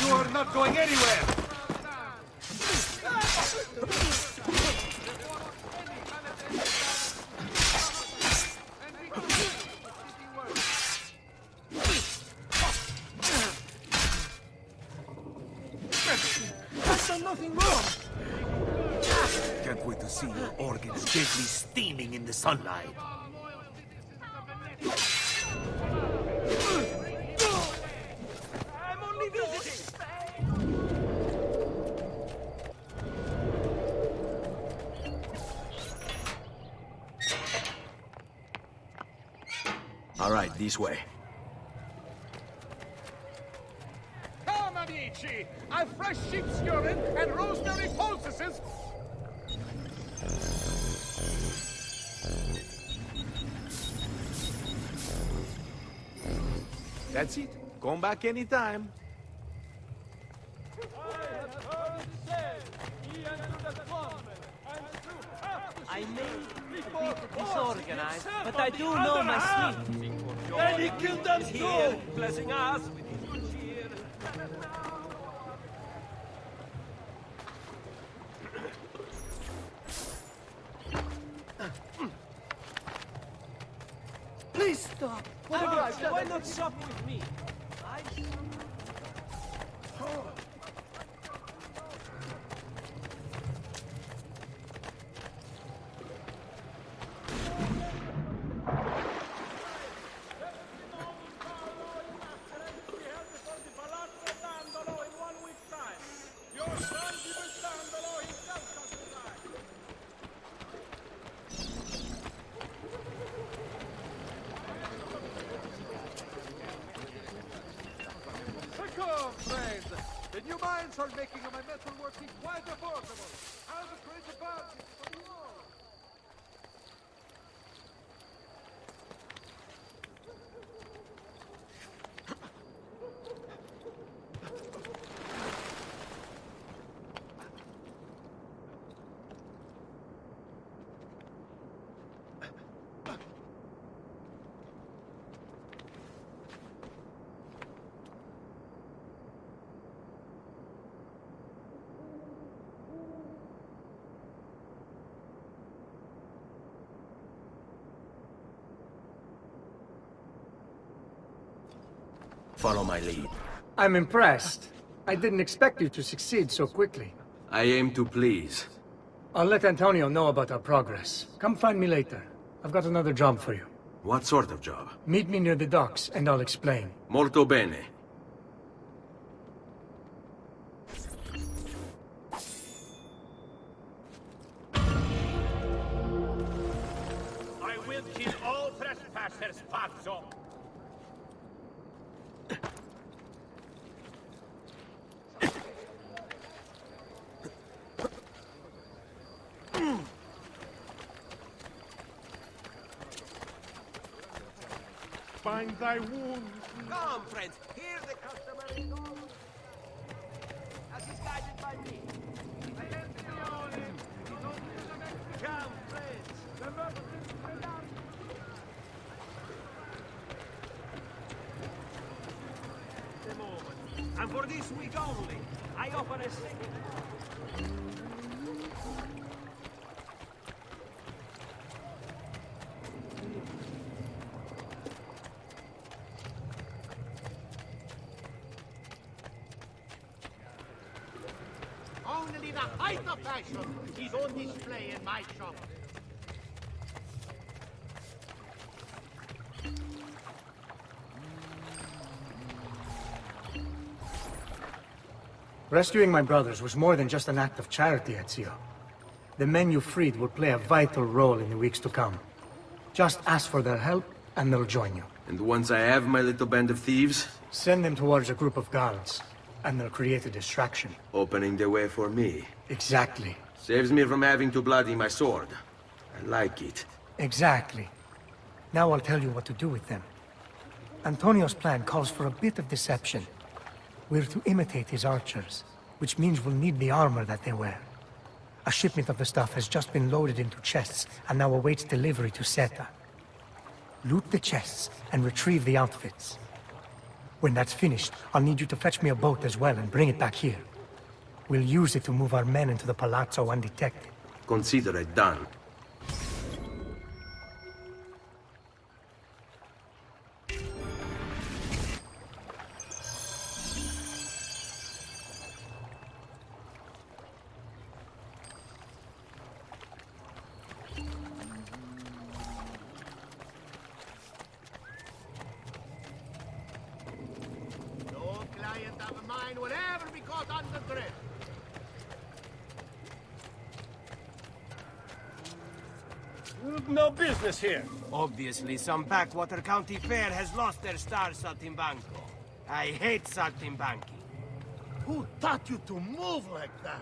You are not going anywhere! I've done nothing wrong! Can't wait to see your organs gently steaming in the sunlight. I'm only visiting! All right, this way. Come, amici! I've fresh sheep's urine and rosemary poultices. That's it. Come back anytime. I have heard it said, he entered the convent, I may be a bit disorganized, but I do know my sleep. And he killed them Here, too! blessing us with his good cheer. Please stop! Why not shop with me? Come, friends! The new mines are making my metalworking quite affordable. I'll be great advantage for you all. Follow my lead. I'm impressed. I didn't expect you to succeed so quickly. I aim to please. I'll let Antonio know about our progress. Come find me later. I've got another job for you. What sort of job? Meet me near the docks, and I'll explain. Molto bene. I will kill all trespassers, Pazzo! Find thy wound. Come, friends, hear the customary call. As is guided by me. Come, friends. The moment. And for this week only, I offer a second. Only the height of fashion is on display in my shop. Rescuing my brothers was more than just an act of charity, Ezio. The men you freed will play a vital role in the weeks to come. Just ask for their help, and they'll join you. And once I have my little band of thieves? Send them towards a group of guards, and they'll create a distraction. Opening the way for me. Exactly. Saves me from having to bloody my sword. I like it. Exactly. Now I'll tell you what to do with them. Antonio's plan calls for a bit of deception. We're to imitate his archers, which means we'll need the armor that they wear. A shipment of the stuff has just been loaded into chests and now awaits delivery to Seta. Loot the chests and retrieve the outfits. When that's finished, I'll need you to fetch me a boat as well and bring it back here. We'll use it to move our men into the palazzo undetected. Consider it done. No client of mine will ever be caught under drift. No business here. Obviously, some backwater county fair has lost their star saltimbanco. I hate saltimbanchi. Who taught you to move like that?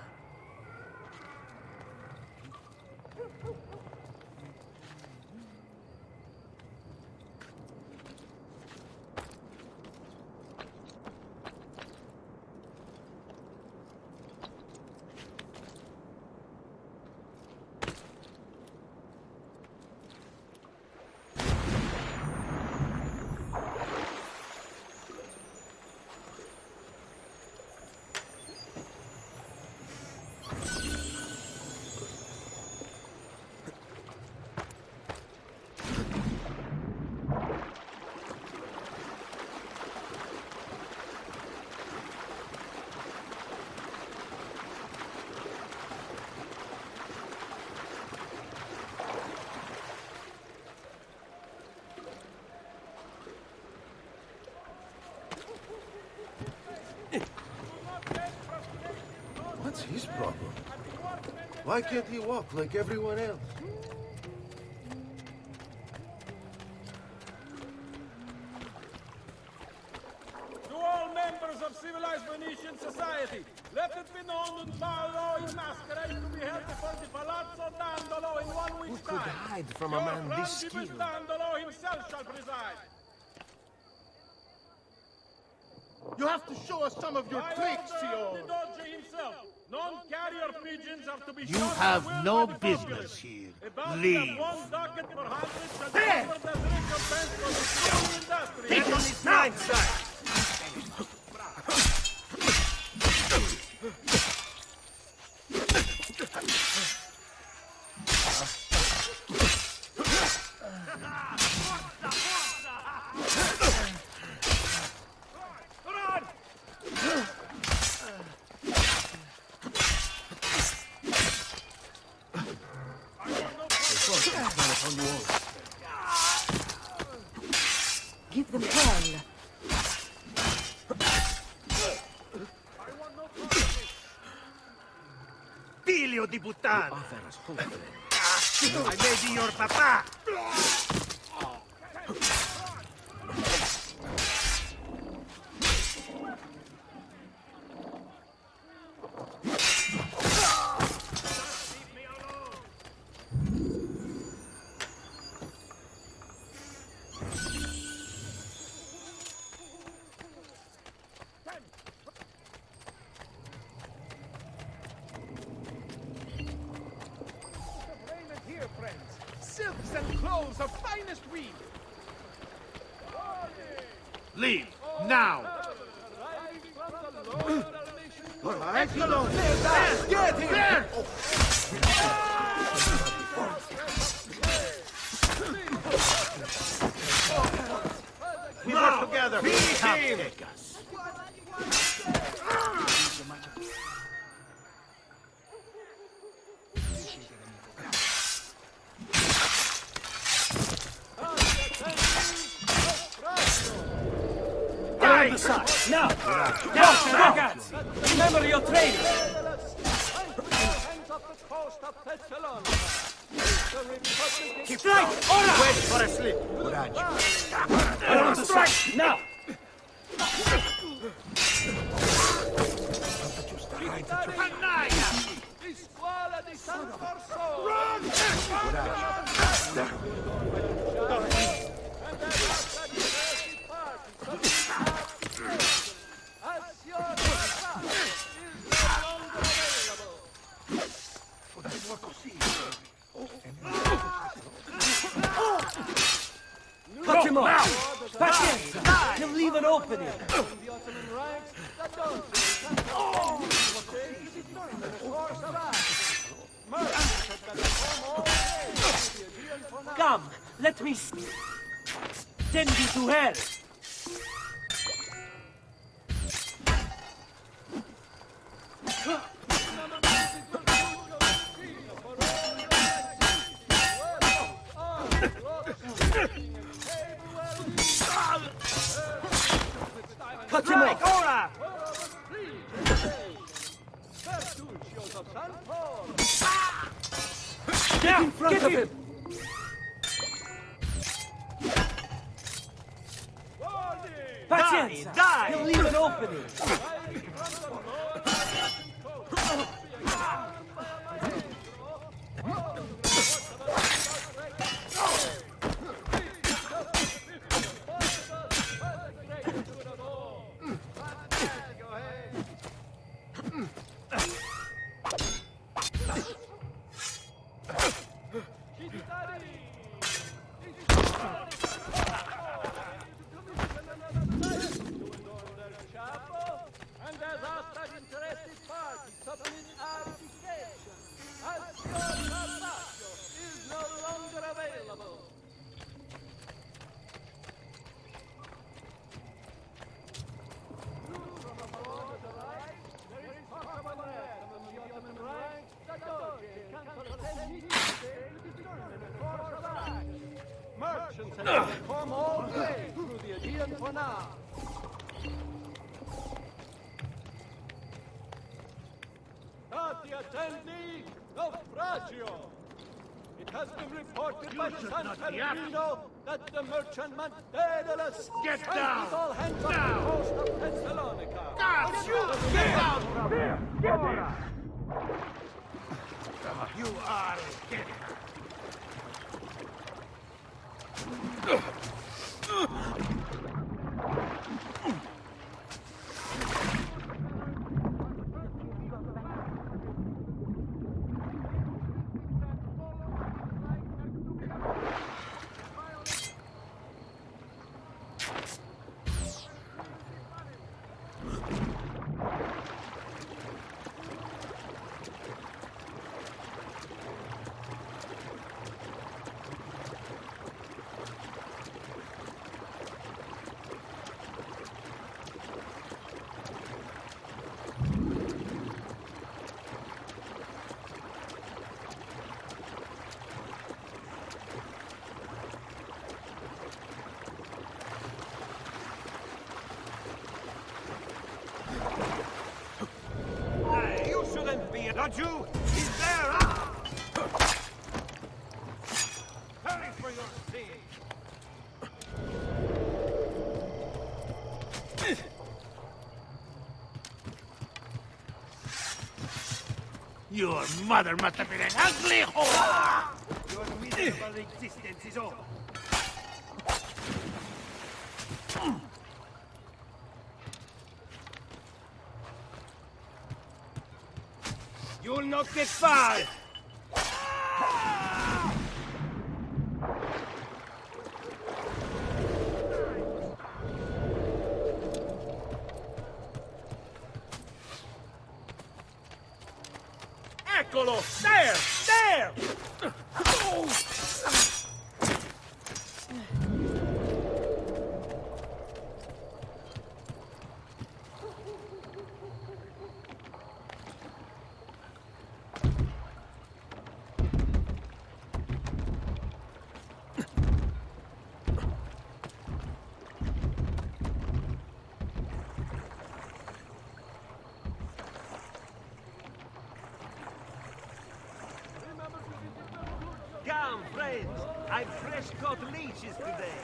problem? Why can't he walk like everyone else? To all members of civilized Venetian society, let it be known that Paolo in masquerade to be held before the Palazzo Dandolo in 1 week's Who could time. hide from a man this skilled? Dandolo himself shall preside. You have to show us some of your tricks, The Tio. Doge himself. Non-carrier pigeons are to be You shown have goodwill no by the populace. business here. A bounty Leave. of 1 ducat per hundred shall be offered as recompense for the strong industry. Get on his blind side! Give them hell. Figlio di puttana! I may be your papa! Here, friends. Silks and clothes of finest weave. Leave, now! All right, Get him! There! We work together. Come take us. Die! Now! Now, ragazzi! Remember your training! Strike! Ora! Wait for a slip. Coraggio. Strike! Now! Scuola di San Corso! Cut him off! Pazienza! He'll leave an opening! Come, let me send you to hell! Cut him off! Ora! Get in front of him! Pazienza! Die! He'll leave an opening! Merchants have come all the way through the Aegean Canal. the attendee naufragio. It has been reported by San Pellegrino that the merchantman Daedalus Get has down! with all hands on the coast of Thessalonica. God, you get out from here! Get here! You are dead. You shouldn't be, don't you? He's there! Ah! Hurry for your seat! Your mother must have been an ugly whore! Your miserable existence is over. You'll not get far! Eccolo! There! There! Come, friends! I've fresh caught leeches today.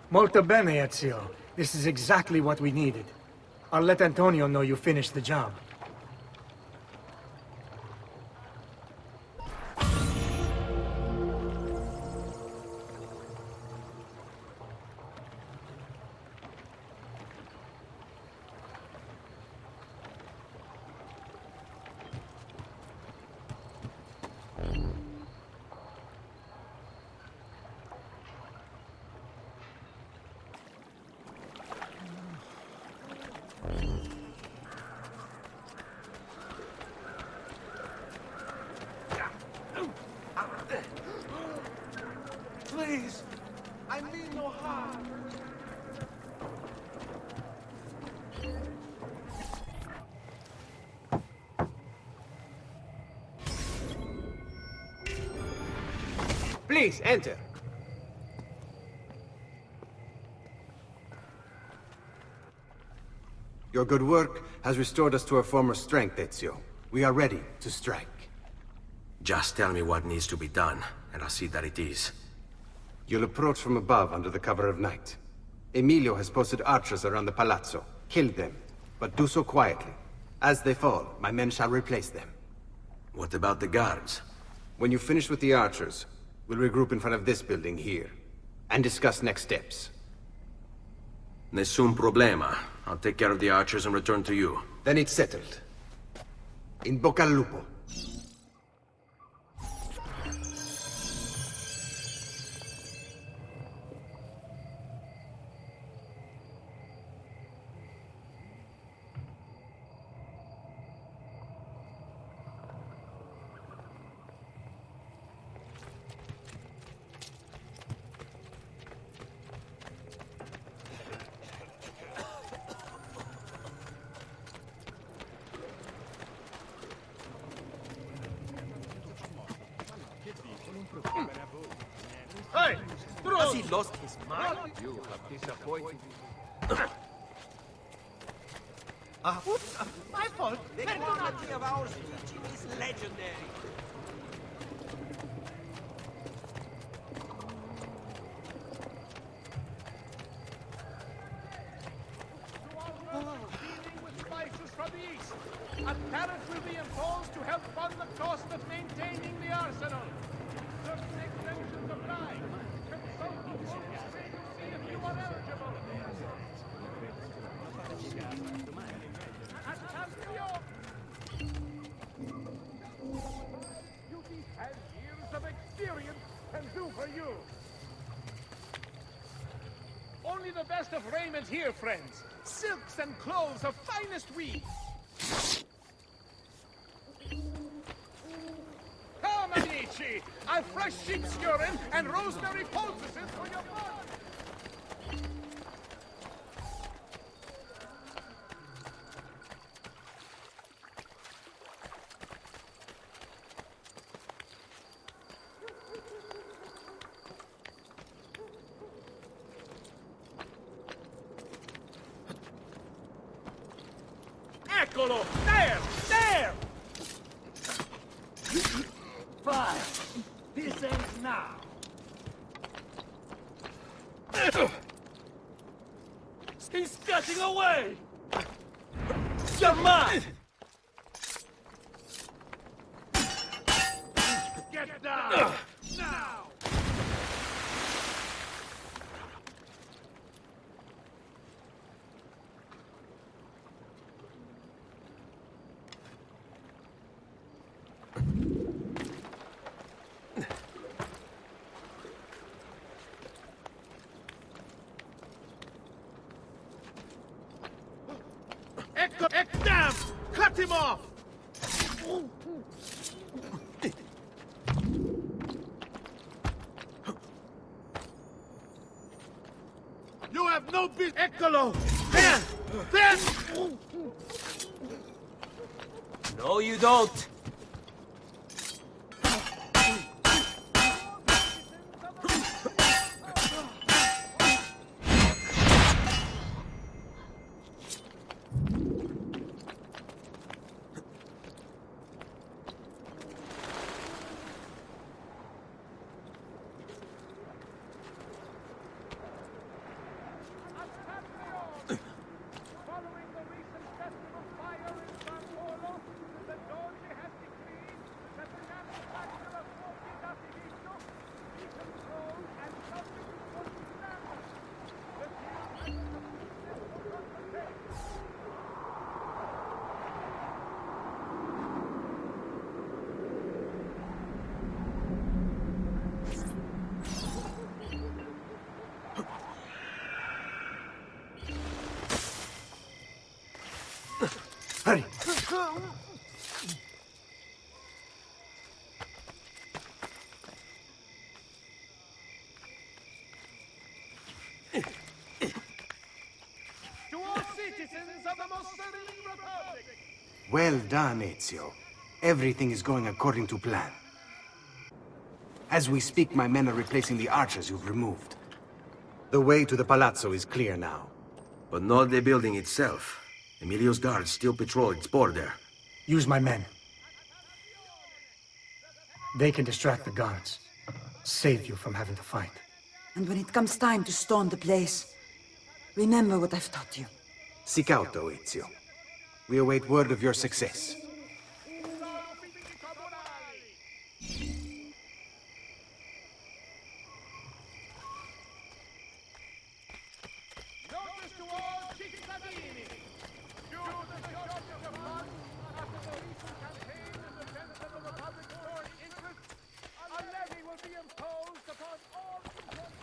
Molto bene, Ezio. This is exactly what we needed. I'll let Antonio know you finished the job. Please! I mean no harm! Please, enter. Your good work has restored us to our former strength, Ezio. We are ready to strike. Just tell me what needs to be done, and I'll see that it is. You'll approach from above under the cover of night. Emilio has posted archers around the palazzo. Kill them, but do so quietly. As they fall, my men shall replace them. What about the guards? When you finish with the archers, we'll regroup in front of this building here, and discuss next steps. Nessun problema. I'll take care of the archers and return to you. Then it's settled. In bocca al lupo. Has he lost his mind? You have disappointed me. Oops, my fault. The quality of our teaching is legendary. Dealing with spices from the east. A tariff will be imposed to help fund the cost of maintaining the arsenal. Certain exemptions apply. Consult the form to see if you are eligible. Duty has years of experience can do for you. Only the best of raiment here, friends. Silks and clothes of finest weave. Come, amici! A fresh sheep's urine and rosemary poultices for your body. Eccolo! There! There! Fine. This ends now. He's getting away! You're mine! Get down! Now! Damn! Cut him off! You have no business. Eccolo! There! There! No, you don't. Following the recent festival fire in San Polo, the Doge has decreed that the manufacture of smoky d'artificio be controlled and subject to certain standards. The guild has a successful consultation. Hurry! To all citizens of the most serene republic, Well done, Ezio. Everything is going according to plan. As we speak, my men are replacing the archers you've removed. The way to the palazzo is clear now. But not the building itself. Emilio's guards still patrol its border. Use my men. They can distract the guards. Save you from having to fight. And when it comes time to storm the place, remember what I've taught you. Seek out, though, Ezio. We await word of your success. notice to all cittadini. Due to the shortage of funds after the recent campaign in defense of the Republic's foreign interests, a levy will be imposed upon all imported.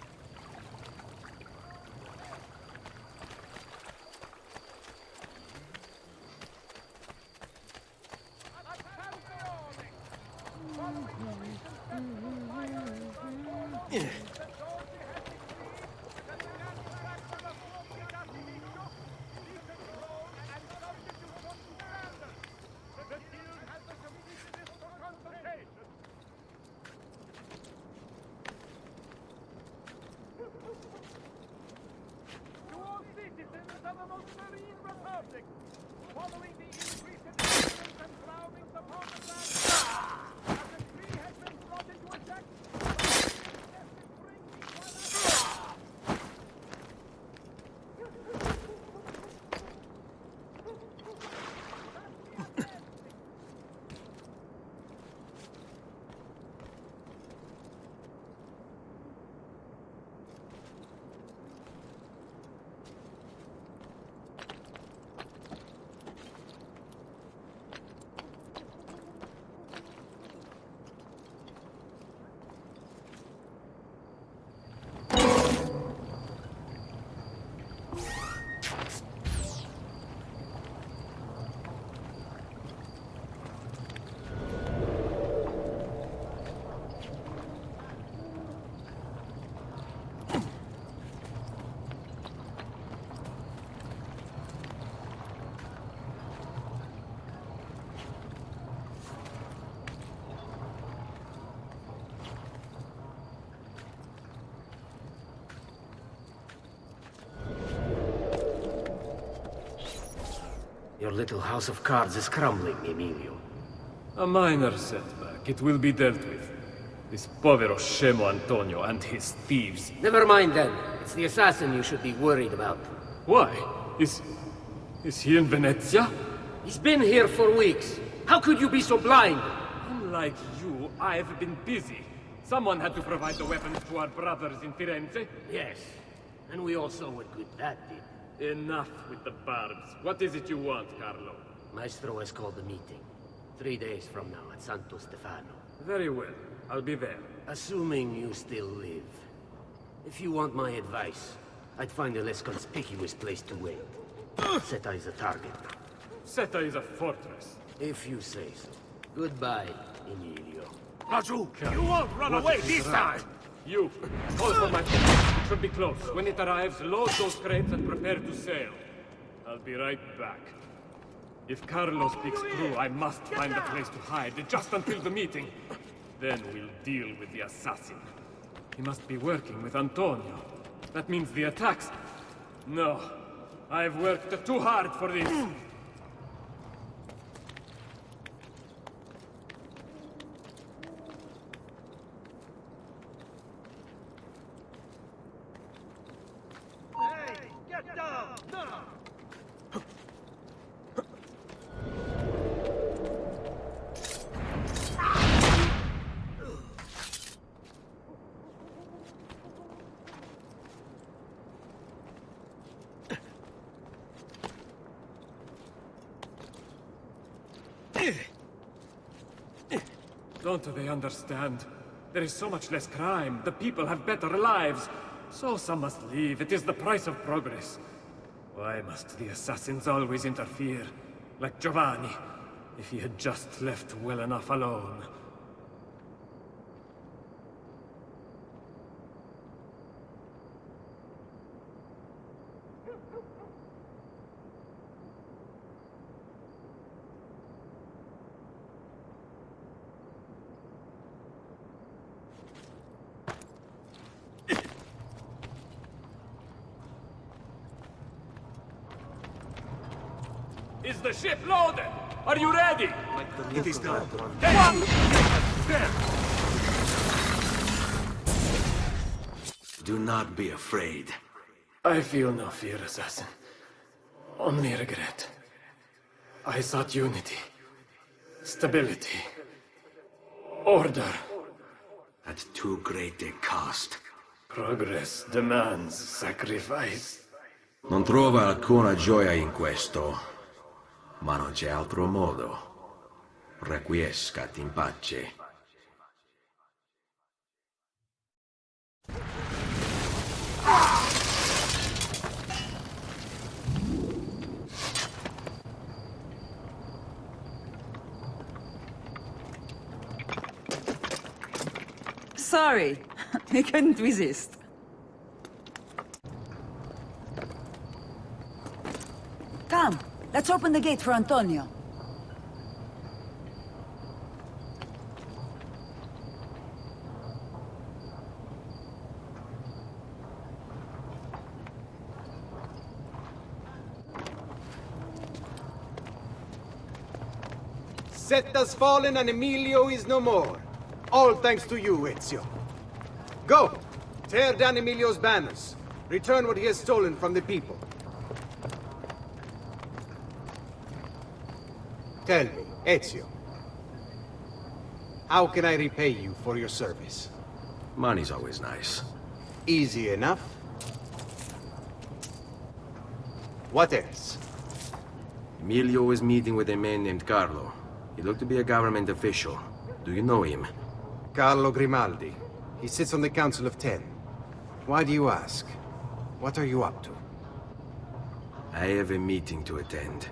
Following the recent festival fire in San Polo, the Doge has decreed that the manufacture of smoky d'artificio be controlled and subject to certain standards. The guild has submitted this for consultation. Your little house of cards is crumbling, Emilio. A minor setback. It will be dealt with. This povero Scemo Antonio and his thieves. Never mind then. It's the assassin you should be worried about. Why? Is he in Venezia? He's been here for weeks. How could you be so blind? Unlike you, I've been busy. Someone had to provide the weapons to our brothers in Firenze. Yes. And we all saw what good that did. Enough with the barbs. What is it you want, Carlo? Maestro has called a meeting. 3 days from now at Santo Stefano. Very well. I'll be there. Assuming you still live. If you want my advice, I'd find a less conspicuous place to wait. Seta is a target. Seta is a fortress. If you say so. Goodbye, Emilio. Raju, you won't run away this time! You, hold for my phone. It should be close. When it arrives, load those crates and prepare to sail. I'll be right back. If Carlo speaks true, I must find a place to hide, just until the meeting. Then we'll deal with the assassin. He must be working with Antonio. That means the attacks. No, I've worked too hard for this. Hey, get down! Now! Don't they understand? There is so much less crime. The people have better lives. So some must leave. It is the price of progress. Why must the assassins always interfere? Like Giovanni, if he had just left well enough alone. Is the ship loaded? Are you ready? It is done. Do not be afraid. I feel no fear, assassin. Only regret. I sought unity, stability, order. At too great a cost. Progress demands sacrifice. Non trova alcuna gioia in questo, ma non c'è altro modo. Requiescat in pace. Sorry, I couldn't resist. Come, let's open the gate for Antonio. Seta's fallen and Emilio is no more. All thanks to you, Ezio. Go! Tear down Emilio's banners. Return what he has stolen from the people. Tell me, Ezio. How can I repay you for your service? Money's always nice. Easy enough. What else? Emilio is meeting with a man named Carlo. He looked to be a government official. Do you know him? Carlo Grimaldi. He sits on the Council of Ten. Why do you ask? What are you up to? I have a meeting to attend.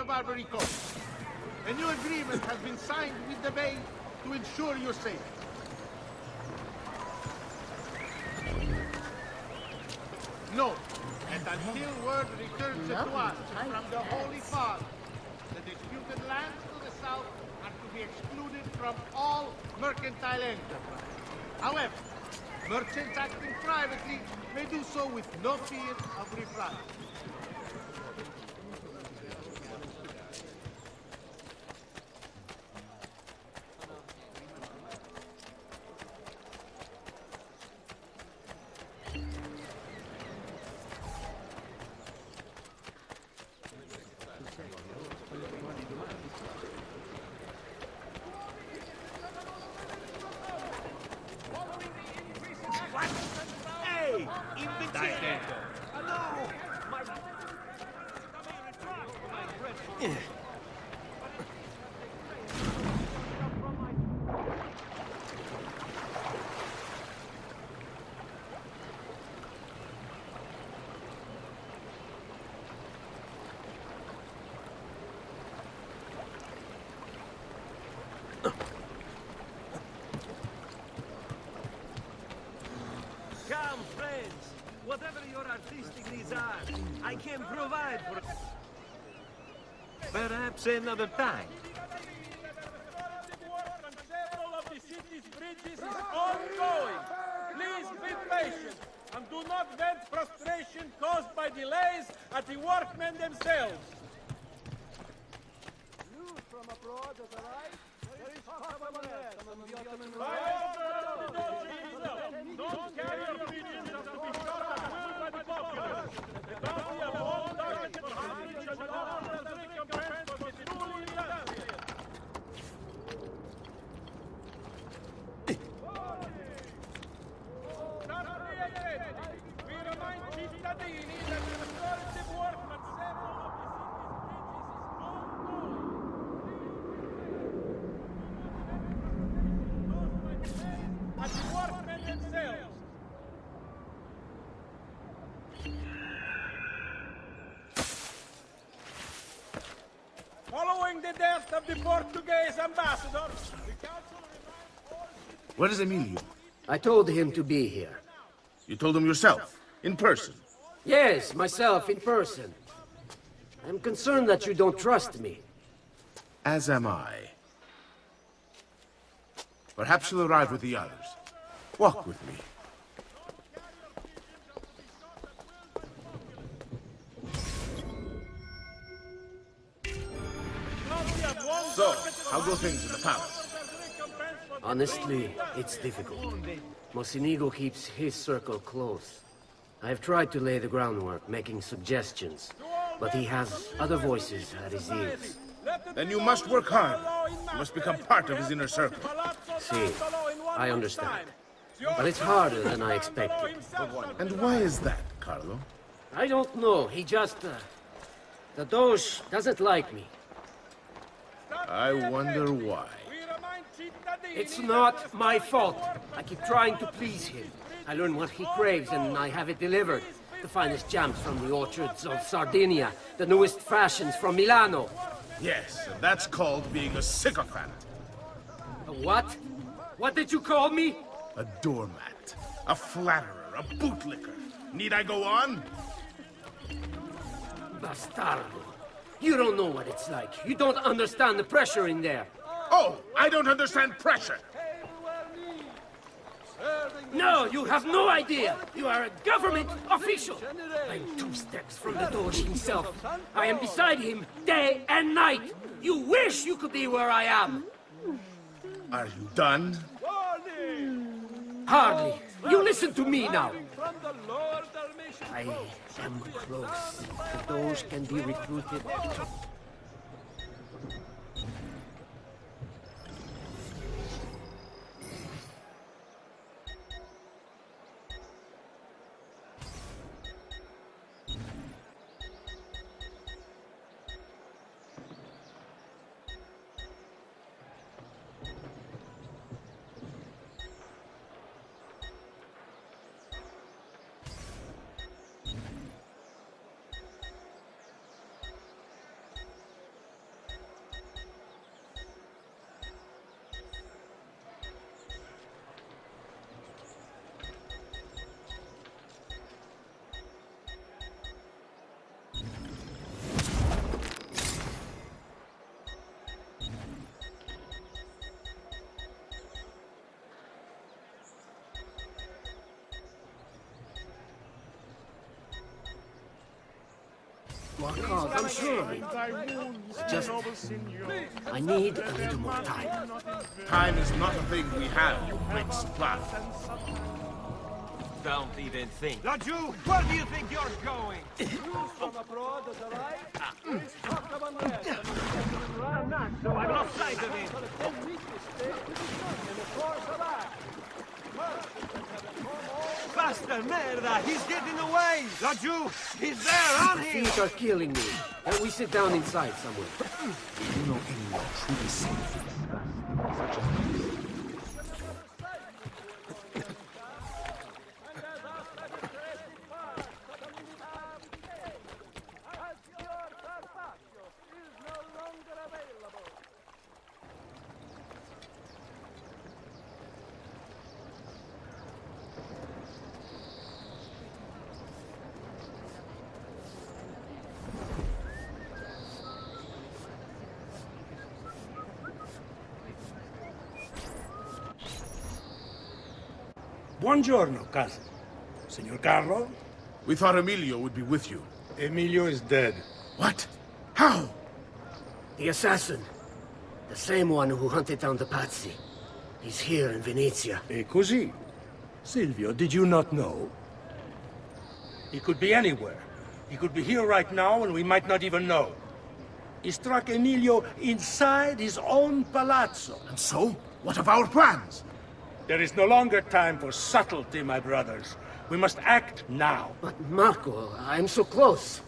of Barbary Coast. A new agreement has been signed with the Bay to ensure your safety. Note that until word returns to us from the Holy Father, the disputed lands to the south are to be excluded from all mercantile enterprise. However, merchants acting privately may do so with no fear of reprisal. Hey! Invece! No! Come, friends. Whatever your artistic needs are, I can provide for... Perhaps another time. Several of the city's bridges is ongoing. Please be patient and do not vent frustration caused by delays at the workmen themselves. News from abroad has arrived. There is possible unrest among the Ottoman non-carrier pigeons are to be shot at will by the populace. The bounty of all targets for hostage and all as recompense for destroying Latvia. We remind cittadini that the restorative work on several of the city's bridges is ongoing. At the workmen themselves. Following the death of the Portuguese ambassador, the council reminds all citizens... Where is Emilio? I told him to be here. You told him yourself, in person? Yes, myself, in person. I'm concerned that you don't trust me. As am I. Perhaps you'll arrive with the others. Walk with me. So, how go things in the palace? Honestly, it's difficult. Mocenigo keeps his circle close. I've tried to lay the groundwork, making suggestions, but he has other voices at his ears. Then you must work hard. You must become part of his inner circle. See, I understand. But it's harder than I expected. And why is that, Carlo? I don't know. He just... the Doge doesn't like me. I wonder why. It's not my fault. I keep trying to please him. I learn what he craves and I have it delivered. The finest jams from the orchards of Sardinia, the newest fashions from Milano. Yes, and that's called being a sycophant. A what? What did you call me? A doormat, a flatterer, a bootlicker. Need I go on? Bastardo. You don't know what it's like. You don't understand the pressure in there. Oh, I don't understand pressure. No, you have no idea. You are a government official. I'm 2 steps from the Doge himself. I am beside him day and night. You wish you could be where I am. Are you done? Hardly. You listen to me now. I am close. The Doge can be recruited. Marco, I'm sure. Just... I need a little more time. Time is not a thing we have, you great supply. Don't even think. Laggiù, where do you think you're going? News from abroad has arrived. Please talk about rest. I'm lost sight of it. Faster, merda! He's getting away! Laggiù! He's there, on My him! feet are killing me. Can we sit down inside somewhere? Do you know anyone truly safe? Such as Buongiorno, cousin. Signor Carlo? We thought Emilio would be with you. Emilio is dead. What? How? The assassin. The same one who hunted down the Pazzi. He's here in Venezia. E così? Silvio, did you not know? He could be anywhere. He could be here right now and we might not even know. He struck Emilio inside his own palazzo. And so? What of our plans? There is no longer time for subtlety, my brothers. We must act now. But Marco, I'm so close.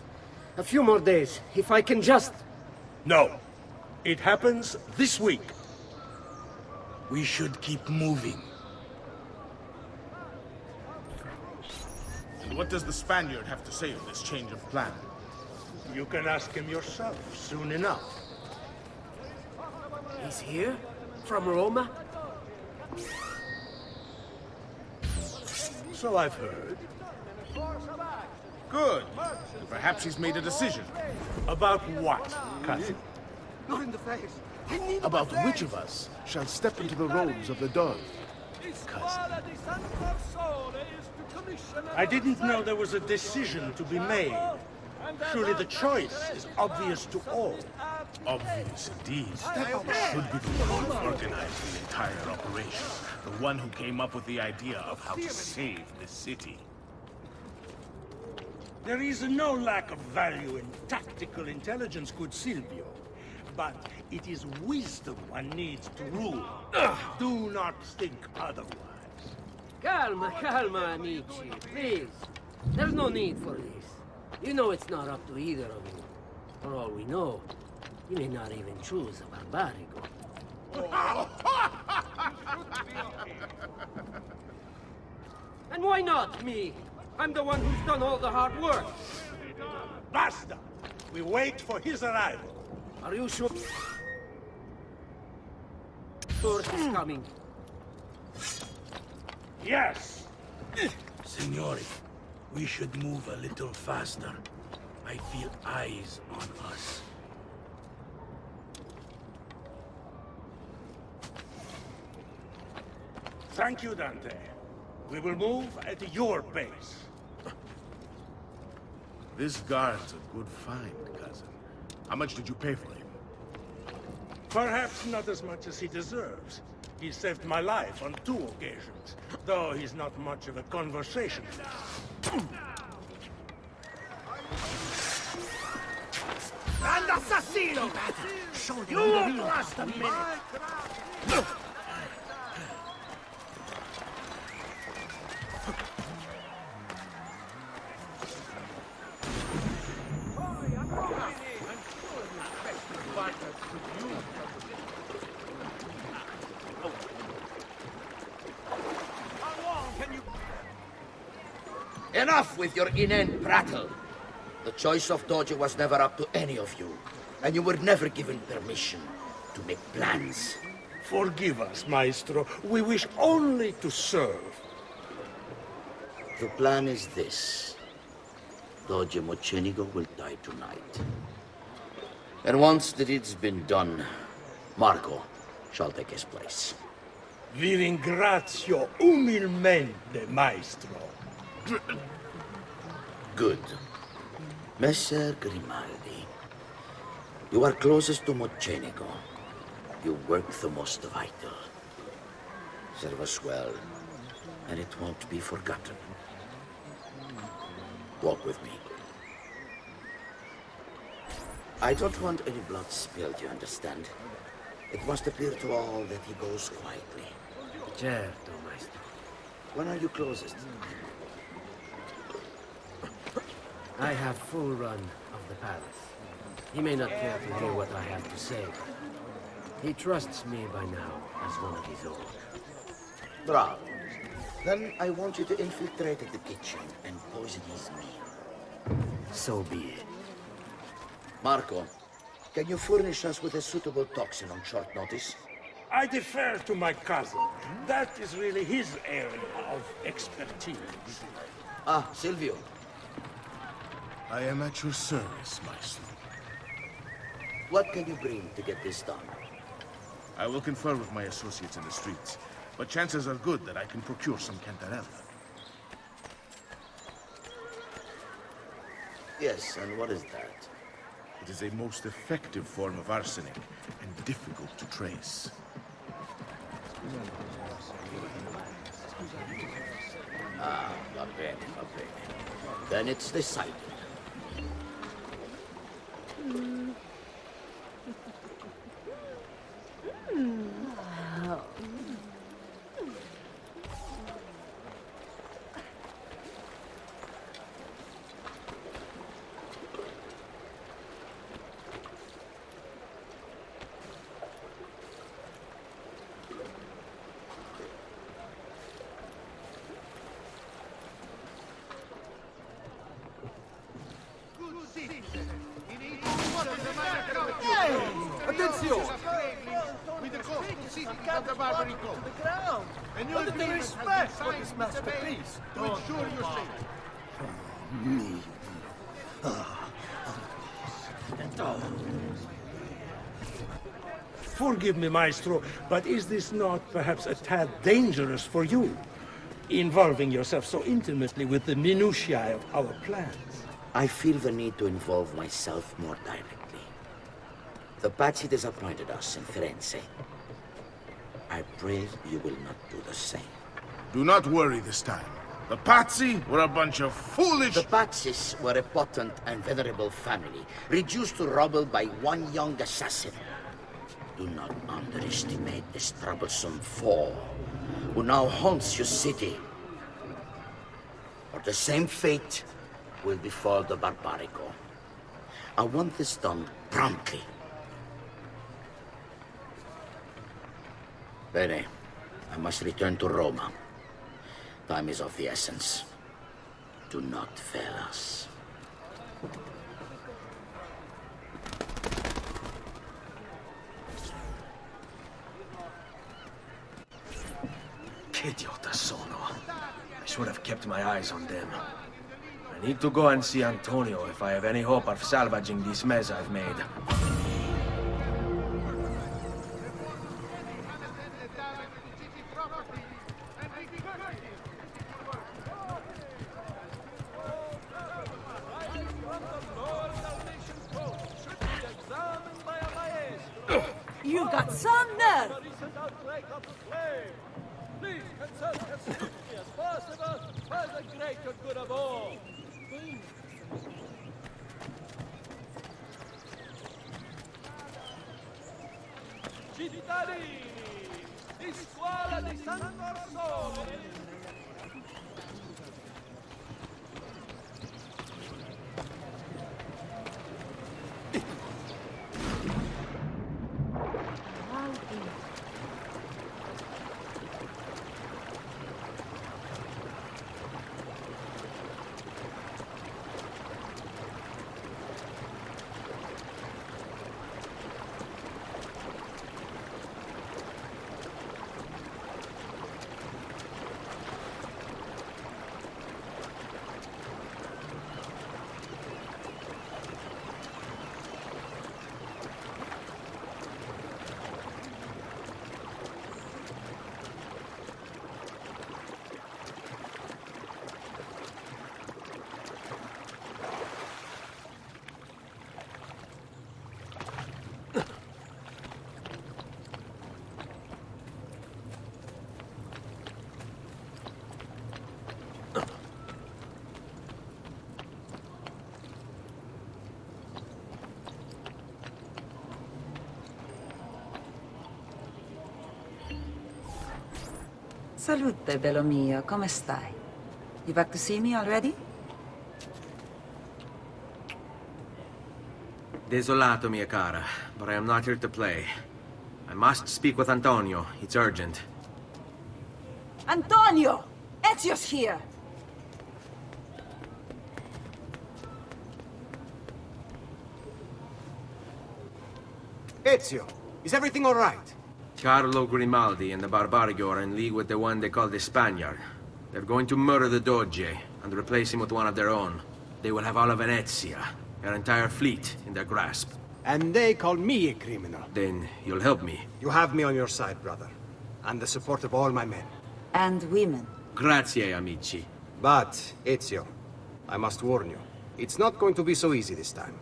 A few more days, if I can just... No. It happens this week. We should keep moving. And what does the Spaniard have to say of this change of plan? You can ask him yourself soon enough. He's here? From Roma? So I've heard. Good. Perhaps he's made a decision. About what, cousin? Not in the face. About which of us shall step into the robes of the dove. I didn't know there was a decision to be made. Surely the choice is obvious to all. Obvious indeed. Should be the one who organized the entire operation. The one who came up with the idea of how to save the city. There is no lack of value in tactical intelligence, good Silvio. But it is wisdom one needs to rule. Do not think otherwise. Calma, calma, amici. Please. There's no need for this. You know it's not up to either of you. For all we know, you may not even choose a barbarigo. And why not me? I'm the one who's done all the hard work. Basta! We wait for his arrival. Are you sure? Tourist is coming. Yes! Signori, we should move a little faster. I feel eyes on us. Thank you, Dante. We will move at your pace. This guard's a good find, cousin. How much did you pay for him? Perhaps not as much as he deserves. He saved my life on 2 occasions, though he's not much of a conversationalist. And assassino! You won't last a minute! Enough with your inane prattle. The choice of Doge was never up to any of you, and you were never given permission to make plans. Forgive us, Maestro. We wish only to serve. The plan is this. Doge Mocenigo will die tonight. And once the deed's been done, Marco shall take his place. Vi ringrazio umilmente, Maestro. Good. Messer Grimaldi, you are closest to Mocenigo. You work the most vital. Serve us well, and it won't be forgotten. Walk with me. I don't want any blood spilled, you understand? It must appear to all that he goes quietly. Certo, maestro. When are you closest? I have full run of the palace. He may not care to hear what I have to say, but he trusts me by now as one of his own. Bravo. Then I want you to infiltrate the kitchen and poison his meal. So be it. Marco, can you furnish us with a suitable toxin on short notice? I defer to my cousin. That is really his area of expertise. Ah, Silvio. I am at your service, Maestro. What can you bring to get this done? I will confer with my associates in the streets, but chances are good that I can procure some cantarella. Yes, and what is that? It is a most effective form of arsenic and difficult to trace. Ah, va bene, va bene. Then it's decided. Attenzione! With the coast proceeding from the Barbary coast. The ground! And you What agree the with respect for sign this Mr. masterpiece? to ensure your safety. Me. Forgive me, Maestro, but is this not perhaps a tad dangerous for you? Involving yourself so intimately with the minutiae of our plans. I feel the need to involve myself more directly. The Pazzi disappointed us in Firenze. I pray you will not do the same. Do not worry this time. The Pazzi were a bunch of foolish... The Pazzis were a potent and venerable family, reduced to rubble by one young assassin. Do not underestimate this troublesome foe, who now haunts your city. Or the same fate will befall the Barbarico. I want this done promptly. Bene, I must return to Roma. Time is of the essence. Do not fail us. Che idiota sono. I should have kept my eyes on them. I need to go and see Antonio if I have any hope of salvaging this mess I've made. You got some nerve! Please consult as swiftly as possible for the greater good of all. Cittadini, di scuola di Sant'Orsola. Salute, bello mio. Come stai? You back to see me already? Desolato, mia cara, but I am not here to play. I must speak with Antonio. It's urgent. Antonio! Ezio's here! Ezio, is everything all right? Carlo Grimaldi and the Barbarigo are in league with the one they call the Spaniard. They're going to murder the Doge and replace him with one of their own. They will have all of Venezia, their entire fleet, in their grasp. And they call me a criminal. Then you'll help me. You have me on your side, brother. And the support of all my men. And women. Grazie, amici. But, Ezio, I must warn you. It's not going to be so easy this time.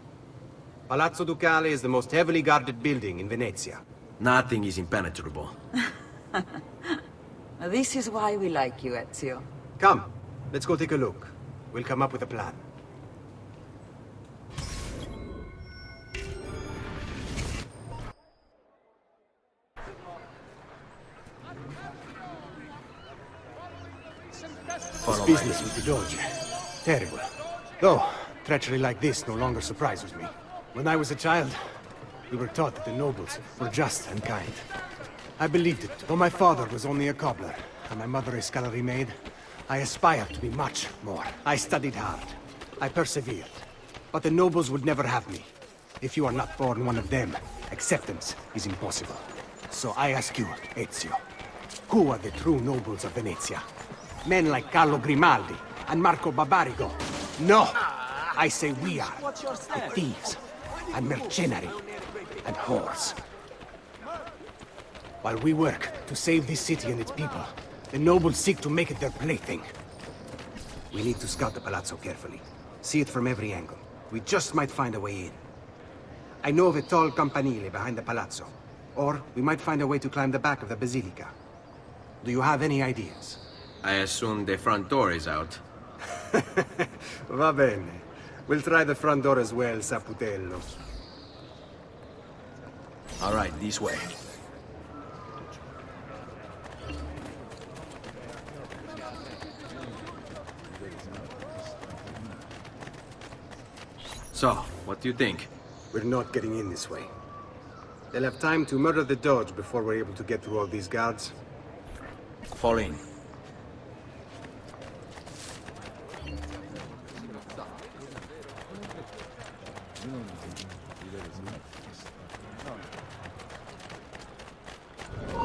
Palazzo Ducale is the most heavily guarded building in Venezia. Nothing is impenetrable. This is why we like you, Ezio. Come, let's go take a look. We'll come up with a plan. This business with the Doge. Terrible. Though, treachery like this no longer surprises me. When I was a child, we were taught that the nobles were just and kind. I believed it, though my father was only a cobbler, and my mother a scullery maid. I aspired to be much more. I studied hard. I persevered. But the nobles would never have me. If you are not born one of them, acceptance is impossible. So I ask you, Ezio, who are the true nobles of Venezia? Men like Carlo Grimaldi and Marco Barbarigo? No! I say we are. The thieves, and mercenary, and whores. While we work to save this city and its people, the nobles seek to make it their plaything. We need to scout the palazzo carefully. See it from every angle. We just might find a way in. I know of a tall campanile behind the palazzo. Or we might find a way to climb the back of the basilica. Do you have any ideas? I assume the front door is out. Va bene. We'll try the front door as well, Saputello. All right, this way. So, what do you think? We're not getting in this way. They'll have time to murder the Doge before we're able to get through all these guards. Fall in.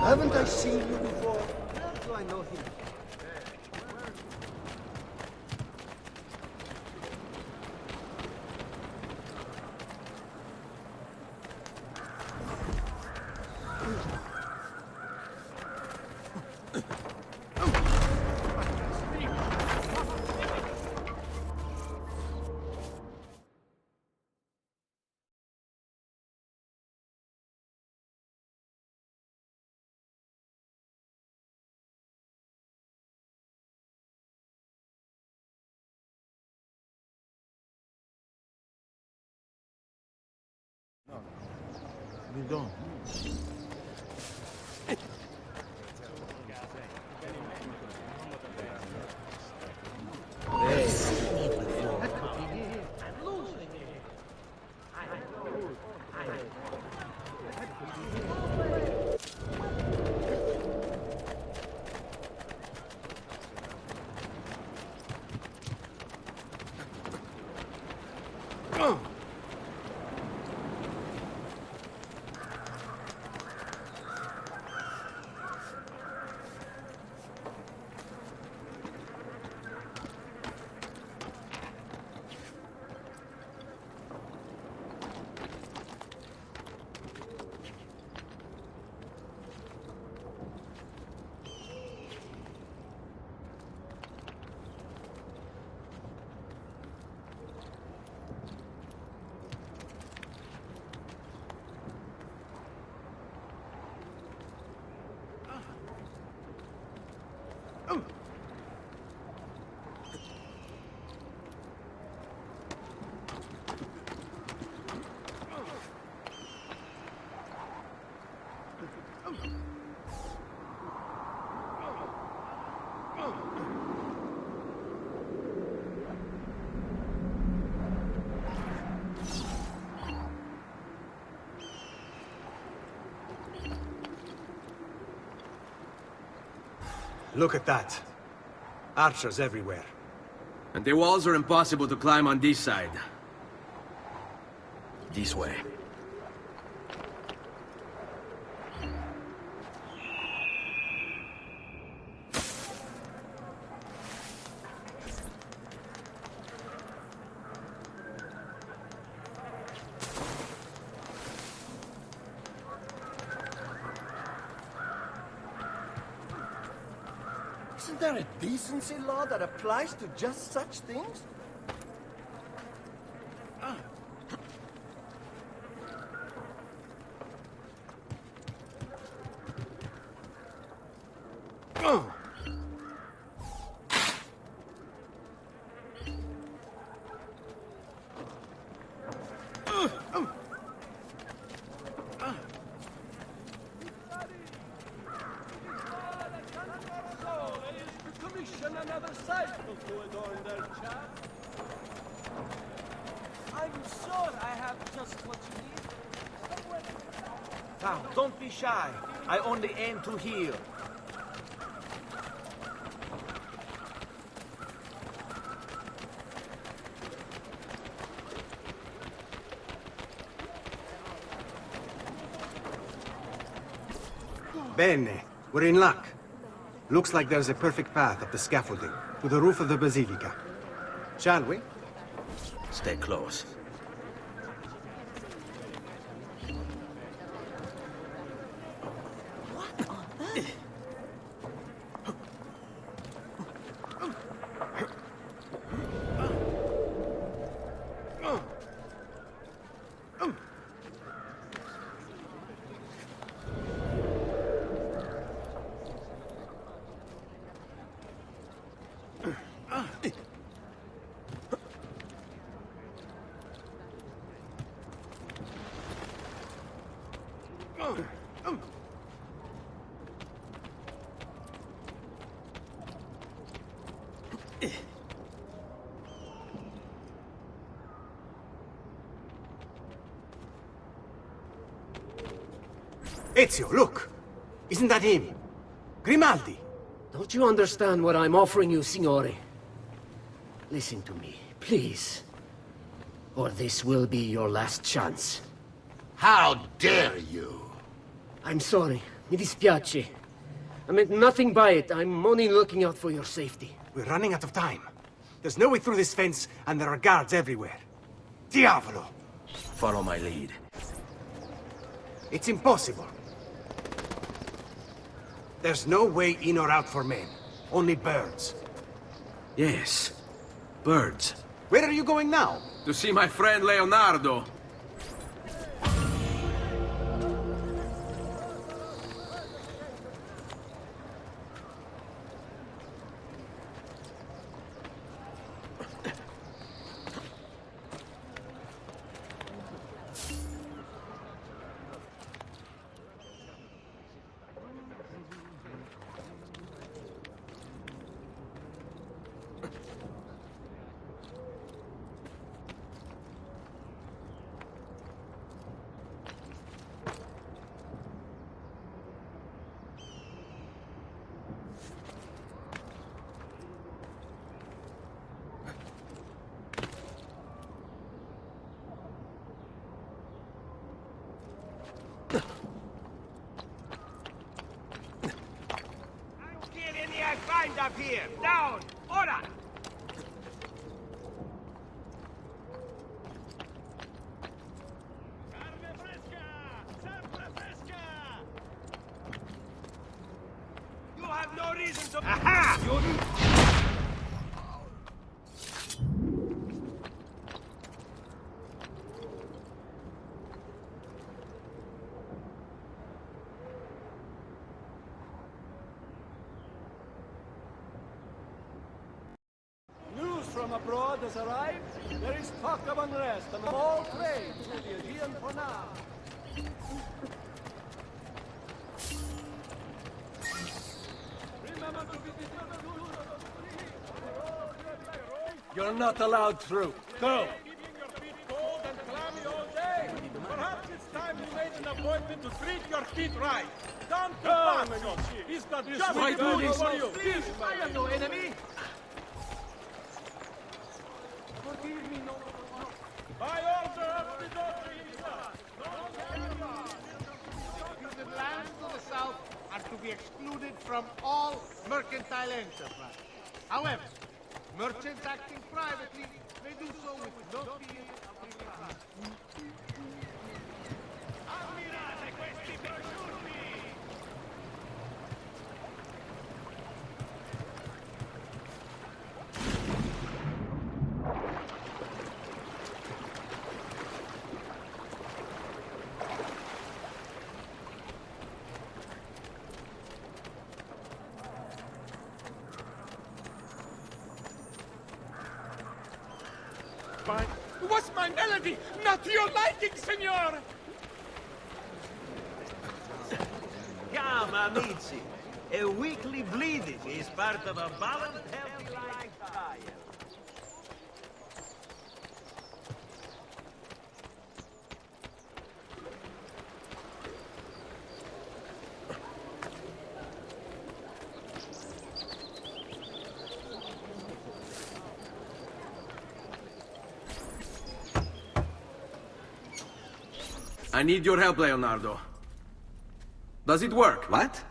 Haven't I seen you before? Where do I know him? We don't. Look at that. Archers everywhere. And the walls are impossible to climb on this side. This way. Isn't there a decency law that applies to just such things? Another cycle to adorn their chap. I'm sure I have just what you need. Now, don't be shy. I only aim to heal. Bene. We're in luck. Looks like there's a perfect path up the scaffolding to the roof of the Basilica. Shall we? Stay close. Ezio, look! Isn't that him? Grimaldi! Don't you understand what I'm offering you, Signore? Listen to me, please. Or this will be your last chance. How dare you? I'm sorry. Mi dispiace. I meant nothing by it. I'm only looking out for your safety. We're running out of time. There's no way through this fence, and there are guards everywhere. Diavolo! Follow my lead. It's impossible. There's no way in or out for men. Only birds. Yes. Birds. Where are you going now? To see my friend Leonardo. Find up here! Down! Ora! You have no reason to... Aha! From abroad has arrived. There is talk of unrest and of all trades with the Aegean for now. You're not allowed through. Go! Cold and clammy all day. Perhaps it's time you made an appointment to treat your feet right. Come to Pazzo! He's got just Why do this? for you! Please, I am no enemy. By order of the Doctrina! The lands to the south are to be excluded from all mercantile enterprise. However, merchants acting privately may do so with no fear of repercussions. Ammirate questi prosciutti! Was my melody not to your liking, senor? Come, amici. A weekly bleeding is part of a balanced, healthy lifestyle. I need your help, Leonardo. Does it work? What?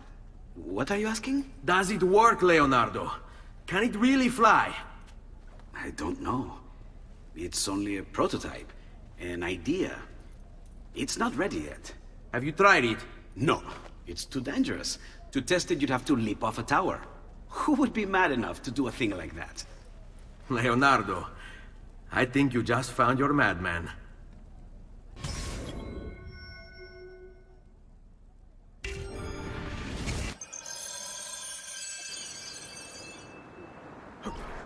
What are you asking? Does it work, Leonardo? Can it really fly? I don't know. It's only a prototype, an idea. It's not ready yet. Have you tried it? No, it's too dangerous. To test it, you'd have to leap off a tower. Who would be mad enough to do a thing like that? Leonardo, I think you just found your madman.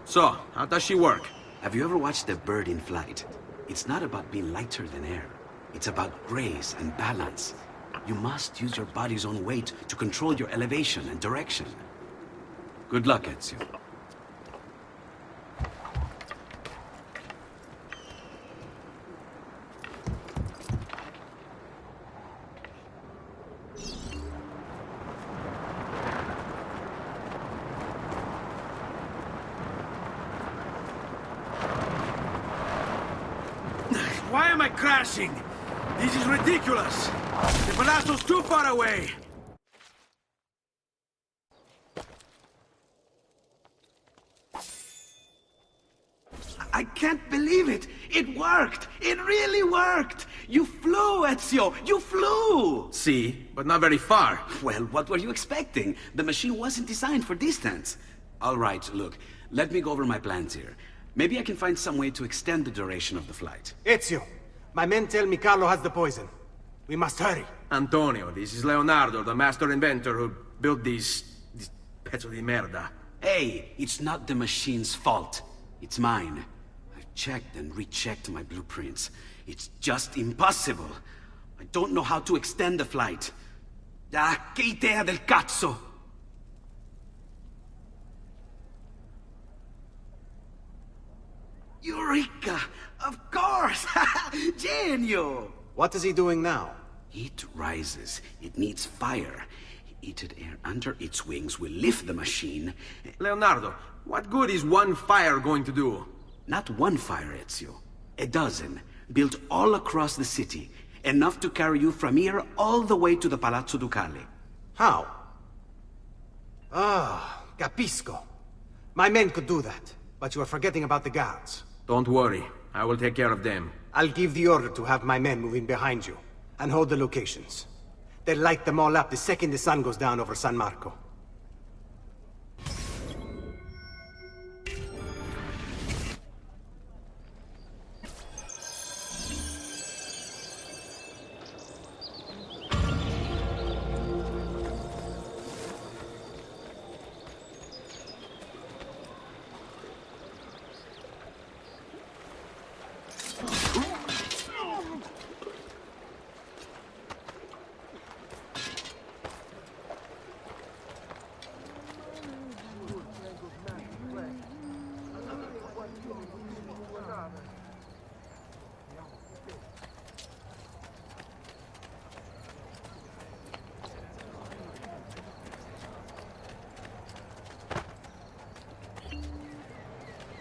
So, how does she work? Have you ever watched a bird in flight? It's not about being lighter than air. It's about grace and balance. You must use your body's own weight to control your elevation and direction. Good luck, Ezio. Why am I crashing? This is ridiculous! The palazzo's too far away! I can't believe it! It worked! It really worked! You flew, Ezio! You flew! See, but not very far. Well, what were you expecting? The machine wasn't designed for distance. All right, look, let me go over my plans here. Maybe I can find some way to extend the duration of the flight. Ezio, my men tell me Carlo has the poison. We must hurry. Antonio, this is Leonardo, the master inventor who built this pezzo di merda. Hey, it's not the machine's fault. It's mine. I've checked and rechecked my blueprints. It's just impossible. I don't know how to extend the flight. Ah, che idea del cazzo! Eureka! Of course! Genio! What is he doing now? Heat rises. It needs fire. Heated air under its wings will lift the machine. Leonardo, what good is one fire going to do? Not one fire, Ezio. A dozen, built all across the city. Enough to carry you from here all the way to the Palazzo Ducale. How? Ah, capisco. My men could do that, but you are forgetting about the guards. Don't worry, I will take care of them. I'll give the order to have my men move in behind you, and hold the locations. They'll light them all up the second the sun goes down over San Marco.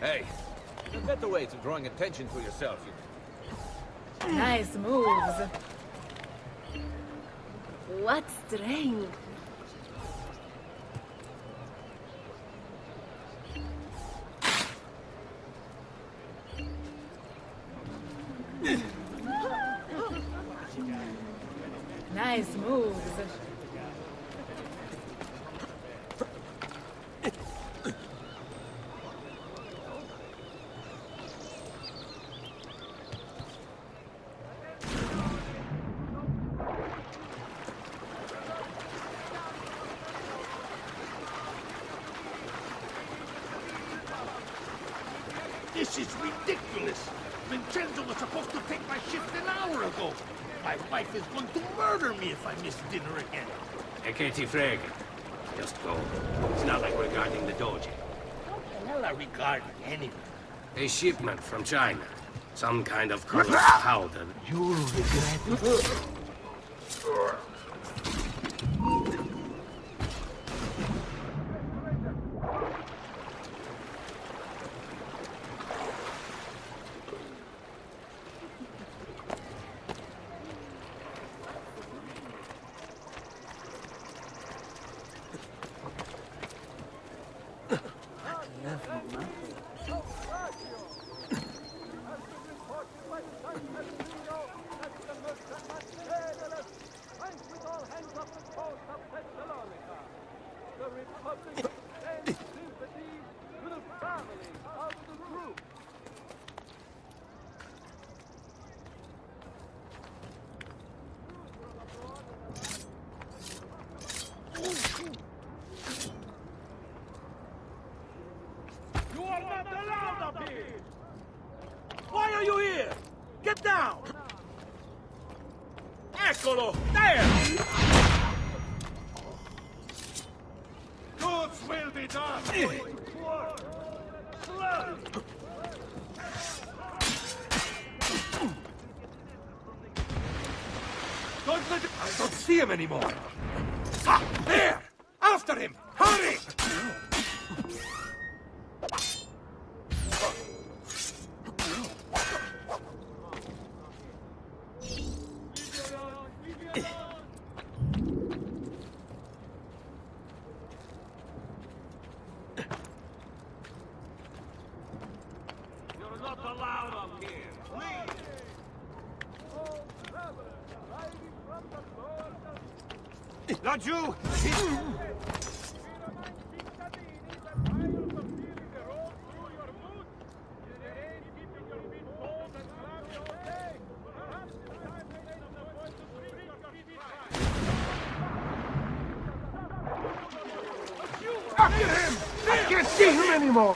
Hey, there's a better way to drawing attention to yourself, you know. Nice moves. What strength. Nice moves. This is ridiculous. Vincenzo was supposed to take my shift an hour ago. My wife is going to murder me if I miss dinner again. E che ti frega? Just go. It's not like we're guarding the dojo. What the hell are we guarding anyway? A shipment from China. Some kind of colored powder. You'll regret it. You are not allowed up here! Why are you here? Get down! Eccolo! There! Goods will be done! Slowly! I don't see him anymore. Ah, there! After him! Hurry! You're not allowed up here! Leave! Laggiù! After him! I can't see him anymore!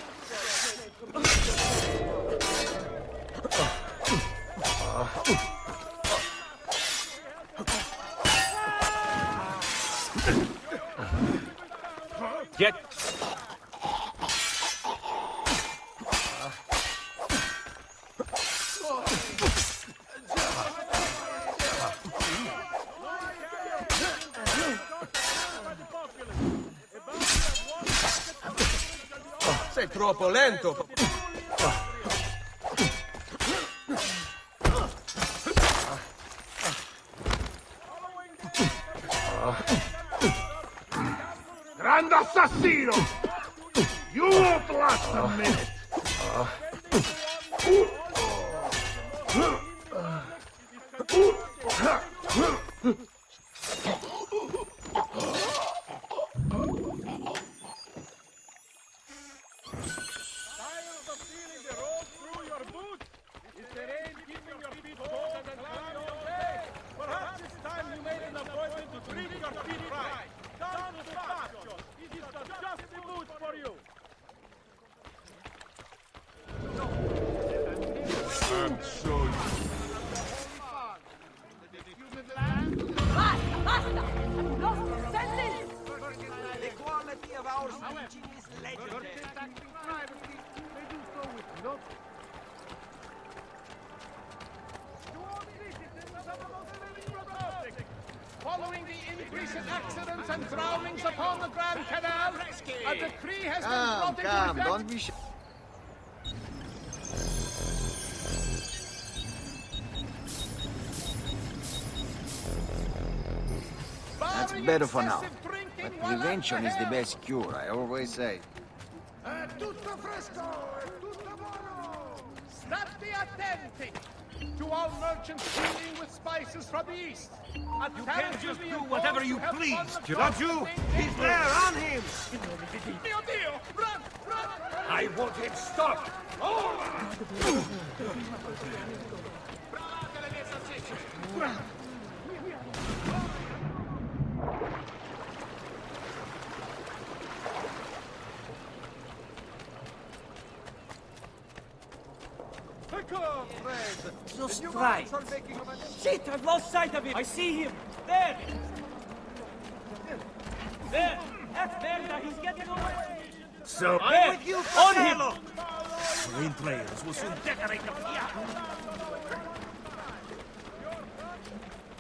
Get... Sei troppo lento. Grand assassino! You won't last a minute! Tired of feeling the road through your boots? Is the rain keeping your feet cold and clammy all day? Perhaps it's time you made an appointment to drink your feet right. Down to Faccio. It is just the boot for you. And so Basta, basta! I've lost your senses! The quality of our speech is legendary. Following the increase in accidents and drownings upon the Grand Canal, a decree has been brought into effect. Don't be better for now. But prevention is the best cure, I always say. Tutto fresco! Tutto buono! State attenti! To all merchants dealing with spices from the east. You can't just do whatever you please, don't you? He's there, on him! Mio Dio! Run! Run! I want him stopped! Just right. Shit, I've lost sight of him. I see him. There. There. That's Berta. He's getting away. So, I'm with you, on him. Rain players will soon decorate the piazza.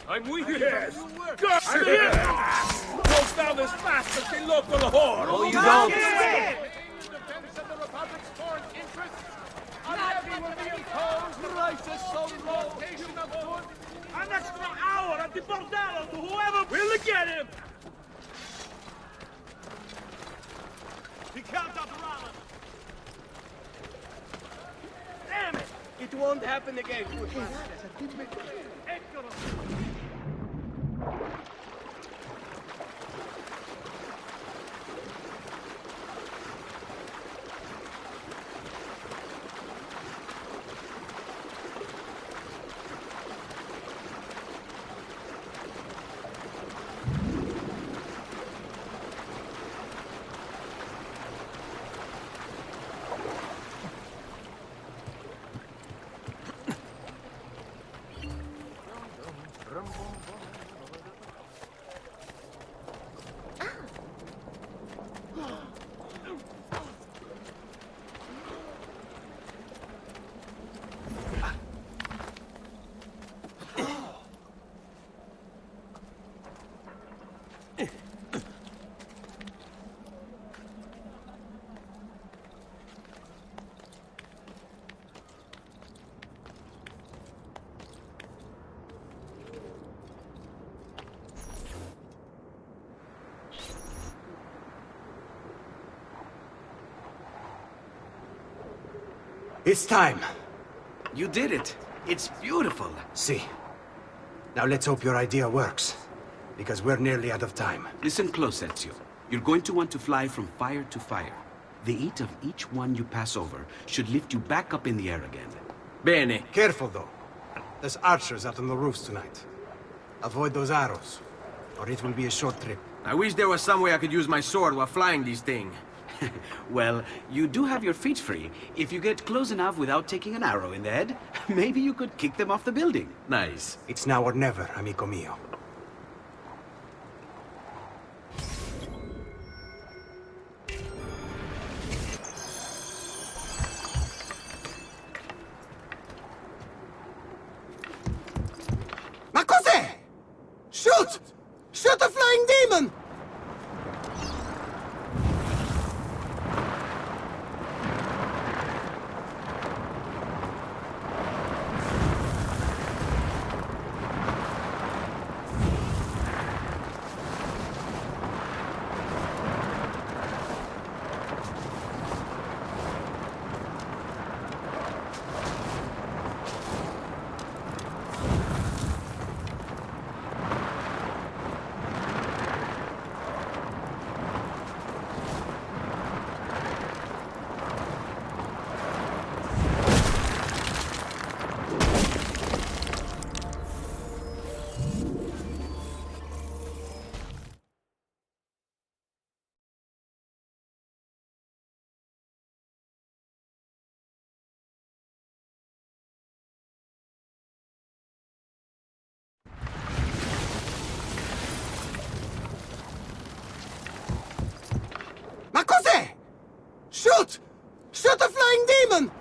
I'm with you. Yes. Close down this fast as the local whore. Oh, you don't. Defense of the Republic's foreign interests. Unlevy will be imposed. Prices so low. Rotation of goods. An extra hour at the bordello to whoever will get him! He can't outrun us! Damn it! It won't happen again. It's time. You did it. It's beautiful. See. Now let's hope your idea works. Because we're nearly out of time. Listen close, Ezio. You're going to want to fly from fire to fire. The heat of each one you pass over should lift you back up in the air again. Bene. Careful, though. There's archers out on the roofs tonight. Avoid those arrows, or it will be a short trip. I wish there was some way I could use my sword while flying these things. Well, you do have your feet free. If you get close enough without taking an arrow in the head, maybe you could kick them off the building. Nice. It's now or never, amico mio. Ma cos'è? Shoot! Shoot a flying demon! Ma cos'è? Shoot! Shoot a flying demon!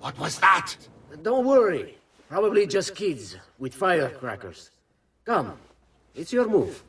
What was that? Don't worry. Probably just kids with firecrackers. Come, it's your move.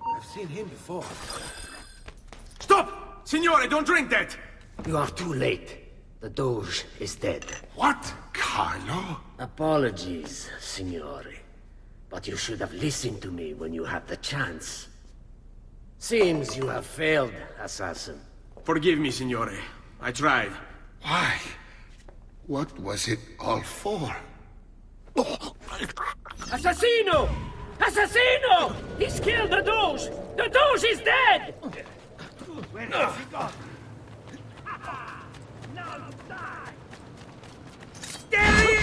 I've seen him before. Stop! Signore, don't drink that! You are too late. The Doge is dead. What? Carlo? Apologies, Signore. But you should have listened to me when you had the chance. Seems you have failed, assassin. Forgive me, Signore. I tried. Why? What was it all for? Assassino! Assassino! He's killed the Doge! The Doge is dead! Where has he gone? Now die! There he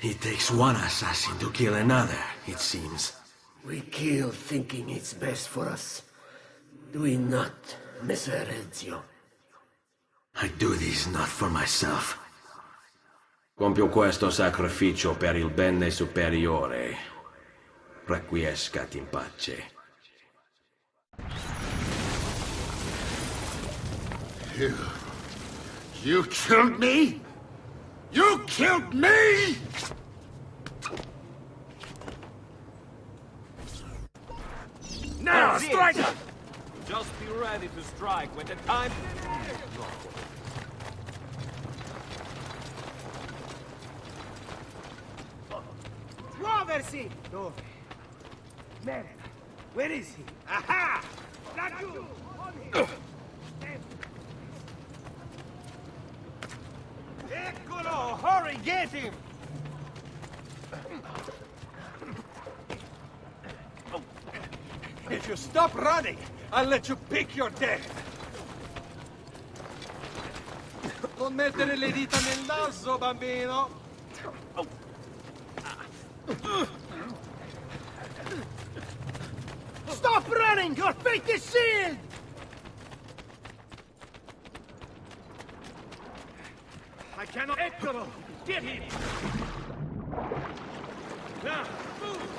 is! It takes one assassin to kill another, it seems. We kill thinking it's best for us. Do we not, Messer Ezio? I do this not for myself. Compio questo sacrificio per il bene superiore. Requiescat in pace. You killed me? You killed me? Now, strike! Just be ready to strike when the time... Muoversi! Dove? Merda! Where is he? Aha! Laggiù! Eccolo! Hurry, get him! If you stop running, I'll let you pick your death! Non mettere le dita nel naso, bambino! Stop running! Your fate is sealed! I cannot... Eccolo! Get him! Now, move!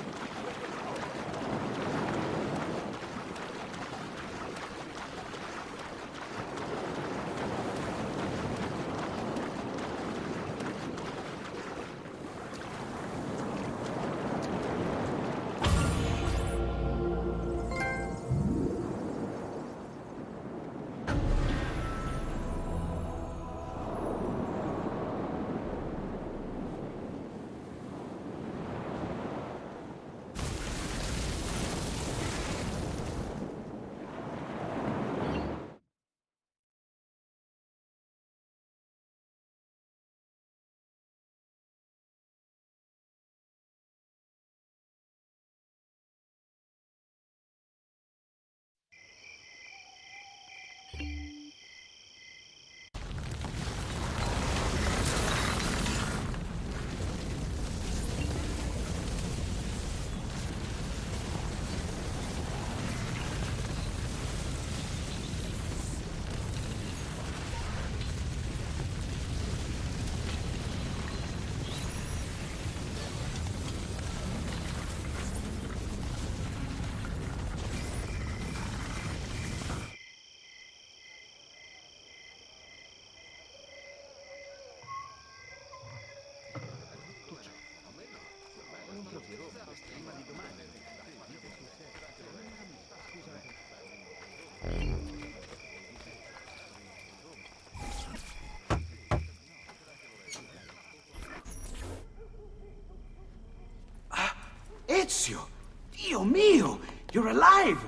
Ezio! Dio mio! You're alive!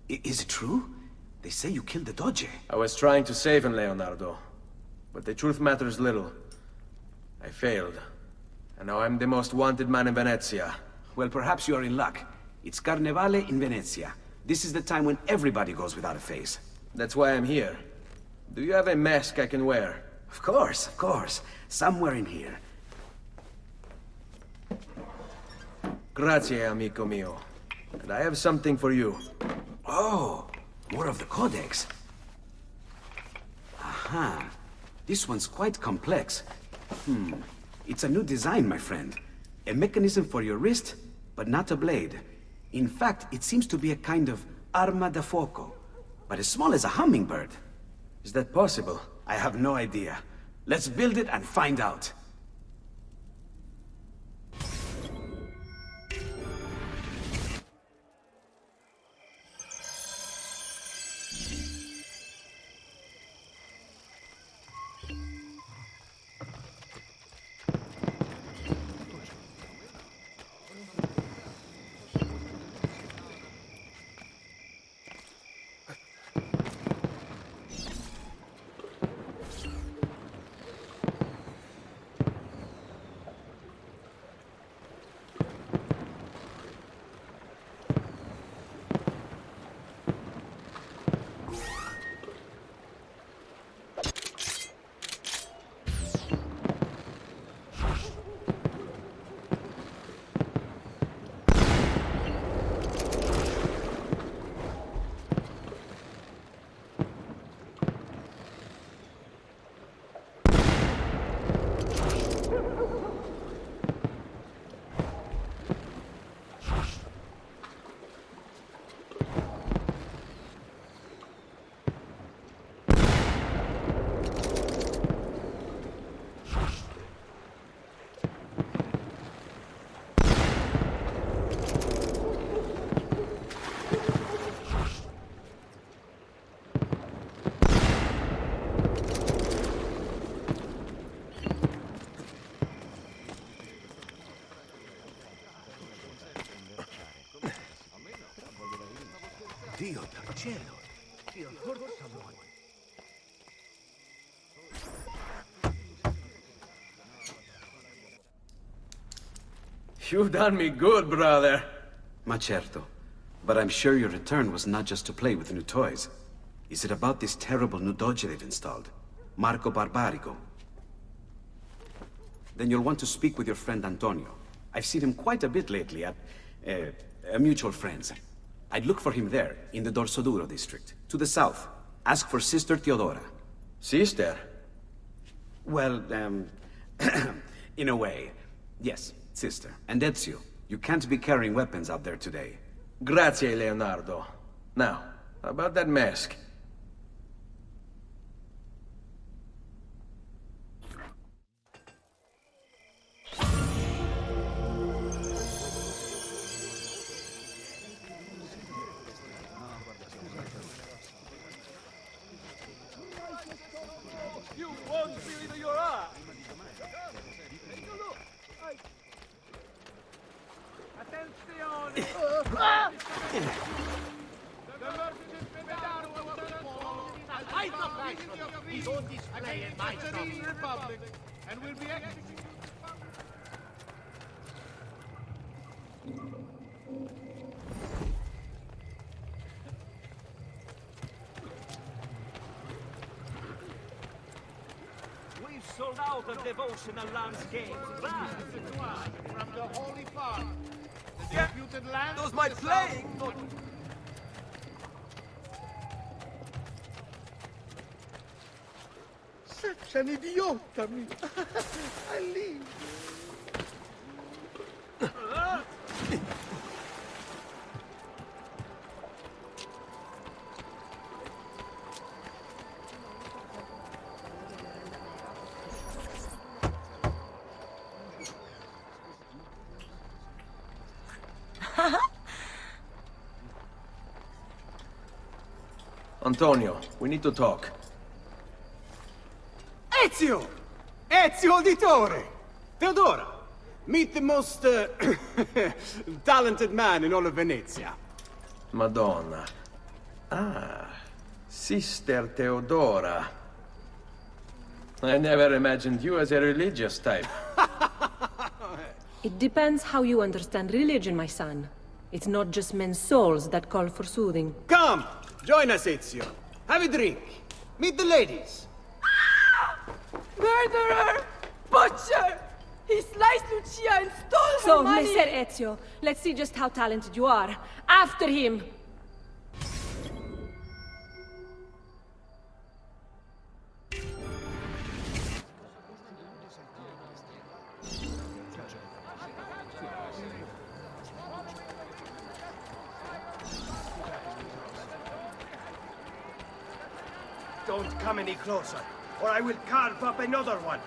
Is it true? They say you killed the Doge. I was trying to save him, Leonardo. But the truth matters little. I failed. And now I'm the most wanted man in Venezia. Well, perhaps you are in luck. It's Carnevale in Venezia. This is the time when everybody goes without a face. That's why I'm here. Do you have a mask I can wear? Of course, of course. Somewhere in here. Grazie, amico mio. And I have something for you. Oh, more of the Codex. Aha. This one's quite complex. It's a new design, my friend. A mechanism for your wrist, but not a blade. In fact, it seems to be a kind of arma da fuoco, but as small as a hummingbird. Is that possible? I have no idea. Let's build it and find out. Dio dal cielo! Io hurt someone. You've done me good, brother. Ma certo. But I'm sure your return was not just to play with new toys. Is it about this terrible new doge they've installed? Marco Barbarigo? Then you'll want to speak with your friend Antonio. I've seen him quite a bit lately at, a mutual friend's. I'd look for him there, in the Dorsoduro district, to the south. Ask for Sister Teodora. Sister? Well, in a way. Yes, sister. And Ezio, you can't be carrying weapons out there today. Grazie, Leonardo. Now, about that mask. You won't believe your eyes! Take a look! Attenzione! I thought we don't display in my Republic, and we'll be executed. We've sold out of devotional landscapes. From the Holy Father, the disputed land. Those my playing! Such an idiota, me. I leave. Antonio, we need to talk. Ezio! Ezio Auditore! Teodora! Meet the most, talented man in all of Venezia. Madonna. Ah, Sister Theodora. I never imagined you as a religious type. It depends how you understand religion, my son. It's not just men's souls that call for soothing. Come! Join us, Ezio. Have a drink. Meet the ladies. Murderer! Butcher! He sliced Lucia and stole So, her money! Messer Ezio, let's see just how talented you are. After him! Don't come any closer, or I will carve up another one.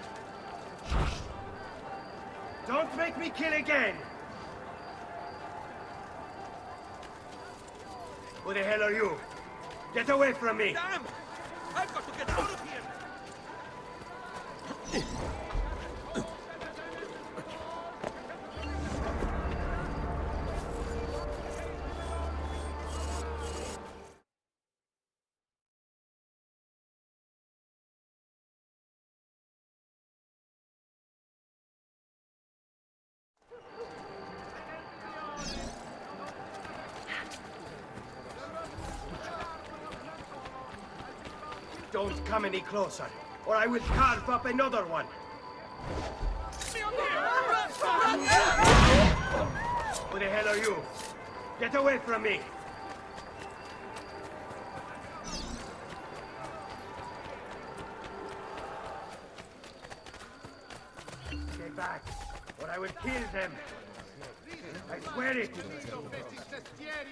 Don't make me kill again! Who the hell are you? Get away from me! Damn! I've got to get out of here! Don't come any closer, or I will carve up another one. Who the hell are you? Get away from me! Stay back, or I will kill them. I swear it.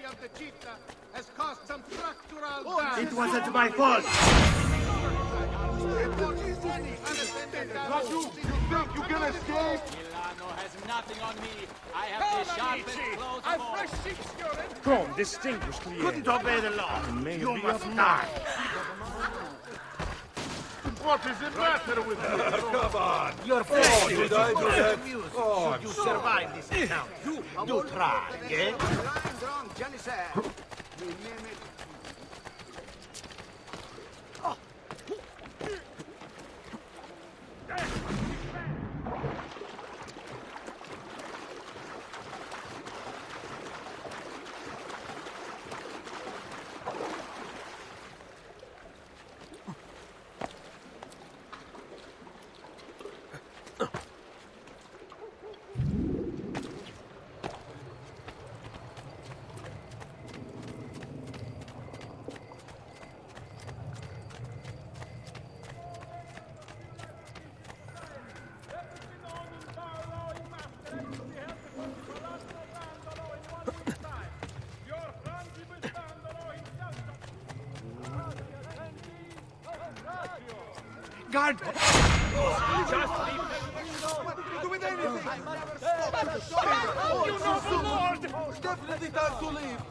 of the Città has caused some structural damage. It wasn't my fault. Not you. You think you can escape? Milano has nothing on me. I have the sharpest clothes of all. Come, distinguished Couldn't obey the law. You must die. What is the matter with you? Come on. You're Oh, you did I do that? Oh, should you survive this encounter? Do try, eh? Guard! Just doing anything! You know the Lord! Definitely time to leave!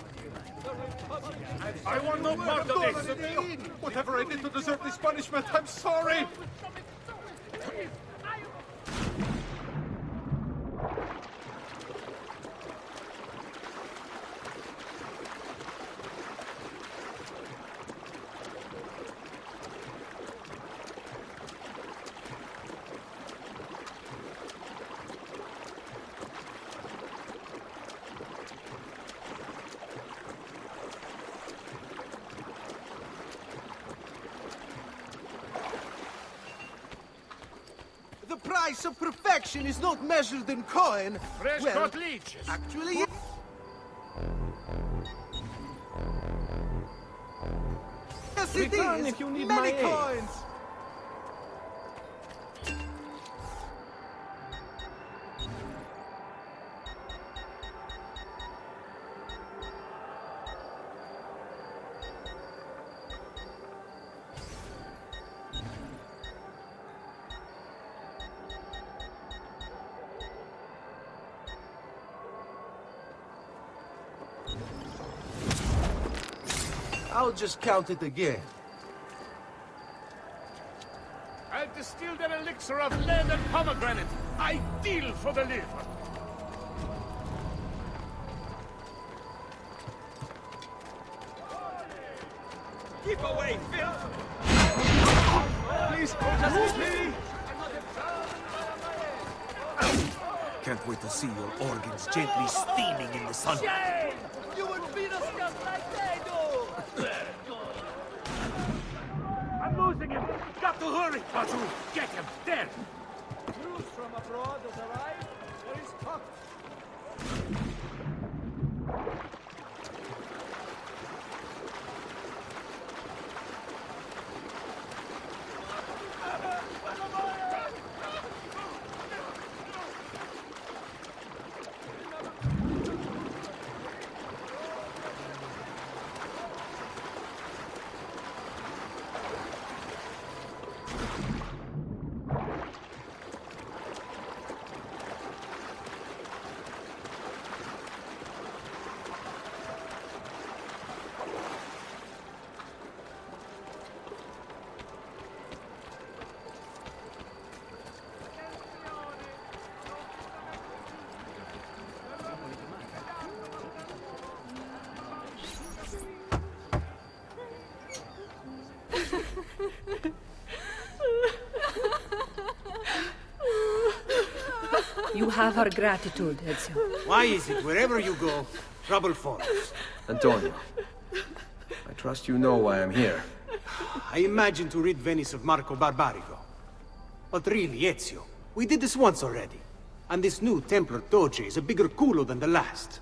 I want no part of this! Whatever I did to deserve this punishment, I'm sorry! The price of perfection is not measured in coin. Fresh cut leeches! Actually, yes, it Return is. if you need Many my aid. coins. I'll just count it again. I've distilled an elixir of lead and pomegranate, ideal for the liver. Keep away, filth! Please, just me! Can't wait to see your organs gently steaming in the sun. Shame! You would feed us just like they do! I'm losing him! Got to hurry! Batu, get him! There! News from abroad has arrived. There is talk. You have our gratitude, Ezio. Why is it wherever you go, trouble follows? Antonio, I trust you know why I'm here. I imagine to rid Venice of Marco Barbarigo. But really, Ezio, we did this once already. And this new Templar Doge is a bigger culo than the last.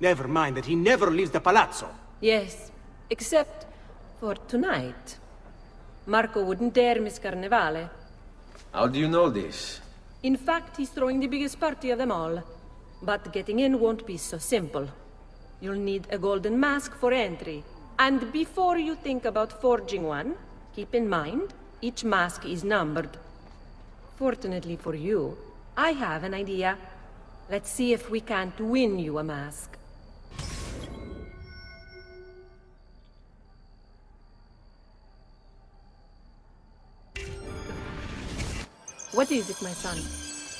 Never mind that he never leaves the palazzo. Yes, except for tonight. Marco wouldn't dare miss Carnevale. How do you know this? In fact, he's throwing the biggest party of them all. But getting in won't be so simple. You'll need a golden mask for entry. And before you think about forging one, keep in mind, each mask is numbered. Fortunately for you, I have an idea. Let's see if we can't win you a mask. What is it, my son?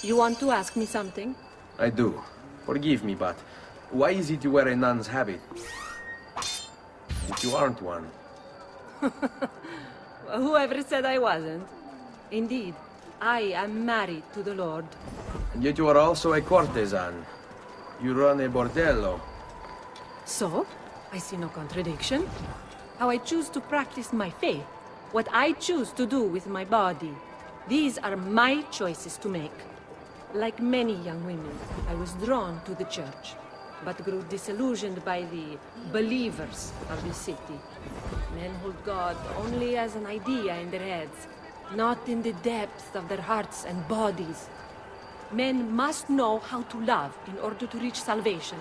You want to ask me something? I do. Forgive me, but why is it you wear a nun's habit? If you aren't one. Whoever said I wasn't? Indeed, I am married to the Lord. And yet you are also a courtesan. You run a bordello. So, I see no contradiction. How I choose to practice my faith, what I choose to do with my body. These are my choices to make. Like many young women, I was drawn to the church, but grew disillusioned by the believers of the city. Men hold God only as an idea in their heads, not in the depths of their hearts and bodies. Men must know how to love in order to reach salvation.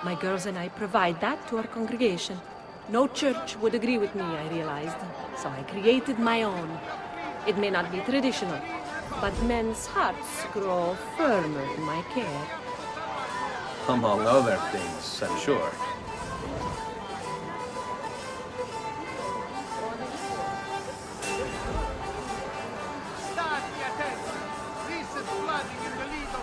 My girls and I provide that to our congregation. No church would agree with me, I realized, so I created my own. It may not be traditional, but men's hearts grow firmer in my care. Among other things, I'm sure. Stati attenti! Recent flooding in the Lido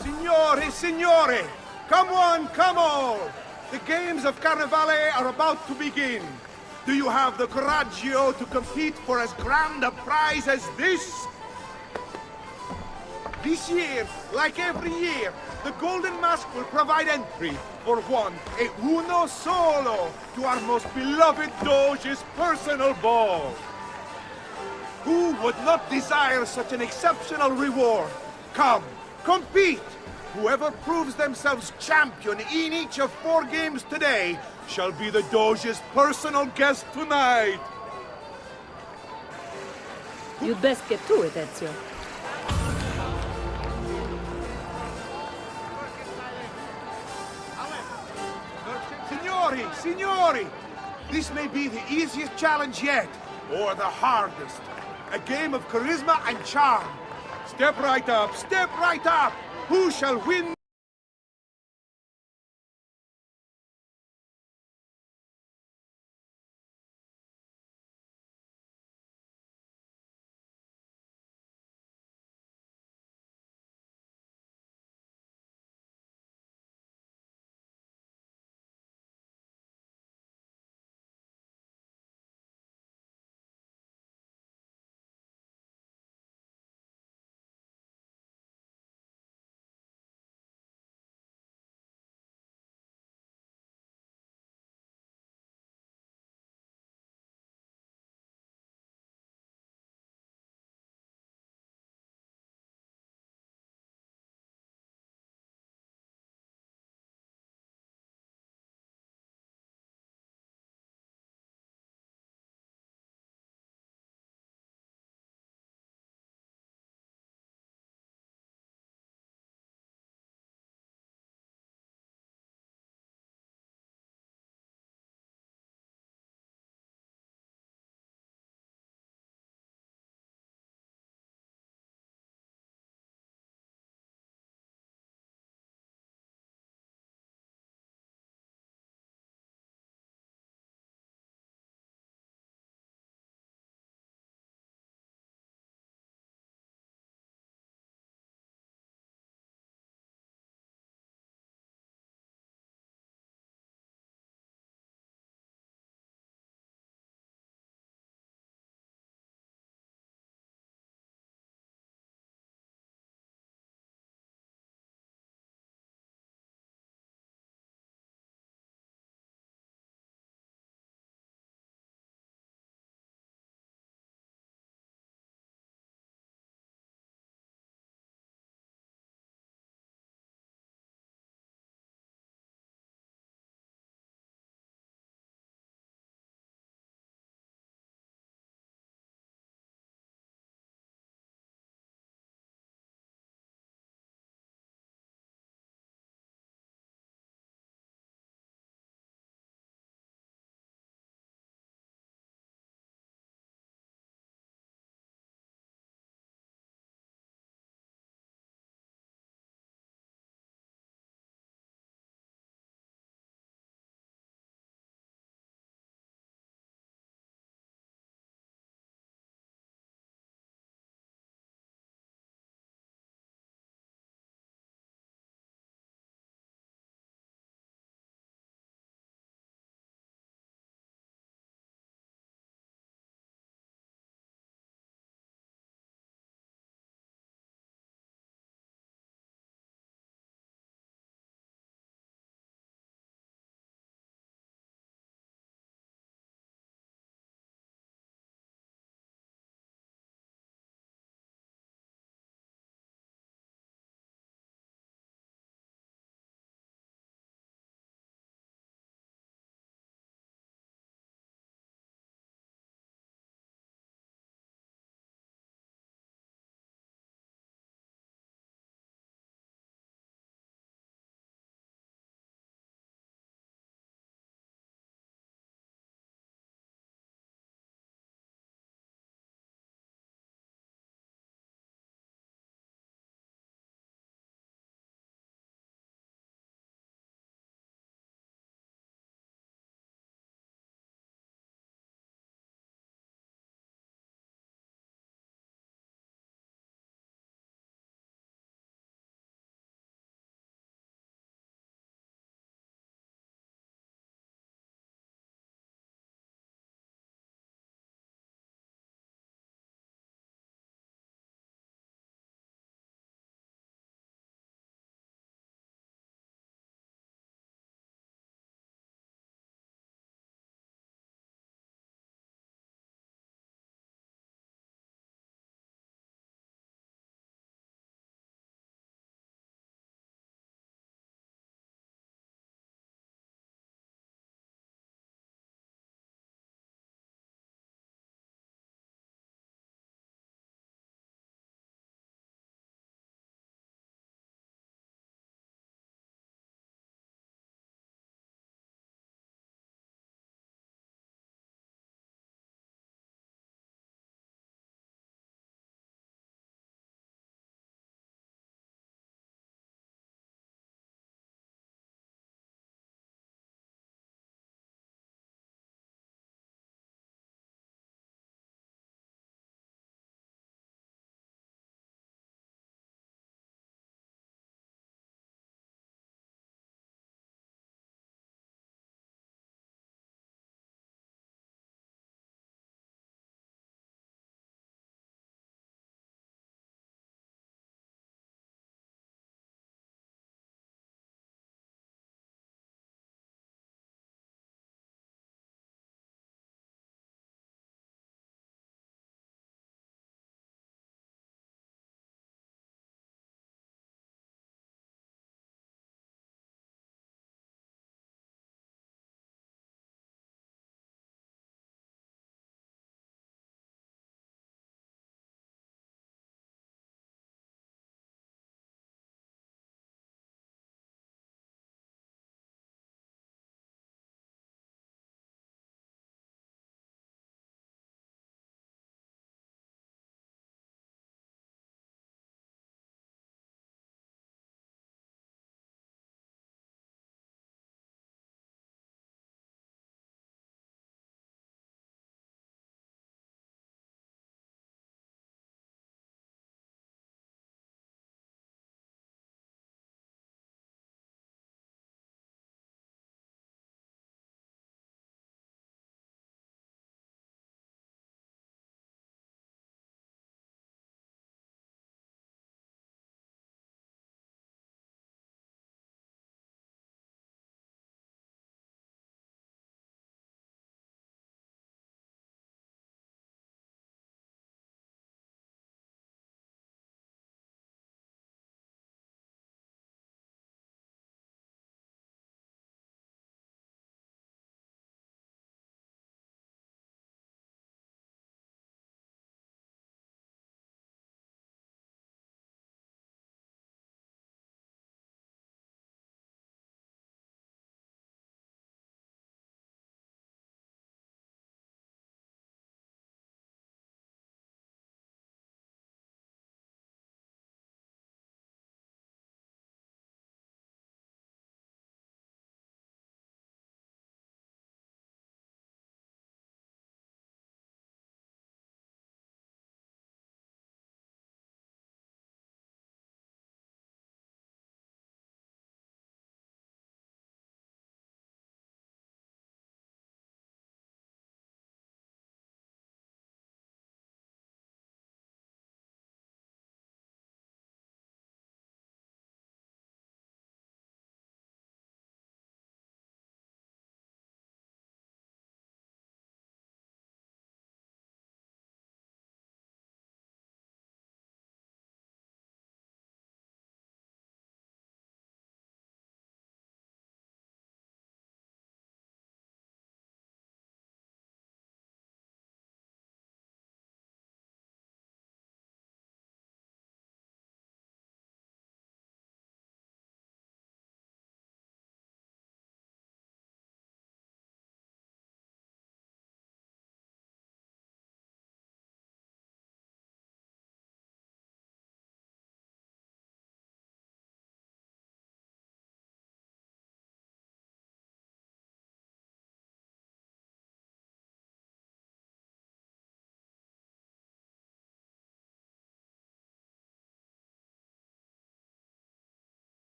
Signore, signore! Come on, come on! The games of Carnevale are about to begin. Do you have the coraggio to compete for as grand a prize as this? This year, like every year, the Golden Mask will provide entry for one, e uno solo, to our most beloved Doge's personal ball. Who would not desire such an exceptional reward? Come, compete! Whoever proves themselves champion in each of 4 games today shall be the Doge's personal guest tonight. You'd best get to it, Ezio. Signori, signori! This may be the easiest challenge yet, or the hardest. A game of charisma and charm. Step right up, step right up! Who shall win?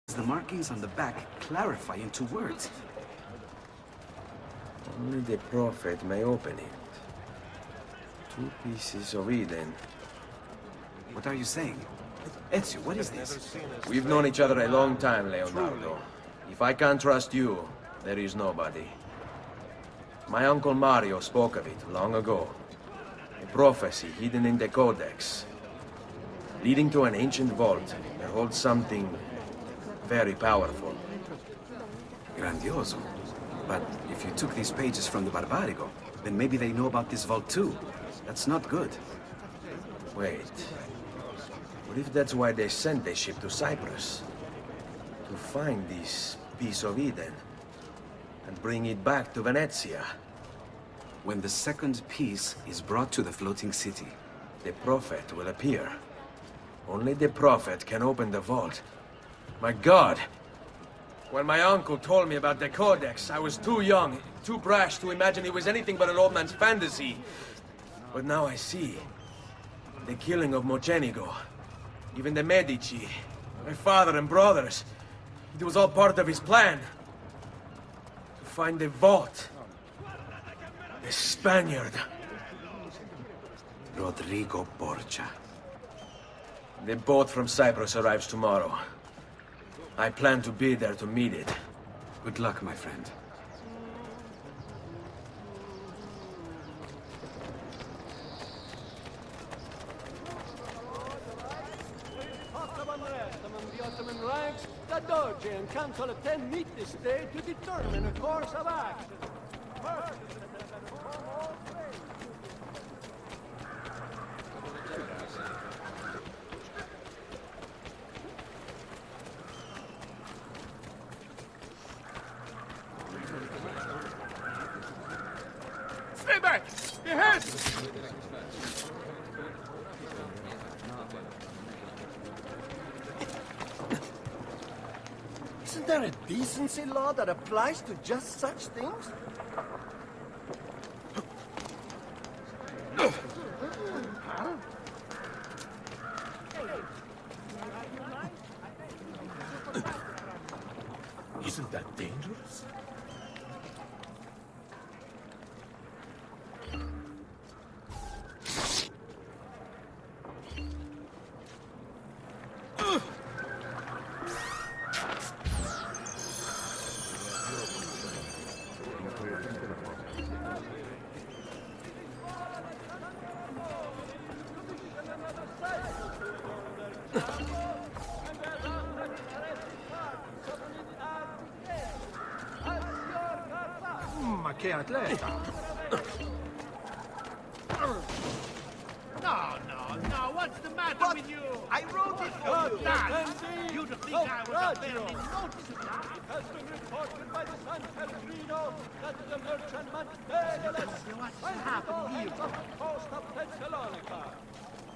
The markings on the back clarify into words. Only the Prophet may open it. 2 pieces of Eden. What are you saying? Ezio, what is this? We've known each other a long time, Leonardo. If I can't trust you, there is nobody. My uncle Mario spoke of it long ago. A prophecy hidden in the Codex, leading to an ancient vault that holds something very powerful. Grandioso. But if you took these pages from the Barbarigo, then maybe they know about this vault too. That's not good. Wait. What if that's why they sent the ship to Cyprus? To find this piece of Eden and bring it back to Venezia. When the second piece is brought to the floating city, the Prophet will appear. Only the Prophet can open the vault. My God! When my uncle told me about the Codex, I was too young, too brash to imagine it was anything but an old man's fantasy. But now I see. The killing of Mocenigo, even the Medici, my father and brothers. It was all part of his plan. To find the vault. The Spaniard. Rodrigo Borgia. The boat from Cyprus arrives tomorrow. I plan to be there to meet it. Good luck, my friend. The Ottoman ranks, the Doge and Council of 10 meet this day to determine a course of action. Stay back! Behind! Isn't there a decency law that applies to just such things? Isn't that dangerous? Ma che atleta! No, what's the matter with you? I wrote it for you! You'd think I was a very notice. It has been reported by the San Pellegrino that the merchantman Animus What's happening here? off the coast of Thessalonica.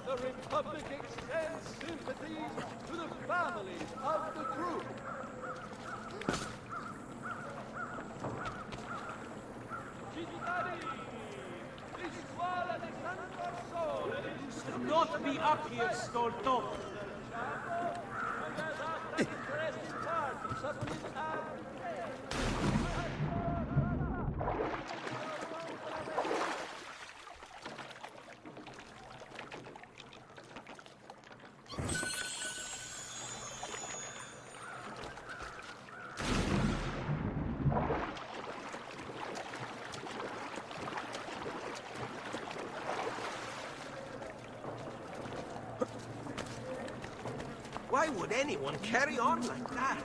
The Republic extends sympathies to the families of the crew. Do not be up here, Stolto. Why would anyone carry on like that?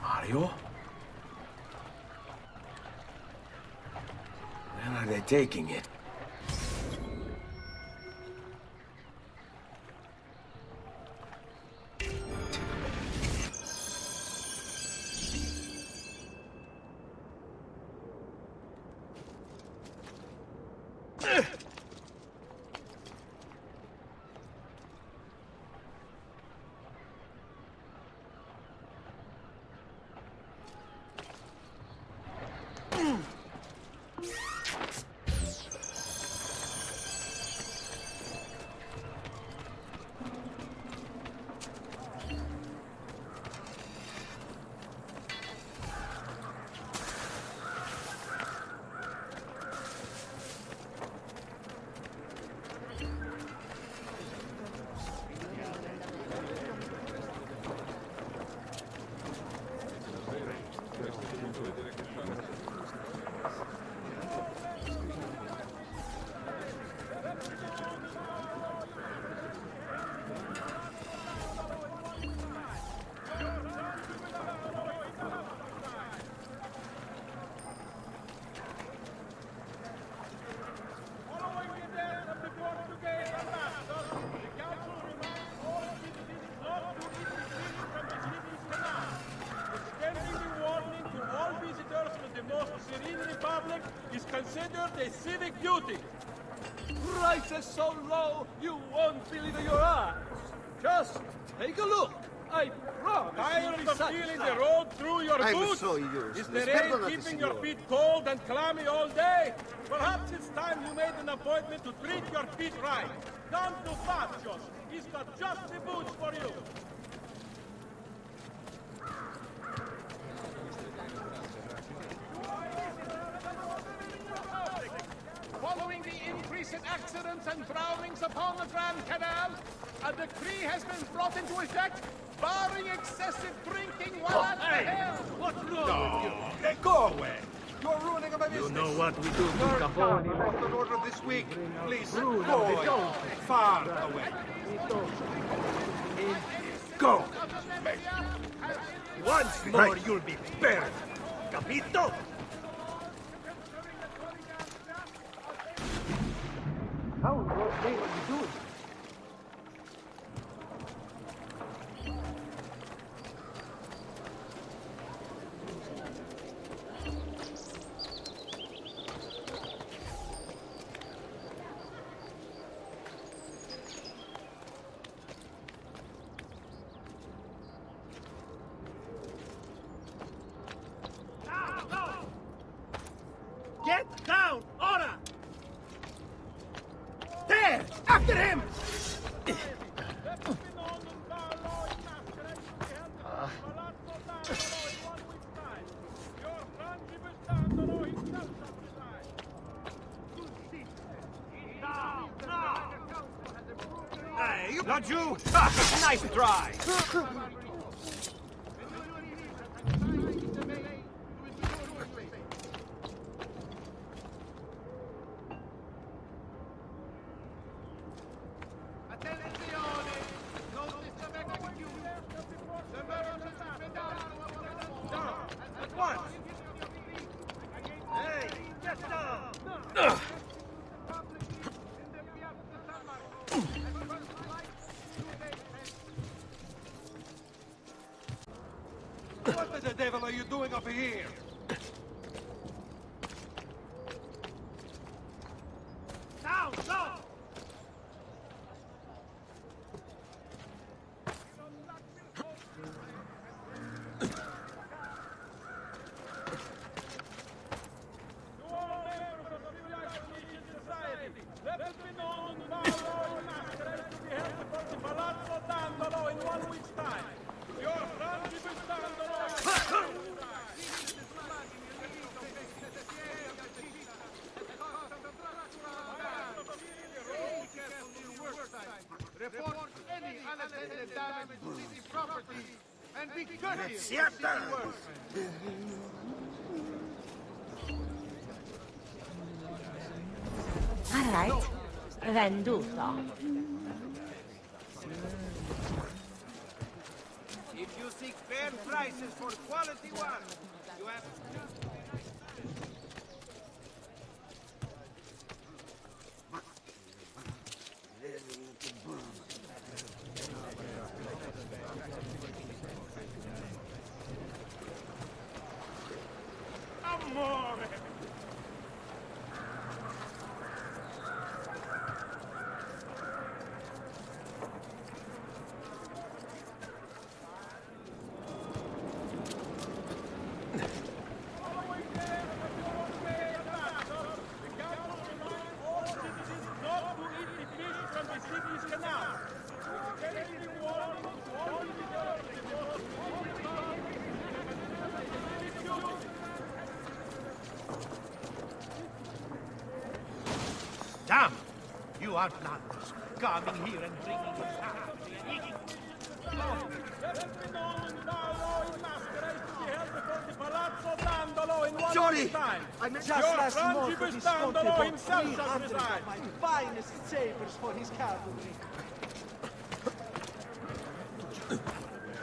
Mario? Where are they taking it? considered a civic duty. Prices so low, you won't believe your eyes. Just take a look. I promise. Tired of feeling the road through your boots? Is the rain keeping your feet cold and clammy all day? Perhaps it's time you made an appointment to treat your feet right. Come to Fascios. He's got just the boots for you. Following the increase in accidents and drownings upon the Grand Canal, a decree has been brought into effect barring excessive drinking while at the helm. What's wrong with you? Go away! You're ruining my business! You know what we do to Capone? Post an order this week. Please, go away. Far away. Go! Once more you'll be buried. Capito? How in God's name are you doing? Get down! Ora! There! After him! Hey, not you! Nice try! What the devil are you doing up here? Down! Down! Report any unattended damage to city property and be courteous. All right. Venduto. If you seek fair prices for quality work, you have... Amore! Damn! You outlanders, coming here and bringing your family and eating... Johnny! I just last month discounted about 300 of my finest sabers for his cavalry.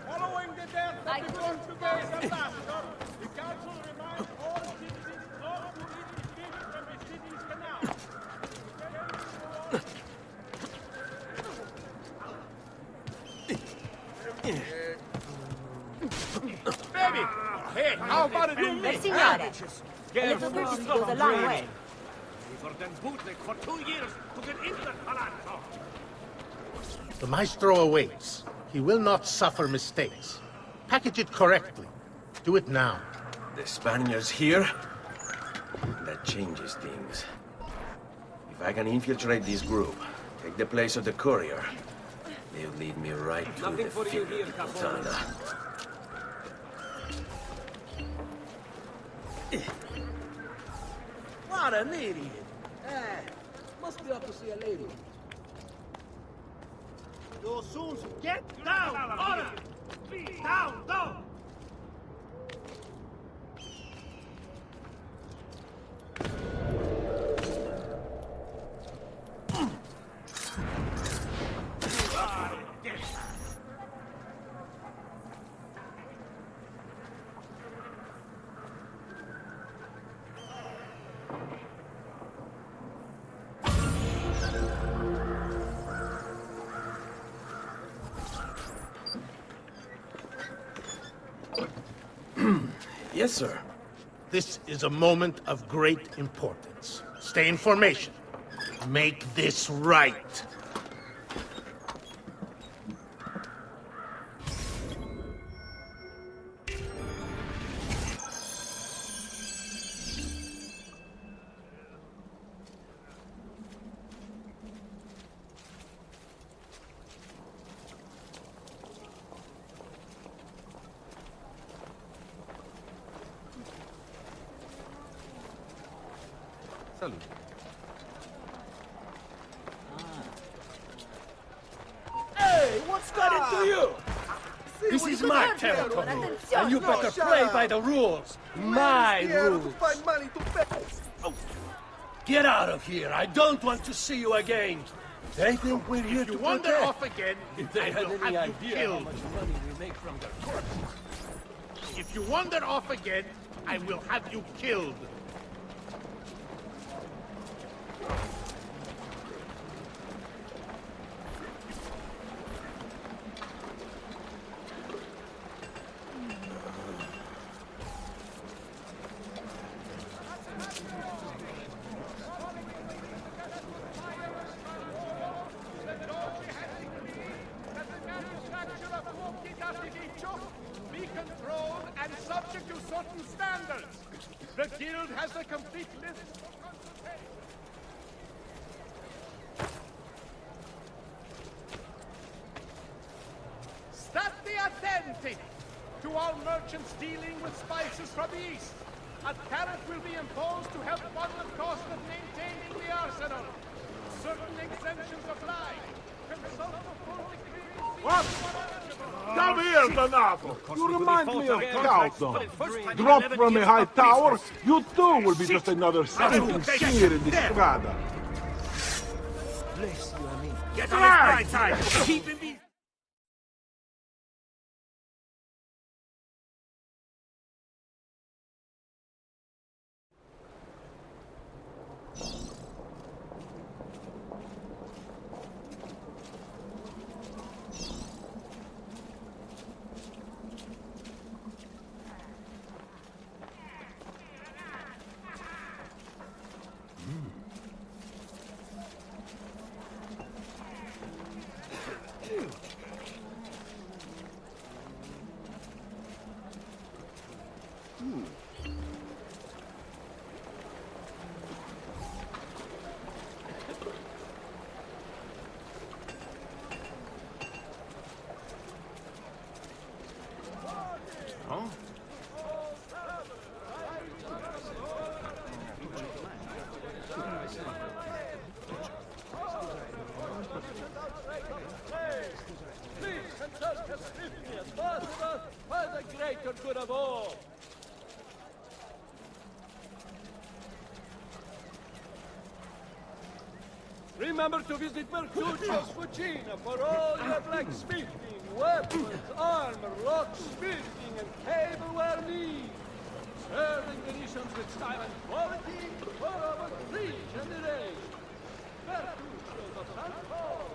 Following the death of the Portuguese ambassador, the council reminds all citizens not to eat fish from the city's canal. Baby! Hey, how about a new Signore, a little courtesy goes a long way. for them bootleg for 2 years to get into the palazzo. The maestro awaits. He will not suffer mistakes. Package it correctly. Do it now. The Spaniards here? That changes things. If I can infiltrate this group, take the place of the courier, they'll lead me right to Nothing the for you figure here, of Capone. Katana. What an idiot! Must be up to see a lady. You soon get down! Ora! Down, down! Yes, sir. This is a moment of great importance. Stay in formation. Make this right. Hey, what's got into you? This is my territory, and you better play by the rules. My rules. Get out of here. I don't want to see you again. They think we're here If you to wander protect. off again, If they I had will any have you idea how killed. much money we make from their corpses. If you wander off again, I will have you killed. Be controlled and subject to certain standards. The guild has a complete list for consultation. State attenti to all merchants dealing with spices from the east. A tariff will be imposed to help fund the cost of maintaining the arsenal. Certain exemptions apply. Consult the full decree. What? Come here, Donato! You remind me of Cauto. Drop from a high tower, you too will be just another sinking smear in the Strada. Bless you, amigo. Get on his right side. Keep him in. Please contest as swiftly as possible for the greater good of all. Remember to visit Mercutio's Cucina for all your blacksmithing, weapons, armor, locksmithing, and tableware needs. Serving Venetians with style and quality for over 3 generations. Mercutio's of San Paul.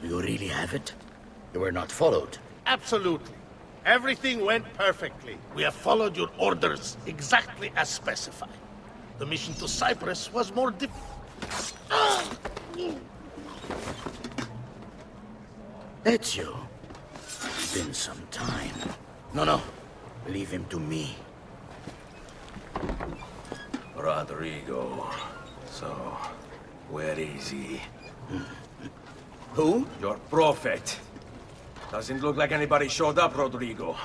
You really have it? You were not followed? Absolutely. Everything went perfectly. We have followed your orders exactly as specified. The mission to Cyprus was more Ezio. It's been some time. No. Leave him to me. Rodrigo. So, where is he? Who? Your prophet. Doesn't look like anybody showed up, Rodrigo.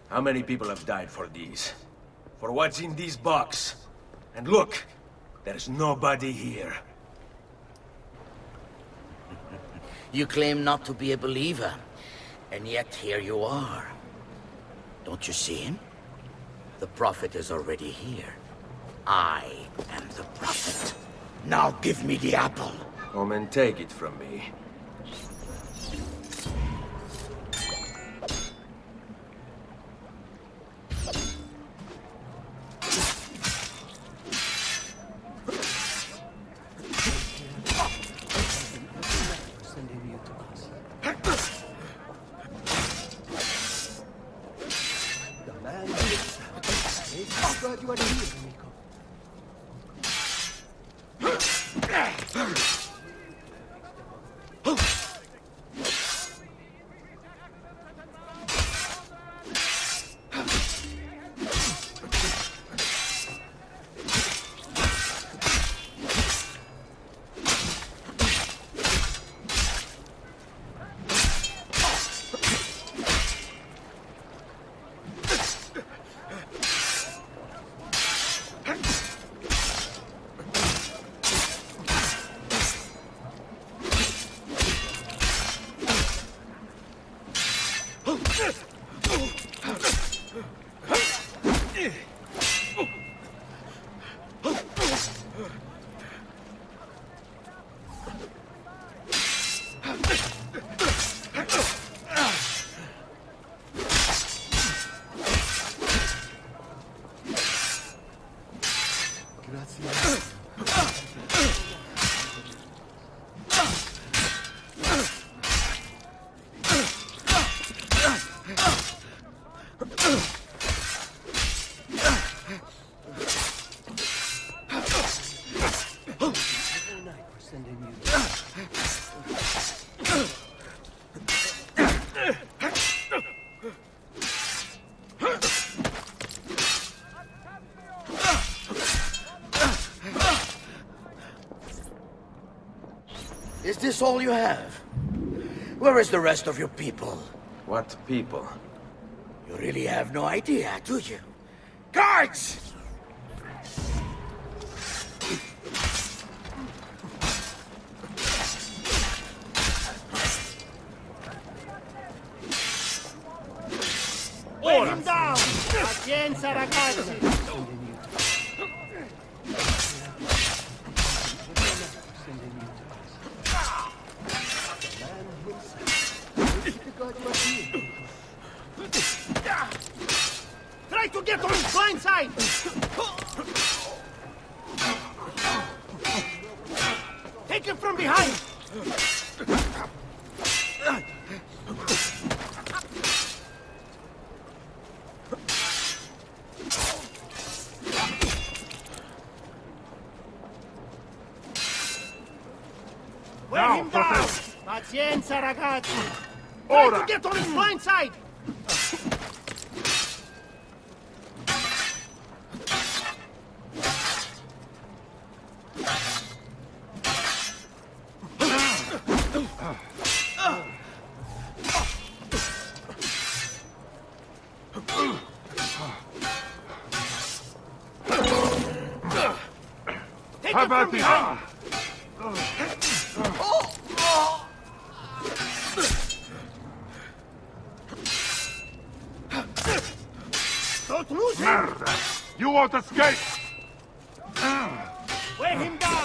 How many people have died for these? For what's in this box? And look, there's nobody here. You claim not to be a believer, and yet here you are. Don't you see him? The prophet is already here. I am the prophet. Now give me the apple. Come and take it from me. Glad you are here, Nico. Is this all you have? Where is the rest of your people? What people? You really have no idea, do you? Guards! Lay him down! Pazienza, ragazzi! Try to get on his blind side! Take him from behind! Wear him down! Pazienza, ragazzi! Try to get on his blind side! Take him from behind! Don't lose him! Merda! You won't escape! Weigh him down!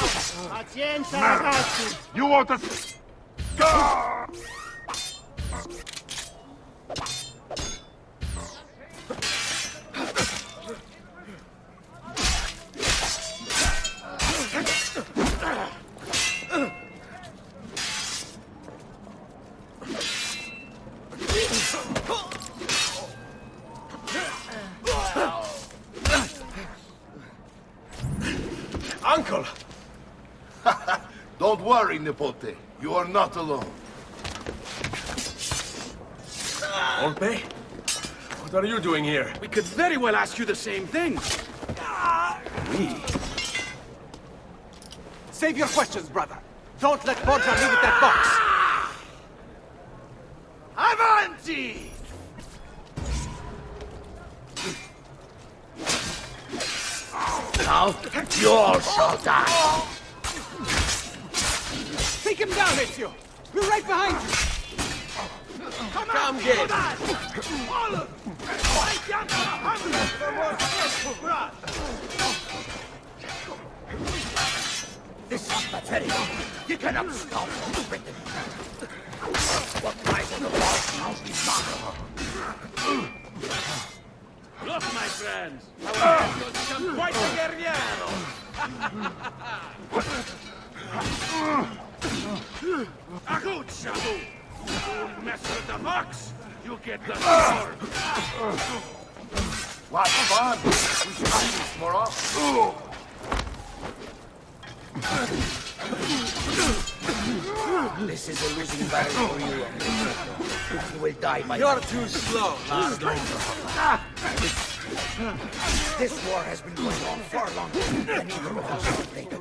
Pazienza, ragazzi! You won't escape! Uncle! Don't worry, Nipote. You are not alone. Volpe? What are you doing here? We could very well ask you the same thing. We? Save your questions, brother. Don't let Borgia leave with that box. Avanti! Now, you all shall die. Take him down, Ezio. We're right behind you. Come get This is pathetic. You cannot stop Britain. What right of the boss now be mine? Look, my friends, how you have become quite a guerriero. Aguccia! You mess with the fox, you get the sword. What fun! We should do this more often. This is a losing battle for you. You will die by... You're too slow. Last longer. This war has been going on far longer than either of us can think of.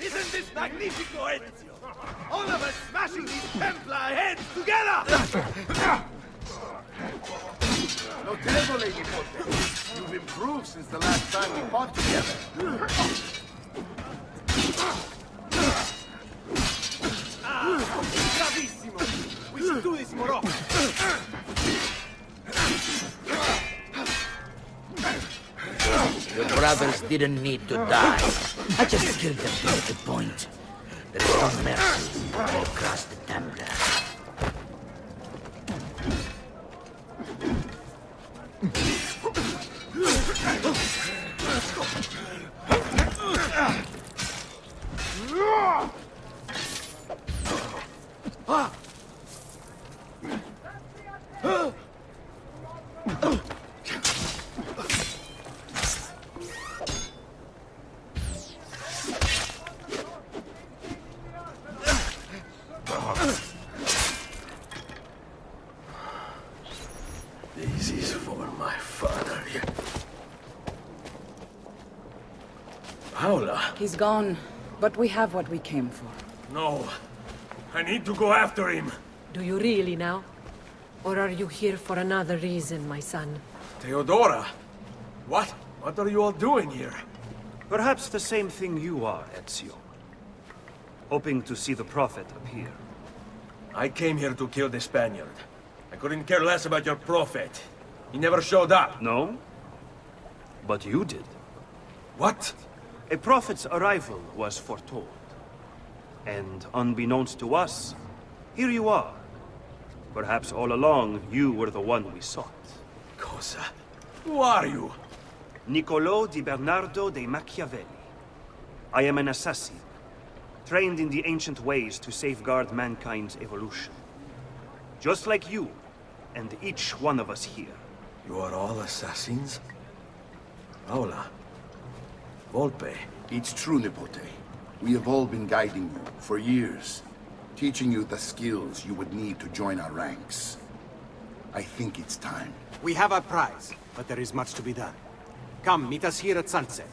Isn't this magnifico, Ezio? All of us smashing these Templar heads together! Notevole, Nipote. You've improved since the last time we fought together. Bravissimo! We should do this more often. Your brothers didn't need to die. I just killed them to make a point. There is no mercy when you cross the Templar. This is for my father. Paola? He's gone, but we have what we came for. No. I need to go after him. Do you really now? Or are you here for another reason, my son? Theodora? What? What are you all doing here? Perhaps the same thing you are, Ezio. Hoping to see the Prophet appear. I came here to kill the Spaniard. I couldn't care less about your Prophet. He never showed up. No? But you did. What? A Prophet's arrival was foretold. And unbeknownst to us, here you are. Perhaps all along, you were the one we sought. Cosa? Who are you? Niccolò di Bernardo de Machiavelli. I am an assassin, trained in the ancient ways to safeguard mankind's evolution. Just like you, and each one of us here. You are all assassins? Paola. Volpe. It's true, Nipote. We have all been guiding you for years, teaching you the skills you would need to join our ranks. I think it's time. We have our prize, but there is much to be done. Come, meet us here at sunset.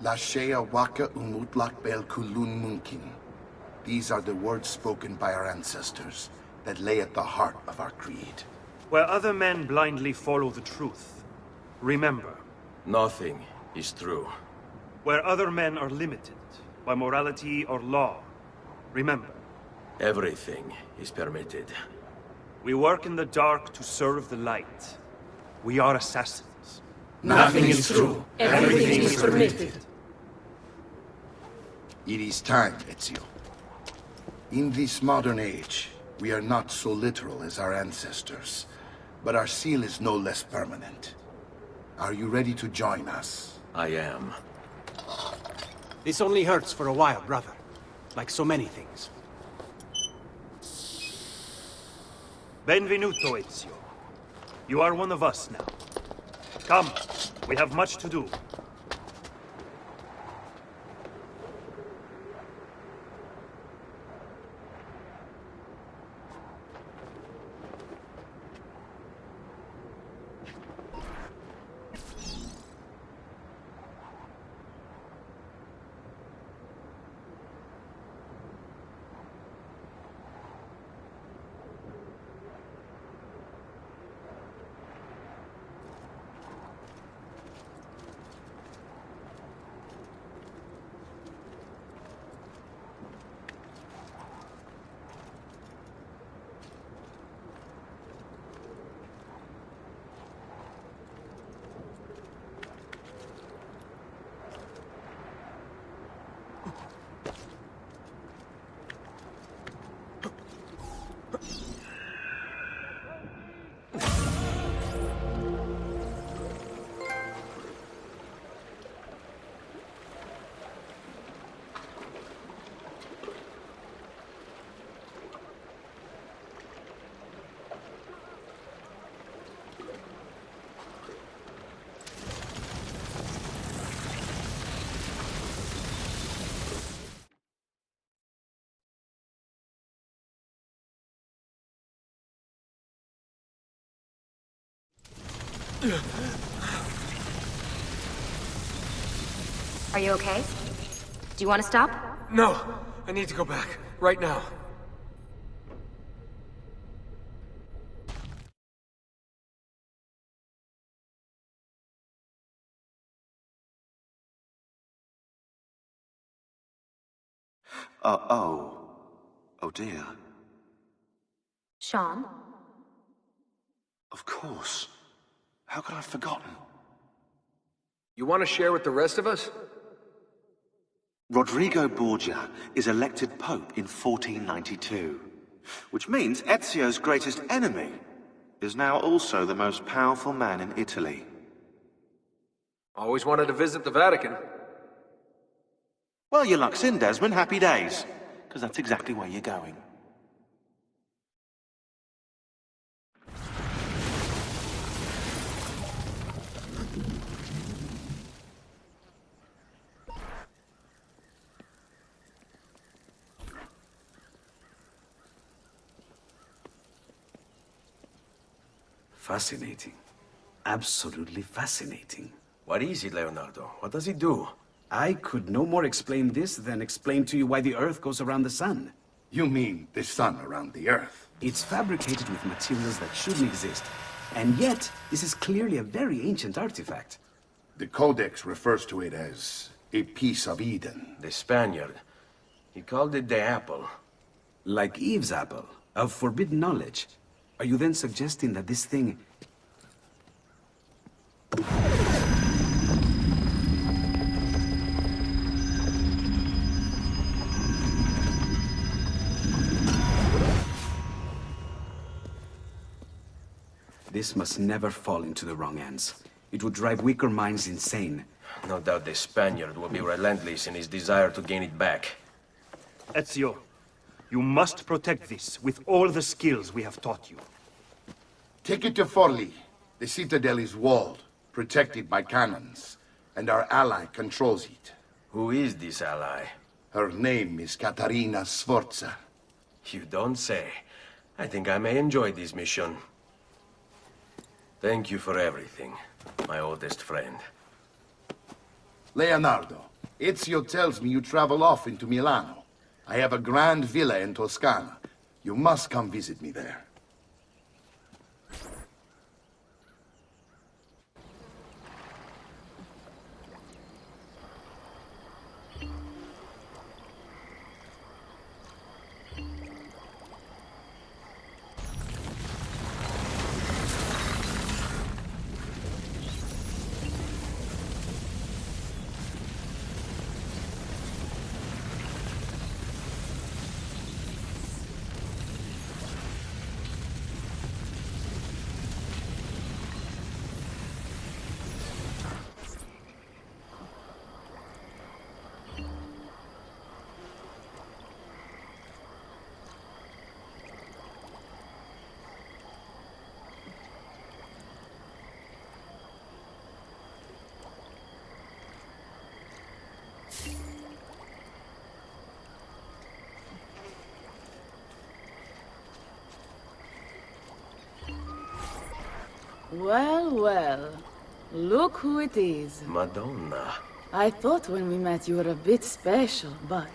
Lashea waka umutlak bel kulun munkin. These are the words spoken by our ancestors that lay at the heart of our creed. Where other men blindly follow the truth, remember. Nothing is true. Where other men are limited by morality or law, remember. Everything is permitted. We work in the dark to serve the light. We are assassins. Nothing is true. Everything is permitted. It is time, Ezio. In this modern age, we are not so literal as our ancestors, but our seal is no less permanent. Are you ready to join us? I am. This only hurts for a while, brother. Like so many things. Benvenuto, Ezio. You are one of us now. Come, we have much to do. Are you okay? Do you want to stop? No, I need to go back. Right now. Oh dear. Sean? Of course. How could I have forgotten? You want to share with the rest of us? Rodrigo Borgia is elected Pope in 1492, which means Ezio's greatest enemy is now also the most powerful man in Italy. Always wanted to visit the Vatican. Well, your luck's in, Desmond. Happy days. Because that's exactly where you're going. Fascinating. Absolutely fascinating. What is it, Leonardo? What does it do? I could no more explain this than explain to you why the Earth goes around the Sun. You mean the sun around the Earth? It's fabricated with materials that shouldn't exist. And yet, this is clearly a very ancient artifact. The Codex refers to it as a piece of Eden. The Spaniard. He called it the apple. Like Eve's apple, of forbidden knowledge. Are you then suggesting that this thing... This must never fall into the wrong hands. It would drive weaker minds insane. No doubt the Spaniard will be relentless in his desire to gain it back. Ezio, you must protect this with all the skills we have taught you. Take it to Forli. The citadel is walled, protected by cannons, and our ally controls it. Who is this ally? Her name is Caterina Sforza. You don't say. I think I may enjoy this mission. Thank you for everything, my oldest friend. Leonardo, Ezio tells me you travel off into Milano. I have a grand villa in Toscana. You must come visit me there. Well, well. Look who it is. Madonna. I thought when we met you were a bit special, but...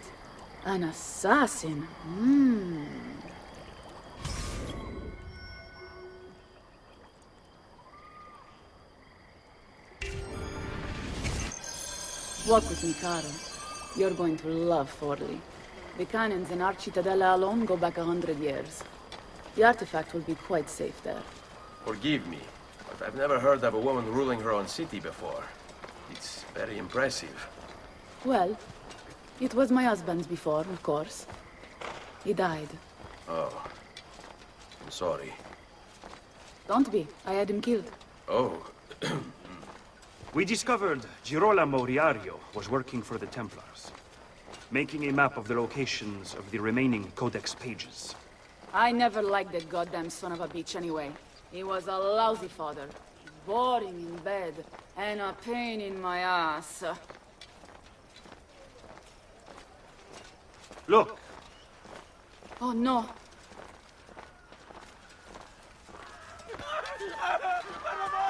an assassin? Walk with me, Caro. You're going to love Forli. The cannons in our citadella alone go back 100 years. The artifact will be quite safe there. Forgive me, but I've never heard of a woman ruling her own city before. It's very impressive. Well, it was my husband's before, of course. He died. Oh. I'm sorry. Don't be. I had him killed. Oh. We discovered Girolamo Riario was working for the Templars, making a map of the locations of the remaining Codex pages. I never liked that goddamn son of a bitch anyway. He was a lousy father. Boring in bed, and a pain in my ass. Look! Oh no.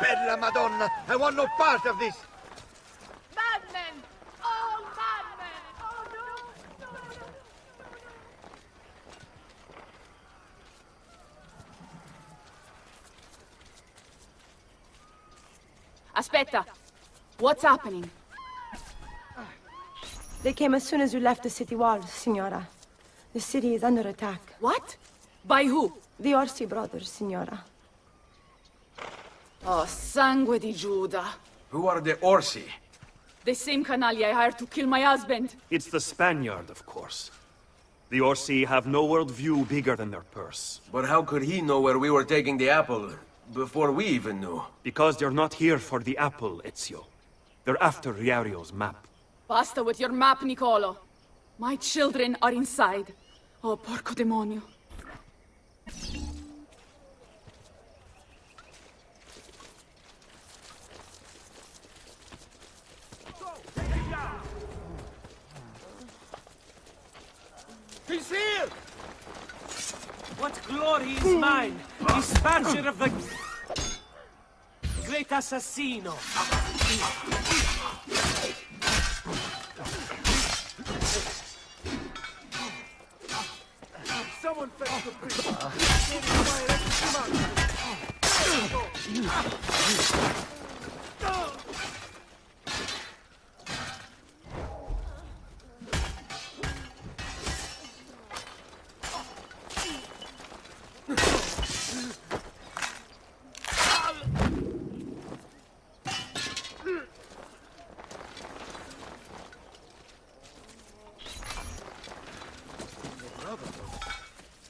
Bella Madonna! I want no part of this! Madmen! All madmen! Oh no! Aspetta! What's happening? They came as soon as you left the city walls, Signora. The city is under attack. What? By who? The Orsi brothers, Signora. Oh, sangue di Giuda. Who are the Orsi? The same canaglia I hired to kill my husband. It's the Spaniard, of course. The Orsi have no worldview bigger than their purse. But how could he know where we were taking the apple before we even knew? Because they're not here for the apple, Ezio. They're after Riario's map. Basta with your map, Nicolo. My children are inside. Oh, porco demonio. He's here! What glory is mine? Dispatcher of the great assassino. Someone fetch the priest!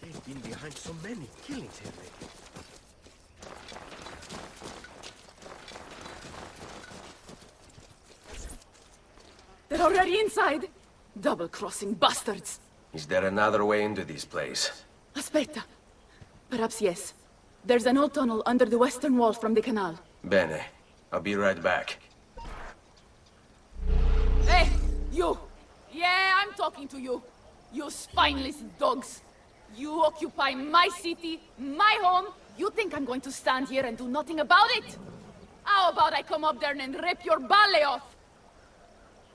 They've been behind so many killings here lately. They're already inside. Double-crossing bastards. Is there another way into this place? Aspetta. Perhaps yes. There's an old tunnel under the western wall from the canal. Bene. I'll be right back. Hey, you! Yeah, I'm talking to you. You spineless dogs. You occupy my city, my home. You think I'm going to stand here and do nothing about it? How about I come up there and rip your ballet off?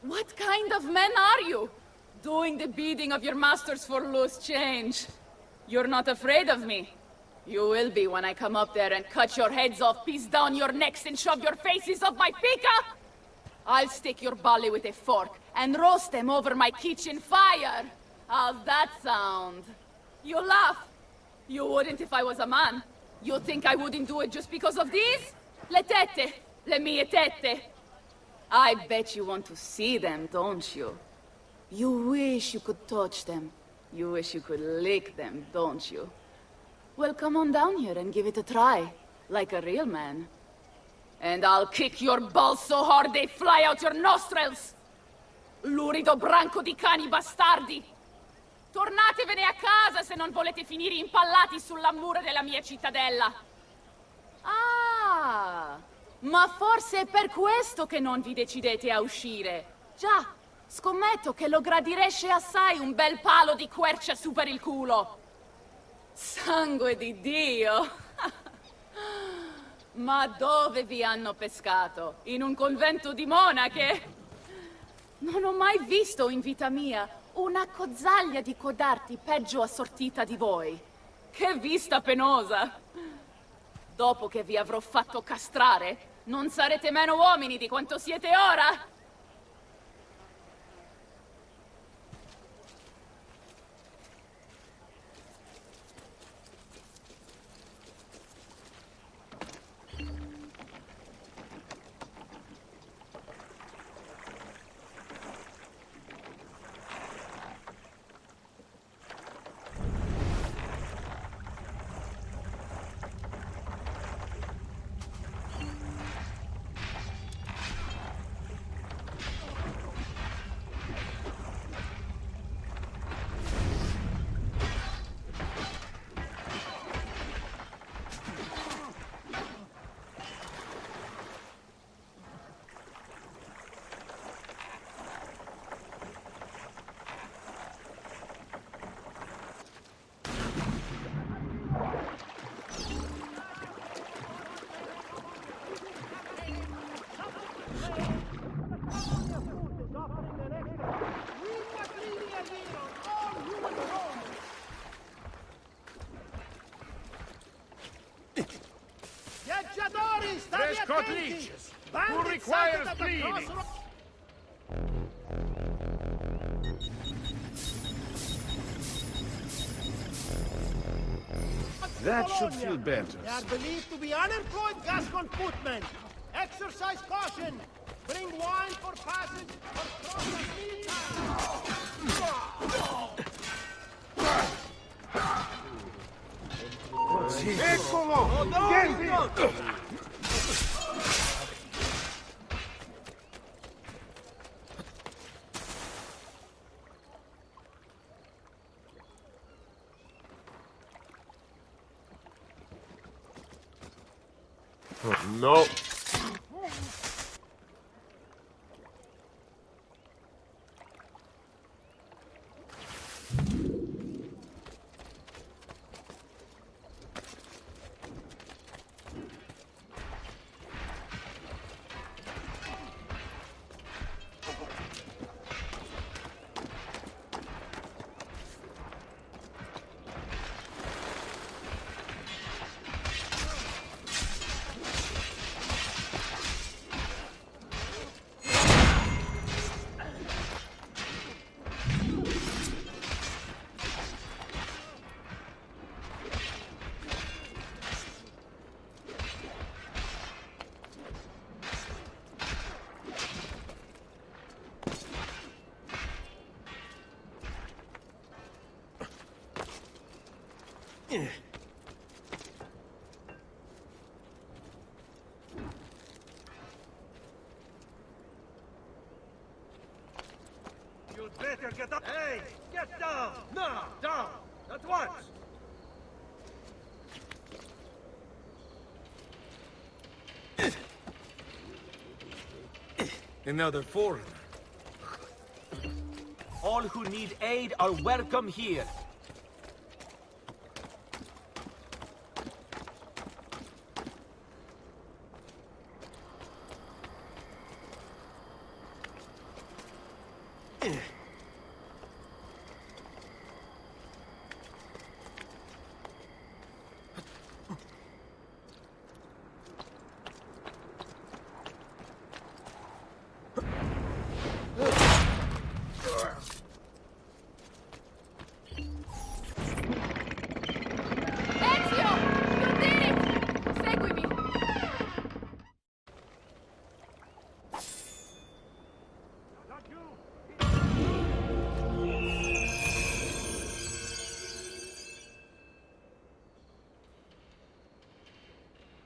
What kind of men are you? Doing the bidding of your masters for loose change. You're not afraid of me. You will be when I come up there and cut your heads off, piece down your necks, and shove your faces off my pica! I'll stick your ballet with a fork and roast them over my kitchen fire. How's that sound? You laugh. You wouldn't if I was a man. You think I wouldn't do it just because of these? Le tette. Le mie tette. I bet you want to see them, don't you? You wish you could touch them. You wish you could lick them, don't you? Well, come on down here and give it a try. Like a real man. And I'll kick your balls so hard they fly out your nostrils! Lurido branco di cani bastardi! Tornatevene a casa se non volete finire impallati sulla mura della mia cittadella! Ah! Ma forse è per questo che non vi decidete a uscire! Già, Scommetto che lo gradireste assai un bel palo di quercia su per il culo. Sangue di Dio! Ma dove vi hanno pescato? In un convento di monache? Non ho mai visto in vita mia una cozzaglia di codarti peggio assortita di voi. Che vista penosa! Dopo che vi avrò fatto castrare, non sarete meno uomini di quanto siete ora! Viaggiatori, state attenti! leeches. Who Bandits requires sighted at the cleaning? crossroads. That should feel better. They are believed to be unemployed Gascon footmen. Exercise caution. Bring wine for passage or cross the Eccolo! Get No. You'd better get up. Hey, get down! Now, down! At once! Another foreigner. All who need aid are welcome here. Eh.